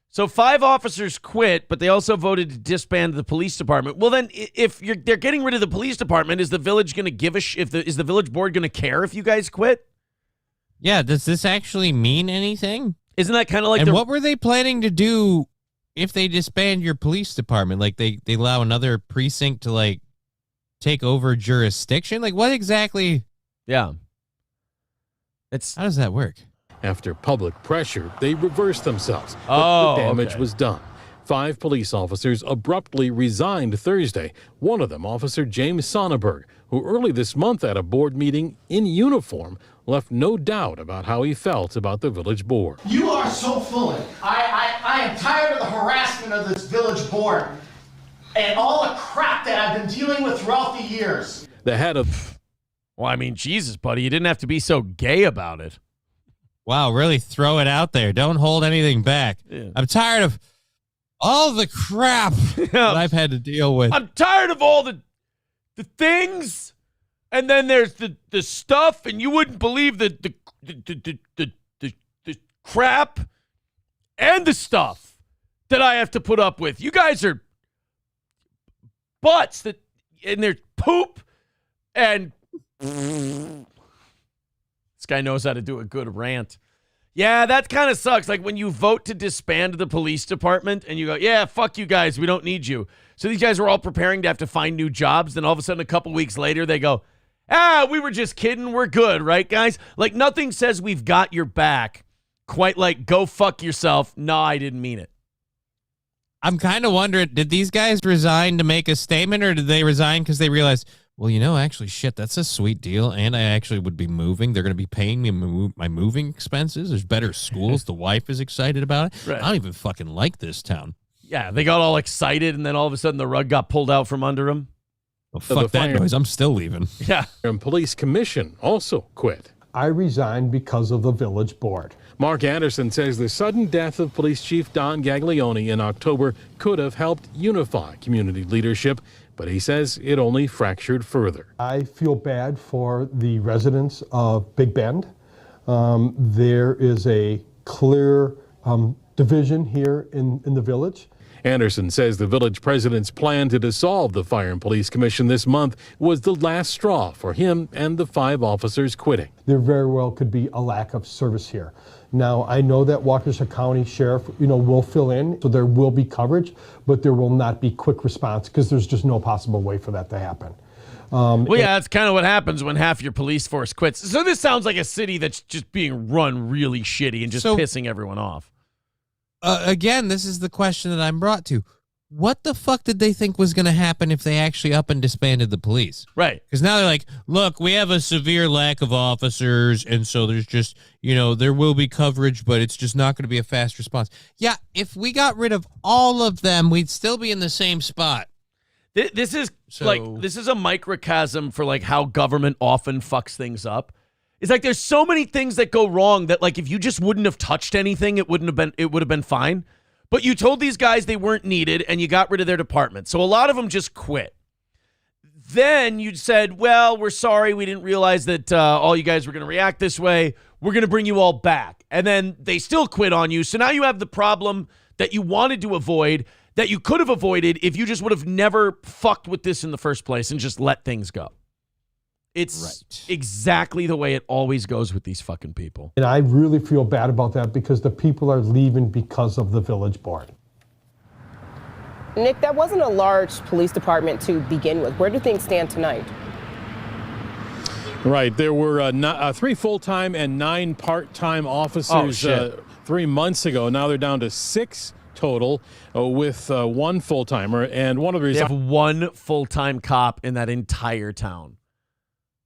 So 5 officers quit, but they also voted to disband the police department. Well, then, if they're getting rid of the police department, is the village going to give a is the village board going to care if you guys quit? Yeah, does this actually mean anything? Isn't that kind of like? And what were they planning to do if they disband your police department? Like they allow another precinct to like take over jurisdiction? Like what exactly? Yeah. How does that work? After public pressure, they reversed themselves, but the damage was done. 5 police officers abruptly resigned Thursday. One of them, Officer James Sonnenberg, who early this month at a board meeting in uniform left no doubt about how he felt about the village board. You are so full of it. I am tired of the harassment of this village board and all the crap that I've been dealing with throughout the years. The head of... Well, I mean, Jesus, buddy, you didn't have to be so gay about it. Wow, really throw it out there. Don't hold anything back. Yeah. I'm tired of all the crap that I've had to deal with. I'm tired of all the things, and then there's the stuff, and you wouldn't believe the crap and the stuff that I have to put up with. You guys are butts and there's poop, and this guy knows how to do a good rant. Yeah, that kind of sucks. Like when you vote to disband the police department and you go, yeah, fuck you guys, we don't need you. So these guys are all preparing to have to find new jobs. Then all of a sudden, a couple weeks later, they go, we were just kidding. We're good, right, guys? Like nothing says we've got your back quite like go fuck yourself. No, I didn't mean it. I'm kind of wondering, did these guys resign to make a statement or did they resign because they realized, well, you know, actually, shit, that's a sweet deal, and I actually would be moving. They're going to be paying me my moving expenses. There's better schools. The wife is excited about it. Right. I don't even fucking like this town. Yeah, they got all excited, and then all of a sudden the rug got pulled out from under them. Well, fuck that noise. I'm still leaving. Yeah. And police commission also quit. I resigned because of the village board. Mark Anderson says the sudden death of Police Chief Don Gaglione in October could have helped unify community leadership, but he says it only fractured further. I feel bad for the residents of Big Bend. There is a clear division here in the village. Anderson says the village president's plan to dissolve the Fire and Police Commission this month was the last straw for him and the 5 officers quitting. There very well could be a lack of service here. Now, I know that Waukesha County Sheriff, will fill in, so there will be coverage, but there will not be quick response because there's just no possible way for that to happen. That's kind of what happens when half your police force quits. So this sounds like a city that's just being run really shitty and just pissing everyone off. Again, this is the question that I'm brought to. What the fuck did they think was going to happen if they actually up and disbanded the police? Right. Because now they're like, look, we have a severe lack of officers, and so there's just, there will be coverage, but it's just not going to be a fast response. Yeah, if we got rid of all of them, we'd still be in the same spot. This is a microcosm for like how government often fucks things up. It's like there's so many things that go wrong that like if you just wouldn't have touched anything, it would have been fine. But you told these guys they weren't needed and you got rid of their department. So a lot of them just quit. Then you said, well, we're sorry. We didn't realize that all you guys were going to react this way. We're going to bring you all back. And then they still quit on you. So now you have the problem that you wanted to avoid, that you could have avoided if you just would have never fucked with this in the first place and just let things go. It's exactly the way it always goes with these fucking people. And I really feel bad about that because the people are leaving because of the village board. Nick, that wasn't a large police department to begin with. Where do things stand tonight? Right. There were 3 full-time and 9 part-time officers 3 months ago. Now they're down to 6 total with 1 full-timer. And one of the reasons... They have 1 full-time cop in that entire town.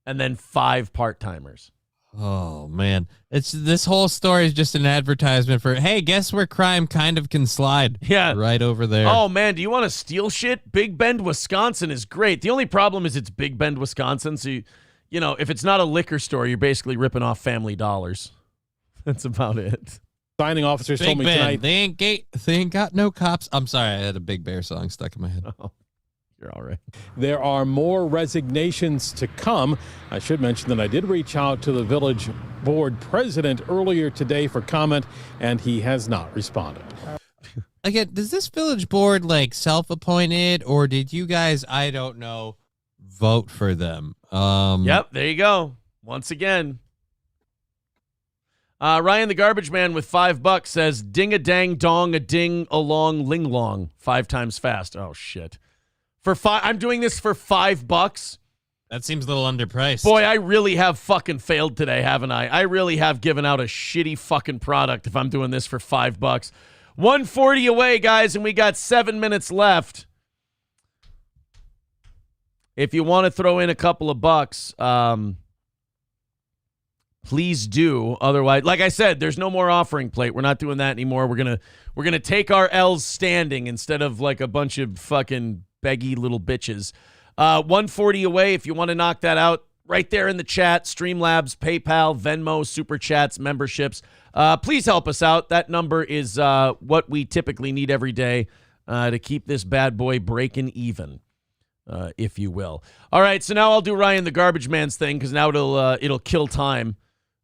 And then 5 part-timers. Oh man, this whole story is just an advertisement for, hey, guess where crime kind of can slide? Yeah, right over there. Oh man, do you want to steal shit? Big Bend, Wisconsin is great. The only problem is it's Big Bend, Wisconsin. So you know, if it's not a liquor store, you're basically ripping off Family Dollars. That's about it. Signing officers Big told me Ben, tonight they ain't got no cops. I'm sorry, I had a Big Bear song stuck in my head. Oh. You're all right. There are more resignations to come. I should mention that I did reach out to the village board president earlier today for comment, and he has not responded. Again, does this village board like self-appointed, or did you guys, I don't know, vote for them? Yep, there you go. Once again. Ryan the Garbage Man with $5 says, ding a dang dong a ding along ling long 5 times fast. Oh shit. I'm doing this for $5. That seems a little underpriced. Boy, I really have fucking failed today, haven't I? I really have given out a shitty fucking product if I'm doing this for $5. 140 away, guys, and we got 7 minutes left. If you want to throw in a couple of bucks, please do. Otherwise, like I said, there's no more offering plate. We're not doing that anymore. We're gonna take our L's standing instead of like a bunch of fucking beggy little bitches. 140 away if you want to knock that out. Right there in the chat, Streamlabs, PayPal, Venmo, Super Chats, memberships. Please help us out. That number is what we typically need every day to keep this bad boy breaking even, if you will. All right, so now I'll do Ryan the Garbage Man's thing because now it'll kill time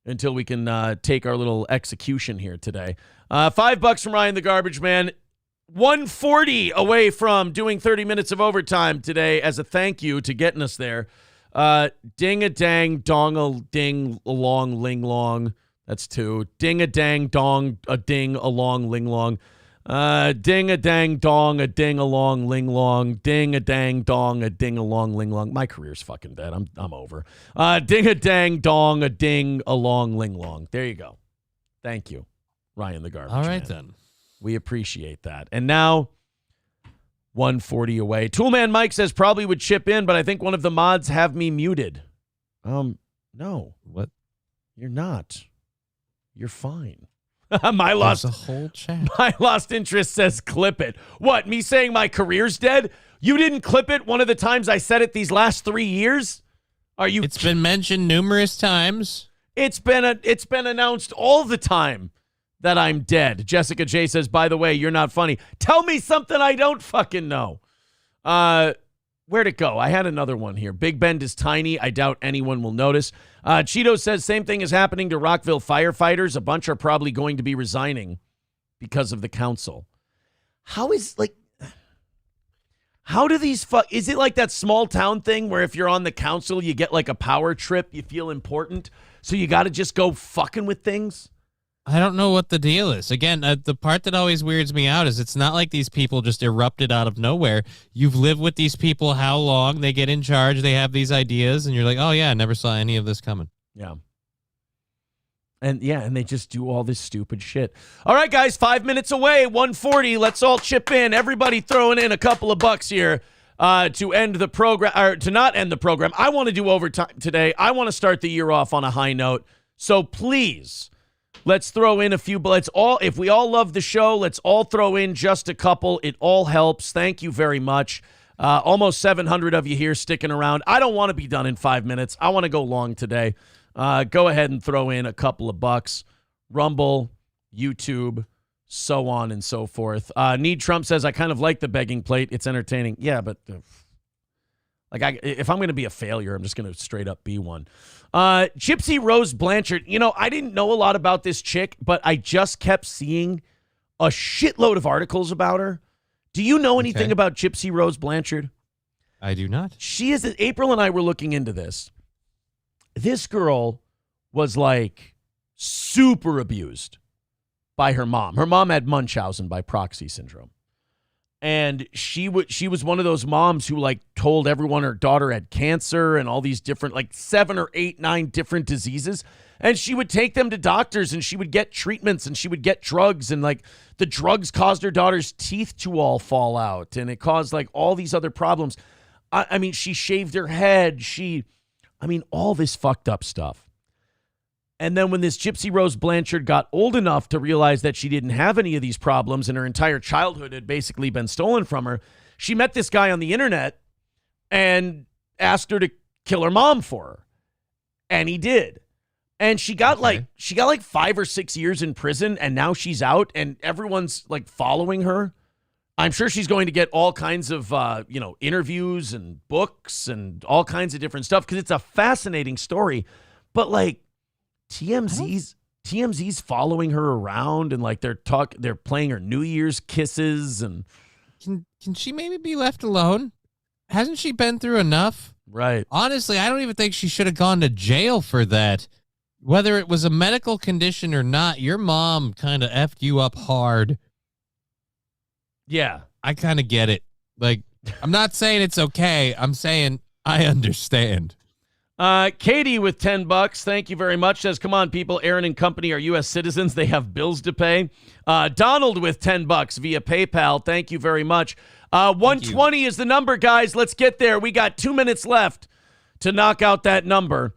until we can take our little execution here today. $5 from Ryan the Garbage Man. 140 away from doing 30 minutes of overtime today as a thank you to getting us there. Ding a dang dong a ding along ling long. That's 2. Ding a dang dong a ding along ling long. Ding a dang dong a ding along ling long. Ding a dang dong a ding along ling long. My career's fucking dead. I'm over. Ding a dang dong a ding along ling long. There you go. Thank you, Ryan the Garbage All right, Man. then. We appreciate that. And now, 140 away. Toolman Mike says probably would chip in, but I think one of the mods have me muted. No. What? You're not. You're fine. My lost interest says clip it. What, me saying my career's dead? You didn't clip it one of the times I said it these last 3 years? Are you? It's been mentioned numerous times. It's been announced all the time that I'm dead. Jessica J says, by the way, you're not funny. Tell me something I don't fucking know. Where'd it go? I had another one here. Big Bend is tiny. I doubt anyone will notice. Cheeto says, same thing is happening to Rockville firefighters. A bunch are probably going to be resigning because of the council. How do these is it like that small town thing where if you're on the council, you get like a power trip, you feel important, so you got to just go fucking with things? I don't know what the deal is. Again, the part that always weirds me out is it's not like these people just erupted out of nowhere. You've lived with these people how long? They get in charge, they have these ideas, and you're like, oh, yeah, I never saw any of this coming. Yeah. And they just do all this stupid shit. All right, guys, 5 minutes away, 140. Let's all chip in. Everybody throwing in a couple of bucks here to end the program, or to not end the program. I want to do overtime today. I want to start the year off on a high note. So please, let's throw in a few. If we all love the show, let's all throw in just a couple. It all helps. Thank you very much. Almost 700 of you here sticking around. I don't want to be done in 5 minutes. I want to go long today. Go ahead and throw in a couple of bucks. Rumble, YouTube, so on and so forth. Need Trump says, I kind of like the begging plate. It's entertaining. Yeah, but if I'm going to be a failure, I'm just going to straight up be one. Gypsy Rose Blanchard. You know, I didn't know a lot about this chick, but I just kept seeing a shitload of articles about her. Do you know anything about Gypsy Rose Blanchard? I do not. She is. April and I were looking into this. This girl was like super abused by her mom. Her mom had Munchausen by proxy syndrome. And she was one of those moms who like told everyone her daughter had cancer and all these different, like 7 or 8, 9 different diseases. And she would take them to doctors and she would get treatments and she would get drugs. And like the drugs caused her daughter's teeth to all fall out. And it caused like all these other problems. I mean, she shaved her head. All this fucked up stuff. And then when this Gypsy Rose Blanchard got old enough to realize that she didn't have any of these problems and her entire childhood had basically been stolen from her, she met this guy on the internet and asked her to kill her mom for her. And he did. And she got like 5 or 6 years in prison, and now she's out and everyone's like following her. I'm sure she's going to get all kinds of interviews and books and all kinds of different stuff because it's a fascinating story. But like TMZ's following her around and like they're playing her New Year's kisses and Can she maybe be left alone? Hasn't she been through enough? Right. Honestly, I don't even think she should have gone to jail for that. Whether it was a medical condition or not, your mom kind of effed you up hard. Yeah. I kind of get it. Like, I'm not saying it's okay. I'm saying I understand. Katie with $10, thank you very much, says, come on, people. Aaron and company are U.S. citizens. They have bills to pay. Donald with $10 via PayPal. Thank you very much. 120 is the number, guys. Let's get there. We got 2 minutes left to knock out that number.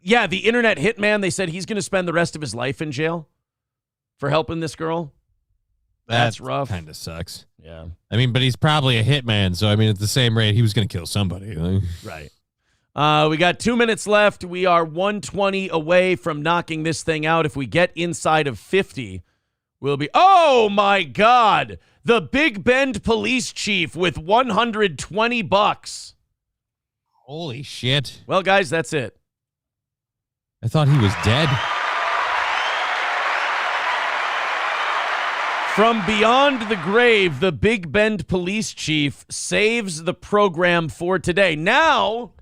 Yeah, the internet hitman, they said he's going to spend the rest of his life in jail for helping this girl. That's rough. Kind of sucks. Yeah. I mean, but he's probably a hitman, so I mean, at the same rate, he was going to kill somebody. Right. We got 2 minutes left. We are 120 away from knocking this thing out. If we get inside of 50, we'll be... Oh, my God. The Big Bend police chief with $120. Holy shit. Well, guys, that's it. I thought he was dead. From beyond the grave, the Big Bend police chief saves the program for today. Now,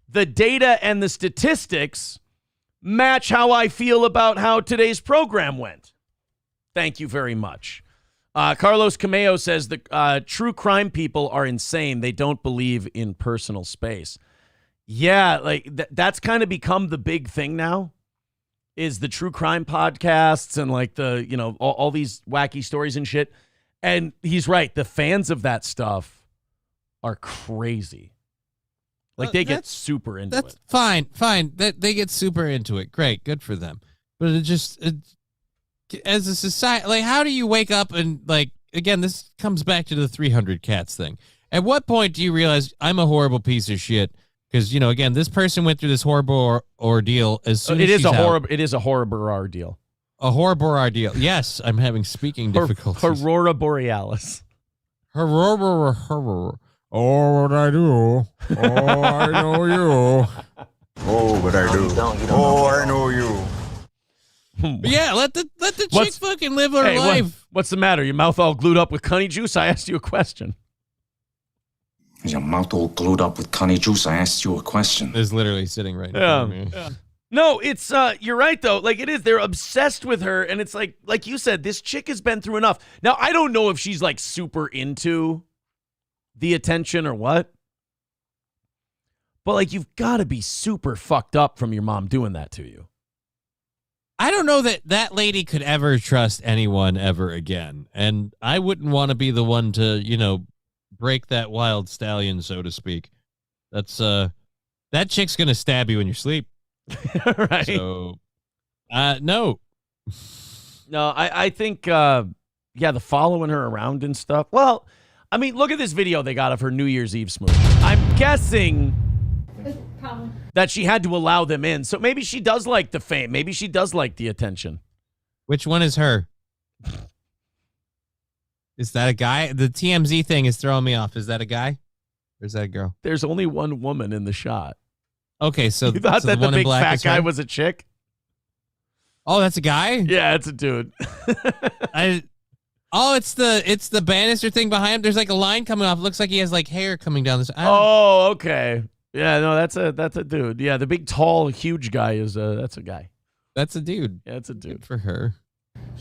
the data and the statistics match how I feel about how today's program went. Thank you very much. Carlos Cameo says the true crime people are insane. They don't believe in personal space. Yeah, like that's kind of become the big thing now, is the true crime podcasts and like the, all these wacky stories and shit. And he's right. The fans of that stuff are crazy. Like they get super into it. That's fine. They get super into it. Great. Good for them. But as a society, like, how do you wake up and, like, again, this comes back to the 300 cats thing. At what point do you realize I'm a horrible piece of shit? Because, again, this person went through this horrible ordeal as soon as it is she's a out. horrible. It is a horrible ordeal. A horrible ordeal. Yes, I'm having speaking difficulties. Aurora Borealis. Oh, what I do. Oh, I know you. Oh, what I do. Oh, I know you. Yeah, let the chick fucking live her life. What's the matter? Your mouth all glued up with cunny juice? I asked you a question. Your mouth all glued up with cunny juice. I asked you a question. Is literally sitting right in front of me. Yeah. No, it's you're right though. Like it is, they're obsessed with her, and it's like you said, this chick has been through enough. Now I don't know if she's like super into the attention or what, but like you've got to be super fucked up from your mom doing that to you. I don't know that lady could ever trust anyone ever again, and I wouldn't want to be the one to break that wild stallion, so to speak. That's that chick's gonna stab you in your sleep. Right. So, no. I think, the following her around and stuff. Well, I mean, look at this video they got of her New Year's Eve smooch. I'm guessing that she had to allow them in. So maybe she does like the fame. Maybe she does like the attention. Which one is her? Is that a guy? The TMZ thing is throwing me off. Is that a guy? Or is that a girl? There's only one woman in the shot. Okay, so you thought that the big fat guy was a chick? Oh, that's a guy? Yeah, it's a dude. It's the banister thing behind him. There's like a line coming off. It looks like he has like hair coming down this. Oh, okay. Yeah, no, that's a dude. Yeah, the big, tall, huge guy that's a guy. That's a dude. Yeah, it's a dude. Good for her.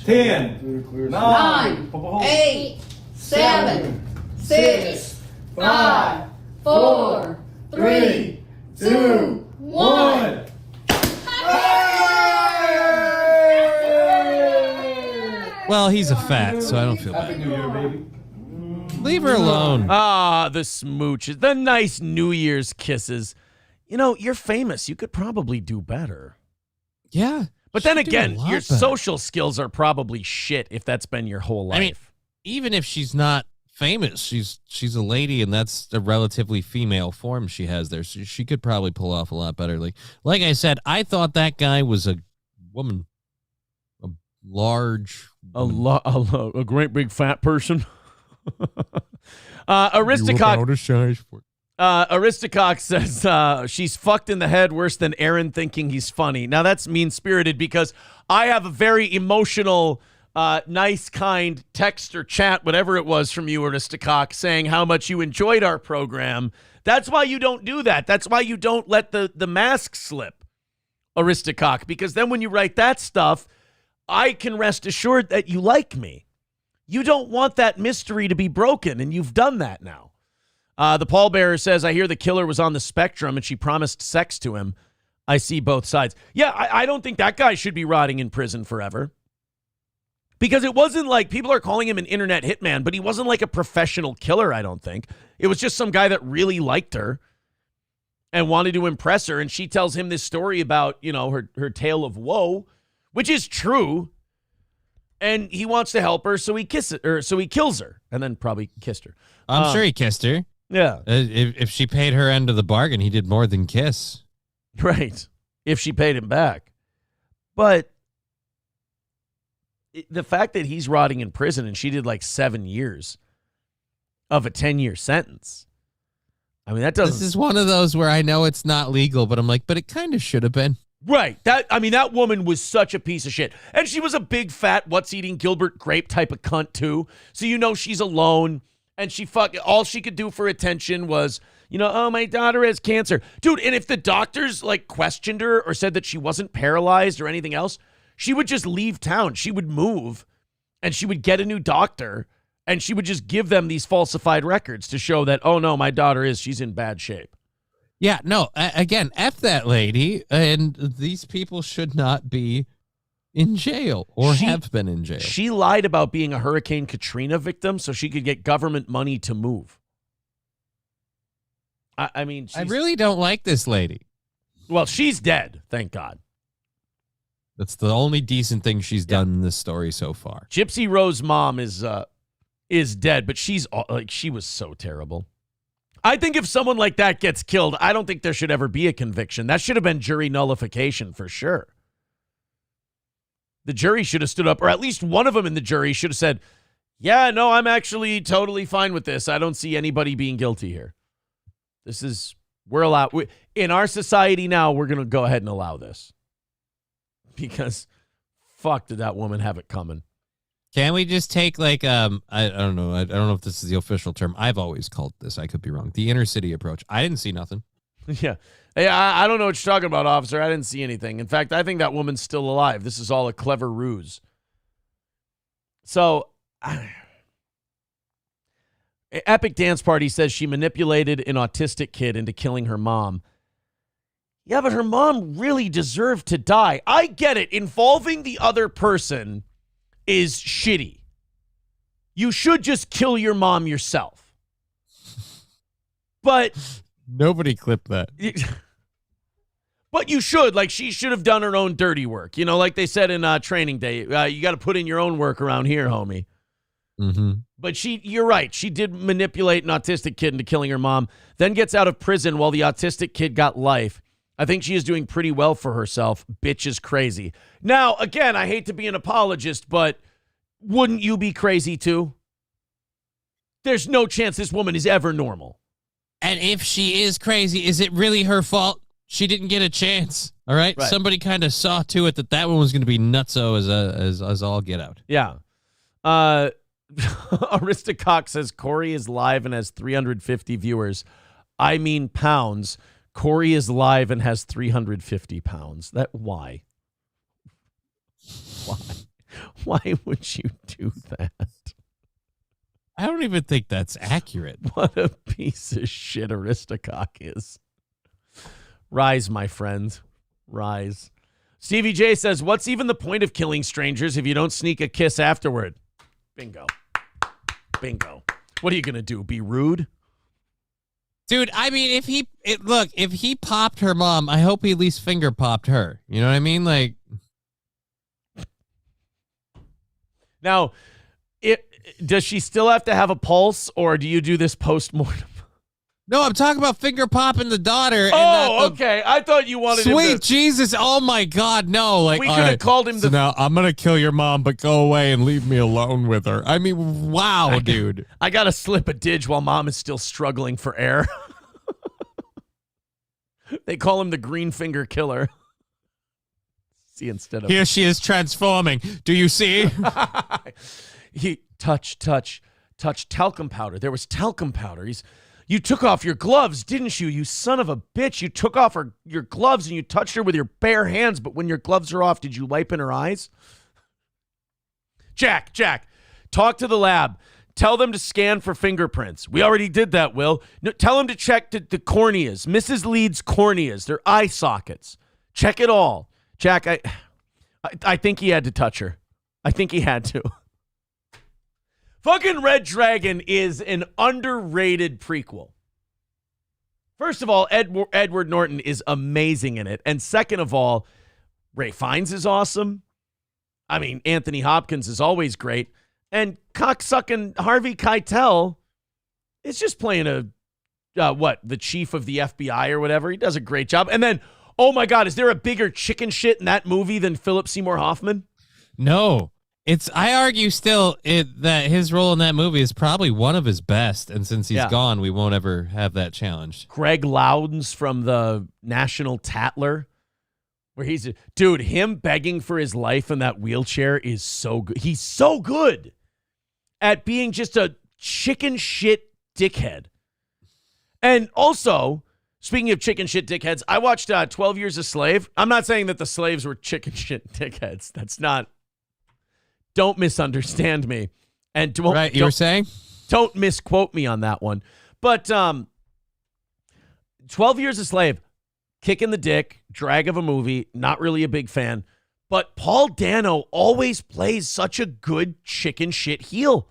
10, 9, 8, 7, 6, 5, 4, 3, 2, 1. Well, he's a fat, so I don't feel bad. Leave her alone. Ah, the smooches, the nice New Year's kisses. You're famous. You could probably do better. Yeah. But then she'd do a again, lot your better. social skills are probably shit if that's been your whole life. I mean, even if she's not famous, she's a lady, and that's a relatively female form she has there. So she could probably pull off a lot better. Like I said, I thought that guy was a woman, a large, a great big fat person. Aristocock. Aristocock says she's fucked in the head worse than Aaron thinking he's funny. Now that's mean-spirited because I have a very emotional, nice, kind text or chat, whatever it was from you, Aristocock, saying how much you enjoyed our program. That's why you don't do that. That's why you don't let the mask slip, Aristocock, because then when you write that stuff, I can rest assured that you like me. You don't want that mystery to be broken, and you've done that now. The pallbearer says, I hear the killer was on the spectrum and she promised sex to him. I see both sides. Yeah, I don't think that guy should be rotting in prison forever. Because it wasn't like, people are calling him an internet hitman, but he wasn't like a professional killer, I don't think. It was just some guy that really liked her and wanted to impress her. And she tells him this story about, her tale of woe, which is true. And he wants to help her, so he kills her, and then probably kissed her. I'm sure he kissed her. Yeah. If she paid her end of the bargain, he did more than kiss. Right. If she paid him back. But the fact that he's rotting in prison and she did like 7 years of a 10-year sentence. I mean, that doesn't. This is one of those where I know it's not legal, but I'm like, but it kind of should have been. Right. That woman was such a piece of shit. And she was a big, fat, what's-eating Gilbert Grape type of cunt, too. So she's alone. And all she could do for attention was, oh, my daughter has cancer. Dude, and if the doctors, questioned her or said that she wasn't paralyzed or anything else, she would just leave town. She would move, and she would get a new doctor, and she would just give them these falsified records to show that, oh, no, my daughter she's in bad shape. Yeah, no, again, F that lady, and these people should not be in jail or have been in jail. She lied about being a Hurricane Katrina victim so she could get government money to move. I mean, I really don't like this lady. Well, she's dead, thank God. That's the only decent thing she's done in this story so far. Gypsy Rose's mom is dead, but she was so terrible. I think if someone like that gets killed, I don't think there should ever be a conviction. That should have been jury nullification for sure. The jury should have stood up, or at least one of them in the jury should have said, yeah, no, I'm actually totally fine with this. I don't see anybody being guilty here. We're allowed. In our society now, we're going to go ahead and allow this. Because fuck did that woman have it coming. Can we just take I don't know. I don't know if this is the official term. I've always called this, I could be wrong, the inner city approach. I didn't see nothing. Yeah. Hey, I don't know what you're talking about, officer. I didn't see anything. In fact, I think that woman's still alive. This is all a clever ruse. So, Epic Dance Party says she manipulated an autistic kid into killing her mom. Yeah, but her mom really deserved to die. I get it. Involving the other person is shitty. You should just kill your mom yourself. But nobody clipped that. But you should. She should have done her own dirty work. Like they said in Training Day, you got to put in your own work around here, homie. Mm-hmm. But you're right. She did manipulate an autistic kid into killing her mom, then gets out of prison while the autistic kid got life. I think she is doing pretty well for herself. Bitch is crazy. Now, again, I hate to be an apologist, but wouldn't you be crazy too? There's no chance this woman is ever normal. And if she is crazy, is it really her fault? She didn't get a chance. All right. Somebody kind of saw to it that one was going to be nutso as all get out. Yeah. Aristocock says Corey is live and has 350 viewers. I mean pounds. Corey is live and has 350 pounds. Why? Why would you do that? I don't even think that's accurate. What a piece of shit Aristocock is. Rise, my friend. Rise. Stevie J says, what's even the point of killing strangers if you don't sneak a kiss afterward? Bingo. Bingo. What are you going to do? Be rude? Dude, I mean, if he popped her mom, I hope he at least finger popped her. You know what I mean? Like, now, does she still have to have a pulse, or do you do this post-mortem? no, I'm talking about finger popping the daughter. Okay. I thought you wanted him Sweet to... Jesus. Oh, my God. No. Like, we could have called him now I'm going to kill your mom, but go away and leave me alone with her. I mean, wow, dude. I got to slip a dig while mom is still struggling for air. They call him the green finger killer. See, instead of... Here she is transforming. Do you see? He touch talcum powder. There was talcum powder. You took off your gloves, didn't you? You son of a bitch. You took off your gloves and you touched her with your bare hands, but when your gloves are off, did you wipe in her eyes? Jack, talk to the lab. Tell them to scan for fingerprints. We already did that, Will. No, tell them to check the corneas, Mrs. Leeds' corneas, their eye sockets. Check it all. Jack, I think he had to touch her. I think he had to. Fucking Red Dragon is an underrated prequel. First of all, Edward Norton is amazing in it. And second of all, Ray Fiennes is awesome. I mean, Anthony Hopkins is always great. And cocksucking Harvey Keitel is just playing the chief of the FBI or whatever. He does a great job. And then, oh my God, is there a bigger chicken shit in that movie than Philip Seymour Hoffman? No. I argue still that his role in that movie is probably one of his best, and since he's gone, we won't ever have that challenged. Greg Loudons from the National Tattler, where dude, him begging for his life in that wheelchair is so good. He's so good at being just a chicken shit dickhead. And also, speaking of chicken shit dickheads, I watched 12 Years a Slave. I'm not saying that the slaves were chicken shit dickheads. That's not... Don't misunderstand me. And you were saying? Don't misquote me on that one. But 12 Years a Slave, kick in the dick, drag of a movie, not really a big fan. But Paul Dano always plays such a good chicken shit heel.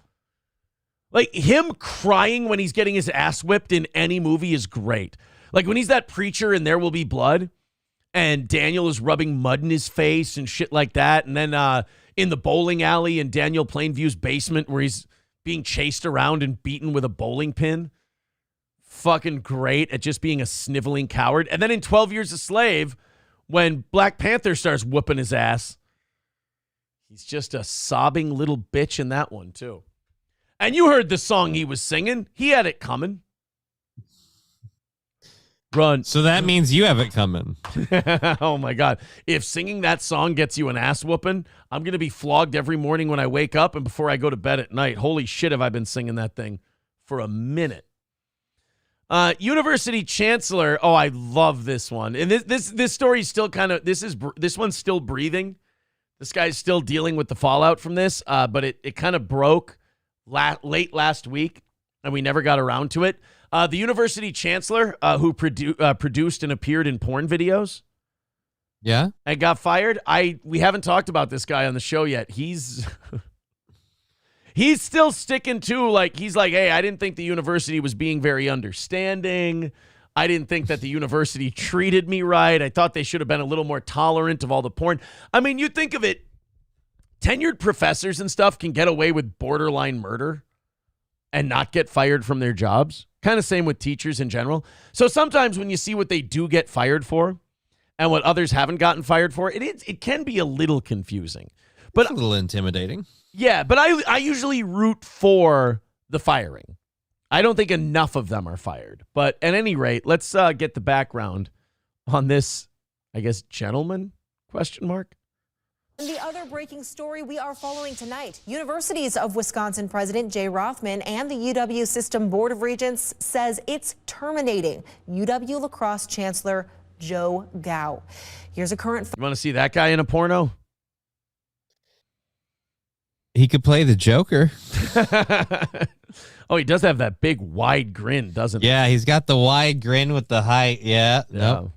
Like, him crying when he's getting his ass whipped in any movie is great. Like, when he's that preacher in There Will Be Blood, and Daniel is rubbing mud in his face and shit like that, and then... in the bowling alley in Daniel Plainview's basement where he's being chased around and beaten with a bowling pin. Fucking great at just being a sniveling coward. And then in 12 Years a Slave, when Black Panther starts whooping his ass, he's just a sobbing little bitch in that one too. And you heard the song he was singing. He had it coming. Run. So that means you have it coming. Oh, my God. If singing that song gets you an ass whooping, I'm going to be flogged every morning when I wake up and before I go to bed at night. Holy shit, have I been singing that thing for a minute. University Chancellor. Oh, I love this one. And this story is still kind of, this one's still breathing. This guy's still dealing with the fallout from this, but it kind of broke late last week, and we never got around to it. The university chancellor who produced and appeared in porn videos. Yeah. And got fired. We haven't talked about this guy on the show yet. He's still sticking to, like, he's like, hey, I didn't think the university was being very understanding. I didn't think that the university treated me right. I thought they should have been a little more tolerant of all the porn. I mean, you think of it, tenured professors and stuff can get away with borderline murder and not get fired from their jobs. Kind of same with teachers in general. So sometimes when you see what they do get fired for and what others haven't gotten fired for, it can be a little confusing. But it's a little intimidating. Yeah, but I usually root for the firing. I don't think enough of them are fired. But at any rate, let's get the background on this, I guess, gentleman, question mark. And the other breaking story we are following tonight, Universities of Wisconsin President Jay Rothman and the UW System Board of Regents says it's terminating UW La Crosse Chancellor Joe Gao. Here's a current... You want to see that guy in a porno? He could play the Joker. Oh, he does have that big wide grin, doesn't he? Yeah, he's got the wide grin with the height. Yeah. No.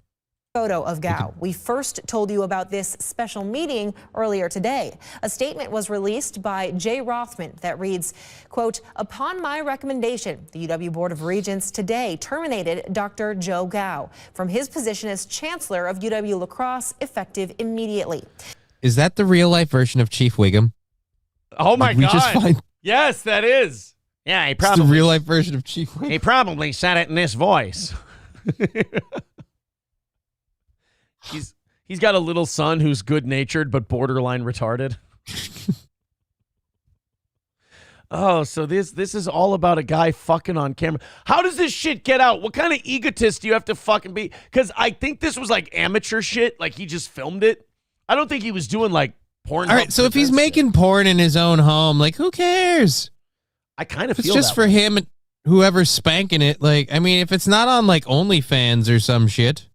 Photo of Gao. We first told you about this special meeting earlier today. A statement was released by Jay Rothman that reads, quote, upon my recommendation, the UW Board of Regents today terminated Dr. Joe Gao from his position as Chancellor of UW La Crosse effective immediately. Is that the real life version of Chief Wiggum? Oh my We God. just find Yes, that is. Yeah, he it's the probably real life version of Chief Wiggum. he probably said it in this voice. He's got a little son who's good-natured but borderline retarded. Oh, so this is all about a guy fucking on camera. How does this shit get out? What kind of egotist do you have to fucking be? Because I think this was like amateur shit. Like he just filmed it. I don't think he was doing like porn. All right, so if he's making porn in his own home, like who cares? I kind of It's feel just that for way. him and whoever's spanking it. Like, I mean, if it's not on like OnlyFans or some shit.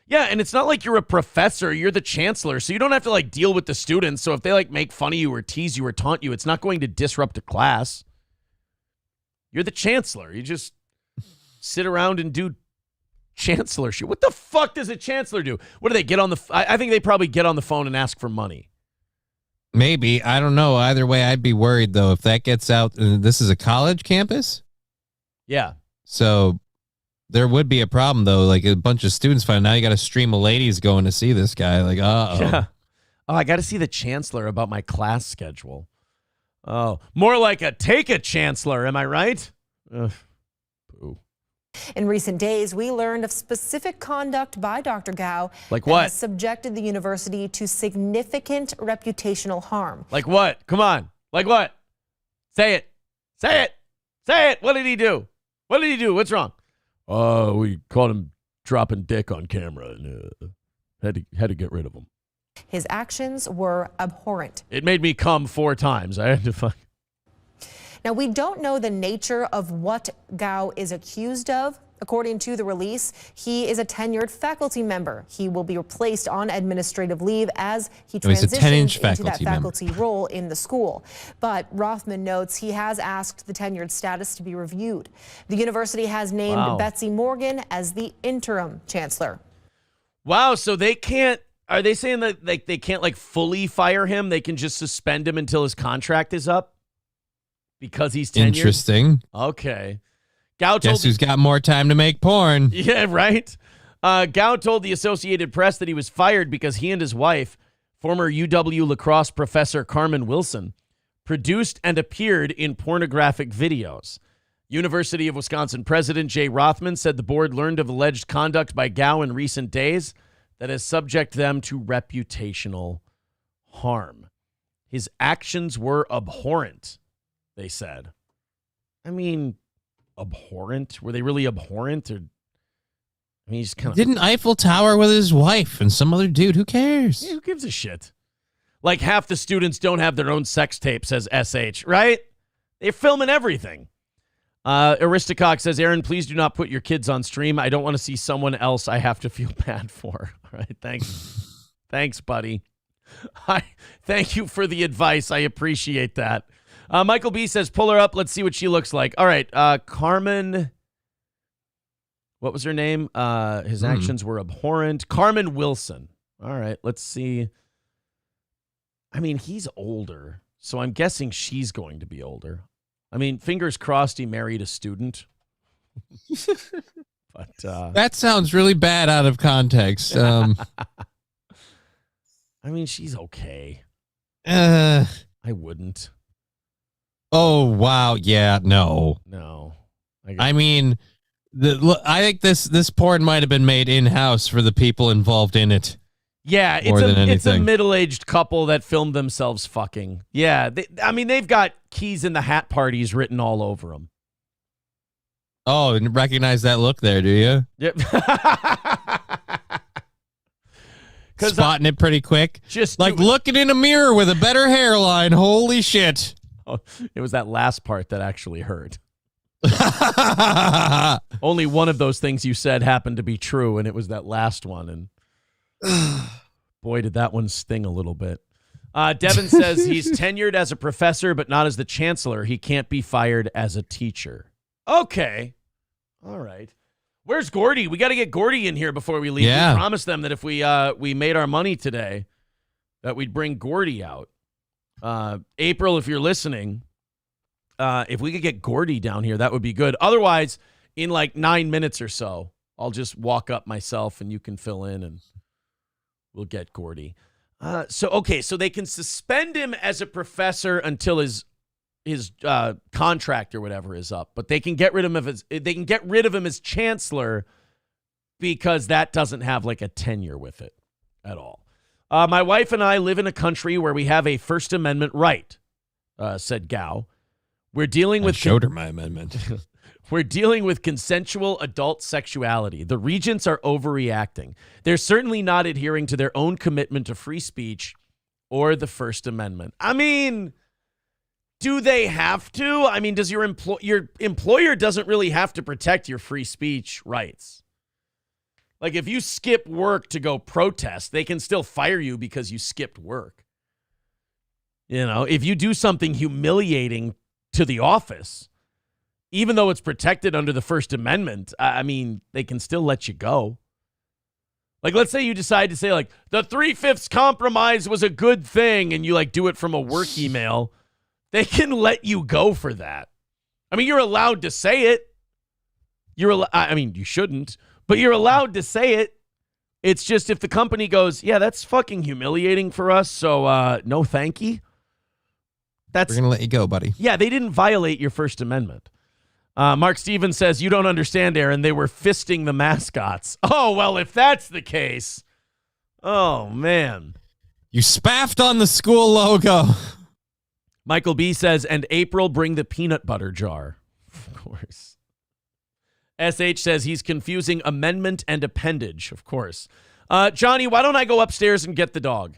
Yeah, and it's not like you're a professor. You're the chancellor, so you don't have to like deal with the students. So if they like make fun of you or tease you or taunt you, it's not going to disrupt a class. You're the chancellor. You just sit around and do chancellor shit. What the fuck does a chancellor do? What do they get on the? I think they probably get on the phone and ask for money. Maybe. I don't know. Either way, I'd be worried though if that gets out. This is a college campus. Yeah. So there would be a problem though. Like a bunch of students find now you got a stream of ladies going to see this guy. Like, uh-oh. Yeah. Oh, I got to see the chancellor about my class schedule. Oh, more like a take a chancellor. Am I right? Ugh. Boo. In recent days, we learned of specific conduct by Dr. Gao Like that what? has subjected the university to significant reputational harm. Like what? Come on. Like what? Say it. Say it. Say it. What did he do? What did he do? What's wrong? We caught him dropping dick on camera and had to get rid of him. His actions were abhorrent. It made me come 4 times. I had to fuck. Now, we don't know the nature of what Gao is accused of. According to the release, he is a tenured faculty member. He will be replaced on administrative leave as he he's a 10-inch transitions into that faculty member. faculty role in the school. But Rothman notes he has asked the tenured status to be reviewed. The university has named Wow. Betsy Morgan as the interim chancellor. Wow, so they can't. Are they saying that like they can't like fully fire him? They can just suspend him until his contract is up because he's tenured? Interesting. Okay. Gao told Guess who's got more time to make porn? Yeah, right. Gao told the Associated Press that he was fired because he and his wife, former UW La Crosse professor Carmen Wilson, produced and appeared in pornographic videos. University of Wisconsin President Jay Rothman said the board learned of alleged conduct by Gao in recent days that has subject them to reputational harm. His actions were abhorrent, they said. I mean, abhorrent? Were they really abhorrent? Or I mean, he's kind of Didn't Eiffel Tower with his wife and some other dude. Who cares? Yeah, who gives a shit? Like half the students don't have their own sex tape, says SH, right? They're filming everything. Aristocock says, Aaron, please do not put your kids on stream. I don't want to see someone else I have to feel bad for. All right, thanks. Thanks, buddy. Thank you for the advice. I appreciate that. Michael B says, pull her up. Let's see what she looks like. All right, Carmen. What was her name? His actions were abhorrent. Carmen Wilson. All right, let's see. I mean, he's older, so I'm guessing she's going to be older. I mean, fingers crossed he married a student. But That sounds really bad out of context. I mean, she's okay. I wouldn't. Oh, wow. Yeah, no. No. I mean, I think this porn might have been made in-house for the people involved in it. Yeah, more than it's a anything. middle-aged couple that filmed themselves fucking. Yeah, they've got keys in the hat parties written all over them. Oh, and recognize that look there, do you? Yep. Spotting it pretty quick. Just like looking in a mirror with a better hairline. Holy shit. Oh, it was that last part that actually hurt. Only one of those things you said happened to be true, and it was that last one. And boy, did that one sting a little bit. Devin says he's tenured as a professor, but not as the chancellor. He can't be fired as a teacher. Okay. All right. Where's Gordy? We got to get Gordy in here before we leave. Yeah. We promised them that if we made our money today, that we'd bring Gordy out. April, if you're listening, if we could get Gordy down here, that would be good. Otherwise, in like 9 minutes or so, I'll just walk up myself and you can fill in and we'll get Gordy. So they can suspend him as a professor until his contract or whatever is up, but they can get rid of him as chancellor because that doesn't have like a tenure with it at all. My wife and I live in a country where we have a First Amendment right, said Gao. We're dealing with showed her my amendment. We're dealing with consensual adult sexuality. The regents are overreacting. They're certainly not adhering to their own commitment to free speech or the First Amendment. I mean, do they have to? I mean, does your employer doesn't really have to protect your free speech rights? Like if you skip work to go protest, they can still fire you because you skipped work. You know, if you do something humiliating to the office, even though it's protected under the First Amendment, I mean, they can still let you go. Like, let's say you decide to say, like, the 3/5 compromise was a good thing, and you, like, do it from a work email. They can let you go for that. I mean, you're allowed to say it. I mean, you shouldn't, but you're allowed to say it. It's just if the company goes, yeah, that's fucking humiliating for us, so no thank you. We're going to let you go, buddy. Yeah, they didn't violate your First Amendment. Mark Stevens says, you don't understand, Aaron. They were fisting the mascots. Oh, well, if that's the case. Oh, man. You spaffed on the school logo. Michael B. says, and April, bring the peanut butter jar. Of course. SH says he's confusing amendment and appendage. Of course. Johnny, why don't I go upstairs and get the dog?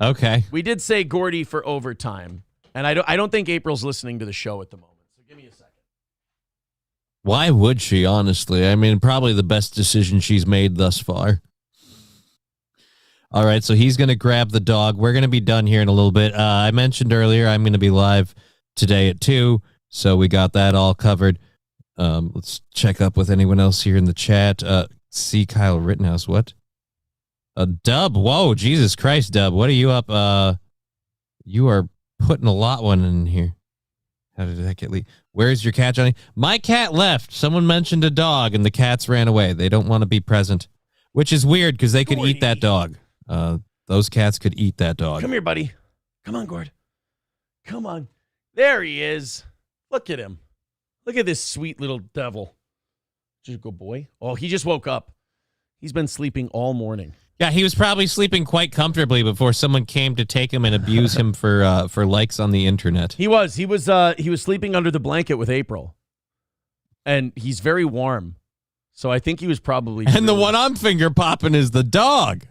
Okay. We did say Gordy for overtime. And I don't think April's listening to the show at the moment. So give me a second. Why would she, honestly? I mean, probably the best decision she's made thus far. All right, so he's going to grab the dog. We're going to be done here in a little bit. I mentioned earlier I'm going to be live today at 2, so we got that all covered. Let's check up with anyone else here in the chat. See Kyle Rittenhouse, what? Dub, whoa, Jesus Christ, Dub, what are you up? You are putting a lot one in here. How did that get leaked? Where's your cat, Johnny? My cat left. Someone mentioned a dog, and the cats ran away. They don't want to be present, which is weird because they could eat that dog. Those cats could eat that dog. Come here, buddy. Come on, Gord. Come on. There he is. Look at him. Look at this sweet little devil. Just a good boy. Oh, he just woke up. He's been sleeping all morning. Yeah, he was probably sleeping quite comfortably before someone came to take him and abuse him for likes on the internet. He was sleeping under the blanket with April, and he's very warm. So I think he was probably. And the one I'm finger popping is the dog.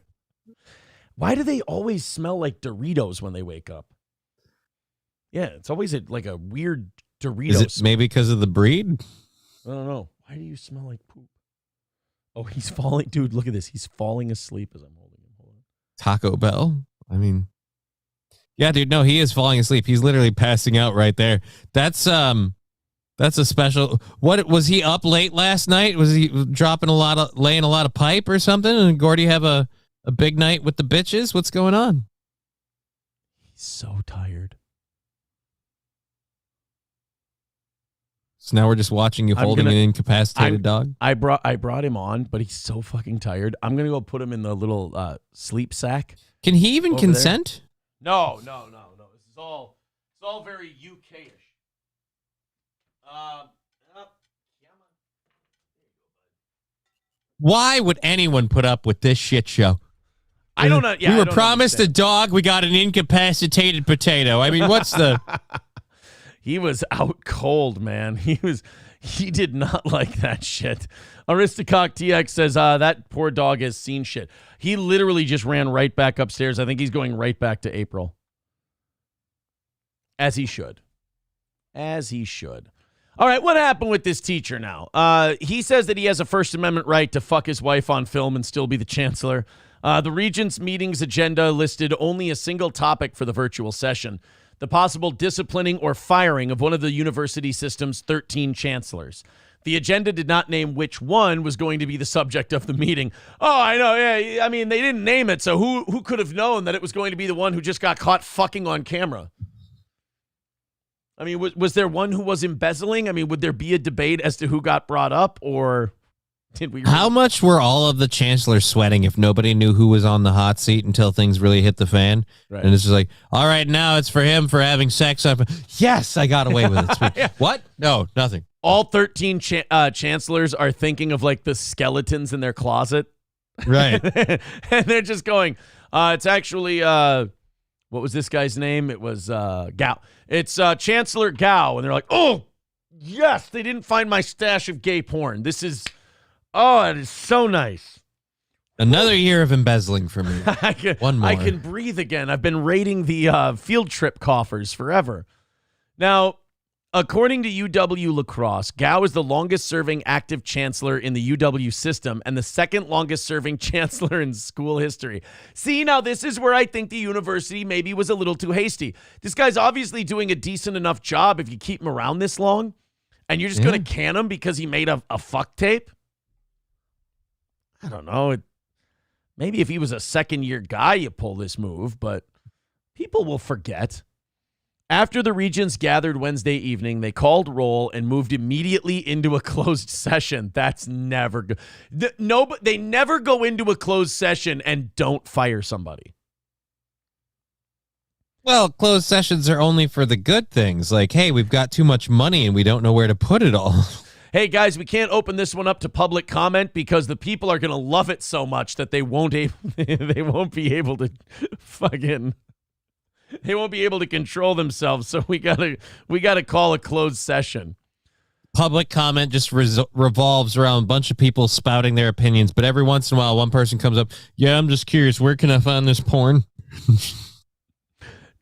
Why do they always smell like Doritos when they wake up? Yeah, it's always like a weird Dorito. Is it smell. maybe because of the breed? I don't know. Why do you smell like poop? Oh, he's falling. Dude, look at this. He's falling asleep as I'm holding him. Hold on. Taco Bell? I mean, yeah, dude, no, he is falling asleep. He's literally passing out right there. That's a special. What, was he up late last night? Was he laying a lot of pipe or something? And Gordy have a big night with the bitches? What's going on? He's so tired. So now we're just watching you holding an incapacitated dog? I brought him on, but he's so fucking tired. I'm going to go put him in the little sleep sack. Can he even consent? There. No. This is all very UK-ish. Why would anyone put up with this shit show? I don't know. Yeah, we were promised a dog. We got an incapacitated potato. I mean, what's the... He was out cold, man. He did not like that shit. Aristocock TX says, that poor dog has seen shit. He literally just ran right back upstairs. I think he's going right back to April. As he should. All right, what happened with this teacher now? He says that he has a First Amendment right to fuck his wife on film and still be the chancellor. The Regents' meeting's agenda listed only a single topic for the virtual session: the possible disciplining or firing of one of the university system's 13 chancellors. The agenda did not name which one was going to be the subject of the meeting. Oh, I know. Yeah, I mean, they didn't name it, so who could have known that it was going to be the one who just got caught fucking on camera? I mean, was there one who was embezzling? I mean, would there be a debate as to who got brought up, or did we? How much were all of the chancellors sweating if nobody knew who was on the hot seat until things really hit the fan? Right. And it's just like, all right, now it's for him for having sex. Yes, I got away with it. Yeah. What? No, nothing. All 13 chancellors are thinking of like the skeletons in their closet. Right. And they're just going, it's actually, what was this guy's name? It was Gao. It's Chancellor Gao. And they're like, oh, yes, they didn't find my stash of gay porn. This is, it is so nice. Another year of embezzling for me. One more. I can breathe again. I've been raiding the field trip coffers forever. Now, according to UW La Crosse, Gao is the longest-serving active chancellor in the UW system and the second longest-serving chancellor in school history. See, now this is where I think the university maybe was a little too hasty. This guy's obviously doing a decent enough job if you keep him around this long, and you're just going to can him because he made a fuck tape? I don't know. Maybe if he was a second-year guy, you pull this move, but people will forget. After the regents gathered Wednesday evening, they called roll and moved immediately into a closed session. That's never good. They never go into a closed session and don't fire somebody. Well, closed sessions are only for the good things. Like, hey, we've got too much money and we don't know where to put it all. Hey, guys, we can't open this one up to public comment because the people are going to love it so much that they won't be able to fucking... They won't be able to control themselves, so we gotta call a closed session. Public comment just revolves around a bunch of people spouting their opinions, but every once in a while, one person comes up, yeah, I'm just curious, where can I find this porn?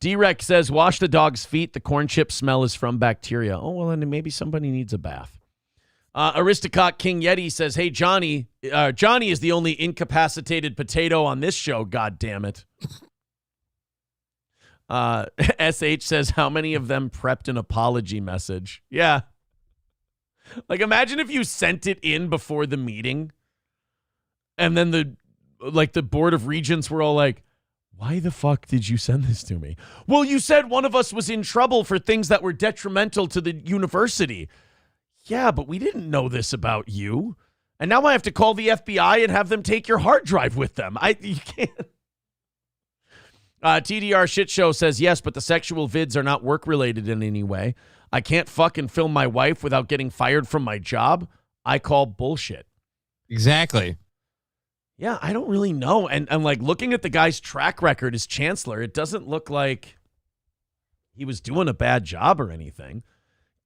D-Rec says, wash the dog's feet. The corn chip smell is from bacteria. Oh, well, then maybe somebody needs a bath. Aristocrat King Yeti says, hey, Johnny is the only incapacitated potato on this show, God damn it. SH says, how many of them prepped an apology message? Yeah. Like, imagine if you sent it in before the meeting and then the board of regents were all like, why the fuck did you send this to me? Well, you said one of us was in trouble for things that were detrimental to the university. Yeah, but we didn't know this about you. And now I have to call the FBI and have them take your hard drive with them. You can't. TDR Shit Show says, yes, but the sexual vids are not work-related in any way. I can't fucking film my wife without getting fired from my job. I call bullshit. Exactly. Yeah, I don't really know. And like looking at the guy's track record as chancellor, it doesn't look like he was doing a bad job or anything.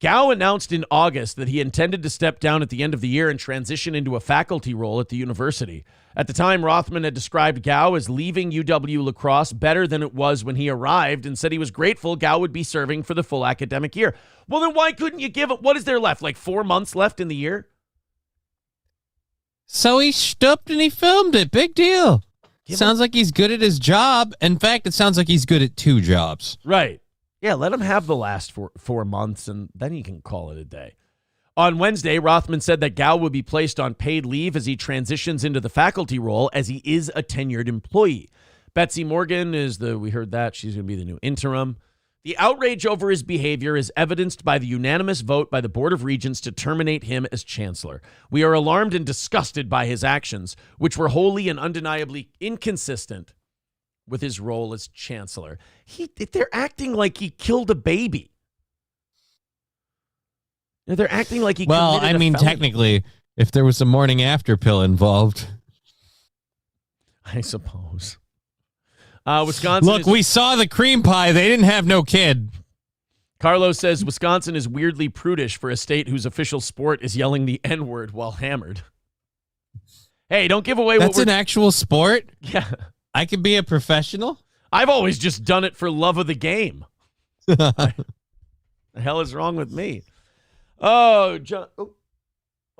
Gao announced in August that he intended to step down at the end of the year and transition into a faculty role at the university. At the time, Rothman had described Gao as leaving UW La Crosse better than it was when he arrived and said he was grateful Gao would be serving for the full academic year. Well, then why couldn't you give it? What is there left? Like 4 months left in the year? So he stooped and he filmed it. Big deal. Sounds like he's good at his job. In fact, it sounds like he's good at 2 jobs. Right. Yeah, let him have the last 4 months, and then he can call it a day. On Wednesday, Rothman said that Gao would be placed on paid leave as he transitions into the faculty role, as he is a tenured employee. Betsy Morgan we heard that, she's going to be the new interim. The outrage over his behavior is evidenced by the unanimous vote by the Board of Regents to terminate him as chancellor. We are alarmed and disgusted by his actions, which were wholly and undeniably inconsistent with his role as chancellor. They're acting like he killed a baby. They're acting like he Well, I mean, technically, if there was a morning after pill involved. I suppose. Wisconsin. Look, we saw the cream pie. They didn't have no kid. Carlos says Wisconsin is weirdly prudish for a state whose official sport is yelling the N-word while hammered. Hey, don't give away That's an actual sport? Yeah. I could be a professional? I've always just done it for love of the game. The hell is wrong with me? Oh, John. Oh,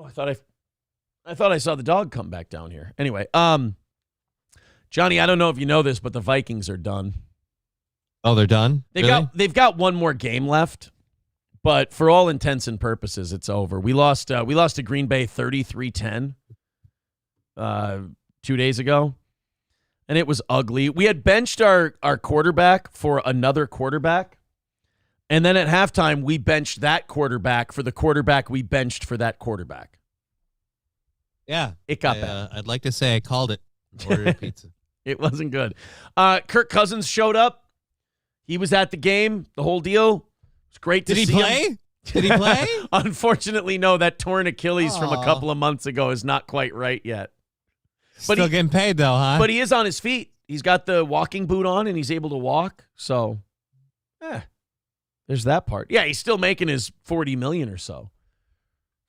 I thought I saw the dog come back down here. Anyway, Johnny, I don't know if you know this, but the Vikings are done. Oh, they're done? They've got one more game left, But for all intents and purposes, it's over. We lost to Green Bay 33-10 2 days ago, and it was ugly. We had benched our quarterback for another quarterback, and then at halftime, we benched that quarterback for the quarterback we benched for that quarterback. Yeah. It got bad. I'd like to say I called it. Ordered a pizza. It wasn't good. Kirk Cousins showed up. He was at the game, the whole deal. It's great to see him. Did he play? Unfortunately, no. That torn Achilles from a couple of months ago is not quite right yet. But Still getting paid, though, huh? But he is on his feet. He's got the walking boot on, and he's able to walk. So, there's that part. Yeah, he's still making his $40 million or so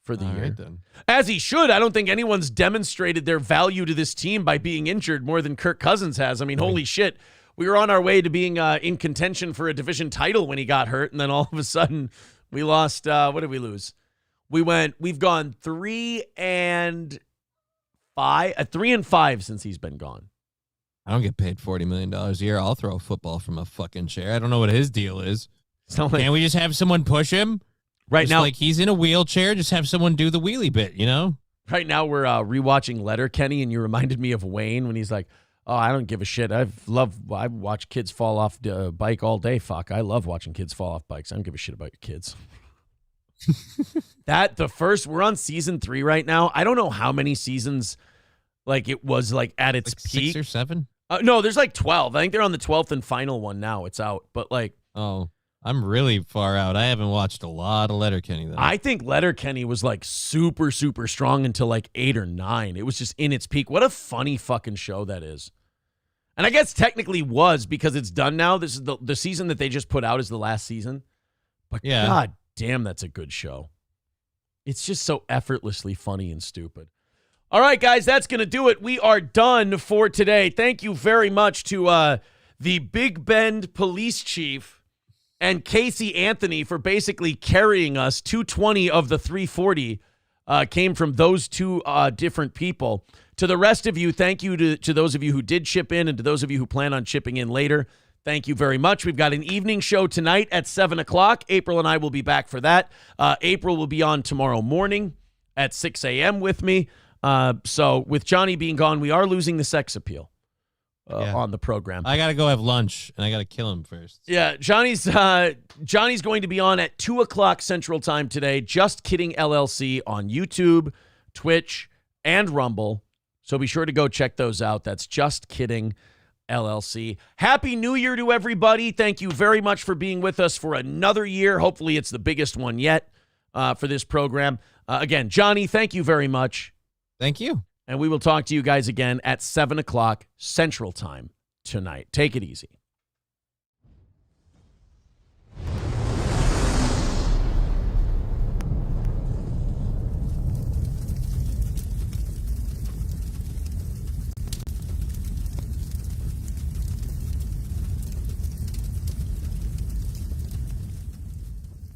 for the year. Right, then. As he should. I don't think anyone's demonstrated their value to this team by being injured more than Kirk Cousins has. I mean, holy shit. We were on our way to being in contention for a division title when he got hurt, and then all of a sudden we lost. What did we lose? We've gone 3-5 since he's been gone. I don't get paid $40 million a year. I'll throw a football from a fucking chair. I don't know what his deal is. Can't we just have someone push him? Right just now, like he's in a wheelchair, just have someone do the wheelie bit, you know? Right now we're rewatching Letterkenny, and you reminded me of Wayne when he's like, "Oh, I don't give a shit. I watch kids fall off the bike all day. Fuck, I love watching kids fall off bikes. I don't give a shit about your kids." We're on season 3 right now. I don't know how many seasons like it was like at its peak. 6 or 7? No, there's like 12. I think they're on the 12th and final one now. It's out, but like, I'm really far out. I haven't watched a lot of Letterkenny though. I think Letterkenny was like super, super strong until like 8 or 9. It was just in its peak. What a funny fucking show that is. And I guess technically was because it's done now. This is the season that they just put out is the last season. But yeah. God damn, that's a good show. It's just so effortlessly funny and stupid. All right, guys, that's going to do it. We are done for today. Thank you very much to the Big Bend police chief and Casey Anthony for basically carrying us. 220 of the 340 came from those two different people. To the rest of you, thank you to those of you who did chip in and to those of you who plan on chipping in later. Thank you very much. We've got an evening show tonight at 7 o'clock. April and I will be back for that. April will be on tomorrow morning at 6 a.m. with me. So with Johnny being gone, we are losing the sex appeal on the program. I got to go have lunch, and I got to kill him first. Yeah, Johnny's going to be on at 2 o'clock Central Time today. Just Kidding LLC on YouTube, Twitch, and Rumble. So be sure to go check those out. That's Just Kidding LLC. Happy New Year to everybody. Thank you very much for being with us for another year. Hopefully it's the biggest one yet for this program. Again, Johnny, thank you very much. Thank you. And we will talk to you guys again at 7 o'clock Central Time tonight. Take it easy.